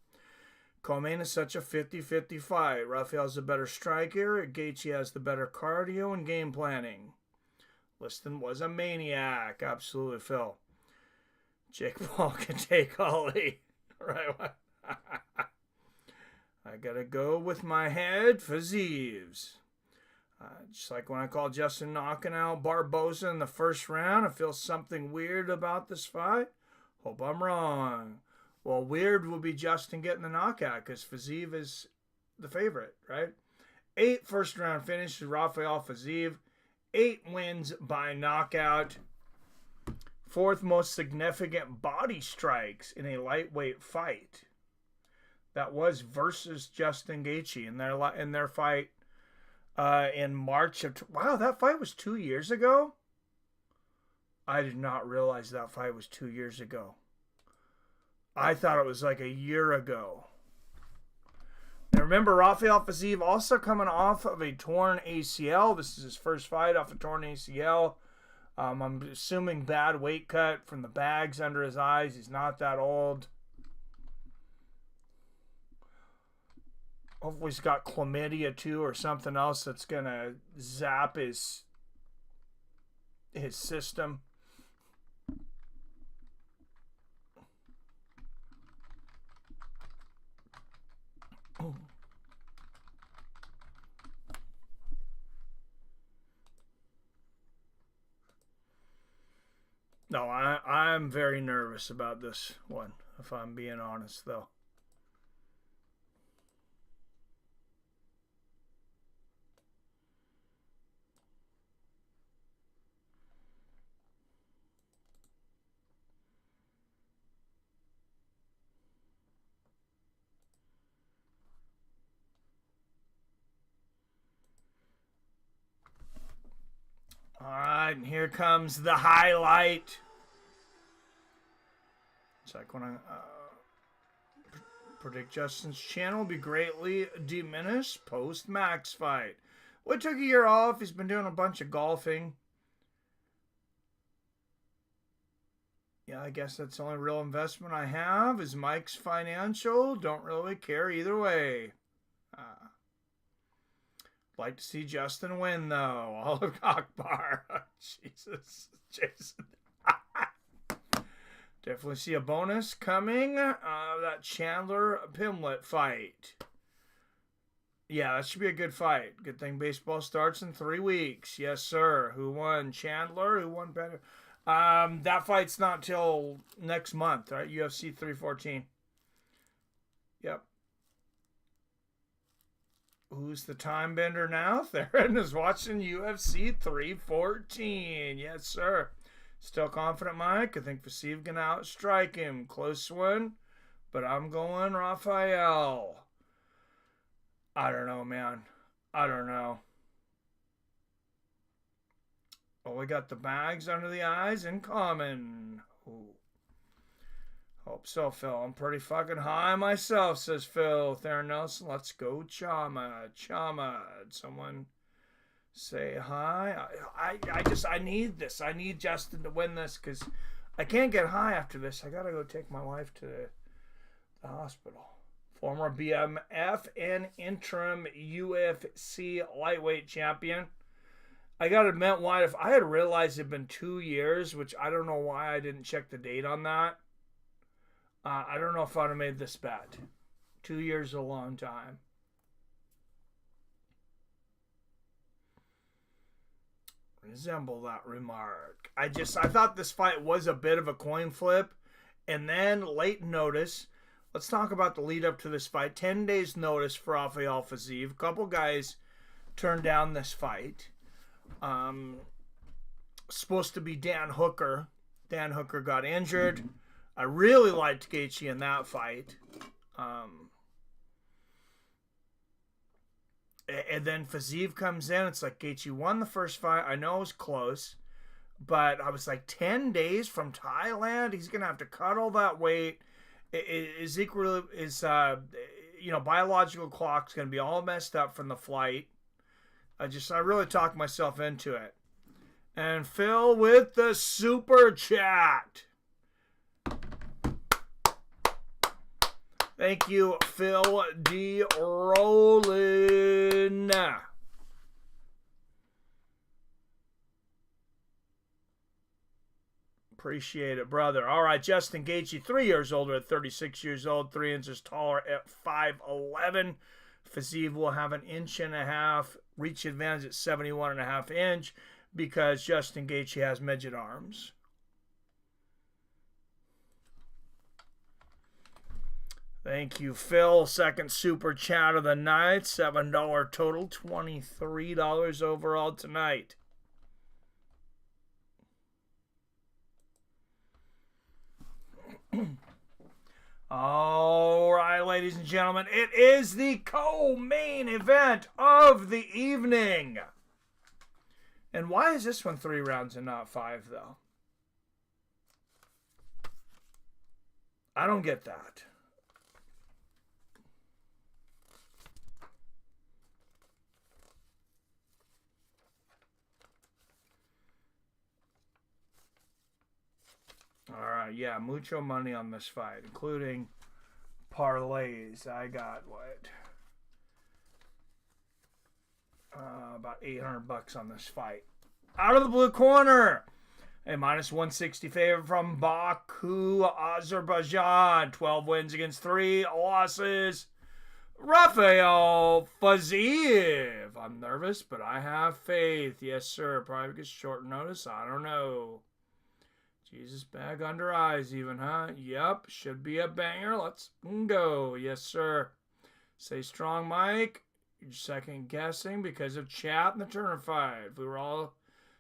Speaker 6: Co-main is such a 50-50 fight. Rafael's the better striker. Gaethje has the better cardio and game planning. Liston was a maniac. Absolutely, Phil. Jake Paul can take Ali. Right? I gotta go with my head for Zeeves. Just like when I called Justin knocking out Barboza in the first round, I feel something weird about this fight. Hope I'm wrong. Well, weird will be Justin getting the knockout because Fiziev is the favorite, right? 8 first-round finishes, Rafael Fiziev. 8 wins by knockout. 4th most significant body strikes in a lightweight fight. That was versus Justin Gaethje in their fight. In March of... Wow, that fight was 2 years ago? I did not realize that fight was 2 years ago. I thought it was like a year ago. Now remember, Rafael Fiziev also coming off of a torn ACL. This is his first fight off a torn ACL. I'm assuming bad weight cut from the bags under his eyes. He's not that old. Hopefully he's got chlamydia too or something else that's going to zap his system. No, I'm very nervous about this one, if I'm being honest, though. All right, and here comes the highlight. It's like when I predict Justin's channel will be greatly diminished post-Max fight. Well, he took a year off. He's been doing a bunch of golfing. Yeah, I guess that's the only real investment I have is Mike's financial. Don't really care either way. Like to see Justin win, though. Olive Akbar. Jesus. Jason. Definitely see a bonus coming. That Chandler Pimlet fight. Yeah, that should be a good fight. Good thing baseball starts in 3 weeks. Yes, sir. Who won? Chandler? Who won better? That fight's not till next month, right? UFC 314. Yep. Who's the time bender now? Theron is watching UFC 314. Yes, sir. Still confident, Mike. I think Fiziev can outstrike him. Close one. But I'm going Rafael. I don't know, man. I don't know. Oh, we got the bags under the eyes in common. Ooh. Hope so, Phil. I'm pretty fucking high myself, says Phil. Theron Nelson, let's go Chama. Chama. Did someone say hi? I need this. I need Justin to win this because I can't get high after this. I got to go take my wife to the hospital. Former BMF and interim UFC lightweight champion. I got to admit, Wyatt, if I had realized it had been 2 years, which I don't know why I didn't check the date on that, I don't know if I'd have made this bet. 2 years is a long time. Resemble that remark. I thought this fight was a bit of a coin flip. And then late notice. Let's talk about the lead up to this fight. 10 days notice for Rafael Fiziev. A couple guys turned down this fight. Supposed to be Dan Hooker. Dan Hooker got injured. I really liked Gaethje in that fight. And then Fiziev comes in. It's like Gaethje won the first fight. I know it was close. But I was like, 10 days from Thailand? He's going to have to cut all that weight. His biological clock's going to be all messed up from the flight. I really talked myself into it. And Phil with the super chat. Thank you, Phil D. Rollin. Appreciate it, brother. All right, Justin Gaethje, 3 years older at 36 years old, 3 inches taller at 5'11". Fiziev will have an 1.5 inch reach advantage at 71.5 inch because Justin Gaethje has midget arms. Thank you, Phil. Second super chat of the night. $7 total, $23 overall tonight. All right, ladies and gentlemen, it is the co-main event of the evening. And why is this one 3 rounds and not 5, though? I don't get that. All right, yeah, mucho money on this fight, including parlays. I got what? About $800 on this fight. Out of the blue corner, a minus 160 favorite from Baku, Azerbaijan. 12 wins against 3 losses. Rafael Fiziev. I'm nervous, but I have faith. Yes, sir. Probably gets short notice. I don't know. Jesus, bag under eyes even, huh? Yep, should be a banger. Let's go. Yes, sir. Stay strong, Mike. You're second guessing because of chat in the Turner fight. If we were all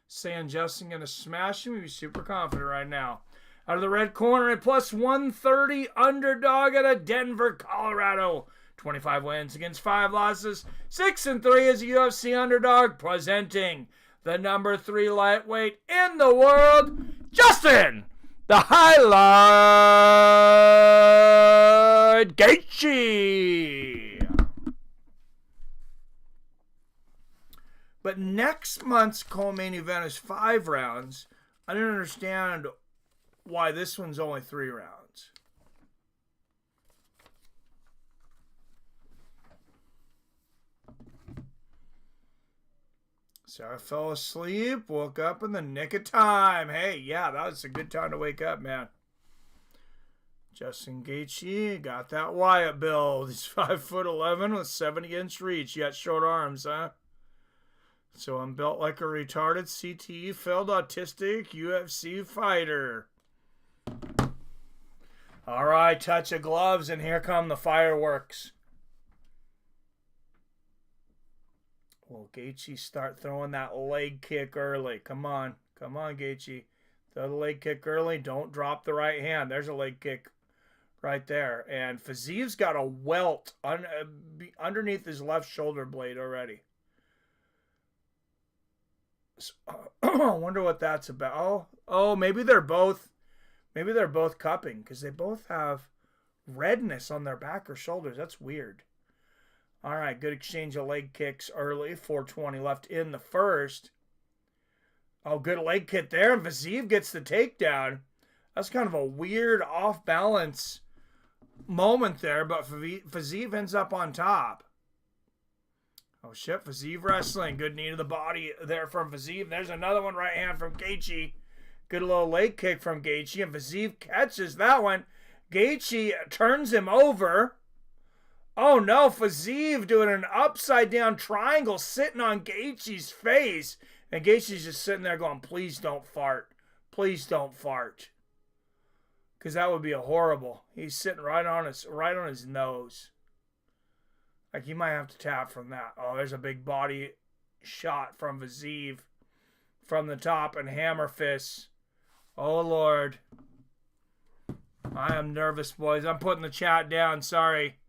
Speaker 6: saying Justin going to smash him, we'd be super confident right now. Out of the red corner, a plus 130 underdog out of Denver, Colorado. 25 wins against 5 losses. 6-3 as a UFC underdog, presenting the number 3 lightweight in the world, Justin, the highlight, Gaethje. But next month's co-main event is 5 rounds. I don't understand why this one's only 3 rounds. So I fell asleep, woke up in the nick of time. Hey, yeah, that was a good time to wake up, man. Justin Gaethje got that Wyatt build. He's 5'11" with 70-inch reach. You got short arms, huh? So I'm built like a retarded CTE failed autistic UFC fighter. All right, touch of gloves, and here come the fireworks. Will Gaethje start throwing that leg kick early? Come on. Come on, Gaethje. Throw the leg kick early. Don't drop the right hand. There's a leg kick right there. And Fiziev's got a welt underneath his left shoulder blade already. So, I wonder what that's about. Oh, maybe they're both cupping because they both have redness on their back or shoulders. That's weird. All right, good exchange of leg kicks early. 4:20 left in the first. Oh, good leg kick there. And Fiziev gets the takedown. That's kind of a weird off-balance moment there, but Fiziev ends up on top. Oh, shit, Fiziev wrestling. Good knee to the body there from Fiziev. There's another one right hand from Gaethje. Good little leg kick from Gaethje, and Fiziev catches that one. Gaethje turns him over. Oh, no, Fiziev doing an upside-down triangle sitting on Gaethje's face. And Gaethje's just sitting there going, please don't fart. Please don't fart. Because that would be horrible. He's sitting right on his nose. Like, you might have to tap from that. Oh, there's a big body shot from Fiziev from the top and hammer fists. Oh, Lord. I am nervous, boys. I'm putting the chat down. Sorry.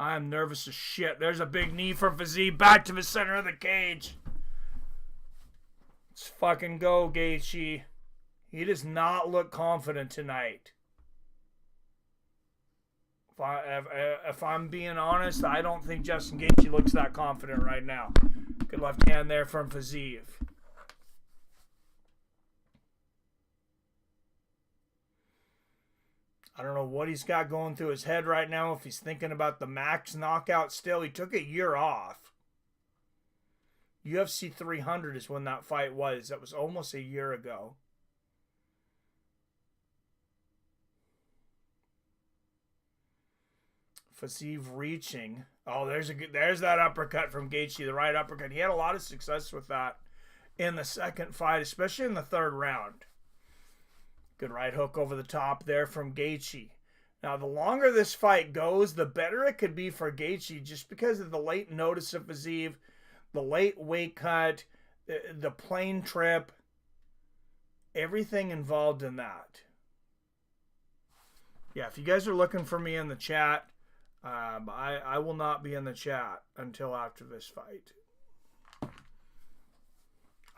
Speaker 6: I am nervous as shit. There's a big knee from Fiziev back to the center of the cage. Let's fucking go, Gaethje. He does not look confident tonight. If I'm being honest, I don't think Justin Gaethje looks that confident right now. Good left hand there from Fiziev. I don't know what he's got going through his head right now. If he's thinking about the Max knockout still. He took a year off. UFC 300 is when that fight was. That was almost a year ago. Fiziev reaching. Oh, there's that uppercut from Gaethje, the right uppercut. He had a lot of success with that in the second fight, especially in the third round. Good right hook over the top there from Gaethje. Now, the longer this fight goes, the better it could be for Gaethje just because of the late notice of Fiziev, the late weight cut, the plane trip, everything involved in that. Yeah, if you guys are looking for me in the chat, I will not be in the chat until after this fight.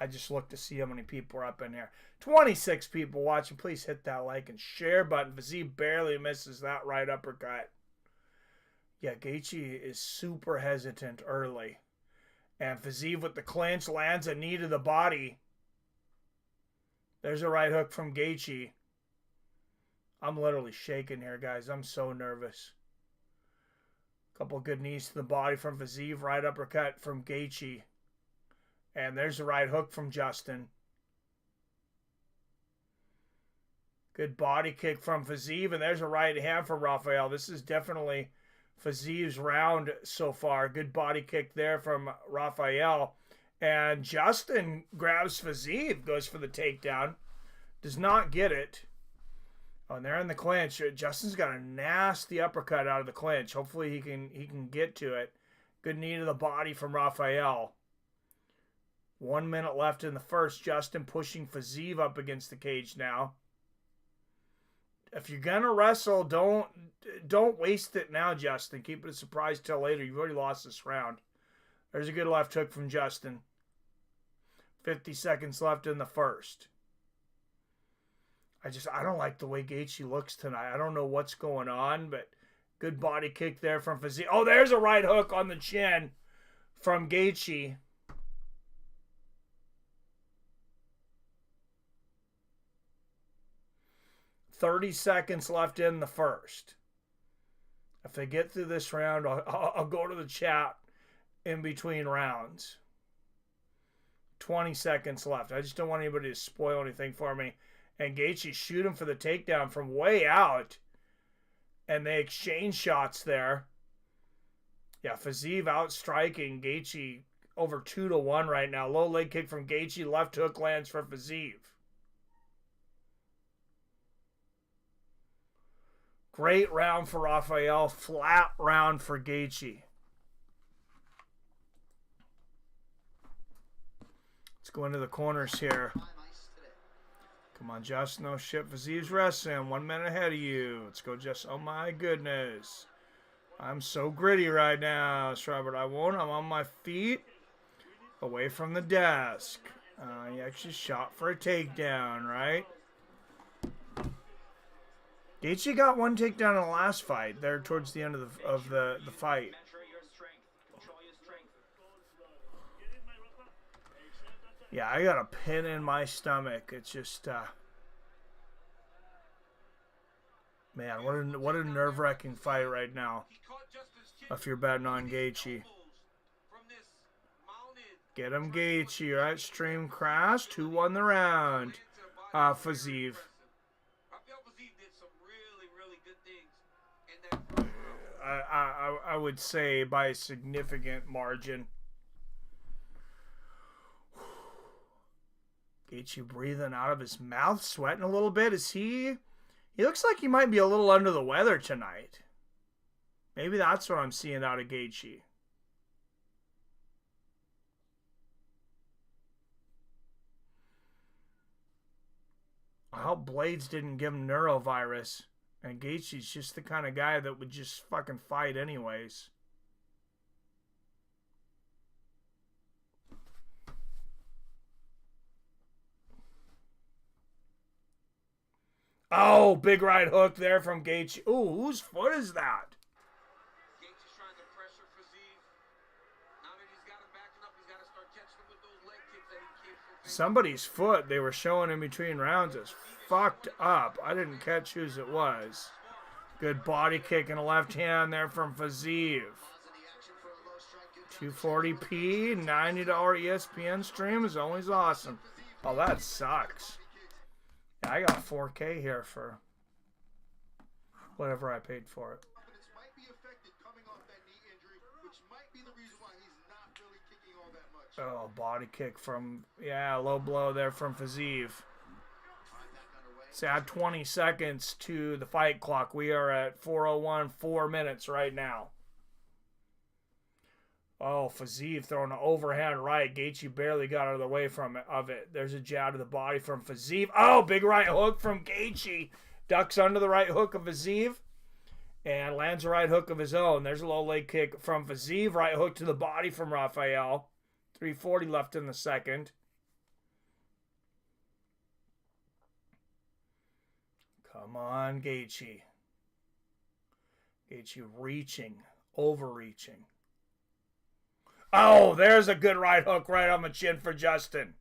Speaker 6: I just looked to see how many people are up in here. 26 people watching. Please hit that like and share button. Fiziev barely misses that right uppercut. Yeah, Gaethje is super hesitant early. And Fiziev with the clinch lands a knee to the body. There's a right hook from Gaethje. I'm literally shaking here, guys. I'm so nervous. Couple good knees to the body from Fiziev. Right uppercut from Gaethje. And there's a right hook from Justin. Good body kick from Fiziev. And there's a right hand from Rafael. This is definitely Fiziev's round so far. Good body kick there from Rafael. And Justin grabs Fiziev. Goes for the takedown. Does not get it. Oh, and they're in the clinch. Justin's got a nasty uppercut out of the clinch. Hopefully he can get to it. Good knee to the body from Rafael. 1 minute left in the first. Justin pushing Fiziev up against the cage now. If you're gonna wrestle, don't waste it now, Justin. Keep it a surprise till later. You've already lost this round. There's a good left hook from Justin. 50 seconds left in the first. I don't like the way Gaethje looks tonight. I don't know what's going on, but good body kick there from Fiziev. Oh, there's a right hook on the chin from Gaethje. $30 seconds left in the first. If they get through this round, I'll go to the chat in between rounds. 20 seconds left. I just don't want anybody to spoil anything for me. And Gaethje shoot him for the takedown from way out. And they exchange shots there. Yeah, Fiziev outstriking Gaethje over 2-1 right now. Low leg kick from Gaethje. Left hook lands for Fiziev. Great round for Rafael. Flat round for Gaethje. Let's go into the corners here. Come on, Just. No shit. Fiziev's wrestling. 1 minute ahead of you. Let's go, Just. Oh, my goodness. I'm so gritty right now, Robert. I won't. I'm on my feet. Away from the desk. He actually shot for a takedown, right? Gaethje got one takedown in the last fight. There towards the end of the fight. Yeah, I got a pin in my stomach. It's just, man, what a nerve-wracking fight right now. If you're betting on Gaethje. Get him, Gaethje. Right, stream crashed. Who won the round? Fiziev. I would say by a significant margin. Gaethje breathing out of his mouth, sweating a little bit. He looks like he might be a little under the weather tonight. Maybe that's what I'm seeing out of Gaethje. I hope Blaydes didn't give him neurovirus. And Gaethje's just the kind of guy that would just fucking fight anyways. Oh, big right hook there from Gaethje. Ooh, whose foot is that?
Speaker 5: Gaethje's trying to pressure Fiziev. Now that he's got him backing up, he's got to start catching him with those leg kicks that he keeps.
Speaker 6: Somebody's foot they were showing in between rounds is fucked up. I didn't catch whose it was. Good body kick in the left hand there from Fiziev. 240p, $90 ESPN stream is always awesome. Oh, that sucks. Yeah, I got 4K here for whatever I paid for it. Oh, body kick from, yeah, low blow there from Fiziev. So add 20 seconds to the fight clock. We are at 4:01, 4 minutes right now. Oh, Fiziev throwing an overhand right. Gaethje barely got out of the way of it. There's a jab to the body from Fiziev. Oh, big right hook from Gaethje. Ducks under the right hook of Fiziev. And lands a right hook of his own. There's a low leg kick from Fiziev. Right hook to the body from Rafael. 3:40 left in the second. Come on, Gaethje. Gaethje reaching, overreaching. Oh, there's a good right hook right on the chin for Justin.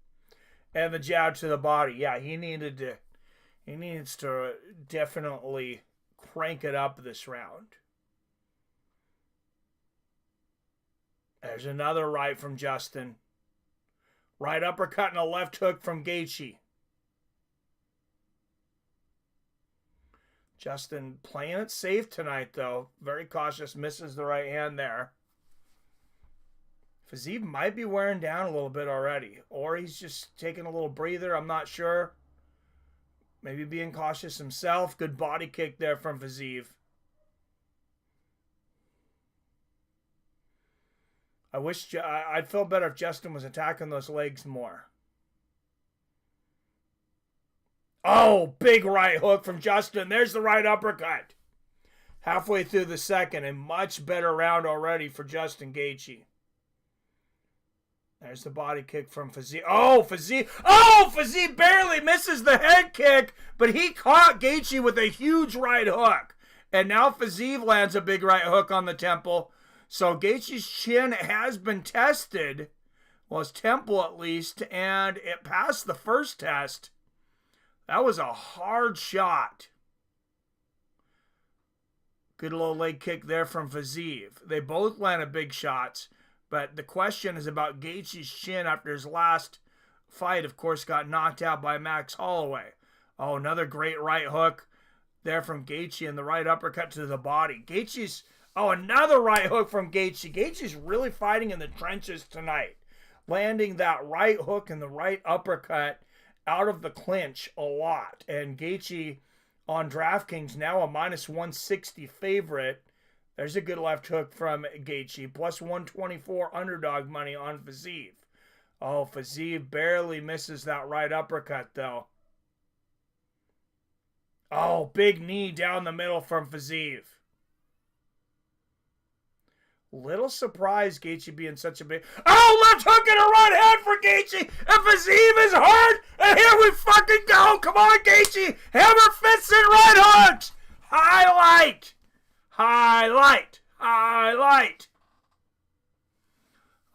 Speaker 6: And the jab to the body. Yeah, he needs to definitely crank it up this round. There's another right from Justin. Right uppercut and a left hook from Gaethje. Justin playing it safe tonight, though. Very cautious. Misses the right hand there. Fiziev might be wearing down a little bit already. Or he's just taking a little breather. I'm not sure. Maybe being cautious himself. Good body kick there from Fiziev. I'd feel better if Justin was attacking those legs more. Oh, big right hook from Justin. There's the right uppercut. Halfway through the second, a much better round already for Justin Gaethje. There's the body kick from Fiziev. Oh, Fiziev. Oh, Fiziev barely misses the head kick, but he caught Gaethje with a huge right hook. And now Fiziev lands a big right hook on the temple. So Gaethje's chin has been tested. Well, his temple at least, and it passed the first test. That was a hard shot. Good little leg kick there from Fiziev. They both landed big shots, but the question is about Gaethje's chin after his last fight, of course, got knocked out by Max Holloway. Oh, another great right hook there from Gaethje and the right uppercut to the body. Oh, another right hook from Gaethje. Gaethje's really fighting in the trenches tonight, landing that right hook and the right uppercut out of the clinch a lot. And Gaethje on DraftKings now a -160 favorite. There's a good left hook from Gaethje. Plus 124 underdog money on Fiziev. Oh, Fiziev barely misses that right uppercut though. Oh, big knee down the middle from Fiziev. Little surprised Gaethje being such a big... Oh, left hook and a right hand for Gaethje. And Fiziev is hurt. And here we fucking go. Come on, Gaethje. Hammer fists and right hooks. Highlight. Highlight. Highlight.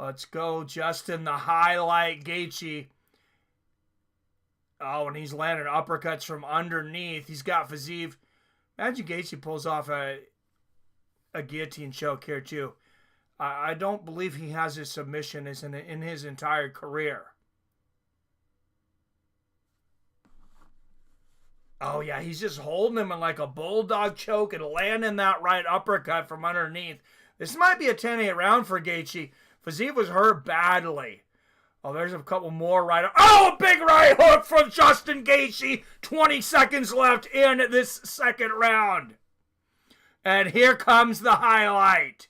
Speaker 6: Let's go, Justin. The highlight, Gaethje. Oh, and he's landing uppercuts from underneath. He's got Fiziev. Imagine Gaethje pulls off a guillotine choke here, too. I don't believe he has his submission in his entire career. Oh, yeah, he's just holding him in like a bulldog choke and landing that right uppercut from underneath. This might be a 10-8 round for Gaethje. Fiziev was hurt badly. Oh, there's a couple more right... Oh, a big right hook from Justin Gaethje. 20 seconds left in this second round. And here comes the highlight.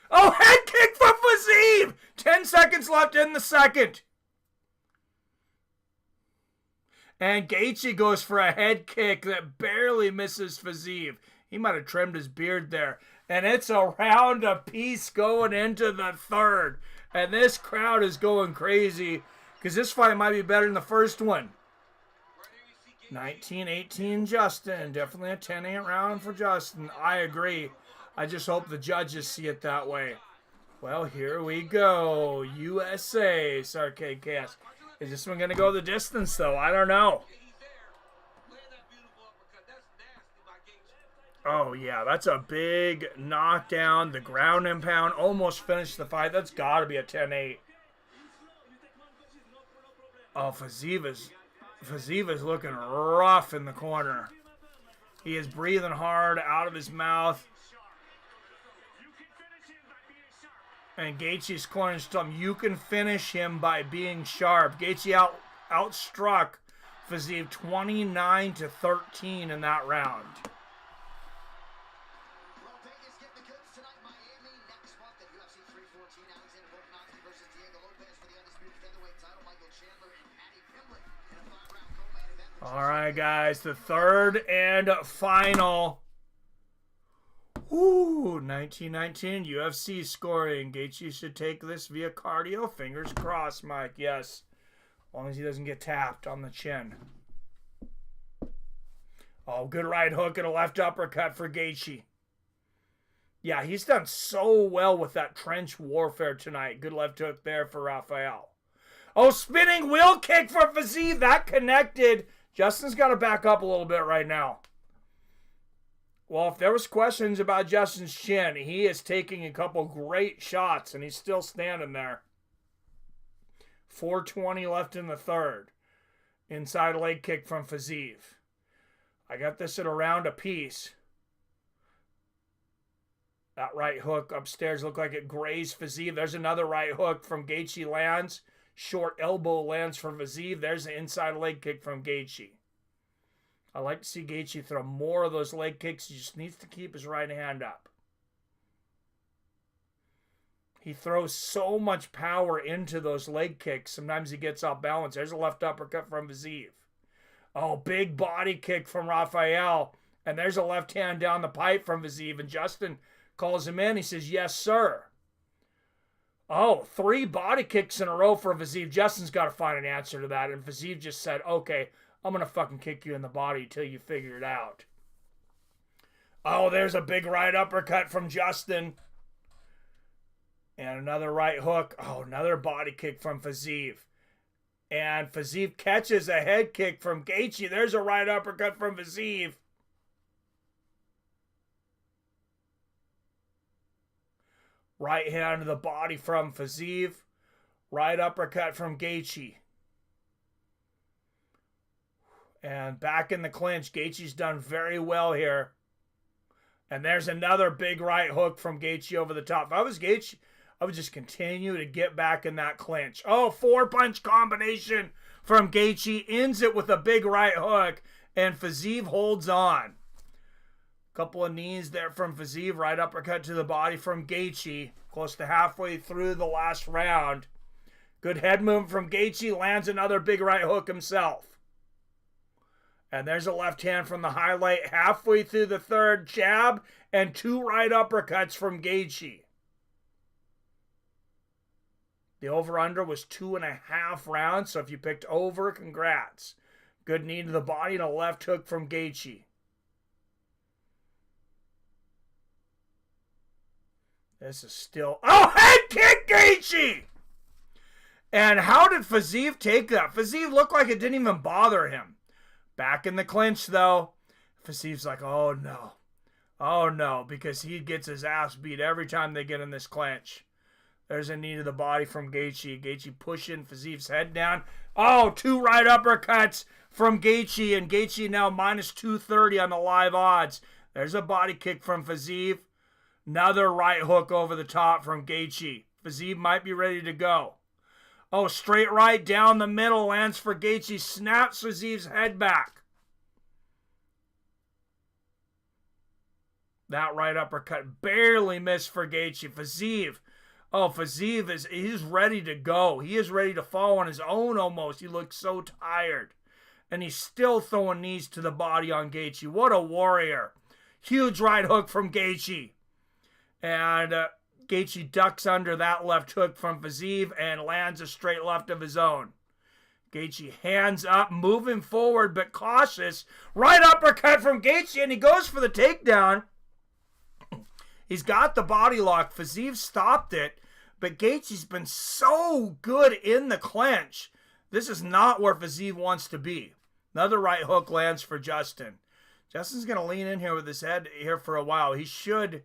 Speaker 6: Oh, head kick from Fiziev. 10 seconds left in the second. And Gaethje goes for a head kick that barely misses Fiziev. He might have trimmed his beard there. And it's a round apiece going into the third. And this crowd is going crazy because this fight might be better than the first one. 19-18 Justin. Definitely a 10-8 round for Justin. I agree. I just hope the judges see it that way. Well, here we go. USA. Sarcade Cast. Is this one going to go the distance, though? I don't know. Oh, yeah. That's a big knockdown. The ground and pound almost finished the fight. That's got to be a 10-8. Oh, Fiziev is looking rough in the corner. He is breathing hard out of his mouth. And Gaethje's cornering him. You can finish him by being sharp. Gaethje outstruck Fiziev 29-13 in that round.
Speaker 3: Well, Vegas getting the goods tonight. Miami next month at UFC 314. Alexander Volkanovski versus Diego Lopez for the undisputed featherweight title. Michael Chandler and Paddy Pimblett in a 5-round co-main event.
Speaker 6: All right, guys. The third and final. Ooh, 19-19 UFC scoring. Gaethje should take this via cardio. Fingers crossed, Mike. Yes. As long as he doesn't get tapped on the chin. Oh, good right hook and a left uppercut for Gaethje. Yeah, he's done so well with that trench warfare tonight. Good left hook there for Rafael. Oh, spinning wheel kick for Fiziev. That connected. Justin's got to back up a little bit right now. Well, if there was questions about Justin's chin, he is taking a couple great shots, and he's still standing there. 4:20 left in the third. Inside leg kick from Fiziev. I got this at a round apiece. That right hook upstairs looked like it grazed Fiziev. There's another right hook from Gaethje lands. Short elbow lands from Fiziev. There's the inside leg kick from Gaethje. I like to see Gaethje throw more of those leg kicks. He just needs to keep his right hand up. He throws so much power into those leg kicks. Sometimes he gets off balance. There's a left uppercut from Fiziev. Oh, big body kick from Rafael. And there's a left hand down the pipe from Fiziev. And Justin calls him in. He says, yes, sir. Oh, 3 body kicks in a row for Fiziev. Justin's got to find an answer to that. And Fiziev just said, okay, I'm going to fucking kick you in the body until you figure it out. Oh, there's a big right uppercut from Justin. And another right hook. Oh, another body kick from Fiziev. And Fiziev catches a head kick from Gaethje. There's a right uppercut from Fiziev. Right hand to the body from Fiziev. Right uppercut from Gaethje. And back in the clinch. Gaethje's done very well here. And there's another big right hook from Gaethje over the top. If I was Gaethje, I would just continue to get back in that clinch. Oh, 4-punch combination from Gaethje. Ends it with a big right hook. And Fiziev holds on. Couple of knees there from Fiziev. Right uppercut to the body from Gaethje. Close to halfway through the last round. Good head movement from Gaethje. Lands another big right hook himself. And there's a left hand from the highlight. Halfway through the third, jab. And 2 right uppercuts from Gaethje. The over-under was 2.5 rounds. So if you picked over, congrats. Good knee to the body and a left hook from Gaethje. This is still... Oh, head kick, Gaethje! And how did Fiziev take that? Fiziev looked like it didn't even bother him. Back in the clinch, though. Fiziev's like, oh, no. Oh, no, because he gets his ass beat every time they get in this clinch. There's a knee to the body from Gaethje. Gaethje pushing Fiziev's head down. Oh, 2 right uppercuts from Gaethje. And Gaethje now minus 230 on the live odds. There's a body kick from Fiziev. Another right hook over the top from Gaethje. Fiziev might be ready to go. Oh, straight right down the middle. Lands for Gaethje. Snaps Fiziev's head back. That right uppercut barely missed for Gaethje. Fiziev. Oh, Fiziev he's ready to go. He is ready to fall on his own almost. He looks so tired. And he's still throwing knees to the body on Gaethje. What a warrior. Huge right hook from Gaethje. And Gaethje ducks under that left hook from Fiziev and lands a straight left of his own. Gaethje hands up, moving forward, but cautious. Right uppercut from Gaethje, and he goes for the takedown. He's got the body lock. Fiziev stopped it, but Gaethje's been so good in the clinch. This is not where Fiziev wants to be. Another right hook lands for Justin. Justin's going to lean in here with his head here for a while. He should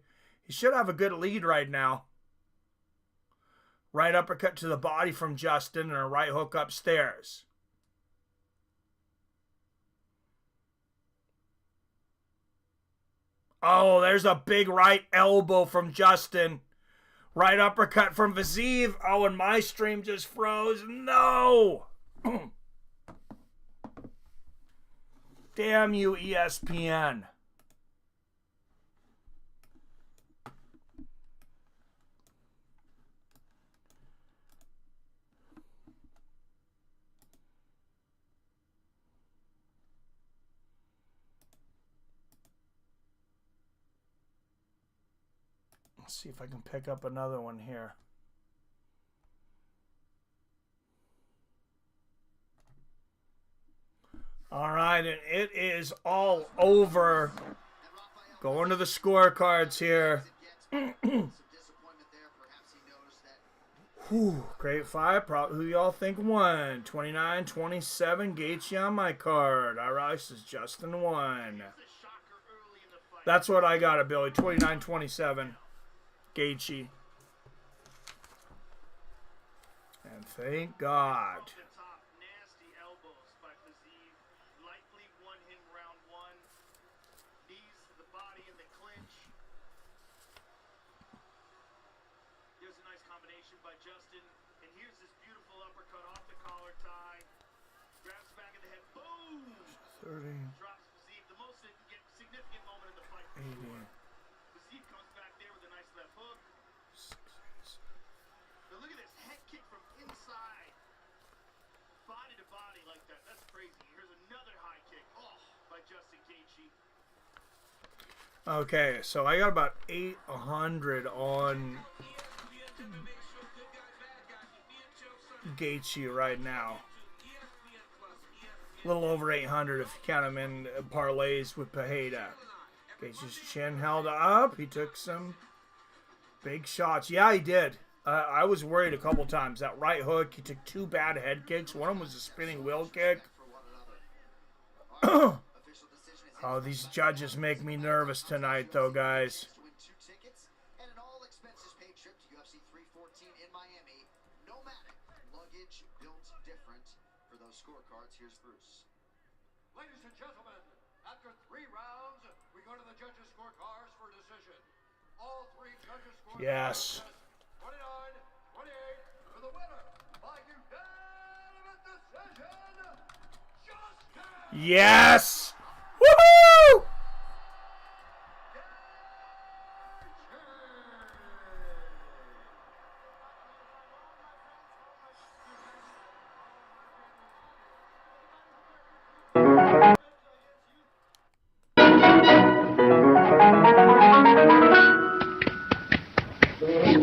Speaker 6: have a good lead right now. Right uppercut to the body from Justin and a right hook upstairs. Oh, there's a big right elbow from Justin. Right uppercut from Fiziev. Oh, and my stream just froze. No! Damn you, ESPN. Let's see if I can pick up another one here. All right, and it is all over. Going to the scorecards here. Whew, great fight. Probably who y'all think won? 29-27. Gaethje on my card. Iris is Justin won. That's what I got it, Billy. 29-27. Gaethje. And thank God.
Speaker 4: Nasty elbows by Fiziev. Likely won him round one. Knees to the body in the clinch. Here's a nice combination by Justin. And here's this beautiful uppercut off the collar tie. Grabs the back of the head. Boom!
Speaker 6: 30.
Speaker 4: Drops Fiziev. The most significant moment in the fight.
Speaker 6: 80.
Speaker 4: Fiziev comes back there with a nice left hook.
Speaker 6: 687.
Speaker 4: But look at this head kick from inside. Body to body like that. That's crazy. Here's another high kick. Oh, by Justin Gaethje.
Speaker 6: Okay, so I got about 800 on Gaethje right now. A little over 800 if you count him in parlays with Pereira. Gaethje's chin held up. He took some big shots. Yeah, he did. I was worried a couple times. That right hook, he took 2 bad head kicks. One of them was a spinning wheel kick. Oh, these judges make me nervous tonight, though, guys.
Speaker 3: And an all-expenses paid trip to UFC 314 in Miami. Nomadic luggage built different. For those scorecards, here's Bruce.
Speaker 12: Ladies and gentlemen, after 3 rounds, we go to the judges' scorecards for decision. All 3 judges' scorecards.
Speaker 6: Yes.
Speaker 12: 29-28 for the winner by unanimous decision, Justin.
Speaker 6: Yes! Woohoo!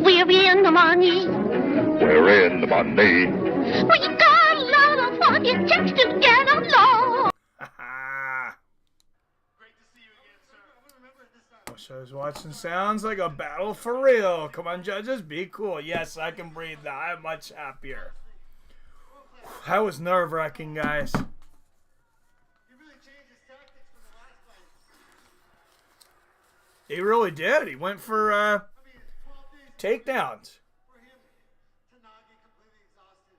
Speaker 13: We're in the money.
Speaker 14: We're in the money.
Speaker 13: We got a lot of fun. It takes to get along.
Speaker 4: Great to see you again, sir.
Speaker 6: Shows watching sounds like a battle for real. Come on, judges, be cool. Yes, I can breathe now. I'm much happier. That was nerve-wracking, guys.
Speaker 8: He really changed his tactics from the last fight.
Speaker 6: He really did. He went for takedowns.
Speaker 8: For him to not get completely exhausted,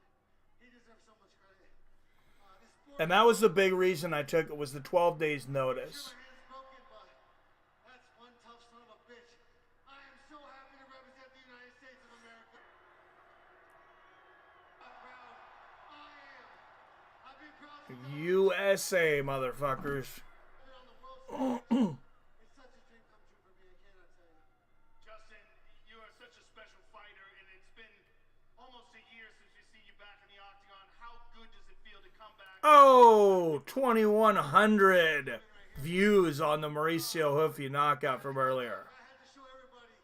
Speaker 8: he deserves so much credit. This sport,
Speaker 6: And that was the big reason I took it, was the 12 days notice.
Speaker 8: my hand's broken, but that's one tough son of a bitch. I am so happy to represent the United States of America. How proud I am. I've been proud since
Speaker 6: USA, motherfuckers.
Speaker 8: I've been on the world stage. It's such a dream come true for me, I cannot tell you.
Speaker 4: Justin, you are such a special fighter, and it's been almost a year since we've seen you back in the octagon. How good does it feel to come back?
Speaker 6: Oh, 2,100 views on the Mauricio Duffy knockout from earlier.
Speaker 8: I had to show everybody.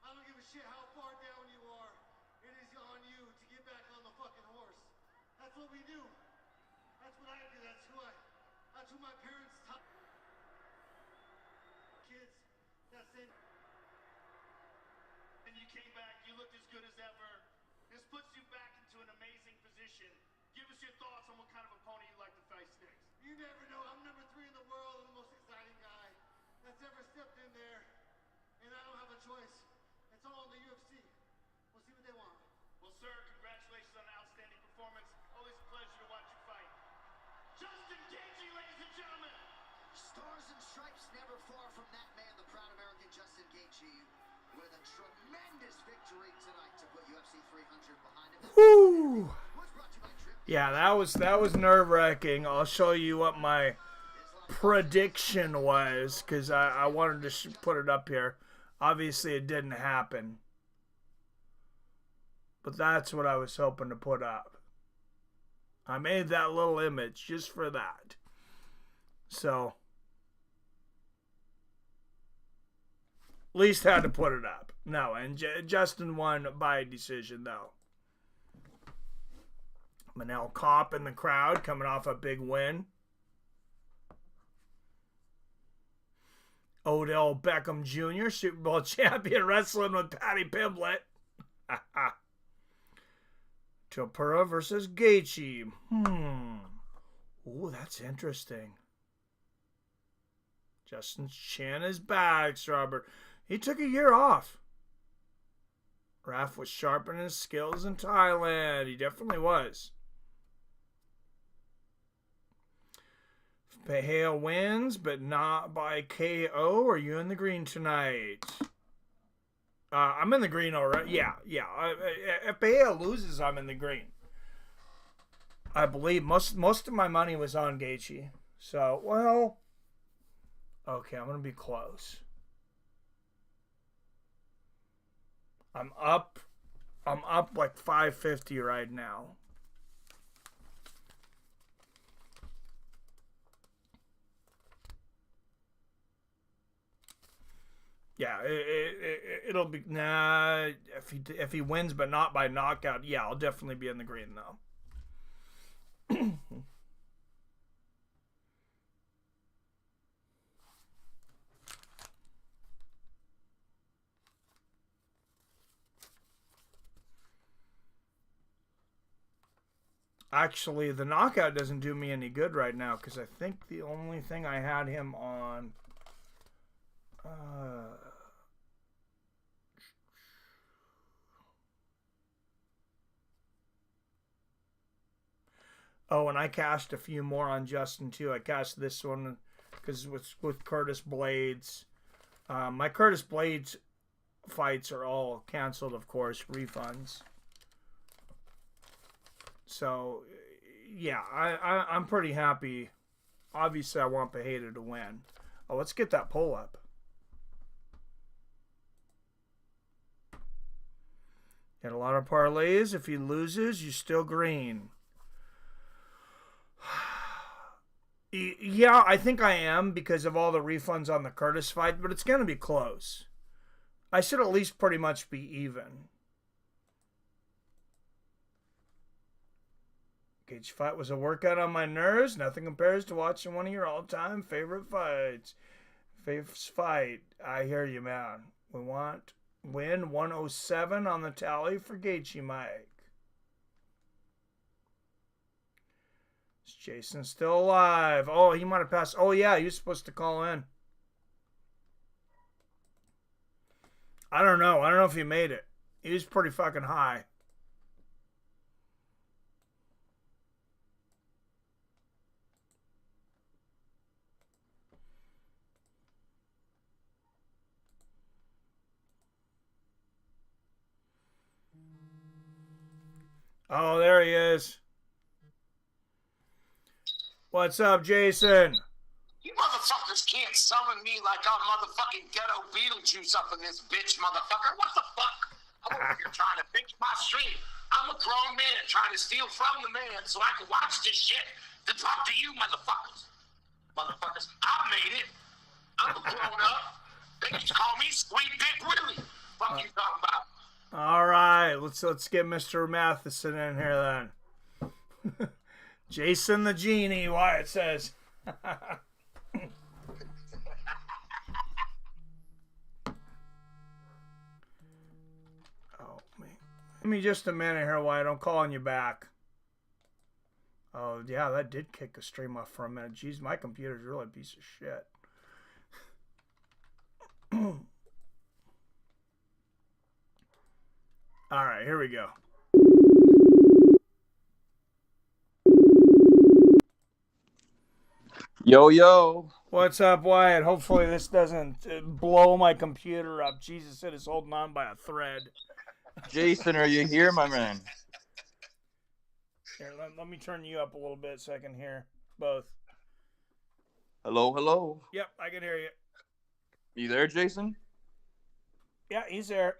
Speaker 8: I don't give a shit how far down you are. It is on you to get back on the fucking horse. That's what we do. That's what I do. That's who my parents taught. Kids, that's it.
Speaker 4: And you came back, you looked as good as ever. This puts you back into an amazing position. Give us your thoughts on what kind of opponent you like to face next.
Speaker 8: You never know. I'm number 3 in the world and the most exciting guy that's ever stepped in there. And I don't have a choice. It's all in the UFC. We'll see what they want.
Speaker 4: Well, sir, congratulations on an outstanding performance. Always a pleasure to watch you fight. Justin Gaethje, ladies and gentlemen.
Speaker 3: Stars and stripes never far from that man, the proud American Justin Gaethje, with a tremendous victory tonight to put UFC 300 behind him.
Speaker 6: Woo!
Speaker 3: Was brought to you by Trip.
Speaker 6: Yeah, that was nerve-wracking. I'll show you what my prediction was, because I wanted to put it up here. Obviously, it didn't happen. But that's what I was hoping to put up. I made that little image just for that. So, at least had to put it up. No, and Justin won by decision, though. Manel Kopp in the crowd, coming off a big win. Odell Beckham Jr., Super Bowl champion, wrestling with Patty Pimblett. Chopura versus Gaethje. Ooh, that's interesting. Justin's chin is back, Robert. He took a year off. Raf was sharpening his skills in Thailand. He definitely was. Pereira wins, but not by KO. Are you in the green tonight? I'm in the green already. Yeah. If Pereira loses, I'm in the green. I believe most of my money was on Gaethje. So, well, okay, I'm going to be close. I'm up like 550 right now. Yeah, it'll be if he wins but not by knockout. Yeah, I'll definitely be in the green though. Actually, the knockout doesn't do me any good right now because I think the only thing I had him on. Oh, and I cashed a few more on Justin too. I cashed this one because it's with Curtis Blaydes. My Curtis Blaydes fights are all canceled, of course, refunds. So, yeah, I'm pretty happy. Obviously, I want Pereira to win. Oh, let's get that pull up. Got a lot of parlays. If he loses, you're still green. Yeah, I think I am because of all the refunds on the Curtis fight, but it's going to be close. I should at least pretty much be even. Gaethje fight was a workout on my nerves. Nothing compares to watching one of your all-time favorite fights. Favorite fight. I hear you, man. We want win 107 on the tally for Gaethje, Mike. Is Jason still alive? Oh, he might have passed. Oh, yeah, he was supposed to call in. I don't know. I don't know if he made it. He was pretty fucking high. Oh, there he is. What's up, Jason?
Speaker 10: You motherfuckers can't summon me like I'm motherfucking ghetto Beetlejuice up in this bitch, motherfucker. What the fuck? I'm over here trying to fix my stream. I'm a grown man trying to steal from the man so I can watch this shit to talk to you motherfuckers. Motherfuckers, I made it. I'm a grown up. They just call me Sweet Dick Willie. What you talking about?
Speaker 6: All right, let's get Mr. Matheson in here then. Jason the Genie, Wyatt says. Oh, man. Give me just a minute here, Wyatt. I'm calling you back. Oh, yeah, that did kick the stream off for a minute. Jeez, my computer's really a piece of shit. All right, here we go.
Speaker 15: Yo.
Speaker 6: What's up, Wyatt? Hopefully this doesn't blow my computer up. Jesus, it is holding on by a thread.
Speaker 15: Jason, are you here, my man?
Speaker 6: Here, let me turn you up a little bit so I can hear both.
Speaker 15: Hello.
Speaker 6: Yep, I can hear you.
Speaker 15: You there, Jason?
Speaker 6: Yeah, he's there.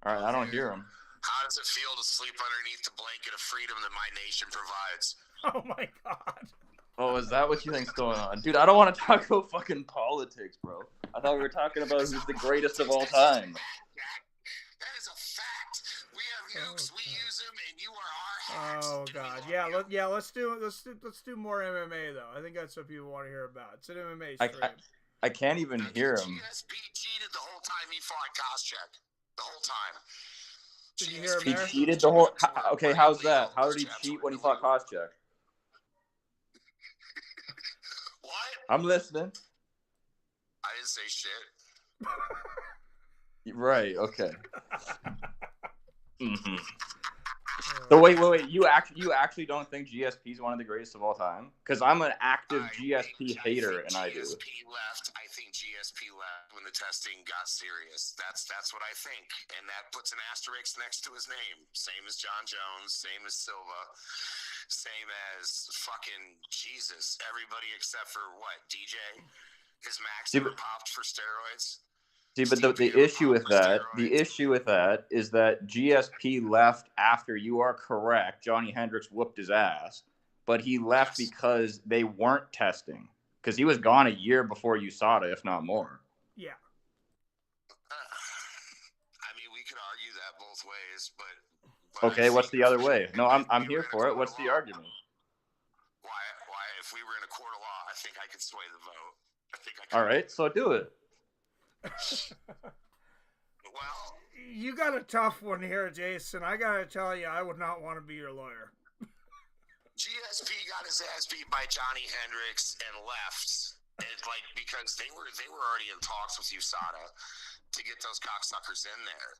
Speaker 15: All right, I don't hear him.
Speaker 10: How does it feel to sleep underneath the blanket of freedom that my nation provides?
Speaker 6: Oh, my God.
Speaker 15: Oh, is that what you think's going on? Dude, I don't want to talk about fucking politics, bro. I thought we were talking about who's the greatest of all time.
Speaker 10: That is a fact. We have nukes, we use them, and you are our hats.
Speaker 6: Oh God, let's do more MMA though. I think that's what people want to hear about. It's an MMA stream.
Speaker 15: I can't even hear him.
Speaker 10: GSP cheated the whole time he fought Koscheck. The whole time.
Speaker 6: Did you hear him
Speaker 15: He
Speaker 6: there?
Speaker 15: cheated the whole... Okay, how's that? How did he cheat when he fought Koscheck?
Speaker 10: What?
Speaker 15: I'm listening.
Speaker 10: I didn't say shit.
Speaker 15: Right, okay. Mm-hmm. So wait. You actually don't think GSP is one of the greatest of all time? Because I'm an active GSP hater, and I do.
Speaker 10: GSP left. I think GSP left when the testing got serious. That's what I think, and that puts an asterisk next to his name. Same as John Jones. Same as Silva. Same as fucking Jesus. Everybody except for what? DJ. His max ever popped for steroids.
Speaker 15: See, but the issue with that is that GSP left after, you are correct, Johnny Hendricks whooped his ass, but he left because they weren't testing. Because he was gone a year before USADA, if not more.
Speaker 6: Yeah.
Speaker 10: I mean, we could argue that both ways, but
Speaker 15: okay, what's the other way? No, I'm here for it. What's the argument?
Speaker 10: Why? If we were in a court of law, I think I could sway the vote. I think I could.
Speaker 15: All right, so do it.
Speaker 10: Well,
Speaker 6: you got a tough one here, Jason. I gotta tell you, I would not want to be your lawyer.
Speaker 10: GSP got his ass beat by Johnny Hendricks and left, because they were already in talks with USADA to get those cocksuckers in there.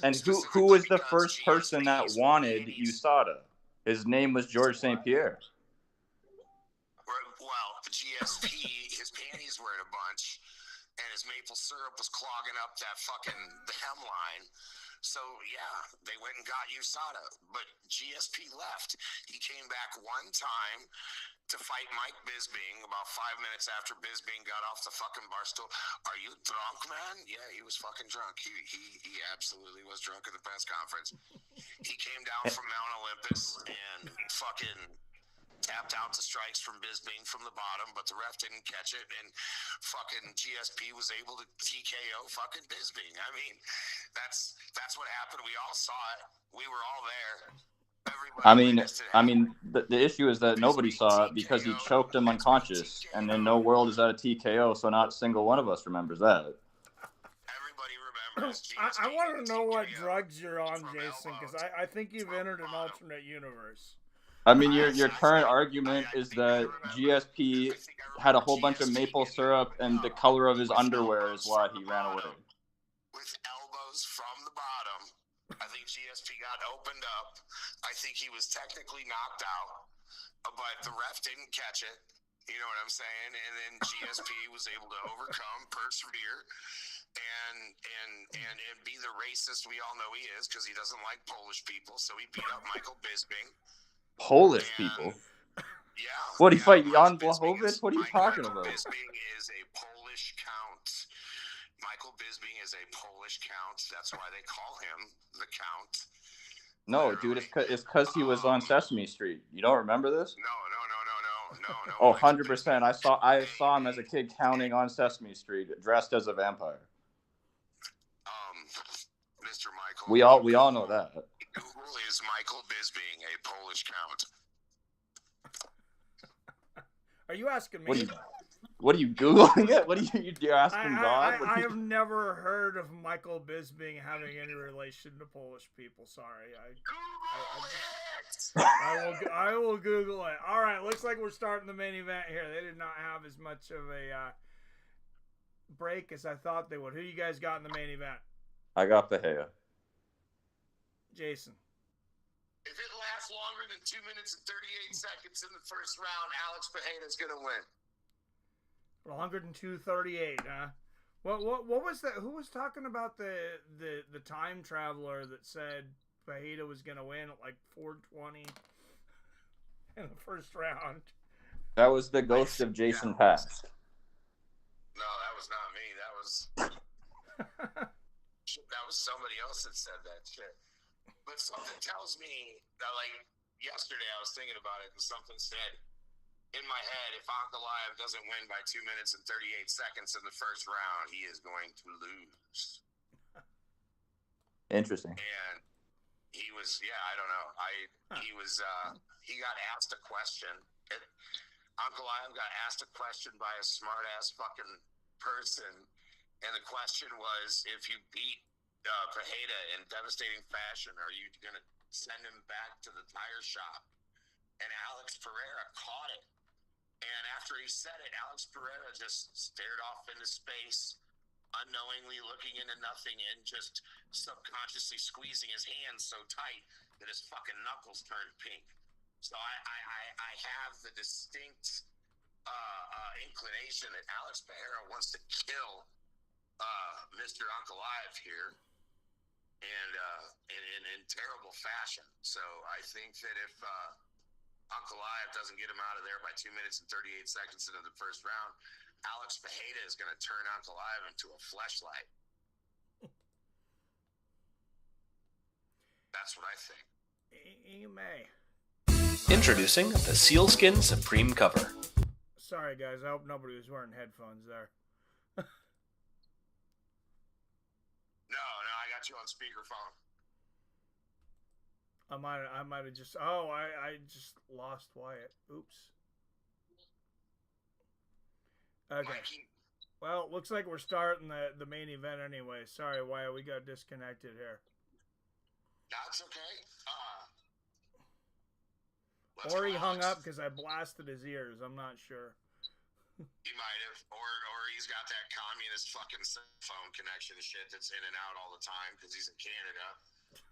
Speaker 15: And who was the first person that wanted USADA? His name was George St. Pierre.
Speaker 10: Well, the GSP, his panties were in a bunch. And his maple syrup was clogging up the hemline. So, yeah, they went and got USADA. But GSP left. He came back one time to fight Mike Bisping about 5 minutes after Bisping got off the fucking bar stool. Are you drunk, man? Yeah, he was fucking drunk. He absolutely was drunk at the press conference. He came down from Mount Olympus and fucking tapped out the strikes from Bisping from the bottom, but the ref didn't catch it, and fucking GSP was able to TKO fucking Bisping. I mean, that's what happened. We all saw it. We were all there.
Speaker 15: The issue is that nobody saw it because he choked him unconscious, and then no world is at a TKO, so not a single one of us remembers that.
Speaker 10: Everybody remembers GSP.
Speaker 6: I want to know what drugs you're on, Jason, because I think you've entered an alternate universe.
Speaker 15: I mean, your current argument is that GSP had a whole bunch of maple syrup and the color of his underwear is why he ran away.
Speaker 10: With elbows from the bottom, I think GSP got opened up. I think he was technically knocked out, but the ref didn't catch it. You know what I'm saying? And then GSP was able to overcome, persevere, and be the racist we all know he is, because he doesn't like Polish people. So he beat up Michael Bisping.
Speaker 15: Polish people?
Speaker 10: Yeah.
Speaker 15: What, he fight Jan Blachowicz? What are you talking about?
Speaker 10: Bisping is a Polish count. Michael Bisping is a Polish count. That's why they call him the Count.
Speaker 15: No, dude, it's because he was on Sesame Street. You don't remember this?
Speaker 10: No.
Speaker 15: Oh, 100%. I saw him as a kid counting on Sesame Street, dressed as a vampire.
Speaker 10: Mr. Michael.
Speaker 15: We all know that.
Speaker 10: Google is Michael Bisping a Polish count?
Speaker 6: Are you asking me?
Speaker 15: What are you Googling it? What are you asking God?
Speaker 6: I have never heard of Michael Bisping having any relation to Polish people. Sorry. I will Google it. All right, looks like we're starting the main event here. They did not have as much of a break as I thought they would. Who you guys got in the main event?
Speaker 15: I got Pereira.
Speaker 6: Jason.
Speaker 10: If it lasts longer than 2 minutes and 38 seconds in the first round, Alex Pereira's going to win.
Speaker 6: 102.38, huh? What was that? Who was talking about the time traveler that said Pereira was going to win at like 4:20 in the first round?
Speaker 15: That was the ghost of Jason Past.
Speaker 10: No, that was not me. That was somebody else that said that shit. But something tells me that, like, yesterday I was thinking about it, and something said in my head, if Ankalaev doesn't win by 2 minutes and 38 seconds in the first round, he is going to lose.
Speaker 15: Interesting.
Speaker 10: And he was, I don't know. He got asked a question. Ankalaev got asked a question by a smart-ass fucking person, and the question was, if you beat Pereira in devastating fashion, are you going to send him back to the tire shop? And Alex Pereira caught it. And after he said it, Alex Pereira just stared off into space, unknowingly looking into nothing and just subconsciously squeezing his hands so tight that his fucking knuckles turned pink. So I have the distinct inclination that Alex Pereira wants to kill Mr. Ankalaev here, and in terrible fashion. So I think that if Ankalaev doesn't get him out of there by 2 minutes and 38 seconds into the first round, Alex Pereira is going to turn Ankalaev into a fleshlight. That's what I think.
Speaker 6: You may.
Speaker 16: Introducing the Sealskin Supreme cover.
Speaker 6: Sorry, guys. I hope nobody was wearing headphones there.
Speaker 10: No, I got you on speakerphone.
Speaker 6: I might have just. Oh, I just lost Wyatt. Oops. Okay.
Speaker 10: Mikey.
Speaker 6: Well, looks like we're starting the main event anyway. Sorry, Wyatt. We got disconnected here.
Speaker 10: That's okay.
Speaker 6: Or he hung up because I blasted his ears. I'm not sure.
Speaker 10: He might have, or he's got that communist fucking cell phone connection shit that's in and out all the time because he's in Canada.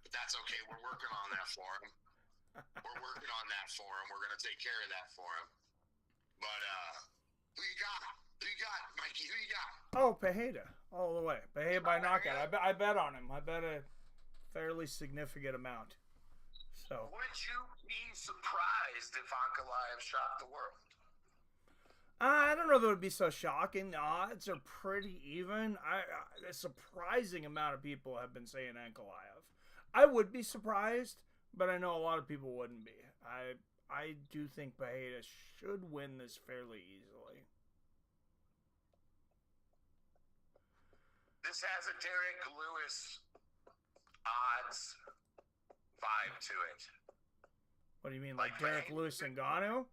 Speaker 10: But that's okay. We're working on that for him. We're gonna take care of that for him. But who you got? Mikey? Who you got?
Speaker 6: Oh, Pereira, all the way. Pereira by knockout. I bet on him. I bet a fairly significant amount. So.
Speaker 10: Would you be surprised if Ankalaev shocked the world?
Speaker 6: I don't know that it would be so shocking. The odds are pretty even. A surprising amount of people have been saying Ankalaev. I would be surprised, but I know a lot of people wouldn't be. I do think Pereira should win this fairly easily.
Speaker 10: This has a Derek Lewis odds vibe to it.
Speaker 6: What do you mean, like Derek Lewis and Ngannou?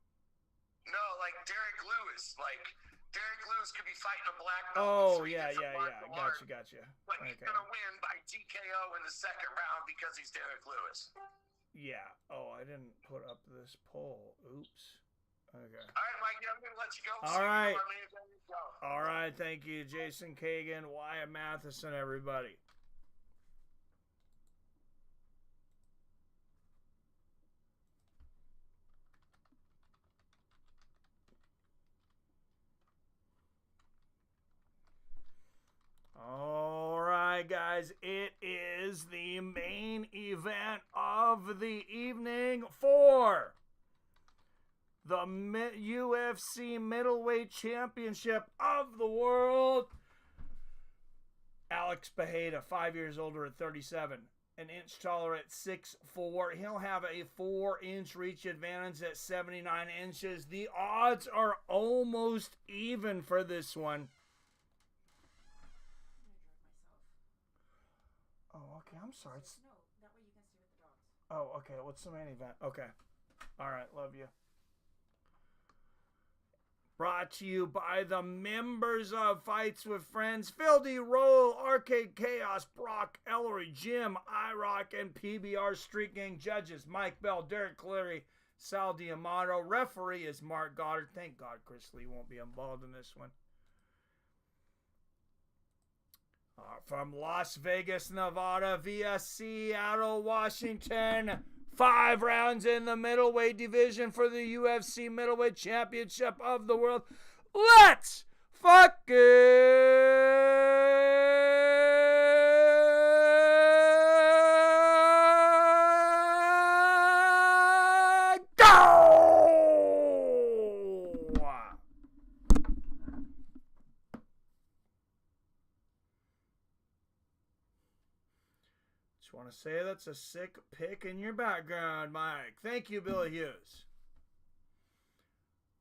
Speaker 10: No, like Derek Lewis. Like Derek Lewis could be fighting a black belt.
Speaker 6: Oh, yeah. Gotcha.
Speaker 10: But he's gonna win by TKO in the second round because he's Derek Lewis.
Speaker 6: Yeah. Oh, I didn't put up this poll. Oops. Okay.
Speaker 10: All right, Mikey, I'm gonna let you go.
Speaker 6: All right. All right. Thank you, Jason Kagan, Wyatt Matheson, everybody. All right, guys, it is the main event of the evening for the UFC Middleweight Championship of the World. Alex Pereira, 5 years older at 37, an inch taller at 6'4". He'll have a 4-inch reach advantage at 79 inches. The odds are almost even for this one. Oh, okay. I'm sorry.
Speaker 17: No, that way you can stay with the dogs.
Speaker 6: Oh, okay. What's the main event? Okay. All right. Love you. Brought to you by the members of Fights with Friends, Phil D. Roll, Arcade Chaos, Brock Ellery, Jim, IROC, and PBR Street Gang judges, Mike Bell, Derek Cleary, Sal Diamato. Referee is Mark Goddard. Thank God Chris Lee won't be involved in this one. From Las Vegas, Nevada, via Seattle, Washington. 5 rounds in the middleweight division for the UFC Middleweight Championship of the World. Let's fucking go! Just want to say that's a sick pick in your background, Mike. Thank you, Billy Hughes.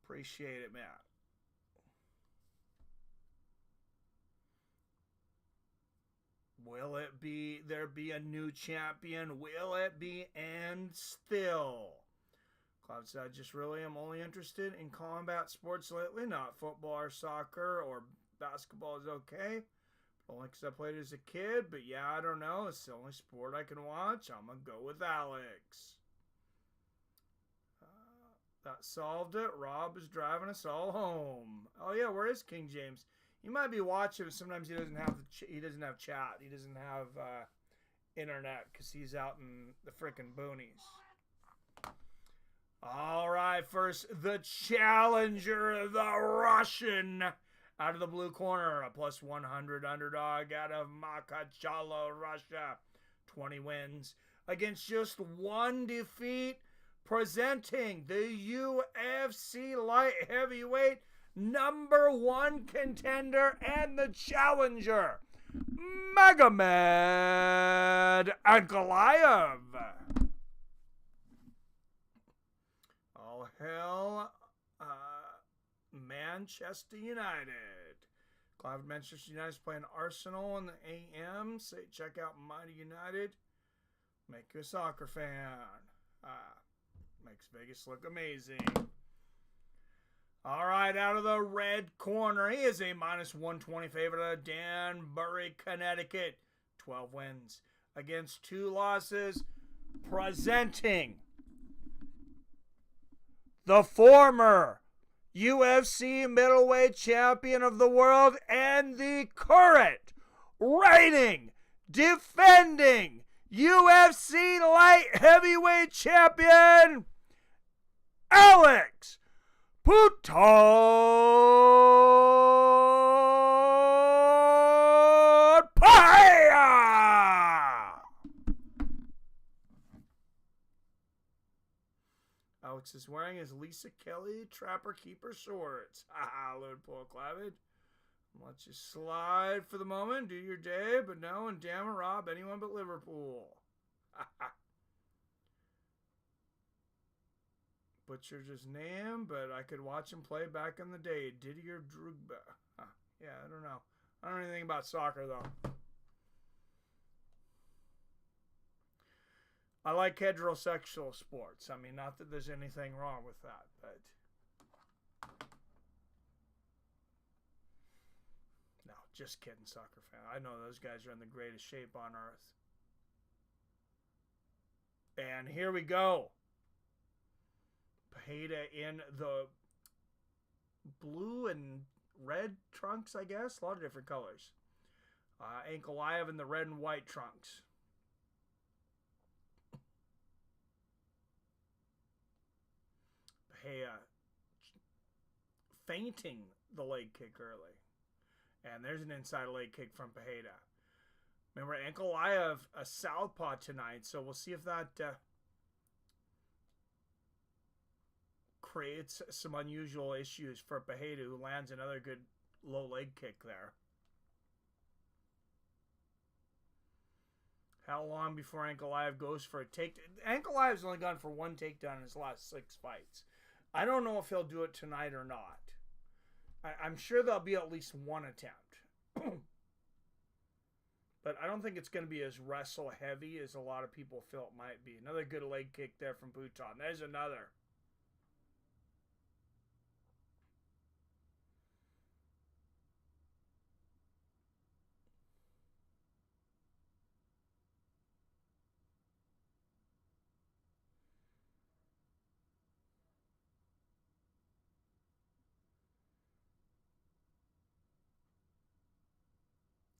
Speaker 6: Appreciate it, Matt. Will it be there be a new champion? Will it be and still? Cloud said, just really am only interested in combat sports lately, not football or soccer or basketball is okay. Only because I played it as a kid, but yeah, I don't know. It's the only sport I can watch. I'm going to go with Alex. That solved it. Rob is driving us all home. Oh yeah, where is King James? He might be watching. Sometimes he doesn't have he doesn't have chat. He doesn't have internet because he's out in the frickin' boonies. All right, first the challenger, the Russian, out of the blue corner, a plus 100 underdog out of Makhachkala, Russia, 20 wins against just one defeat. Presenting the UFC light heavyweight #1 contender and the challenger, Magomed Ankalaev. All hail Manchester United. Clive Manchester United is playing Arsenal in the AM. Say, check out Mighty United. Make you a soccer fan. Makes Vegas look amazing. All right, out of the red corner, he is a minus 120 favorite out of Danbury, Connecticut. 12 wins against 2 losses. Presenting the former UFC middleweight champion of the world and the current reigning, defending UFC light heavyweight champion, Alex Pereira. Alex is wearing his Lisa Kelly Trapper Keeper shorts. Load pull clavage. Let you slide for the moment. Do your day, but no, and damn it, Rob, anyone but Liverpool. Butchered his name, but I could watch him play back in the day. Didier Drogba. Yeah, I don't know. I don't know anything about soccer, though. I like heterosexual sports. I mean, not that there's anything wrong with that, but... No, just kidding, soccer fan. I know those guys are in the greatest shape on earth. And here we go. Pereira in the blue and red trunks, I guess. A lot of different colors. Ankalaev in the red and white trunks. Pereira feinting the leg kick early. And there's an inside leg kick from Pereira. Remember, Ankalaev a southpaw tonight, so we'll see if that creates some unusual issues for Pereira, who lands another good low leg kick there. How long before Ankalaev goes for a takedown? Ankalaev's only gone for one takedown in his last 6 fights. I don't know if he'll do it tonight or not. I'm sure there'll be at least one attempt. But I don't think it's going to be as wrestle heavy as a lot of people feel it might be. Another good leg kick there from Bhutan. There's another.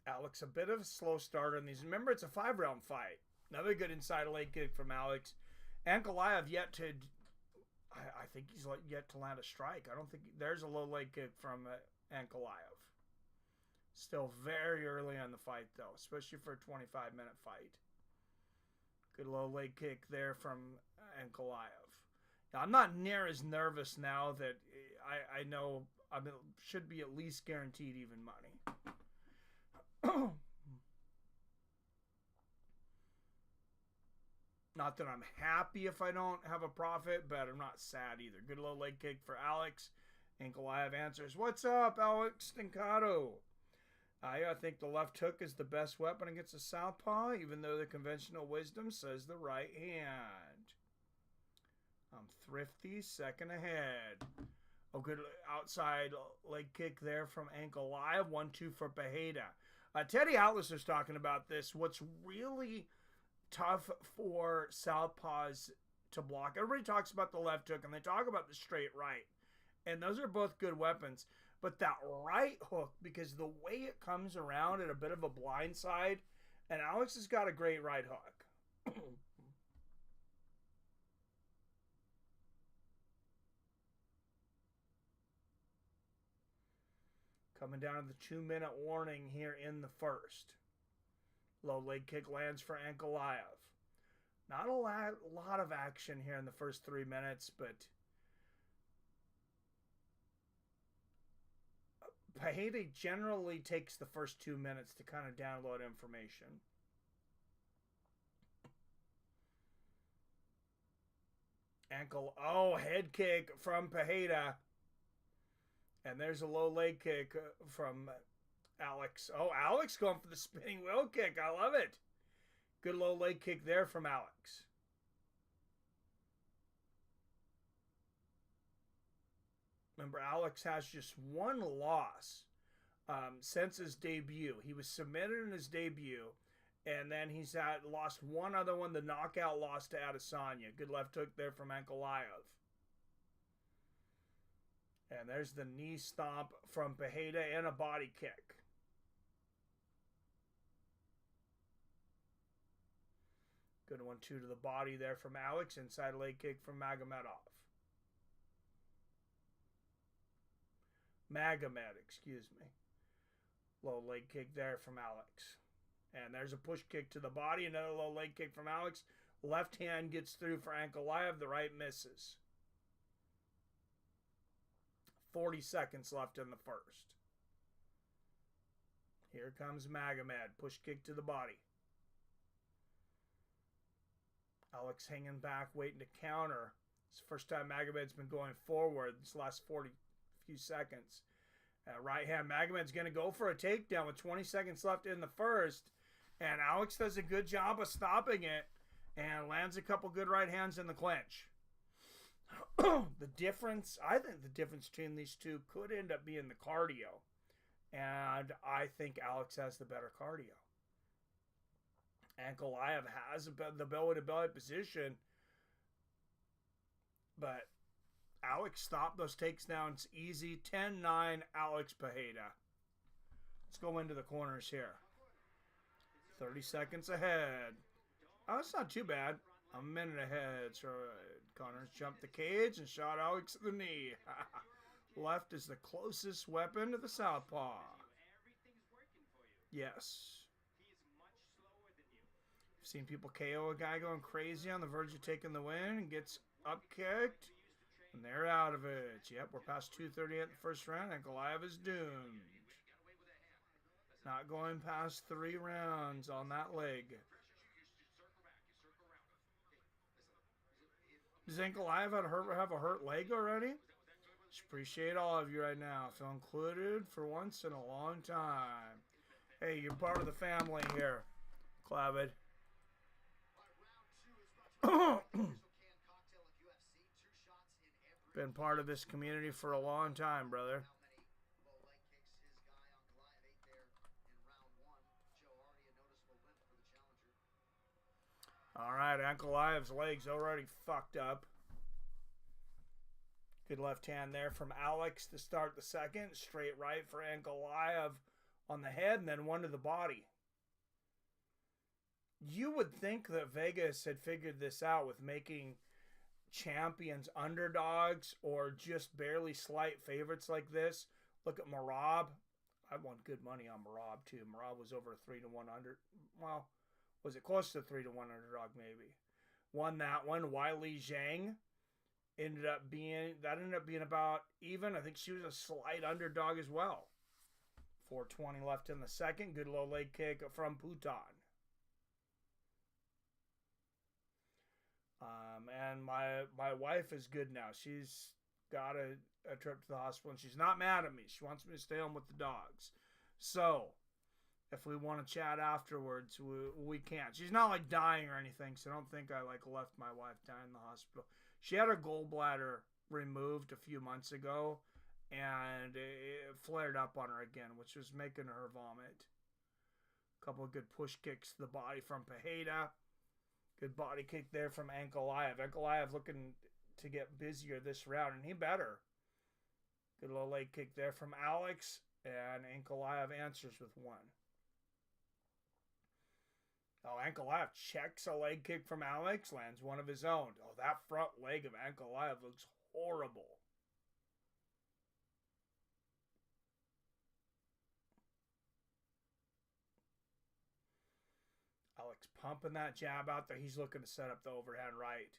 Speaker 6: Alex, a bit of a slow starter in these. Remember, it's a 5-round fight. Another good inside leg kick from Alex. Ankalaev yet to... I think he's yet to land a strike. I don't think... There's a low leg kick from Ankalaev. Still very early on the fight, though. Especially for a 25-minute fight. Good low leg kick there from Ankalaev. Now, I'm not near as nervous now that I know I should be at least guaranteed even money. Not that I'm happy if I don't have a profit, but I'm not sad either. Good low leg kick for Alex. Ankalaev answers, "What's up, Alex Stincado?" I think the left hook is the best weapon against a southpaw, even though the conventional wisdom says the right hand. I'm thrifty, second ahead. A good outside leg kick there from Ankalaev. 1-2 for Pereira. Teddy Atlas is talking about this. What's really tough for southpaws to block. Everybody talks about the left hook and they talk about the straight right. And those are both good weapons. But that right hook, because the way it comes around at a bit of a blind side, and Alex has got a great right hook. Coming down to the 2-minute warning here in the first. Low leg kick lands for Ankalaev. Not a lot of action here in the first 3 minutes, but Pereira generally takes the first 2 minutes to kind of download information. Head kick from Pereira. And there's a low leg kick from Alex. Oh, Alex going for the spinning wheel kick. I love it. Good low leg kick there from Alex. Remember, Alex has just one loss since his debut. He was submitted in his debut, and then he's lost one other one, the knockout loss to Adesanya. Good left hook there from Ankalaev. And there's the knee stomp from Pereira and a body kick. Good 1-2 to the body there from Alex. Inside leg kick from Magomed, excuse me. Low leg kick there from Alex. And there's a push kick to the body. Another low leg kick from Alex. Left hand gets through for Ankalaev. The right misses. 40 seconds left in the first. Here comes Magomed. Push kick to the body. Alex hanging back, waiting to counter. It's the first time Magomed's been going forward this last few seconds. Right hand, Magomed's going to go for a takedown with 20 seconds left in the first. And Alex does a good job of stopping it and lands a couple good right hands in the clinch. I think the difference between these two could end up being the cardio. And I think Alex has the better cardio. Ankalaev has the belly-to-belly position. But Alex stopped those takedowns easy. 10-9, Alex Pereira. Let's go into the corners here. 30 seconds ahead. Oh, it's not too bad. A minute ahead. So Connors jumped the cage and shot Alex at the knee. Left is the closest weapon to the southpaw. Yes. I've seen people KO a guy going crazy on the verge of taking the win and gets up kicked. And they're out of it. Yep, we're past 2:38 in the first round. Ankalaev is doomed. Not going past 3 rounds on that leg. Does Ankalaev have a hurt leg already? Just appreciate all of you right now. Feel included for once in a long time. Hey, you're part of the family here, Clavid. Been part of this community for a long time, brother. All right, Ankalaev's leg's already fucked up. Good left hand there from Alex to start the second. Straight right for Ankalaev on the head and then one to the body. You would think that Vegas had figured this out with making champions underdogs or just barely slight favorites like this. Look at Merab. I won good money on Merab too. Merab was over 3-1 under. Well, was it close to 3-1 underdog maybe? Won that one. Wiley Zhang ended up being about even. I think she was a slight underdog as well. 4:20 left in the second. Good low leg kick from Putan. And my wife is good now. She's got a trip to the hospital and she's not mad at me. She wants me to stay home with the dogs. So if we want to chat afterwards, we can. She's not dying or anything, so I don't think I left my wife dying in the hospital. She had her gallbladder removed a few months ago, and it flared up on her again, which was making her vomit. A couple of good push kicks to the body from Pereira. Good body kick there from Ankalaev. Ankalaev looking to get busier this round, and he better. Good little leg kick there from Alex, and Ankalaev answers with one. Oh, Ankalaev checks a leg kick from Alex, lands one of his own. Oh, that front leg of Ankalaev looks horrible. Alex pumping that jab out there. He's looking to set up the overhand right.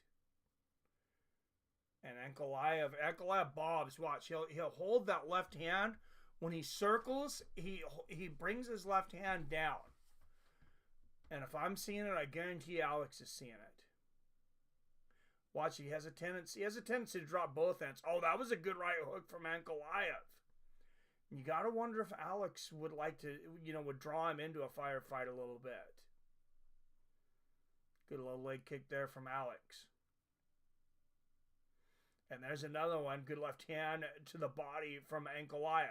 Speaker 6: And Ankalaev bobs. Watch, he'll hold that left hand. When he circles, he brings his left hand down. And if I'm seeing it, I guarantee Alex is seeing it. Watch, he has a tendency to drop both hands. Oh, that was a good right hook from Ankalaev. You got to wonder if Alex would like to, would draw him into a firefight a little bit. Good little leg kick there from Alex. And there's another one. Good left hand to the body from Ankalaev.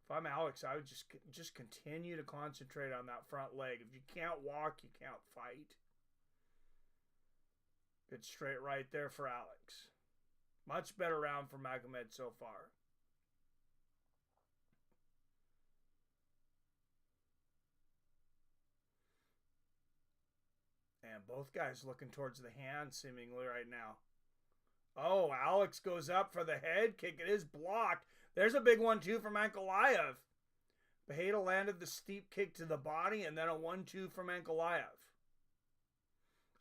Speaker 6: If I'm Alex, I would just continue to concentrate on that front leg. If you can't walk, you can't fight. Good straight right there for Alex. Much better round for Magomed so far. And both guys looking towards the hand seemingly right now. Oh, Alex goes up for the head kick. It is blocked. There's a big one, too, from Ankalaev. Pereira landed the steep kick to the body, and then a 1-2 from Ankalaev.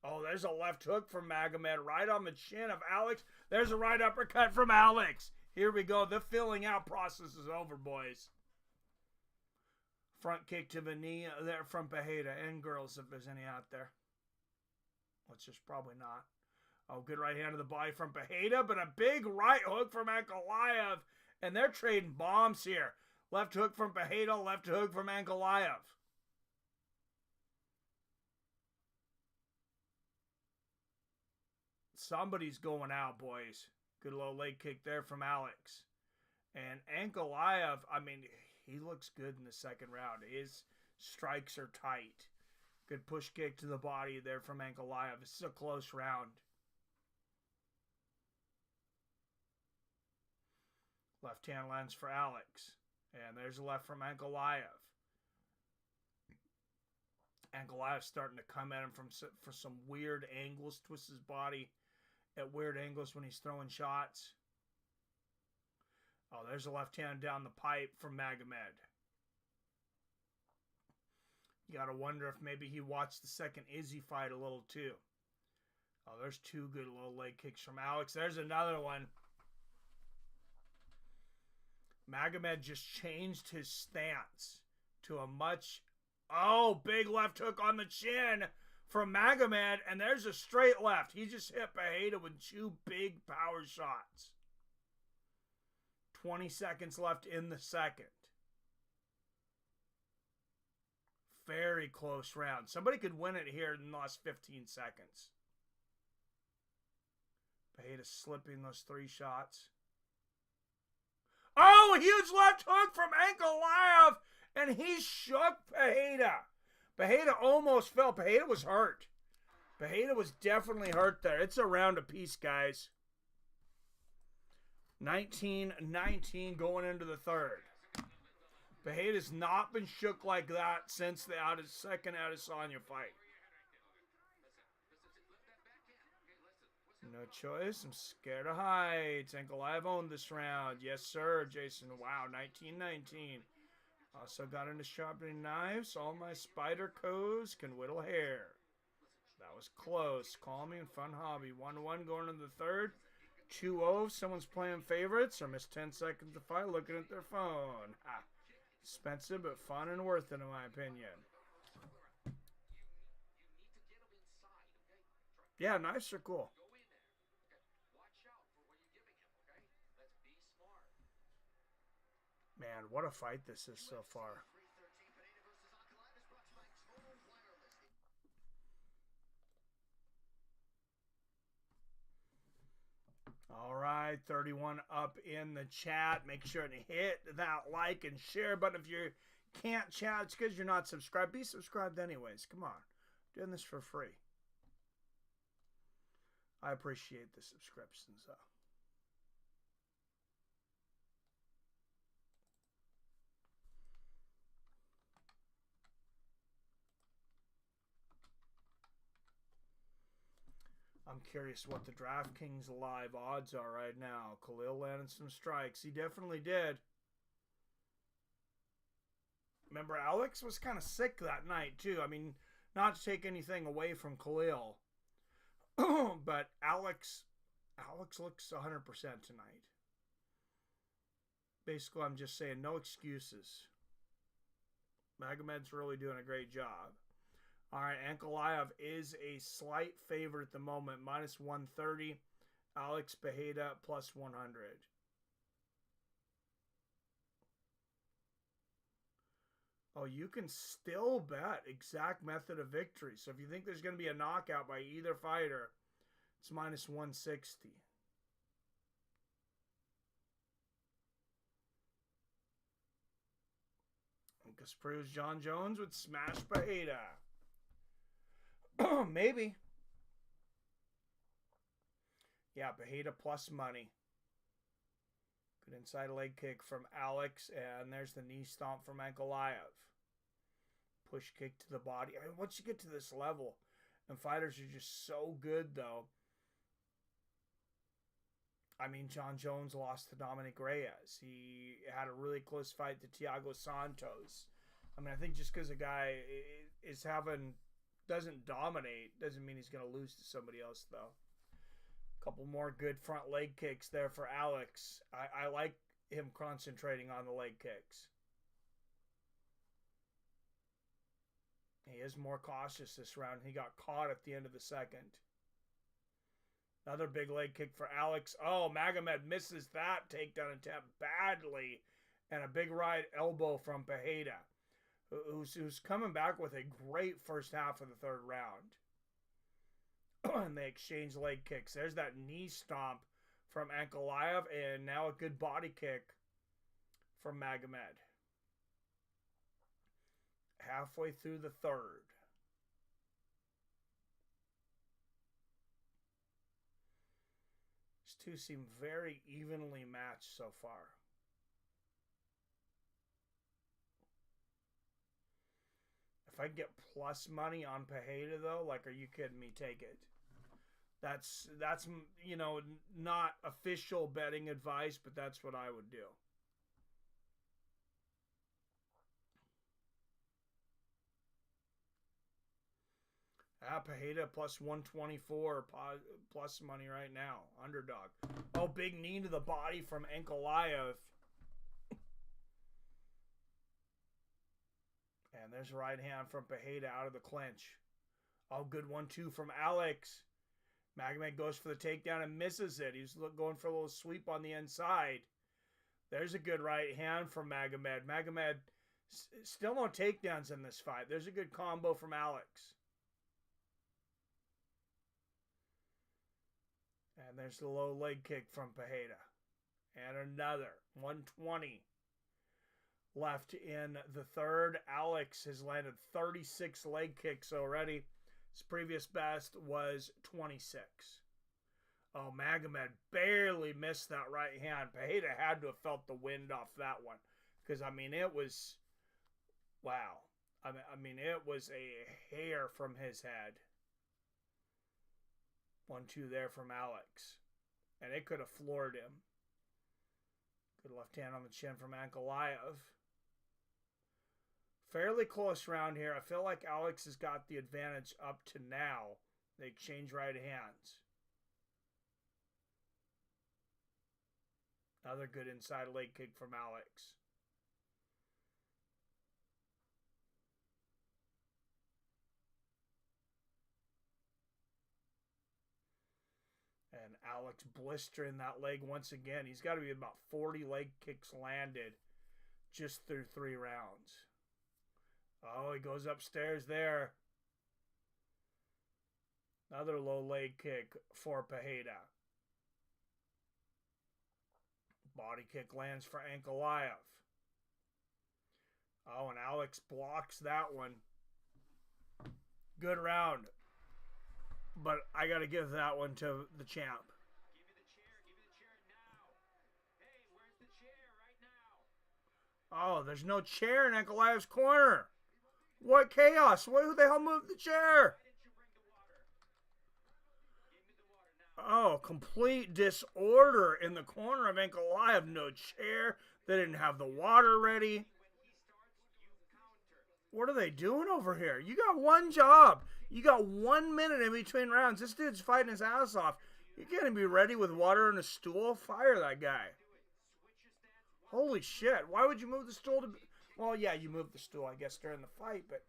Speaker 6: Oh, there's a left hook from Magomed right on the chin of Alex. There's a right uppercut from Alex. Here we go. The filling out process is over, boys. Front kick to the knee there from Pereira. And girls, if there's any out there. Which is probably not. Oh, good right hand to the body from Pereira, but a big right hook from Ankalaev. And they're trading bombs here. Left hook from Pereira, left hook from Ankalaev. Somebody's going out, boys. Good little leg kick there from Alex. And Ankalaev, I mean, he looks good in the second round. His strikes are tight. Good push kick to the body there from Ankalaev. This is a close round. Left hand lands for Alex. And there's a left from Ankalaev. Ankalaev starting to come at him for some weird angles. Twists his body at weird angles when he's throwing shots. Oh, there's a left hand down the pipe from Magomed. You got to wonder if maybe he watched the second Izzy fight a little too. Oh, there's two good little leg kicks from Alex. There's another one. Magomed just changed his stance to a much... Oh, big left hook on the chin from Magomed. And there's a straight left. He just hit Pereira with two big power shots. 20 seconds left in the second. Very close round. Somebody could win it here in the last 15 seconds. Pereira slipping those three shots. Oh, a huge left hook from Ankalaev. And he shook Pereira. Pereira almost fell. Pereira was hurt. Pereira was definitely hurt there. It's a round apiece, guys. 19-19 going into the third. Pereira's not been shook like that since the second Adesanya fight. No choice. I'm scared of heights. Ankalaev owned this round. Yes, sir, Jason. Wow, 19-19. Also got into sharpening knives. All my spider codes can whittle hair. That was close. Calming and fun hobby. 1-1 going into the third. 2-0. Someone's playing favorites or missed 10 seconds to fight looking at their phone. Ha. Expensive, but fun and worth it, in my opinion. Yeah, knives are cool. Man, what a fight this is so far. right, 31 up in the chat. Make sure to hit that like and share button. If you can't chat, it's because you're not subscribed. Be subscribed anyways. Come on. Doing this for free. I appreciate the subscriptions, though. I'm curious what the DraftKings live odds are right now. Khalil landed some strikes. He definitely did. Remember, Alex was kind of sick that night, too. I mean, not to take anything away from Khalil, but Alex looks 100% tonight. Basically, I'm just saying no excuses. Magomed's really doing a great job. All right, Ankalaev is a slight favorite at the moment, minus 130. Alex Pereira plus 100. Oh, you can still bet exact method of victory. So if you think there's going to be a knockout by either fighter, it's minus 160. This proves John Jones would smash Pereira. Maybe. Yeah, Pereira plus money. Good inside leg kick from Alex. And there's the knee stomp from Ankalaev. Push kick to the body. I mean, once you get to this level, and fighters are just so good, though. I mean, John Jones lost to Dominic Reyes. He had a really close fight to Thiago Santos. I mean, I think just because a guy doesn't dominate doesn't mean he's going to lose to somebody else, though. A couple more good front leg kicks there for Alex. I like him concentrating on the leg kicks. He is more cautious this round. He got caught at the end of the second. Another big leg kick for Alex. Oh, Magomed misses that takedown attempt badly. And a big right elbow from Pereira, who's coming back with a great first half of the third round. And they exchange leg kicks. There's that knee stomp from Ankalaev, and now a good body kick from Magomed. Halfway through the third. These two seem very evenly matched so far. If I can get plus money on Pereira, though, like, are you kidding me? Take it. That's you know, not official betting advice, but that's what I would do. Pereira plus 124 plus money right now. Underdog. Oh, big knee to the body from Ankalaev. And there's a right hand from Pereira out of the clinch. Oh, good 1-2 from Alex. Magomed goes for the takedown and misses it. He's going for a little sweep on the inside. There's a good right hand from Magomed. Magomed still no takedowns in this fight. There's a good combo from Alex. And there's the low leg kick from Pereira. And another 120 left in the third. Alex has landed 36 leg kicks already. His previous best was 26. Oh, Magomed barely missed that right hand. Pereira had to have felt the wind off that one. Because, I mean, it was... Wow. I mean, it was a hair from his head. 1-2 there from Alex. And it could have floored him. Good left hand on the chin from Ankalaev. Fairly close round here. I feel like Alex has got the advantage up to now. They exchange right hands. Another good inside leg kick from Alex. And Alex blistering that leg once again. He's got to be about 40 leg kicks landed just through 3 rounds. Oh, he goes upstairs there. Another low leg kick for Pereira. Body kick lands for Ankalaev. Oh, and Alex blocks that one. Good round. But I got to give that one to the champ.
Speaker 9: Give me the chair. Give me the chair now. Hey, where's the chair right now?
Speaker 6: Oh, there's no chair in Ankalaev's corner. What chaos? Who the hell moved the chair?
Speaker 9: Why didn't you bring the water? Give me the water now.
Speaker 6: Oh, complete disorder in the corner of Ankalaev. No chair. They didn't have the water ready.
Speaker 9: When he starts, you counter.
Speaker 6: What are they doing over here? You got one job. You got 1 minute in between rounds. This dude's fighting his ass off. You can't be ready with water and a stool? Fire that guy. Holy shit. Why would you move the stool to... Well, yeah, you moved the stool, I guess, during the fight, but...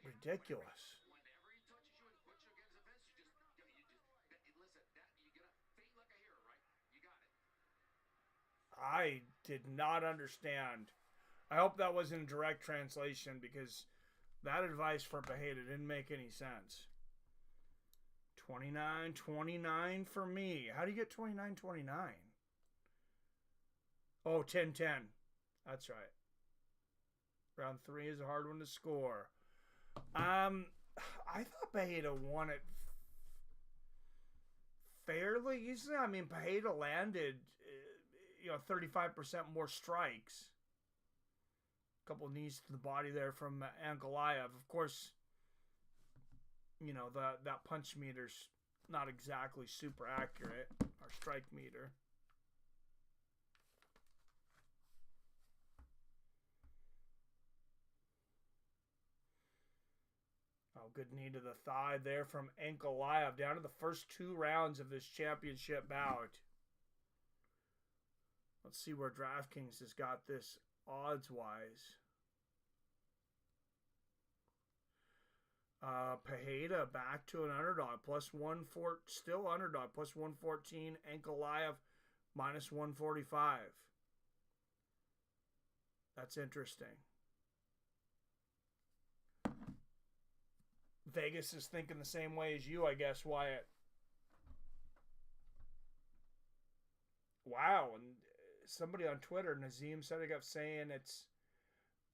Speaker 6: Ridiculous.
Speaker 12: Whenever he touches you and puts you against the fence, you just listen. That you gotta faint like a hero, right? You got it.
Speaker 6: I did not understand. I hope that wasn't a direct translation because that advice for Pereira didn't make any sense. 29-29 for me. How do you get 29-29? Oh, 10-10. That's right. Round 3 is a hard one to score. I thought Pereira won it fairly easily. I mean, Pereira landed, 35% more strikes. A couple of knees to the body there from Ankalaev. Of course, that punch meter's not exactly super accurate, our strike meter. Oh, good knee to the thigh there from Ankalaev. Down to the first 2 rounds of this championship bout. Let's see where DraftKings has got this odds-wise. Pereira back to an underdog. Still underdog. Plus 114. Ankalaev minus 145. That's interesting. Vegas is thinking the same way as you, I guess, Wyatt. Wow, and somebody on Twitter, Nazim Sedegov, saying it's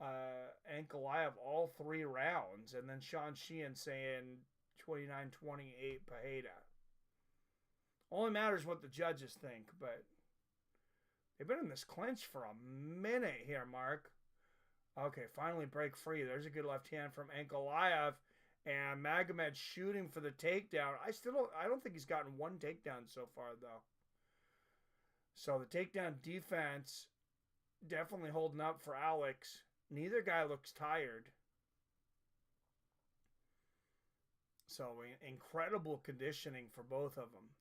Speaker 6: Ankalaev all 3 rounds, and then Sean Sheehan saying 29-28 Pereira. Only matters what the judges think, but they've been in this clinch for a minute here, Mark. Okay, finally break free. There's a good left hand from Ankalaev. And Magomed shooting for the takedown. I don't think he's gotten 1 takedown so far, though. So the takedown defense definitely holding up for Alex. Neither guy looks tired. So incredible conditioning for both of them.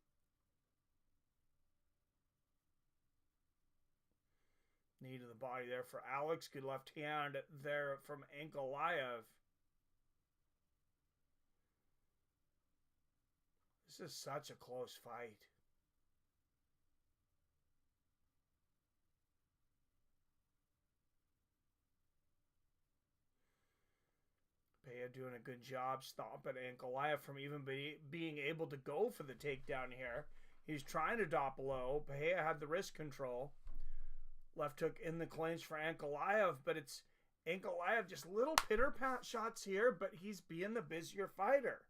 Speaker 6: Knee to the body there for Alex. Good left hand there from Ankalaev. This is such a close fight. Pereira doing a good job stopping Ankalaev from even being able to go for the takedown here. He's trying to drop low. Pereira had the wrist control. Left hook in the clinch for Ankalaev, but it's Ankalaev just little pitter-pat shots here, but he's being the busier fighter.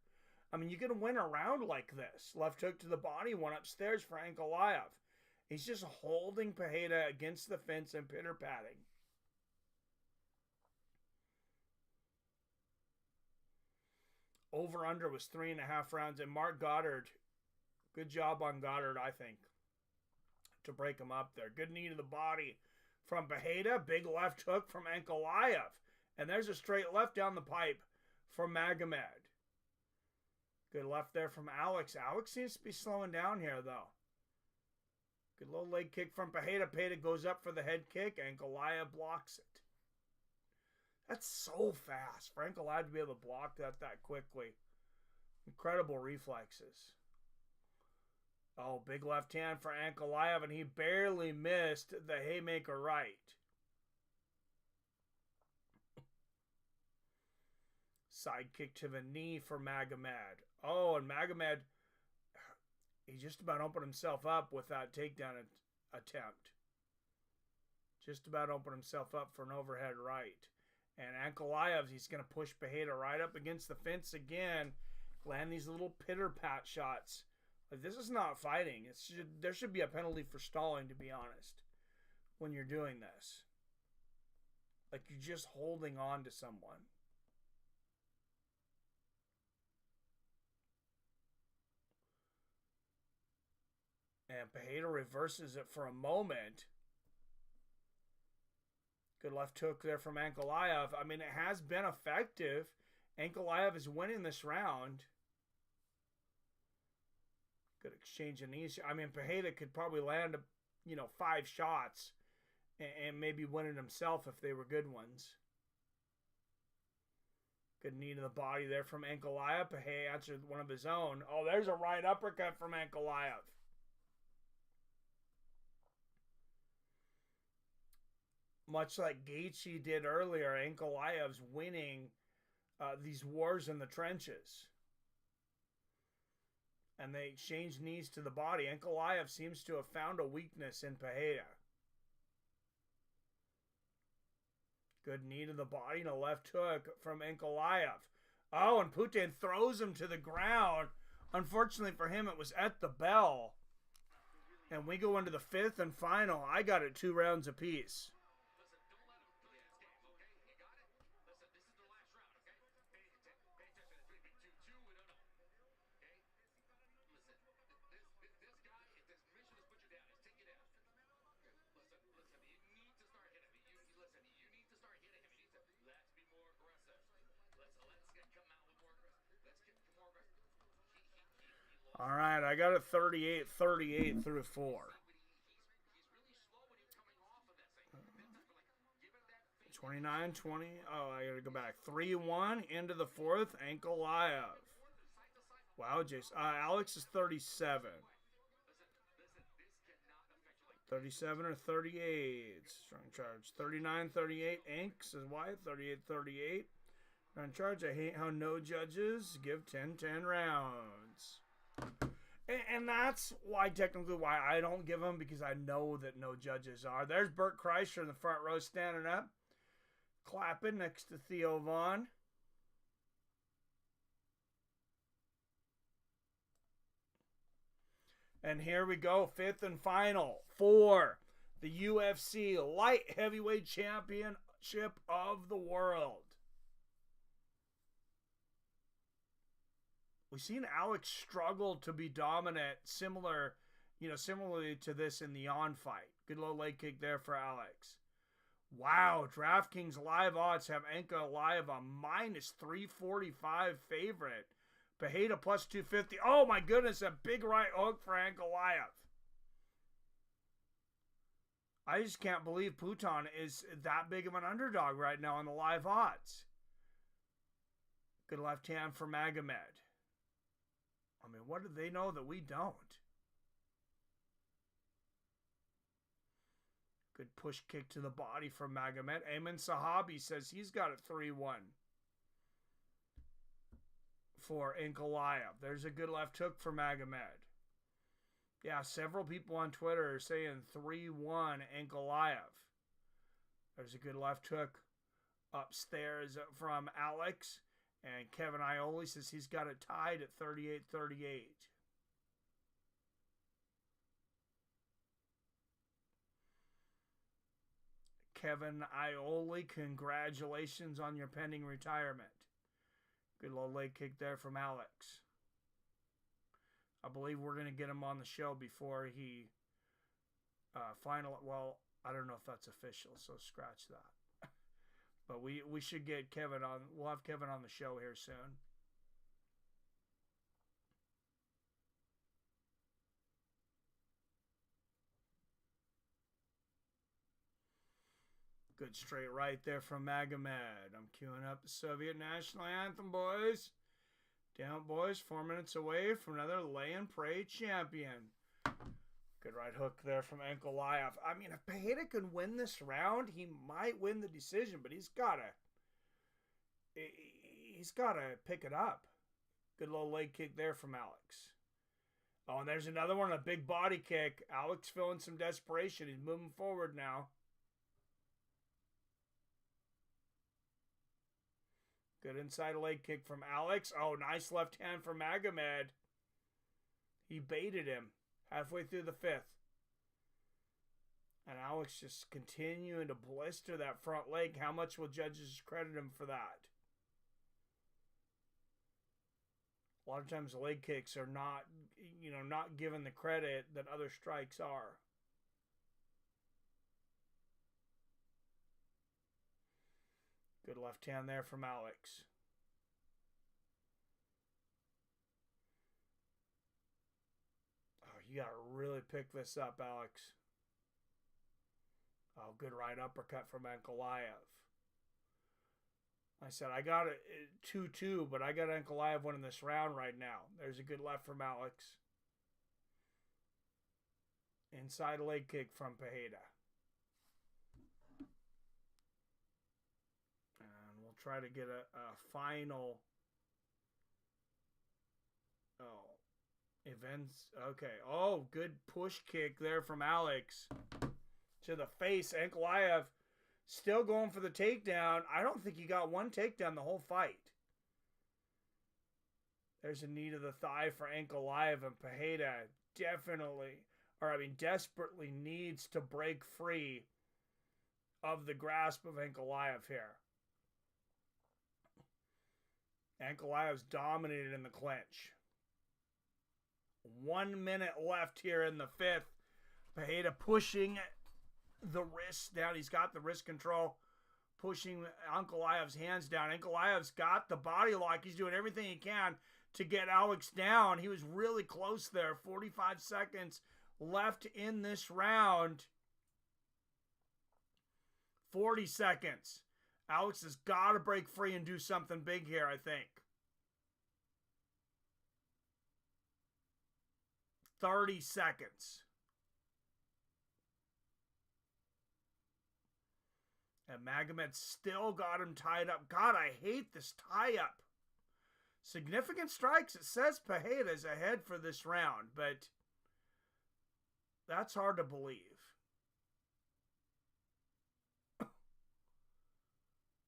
Speaker 6: I mean, you can win a round like this. Left hook to the body, one upstairs for Ankalaev. He's just holding Pereira against the fence and pitter-patting. Over-under was 3.5 rounds. And Mark Goddard, good job on Goddard, I think, to break him up there. Good knee to the body from Pereira. Big left hook from Ankalaev. And there's a straight left down the pipe from Magomed. Good left there from Alex. Alex seems to be slowing down here, though. Good little leg kick from Pereira. Pereira goes up for the head kick. Ankalaev blocks it. That's so fast for Ankalaev to be able to block that quickly. Incredible reflexes. Oh, big left hand for Ankalaev, and he barely missed the haymaker right. Side kick to the knee for Magomed. Oh, and Magomed, He just about opened himself up with that takedown attempt. Just about opened himself up for an overhead right. And Ankalaev, he's going to push Pereira right up against the fence again. Land these little pitter-pat shots. Like, this is not fighting. There should be a penalty for stalling, to be honest, when you're doing this. Like, you're just holding on to someone. And Pereira reverses it for a moment. Good left hook there from Ankalaev. I mean, it has been effective. Ankalaev is winning this round. Good exchange of knees. I mean, Pereira could probably land, 5 shots and maybe win it himself if they were good ones. Good knee to the body there from Ankalaev. Pereira answered one of his own. Oh, there's a right uppercut from Ankalaev. Much like Gaethje did earlier, Ankalaev's winning these wars in the trenches. And they exchange knees to the body. Ankalaev seems to have found a weakness in Pereira. Good knee to the body and a left hook from Ankalaev. Oh, and Putin throws him to the ground. Unfortunately for him, it was at the bell. And we go into the 5th and final. I got it 2 rounds apiece. All right, I got it 38-38 through 4. 29-20. Oh, I got to go back. 3-1 into the 4th. Ankalaev. Wow, Jason. Alex is 37. 37 or 38. Strong charge. 39-38. Ank says Wyatt. 38-38. Strong charge. I hate how no judges give 10-10 rounds. And that's why, technically, why I don't give them, because I know that no judges are. There's Bert Kreischer in the front row standing up, clapping next to Theo Vaughn. And here we go, 5th and final for the UFC Light Heavyweight Championship of the World. We've seen Alex struggle to be dominant, similarly to this in the on fight. Good low leg kick there for Alex. Wow, DraftKings live odds have Ankalaev a minus 345 favorite. Pereira plus 250. Oh my goodness, a big right hook for Ankalaev. I just can't believe Putin is that big of an underdog right now on the live odds. Good left hand for Magomed. I mean, what do they know that we don't? Good push kick to the body from Magomed. Ayman Sahabi says he's got it 3-1 for Ankalaev. There's a good left hook for Magomed. Yeah, several people on Twitter are saying 3-1 Ankalaev. There's a good left hook upstairs from Alex. And Kevin Ioli says he's got it tied at 38-38. Kevin Ioli, congratulations on your pending retirement. Good little leg kick there from Alex. I believe we're going to get him on the show before he well, I don't know if that's official, so scratch that. But we should get Kevin on. We'll have Kevin on the show here soon. Good straight right there from Magomed. I'm queuing up the Soviet national anthem, boys. Down, boys. 4 minutes away from another lay and pray champion. Good right hook there from Ankalaev. I mean, if Pereira can win this round, he might win the decision, but he's gotta pick it up. Good little leg kick there from Alex. Oh, and there's another one, a big body kick. Alex feeling some desperation. He's moving forward now. Good inside leg kick from Alex. Oh, nice left hand from Magomed. He baited him halfway through the 5th. And Alex just continuing to blister that front leg. How much will judges credit him for that? A lot of times leg kicks are not, not given the credit that other strikes are. Good left hand there from Alex. Oh, you got to really pick this up, Alex. Oh, good right uppercut from Ankalaev. I said, I got it 2-2, but I got Ankalaev winning this round right now. There's a good left from Alex. Inside leg kick from Pereira. And we'll try to get a final. Oh, events. Okay. Oh, good push kick there from Alex. To the face. Ankalaev still going for the takedown. I don't think he got one takedown the whole fight. There's a knee to the thigh for Ankalaev, and Pereira desperately needs to break free of the grasp of Ankalaev here. Ankalaev's dominated in the clinch. 1 minute left here in the 5th. Pereira pushing the wrist down. He's got the wrist control, pushing Ankalaev's hands down. Ankalaev's got the body lock. He's doing everything he can to get Alex down. He was really close there. 45 seconds left in this round. 40 seconds. Alex has got to break free and do something big here, I think. 30 seconds. And Magomed still got him tied up. God, I hate this tie-up. Significant strikes. It says Pereira is ahead for this round, but that's hard to believe.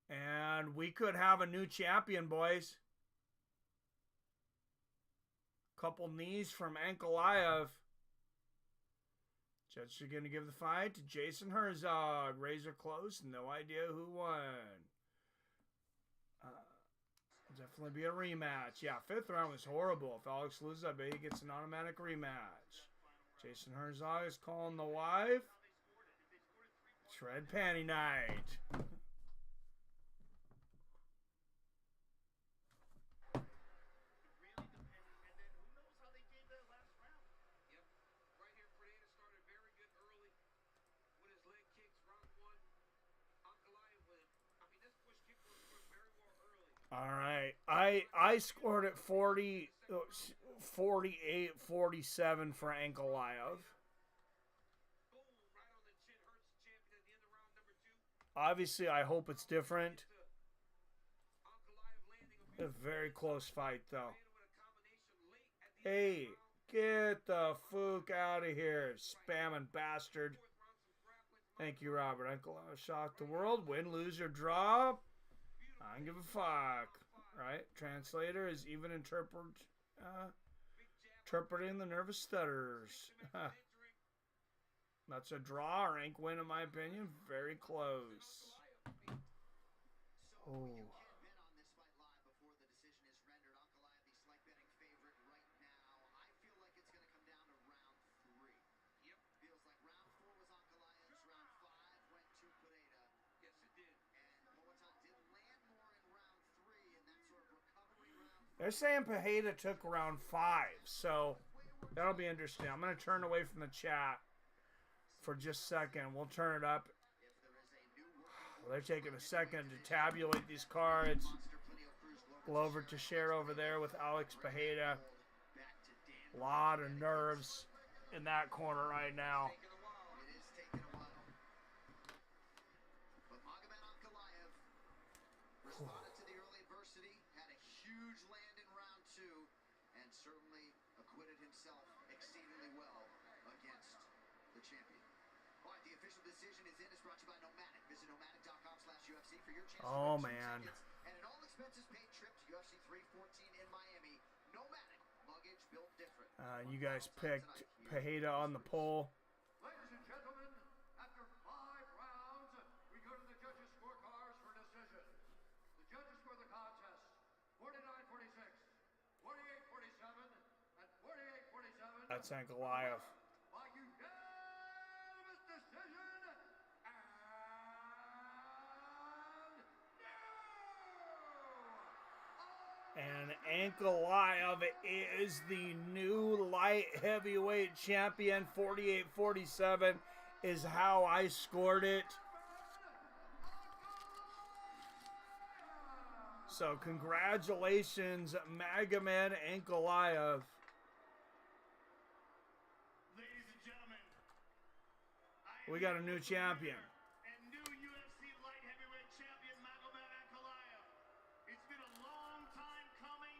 Speaker 6: And we could have a new champion, boys. Couple knees from Ankalaev. Judges are going to give the fight to Jason Herzog. Razor close. No idea who won. Definitely be a rematch. Yeah, 5th round was horrible. If Alex loses, I bet he gets an automatic rematch. Jason Herzog is calling the wife. Shred panty night. All right. I scored at 48-47 for Ankalaev. Obviously, I hope it's different. A very close fight, though. Hey, get the fook out of here, spamming bastard. Thank you, Robert. Ankalaev shocked the world. Win, lose, or draw. I don't give a fuck. Right? Translator is even interpreting the nervous stutters. That's a draw. Rank win, in my opinion. Very close. Oh. They're saying Pereira took round 5, so that'll be interesting. I'm going to turn away from the chat for just a second. We'll turn it up. They're taking a second to tabulate these cards. Go over to share over there with Alex Pereira. A lot of nerves in that corner right now.
Speaker 3: Responded to the early adversity, had a huge land in round 2, and certainly acquitted himself the champion. All right, the official decision is in. It's brought to you by Nomadic. Visit nomadic.com/UFC for your chance to win 2 tickets and an all-expenses-paid trip to UFC 314 in Miami. Nomadic. Luggage built different.
Speaker 6: You guys picked Pereira on the pole.
Speaker 12: Ladies and gentlemen, after 5 rounds, we go to the judges' scorecards for decision. The judges score the contest 49-46, 48-47, and 48-47.
Speaker 6: That's Ankalaev.
Speaker 12: By unanimous decision,
Speaker 6: and Ankalaev is the new light heavyweight champion. 48-47 is how I scored it. So congratulations, Magomed Ankalaev.
Speaker 4: Ladies and gentlemen,
Speaker 6: We got a new champion.
Speaker 4: and new UFC light heavyweight champion Magomed Ankalaev. It's been a long time coming.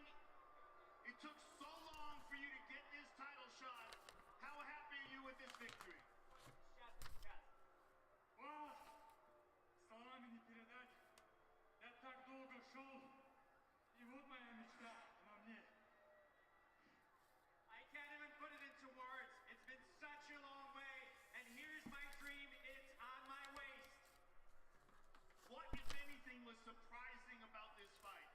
Speaker 4: It took so long for you to get this title shot. How happy are you with this victory?
Speaker 8: Словами не передать. Я так долго шел, и вот моя мечта на мне. I can't even put it into words. It's been such a long way, and here's my dream. It's on my waist.
Speaker 4: What, if anything, was surprising about this fight?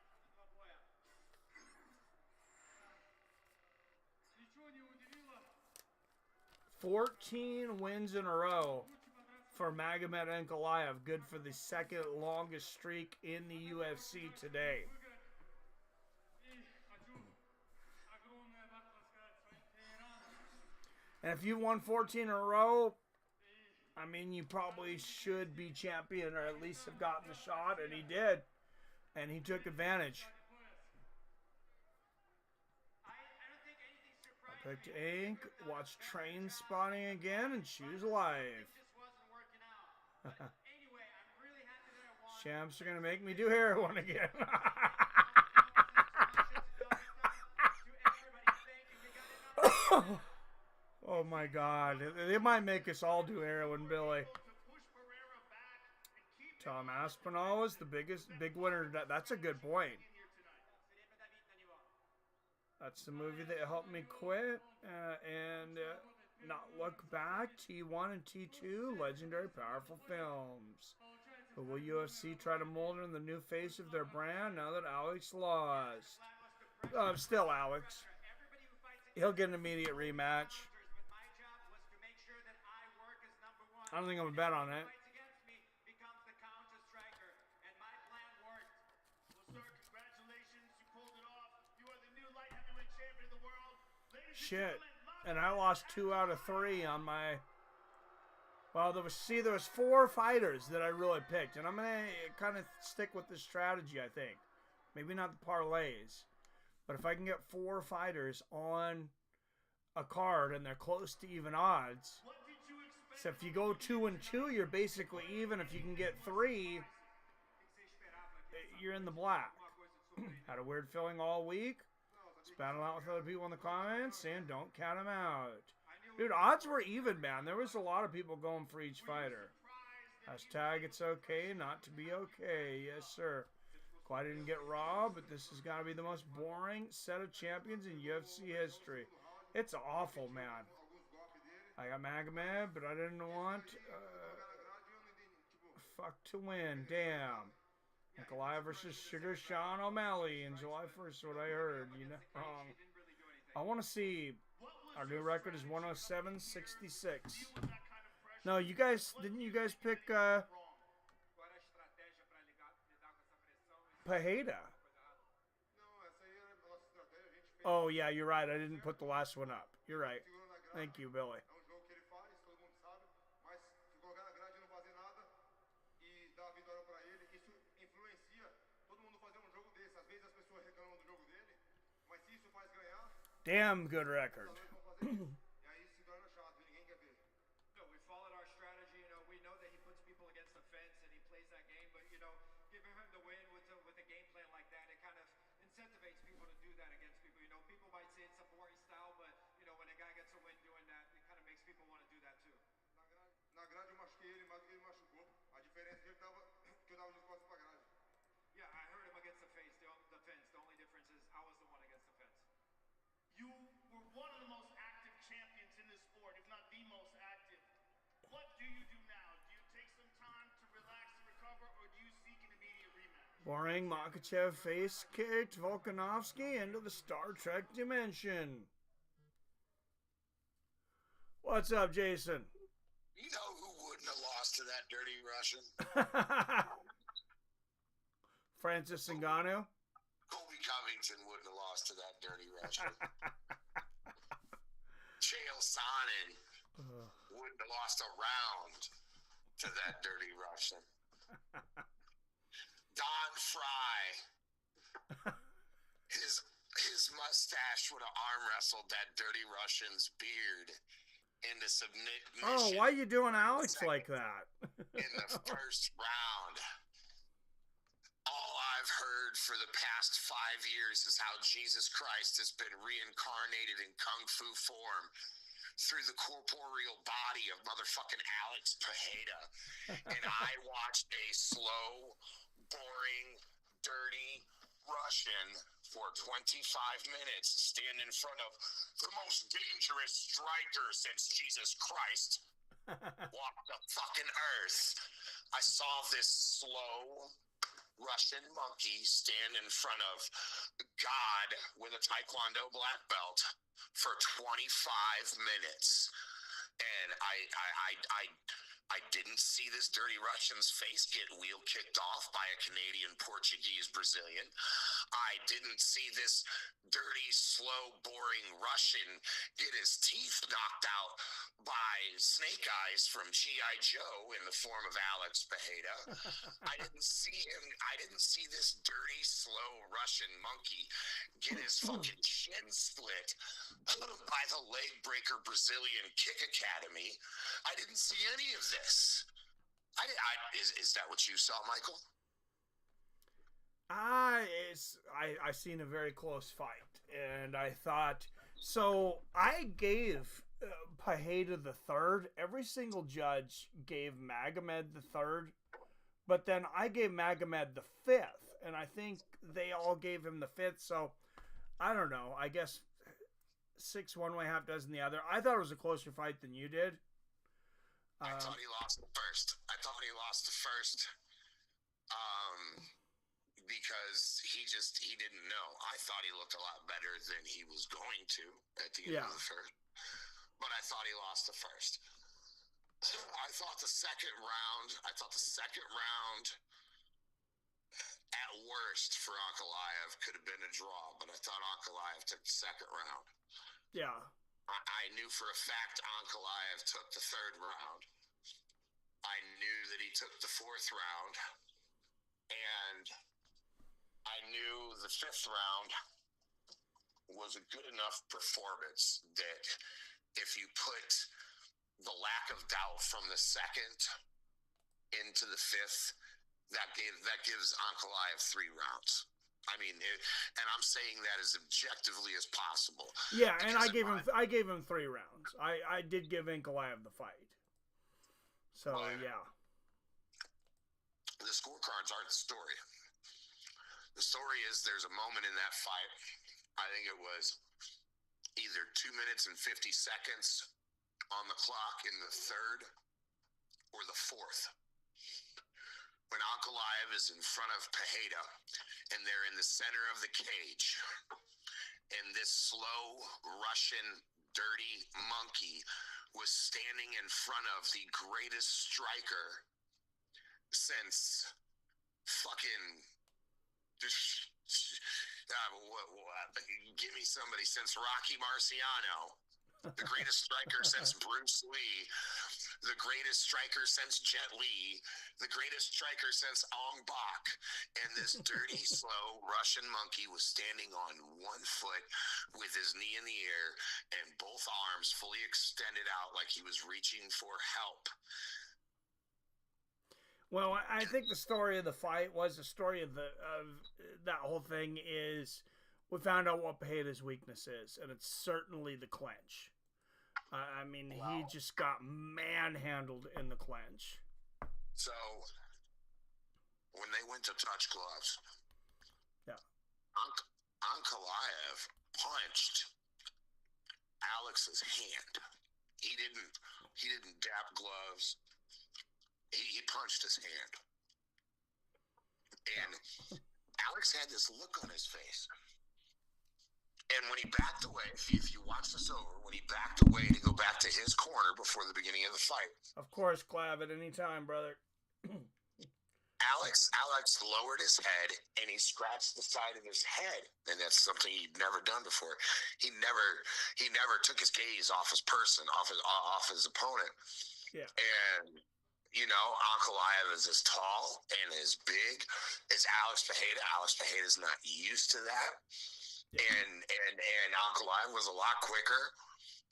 Speaker 8: Ничего не удивило.
Speaker 6: 14 wins in a row for Magomed Ankalaev. Good for the second longest streak in the UFC today.
Speaker 8: И хочу огромное спасибо сказать своим тренерам.
Speaker 6: And if you won 14 in a row, I mean, you probably should be champion or at least have gotten the shot, and he did. And he took advantage. I picked Ank, watch Train Spotting again, and choose life. Champs are going to make me do heroin again. Oh my God. They might make us all do heroin, Billy. Tom Aspinall was the big winner. That's a good point. That's the movie that helped me quit and not look back. T1 and T2, legendary, powerful films. But will UFC try to mold in the new face of their brand now that Alex lost? Still Alex. He'll get an immediate rematch. I don't think I'm going to bet on it. Shit. And I lost 2 out of 3 on my... Well, there was 4 fighters that I really picked. And I'm going to kind of stick with this strategy, I think. Maybe not the parlays. But if I can get 4 fighters on a card and they're close to even odds... So if you go 2 and 2, you're basically even. If you can get 3, you're in the black. Had a weird feeling all week. Just battle out with other people in the comments and don't count them out. Dude, odds were even, man. There was a lot of people going for each fighter. Hashtag it's okay not to be okay. Yes, sir. Well, I didn't get robbed, but this has got to be the most boring set of champions in UFC history. It's awful, man. I got Magomed, but I didn't want fuck to win. Damn. Ankalaev versus Sugar Sean O'Malley in July 1st, what I heard. You know, wrong. I want to see. Our new record is 107.66. No, you guys, didn't you guys pick Pereira? Oh, yeah, you're right. I didn't put the last one up. You're right. Thank you, Billy. Damn good record.
Speaker 8: No, we followed our strategy. You know, we know that he puts people against the fence and he plays that game. But you know, giving him the win with a game plan like that, it kind of incentivates people to do that against people. You know, people might say it's a boring style, but you know, when a guy gets a win doing that, it kind of makes people want to do that too.
Speaker 12: Na grade eu machuquei ele mais do que ele machucou. A diferença é que eu tava de costas pra grade.
Speaker 9: Yeah, I heard him against the fence. The only difference is I was the one against the fence.
Speaker 4: You were one of the most active champions in this sport, if not the most active. What do you do now? Do you take some time to relax and recover, or do you seek an immediate rematch?
Speaker 6: Boring. Makhachev face kicked Volkanovski into the Star Trek dimension. What's up, Jason?
Speaker 10: You know who wouldn't have lost to that dirty Russian?
Speaker 6: Francis Ngannou?
Speaker 10: Colby Covington wouldn't have lost to that dirty Russian. Chael Sonnen wouldn't have lost a round to that dirty Russian. Don Fry, his mustache would have arm wrestled that dirty Russian's beard into submission.
Speaker 6: Oh, why are you doing Alex like that?
Speaker 10: In the first round. All I've heard for the past 5 years is how Jesus Christ has been reincarnated in Kung Fu form through the corporeal body of motherfucking Alex Pereira. And I watched a slow, boring, dirty Russian for 25 minutes stand in front of the most dangerous striker since Jesus Christ walked the fucking earth. I saw this slow Russian monkey stand in front of God with a Taekwondo black belt for 25 minutes. And I didn't see this dirty Russian's face get wheel kicked off by a Canadian, Portuguese, Brazilian. I didn't see this dirty, slow, boring Russian get his teeth knocked out by Snake Eyes from G.I. Joe in the form of Alex Pereira. I didn't see this dirty, slow Russian monkey get his fucking chin split by the leg breaker Brazilian Kick Academy. I didn't see any of this. Is that what you saw, Michael?
Speaker 6: I seen a very close fight, and I thought, so I gave Pereira the third. Every single judge gave Magomed the third, but then I gave Magomed the fifth, and I think they all gave him the fifth. So I don't know. I guess 6 one way, half dozen the other. I thought it was a closer fight than you did.
Speaker 10: I thought he lost the first. Because he didn't know. I thought he looked a lot better than he was going to at the end of the first. But I thought he lost the first. I thought the second round at worst for Ankalaev could have been a draw, but I thought Ankalaev took the second round.
Speaker 6: Yeah.
Speaker 10: I knew for a fact Ankalaev took the third round. I knew that he took the fourth round. And I knew the fifth round was a good enough performance that if you put the lack of doubt from the second into the fifth, that gives Ankalaev 3 rounds. I mean, and I'm saying that as objectively as possible.
Speaker 6: Yeah, and I gave him 3 rounds. I did give Ankalaev the fight. So yeah.
Speaker 10: The scorecards aren't the story. The story is there's a moment in that fight. I think it was either 2 minutes and 50 seconds on the clock in the third or the fourth, when Ankalaev is in front of Pereira and they're in the center of the cage, and this slow Russian dirty monkey was standing in front of the greatest striker since fucking give me somebody since Rocky Marciano, the greatest striker since Bruce Lee, the greatest striker since Jet Li, the greatest striker since Ong Bak, and this dirty, slow Russian monkey was standing on one foot with his knee in the air and both arms fully extended out like he was reaching for help.
Speaker 6: Well, I think the story of the fight was the story of that whole thing is we found out what Pereira's weakness is, and it's certainly the clinch. I mean, he just got manhandled in the clinch.
Speaker 10: So, when they went to touch gloves,
Speaker 6: yeah,
Speaker 10: Ankalaev punched Alex's hand. He didn't dap gloves. He punched his hand. And Alex had this look on his face. And when he backed away, if you watch this over, when he backed away to go back to his corner before the beginning of the fight.
Speaker 6: Of course, Clav, at any time, brother.
Speaker 10: Alex lowered his head and he scratched the side of his head, and that's something he'd never done before. He never took his gaze off his person, off his opponent.
Speaker 6: Yeah.
Speaker 10: And you know, Ankalaev is as tall and as big as Alex Pereira. Alex Pereira's not used to that. Yeah. And Ankalaev was a lot quicker.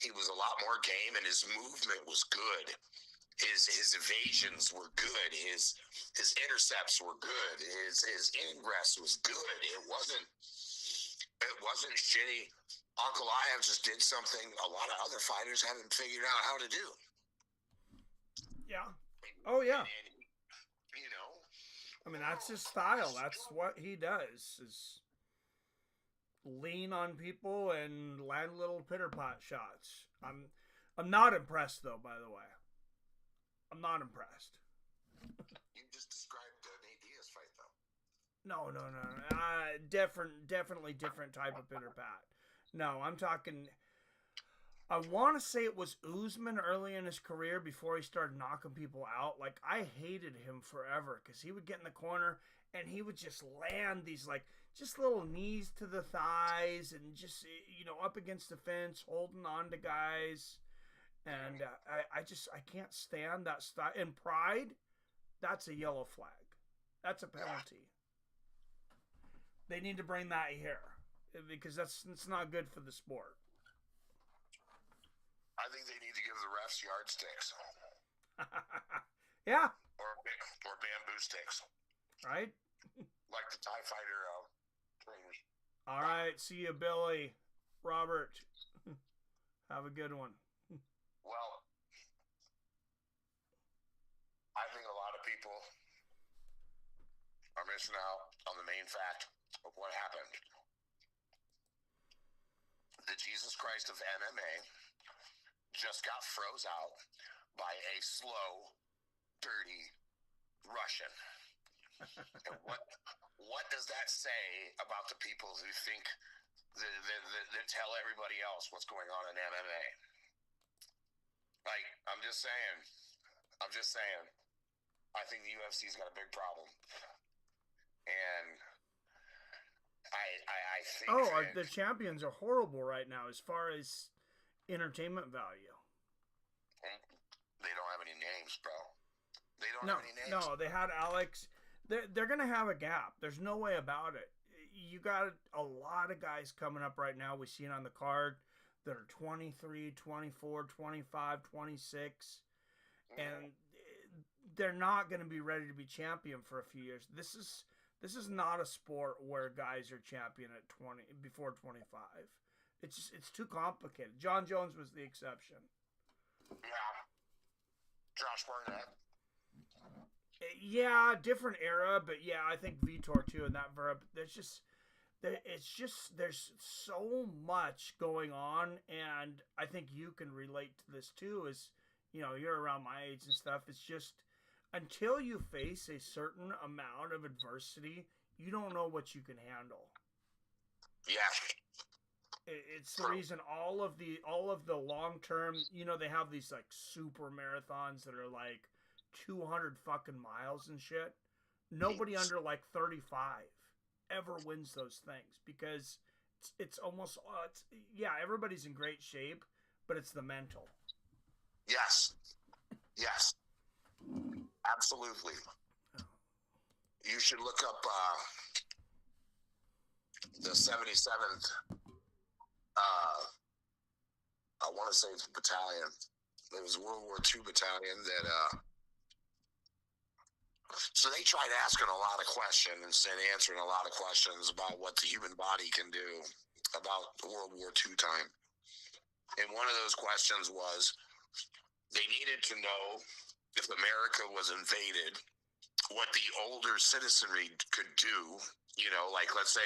Speaker 10: He was a lot more game, and his movement was good. His evasions were good. His intercepts were good. His ingress was good. It wasn't shitty. Ankalaev just did something a lot of other fighters haven't figured out how to do.
Speaker 6: Yeah. Oh yeah.
Speaker 10: And, you know,
Speaker 6: I mean, that's his style. That's what he does. Is lean on people and land little pitter-pot shots. I'm not impressed, though, by the way. I'm not impressed.
Speaker 10: You just described Nate Diaz fight, though.
Speaker 6: No. Definitely different type of pitter-pat. No, I'm talking... I want to say it was Usman early in his career before he started knocking people out. Like, I hated him forever because he would get in the corner and he would just land these, like, just little knees to the thighs and just, you know, up against the fence, holding on to guys. And I can't stand that style. In Pride, that's a yellow flag. That's a penalty. They need to bring that here because it's not good for the sport.
Speaker 10: I think they need to give the refs yardsticks.
Speaker 6: Yeah.
Speaker 10: Or bamboo sticks.
Speaker 6: Right?
Speaker 10: Like the TIE Fighter trainers.
Speaker 6: All right. See you, Billy. Robert. Have a good one.
Speaker 10: Well, I think a lot of people are missing out on the main fact of what happened. The Jesus Christ of MMA just got froze out by a slow, dirty Russian. And what does that say about the people who think that tell everybody else what's going on in MMA? Like, I'm just saying. I think the UFC's got a big problem. And I think
Speaker 6: the champions are horrible right now as far as entertainment value.
Speaker 10: They don't have any names, bro. They don't have any names.
Speaker 6: No, they had Alex. They're going to have a gap. There's no way about it. You got a lot of guys coming up right now. We see it on the card that are 23, 24, 25, 26. And they're not going to be ready to be champion for a few years. This is not a sport where guys are champion at 20 before 25. It's too complicated. John Jones was the exception.
Speaker 10: Yeah. Josh Barnett.
Speaker 6: Yeah, different era, but yeah, I think Vitor too. And that verb, there's so much going on, and I think you can relate to this too. Is you're around my age and stuff. It's just until you face a certain amount of adversity, you don't know what you can handle.
Speaker 10: Yeah.
Speaker 6: It's the reason all of the long term, they have these like super marathons that are like 200 fucking miles and shit. Nobody under like 35 ever wins those things because it's almost everybody's in great shape, but it's the mental.
Speaker 10: Yes. Absolutely. You should look up the 77th. I want to say it's a battalion. It was World War II battalion that. So they tried asking a lot of questions and answering a lot of questions about what the human body can do about World War II time. And one of those questions was they needed to know if America was invaded, what the older citizenry could do. You know, like let's say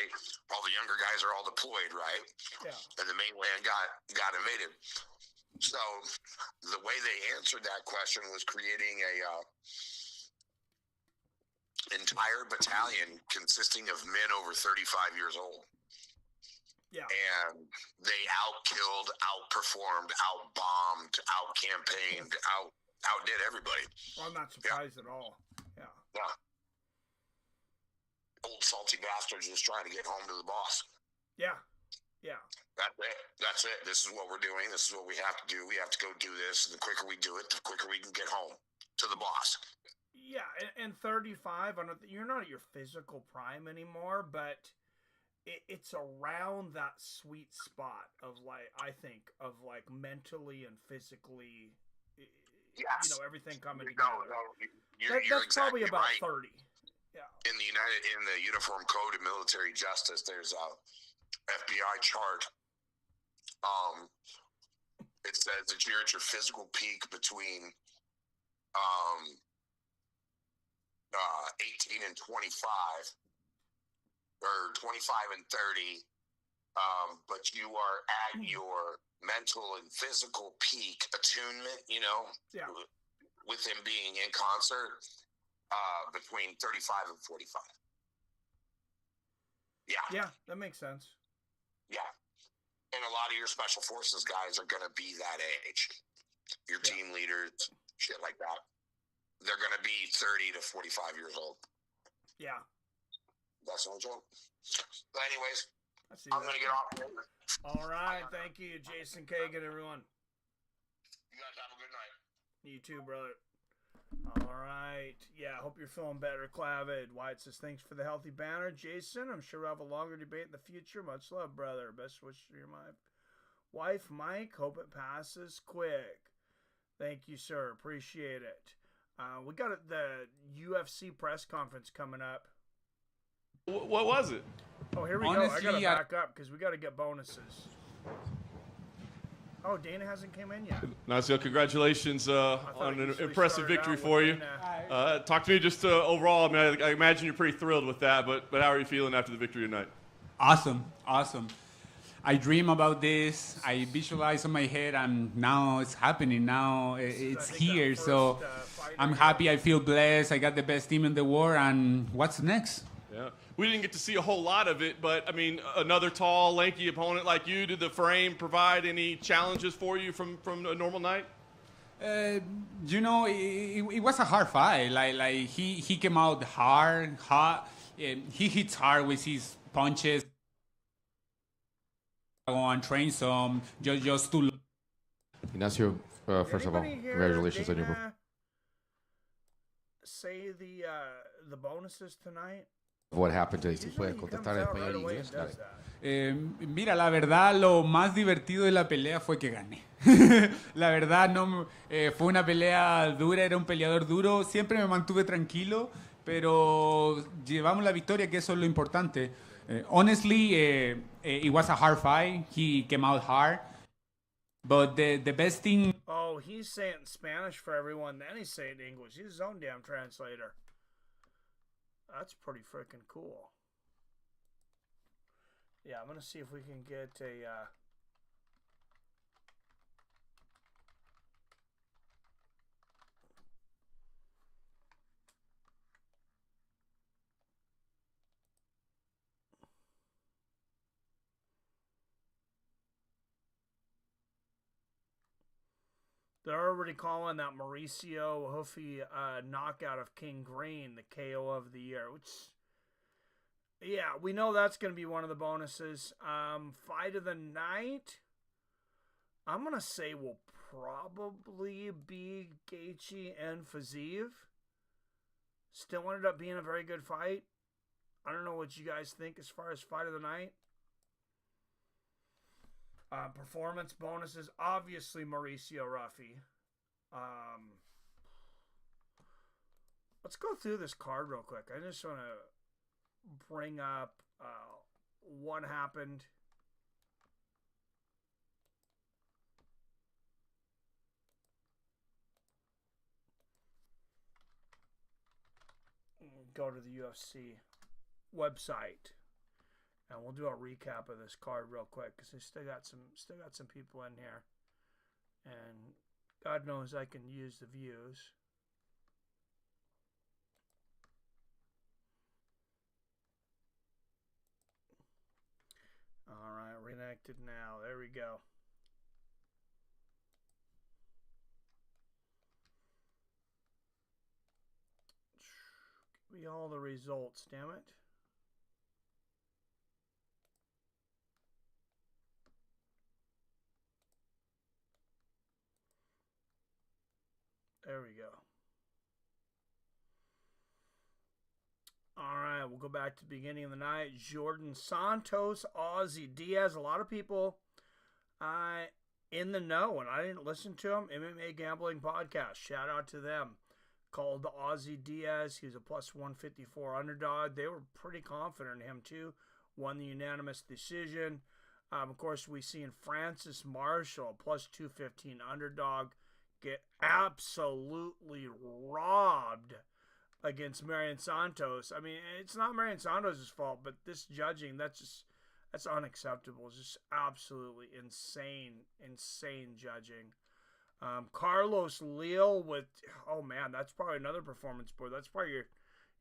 Speaker 10: all the younger guys are all deployed, right?
Speaker 6: Yeah.
Speaker 10: And the mainland got invaded. So the way they answered that question was creating a entire battalion consisting of men over 35 years old.
Speaker 6: Yeah.
Speaker 10: And they outkilled, outperformed, outbombed, outcampaigned, outdid everybody.
Speaker 6: Well, I'm not surprised at all. Yeah.
Speaker 10: Yeah. Old salty bastards just trying to get home to the boss.
Speaker 6: Yeah. Yeah.
Speaker 10: That's it. This is what we're doing. This is what we have to do. We have to go do this. And the quicker we do it, the quicker we can get home to the boss.
Speaker 6: Yeah, and 35, you're not at your physical prime anymore, but it's around that sweet spot of like, I think, of like mentally and physically,
Speaker 10: yes.
Speaker 6: You know, everything coming together.
Speaker 10: You're
Speaker 6: that's
Speaker 10: exactly
Speaker 6: probably about
Speaker 10: right.
Speaker 6: 30. Yeah.
Speaker 10: In the Uniform Code of Military Justice, there's a FBI chart. It says that you're at your physical peak between 18 and 25, or 25 and 30, but you are at your mental and physical peak attunement, you know,
Speaker 6: yeah.
Speaker 10: with him being in concert between 35 and 45. Yeah.
Speaker 6: Yeah, that makes sense.
Speaker 10: Yeah. And a lot of your special forces guys are going to be that age. Your team leaders, shit like that. They're going to be 30 to 45 years old. Yeah. That's no joke. But anyways, I'm going to get off here.
Speaker 6: All right. Thank you, Jason Kagan, everyone.
Speaker 10: You guys have a good night.
Speaker 6: You too, brother. All right. Yeah, I hope you're feeling better, Clavid. Wyatt says, thanks for the healthy banner. Jason, I'm sure we'll have a longer debate in the future. Much love, brother. Best wishes for your wife, Mike. Hope it passes quick. Thank you, sir. Appreciate it. We got the UFC press conference coming up.
Speaker 18: What was it?
Speaker 6: Oh, here we go. I got to back up because we got to get bonuses. Oh, Dana hasn't came in yet.
Speaker 18: Ignacia, congratulations on an impressive victory for you. Talk to me just overall. I mean, I imagine you're pretty thrilled with that, but how are you feeling after the victory tonight?
Speaker 19: Awesome. I dream about this. I visualize in my head, and now it's happening. Now it's here. So I'm happy. I feel blessed. I got the best team in the world. And what's next?
Speaker 18: Yeah, we didn't get to see a whole lot of it, but I mean, another tall, lanky opponent like you. Did the frame provide any challenges for you from a normal night?
Speaker 19: You know, it was a hard fight. Like he came out hot. He hits hard with his punches. Go on, train some, just to.
Speaker 20: Ignacio, first of all, congratulations on your performance.
Speaker 6: Say the bonuses tonight.
Speaker 20: What happened to si puedes contestar en español y inglés.
Speaker 19: Mira, la verdad, lo más divertido de la pelea fue que gané. La verdad, no fue una pelea dura, era un peleador duro. Siempre me mantuve tranquilo, pero llevamos la victoria, que eso es lo importante. Honestly, it was a hard fight. He came out hard. But the best thing...
Speaker 6: Oh, he's saying Spanish for everyone, then he's saying English. He's his own damn translator. That's pretty freaking cool. Yeah, I'm going to see if we can get a... They're already calling that Mauricio Duffy knockout of King Green the KO of the year, which, yeah, we know that's going to be one of the bonuses. Fight of the night, I'm going to say will probably be Gaethje and Fiziev. Still ended up being a very good fight. I don't know what you guys think as far as fight of the night. Performance bonuses, obviously Mauricio Duffy. Let's go through this card real quick. I just want to bring up what happened. go to the UFC website, and we'll do a recap of this card real quick because I still got some people in here, and God knows I can use the views. All right, reenacted now. There we go. Give me all the results, damn it. There we go. All right, we'll go back to the beginning of the night. Jordan Santos, Aussie Diaz. A lot of people in the know, and I didn't listen to them. MMA Gambling Podcast. Shout out to them. Called the Aussie Diaz. He was a plus 154 underdog. They were pretty confident in him, too. Won the unanimous decision. Of course, we seen Francis Marshall, plus 215 underdog, get absolutely robbed against Marion Santos. I mean, it's not Marion Santos' fault, but this judging, that's unacceptable. It's just absolutely insane judging. Carlos Leal with, oh man, that's probably another performance board. That's probably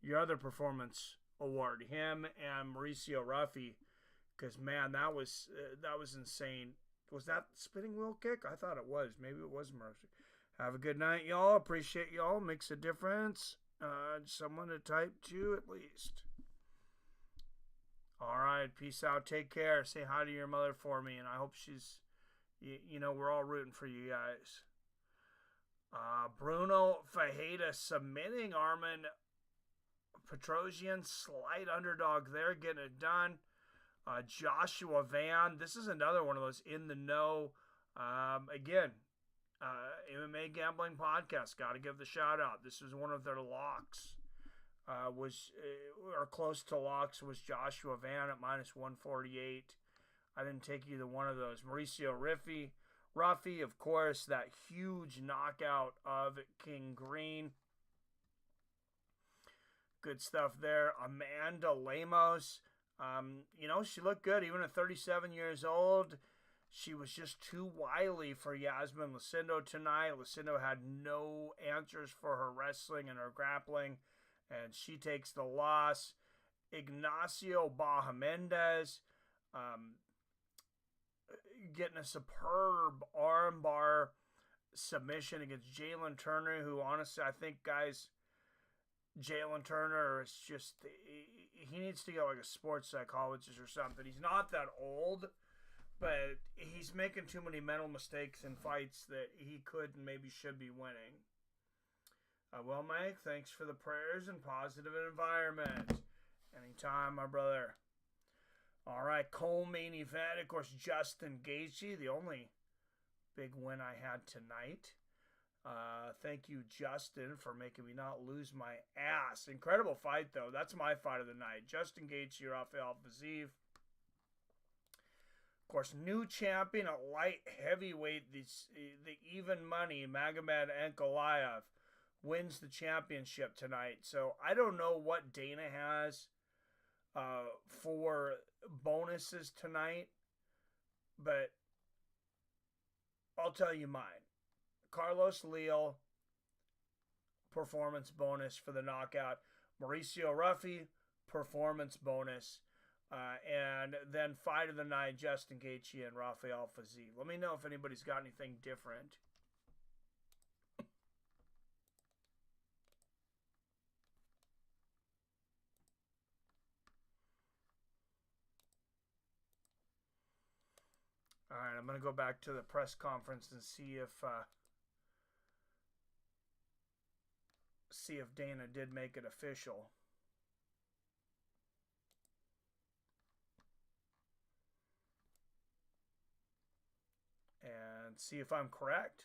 Speaker 6: your other performance award. Him and Mauricio Duffy, because man, that was insane. Was that spinning wheel kick? I thought it was. Maybe it was Mauricio. Have a good night, y'all. Appreciate y'all. Makes a difference. Someone to type to at least. All right, peace out. Take care. Say hi to your mother for me, and I hope she's. You know, we're all rooting for you guys. Brunno Ferreira submitting Armen Petrosyan. Slight underdog there, getting it done. Joshua Van. This is another one of those in the know. Again, MMA Gambling Podcast. Got to give the shout out. This was one of their locks. Or close to locks was Joshua Van at minus 148. I didn't take either one of those. Mauricio Ruffy, of course, that huge knockout of King Green. Good stuff there. Amanda Lemos, you know, she looked good even at 37 years old. She was just too wily for Yasmin Lendo tonight. Lendo had no answers for her wrestling and her grappling, and she takes the loss. Ignacia Bahamondes, getting a superb armbar submission against Jalin Turner, who honestly, I think, guys, Jalin Turner is just, he needs to get like a sports psychologist or something. He's not that old, but he's making too many mental mistakes in fights that he could and maybe should be winning. Well, Mike, thanks for the prayers and positive environment. Anytime, my brother. All right, co-main event, of course, Justin Gaethje, the only big win I had tonight. Thank you, Justin, for making me not lose my ass. Incredible fight, though. That's my fight of the night. Justin Gaethje, Rafael Fiziev. Of course, new champion at light heavyweight, the even money, Magomed Ankalaev, wins the championship tonight. So I don't know what Dana has for bonuses tonight, but I'll tell you mine. Carlos Leal, performance bonus for the knockout. Mauricio Duffy, performance bonus. And then fight of the night, Justin Gaethje and Rafael Fiziev. Let me know if anybody's got anything different. All right, I'm going to go back to the press conference and see if Dana did make it official. And see if I'm correct.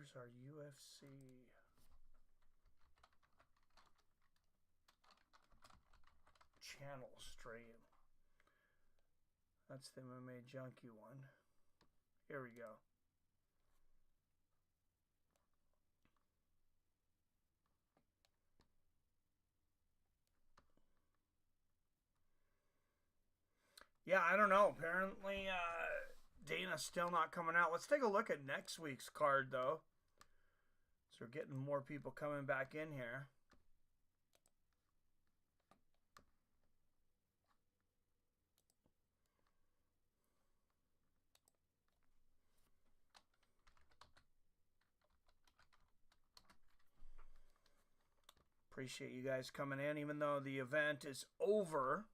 Speaker 6: Where's our UFC? Channel stream. That's the MMA Junkie one. Here we go. Yeah, I don't know. Apparently, Dana's still not coming out. Let's take a look at next week's card, though. So we're getting more people coming back in here. Appreciate you guys coming in, even though the event is over.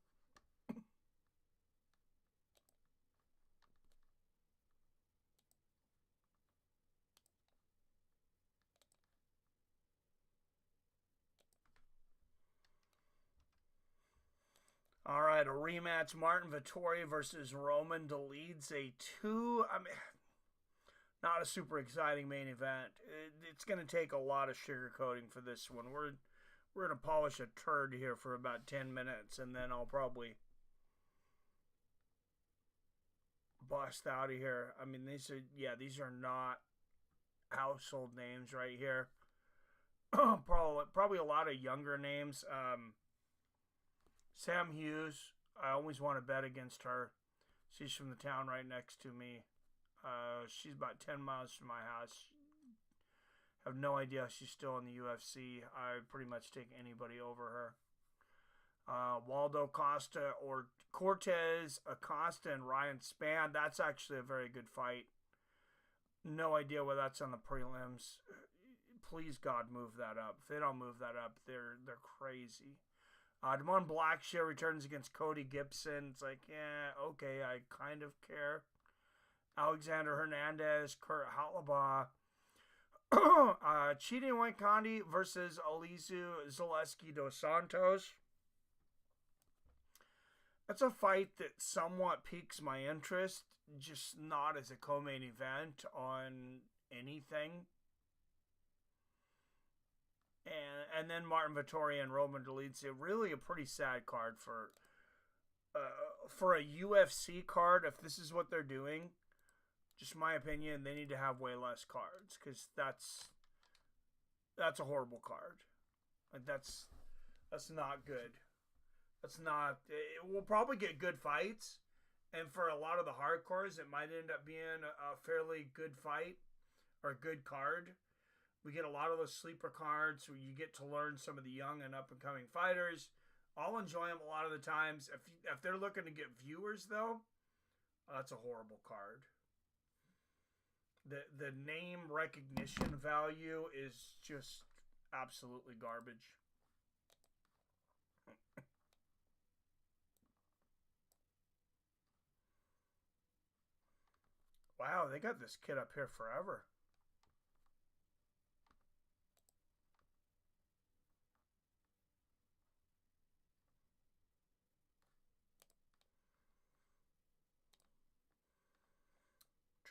Speaker 6: All right, a rematch: Martin Vettori versus Roman Dolidze. Not a super exciting main event. It's going to take a lot of sugarcoating for this one. We're going to polish a turd here for about 10 minutes, and then I'll probably bust out of here. I mean, these are not household names right here. Probably a lot of younger names. Sam Hughes, I always want to bet against her. She's from the town right next to me. She's about 10 miles from my house. Have no idea she's still in the UFC. I pretty much take anybody over her. Waldo Costa or Cortez Acosta and Ryan Spann. That's actually a very good fight. No idea whether that's on the prelims. Please, God, move that up. If they don't move that up, they're crazy. Damon Blackshear returns against Cody Gibson. It's like, yeah, okay, I kind of care. Alexander Hernandez, Kurt Halaba. Chidi Waikandi versus Alizu Zaleski dos Santos. That's a fight that somewhat piques my interest, just not as a co-main event on anything. And then Martin Vettori and Roman Dolidze. Really a pretty sad card for a UFC card. If this is what they're doing, just my opinion, they need to have way less cards, because that's a horrible card. Like that's not good. It will probably get good fights, and for a lot of the hardcores, it might end up being a fairly good fight or a good card. We get a lot of those sleeper cards where you get to learn some of the young and up and coming fighters. I'll enjoy them a lot of the times. If they're looking to get viewers, though, that's a horrible card. The name recognition value is just absolutely garbage. Wow, they got this kid up here forever.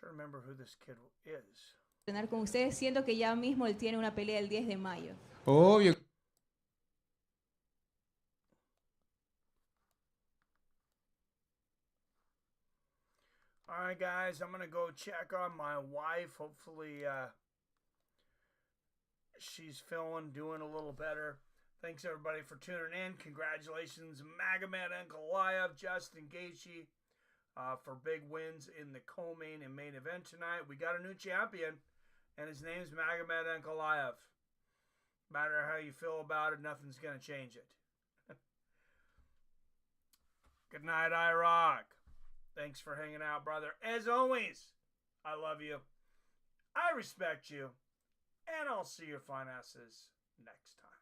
Speaker 6: Trying to remember who this kid is.
Speaker 18: Con ustedes, siento que ya mismo él tiene una pelea el 10 de mayo.
Speaker 19: Obvio.
Speaker 6: All right, guys, I'm going to go check on my wife. Hopefully, she's doing a little better. Thanks, everybody, for tuning in. Congratulations, Magomed, Ankalaev, Justin Gaethje, for big wins in the co-main and main event tonight. We got a new champion, and his name's Magomed Ankalaev. No matter how you feel about it, nothing's going to change it. Good night, I-Rock. Thanks for hanging out, brother. As always, I love you. I respect you. And I'll see your fine asses next time.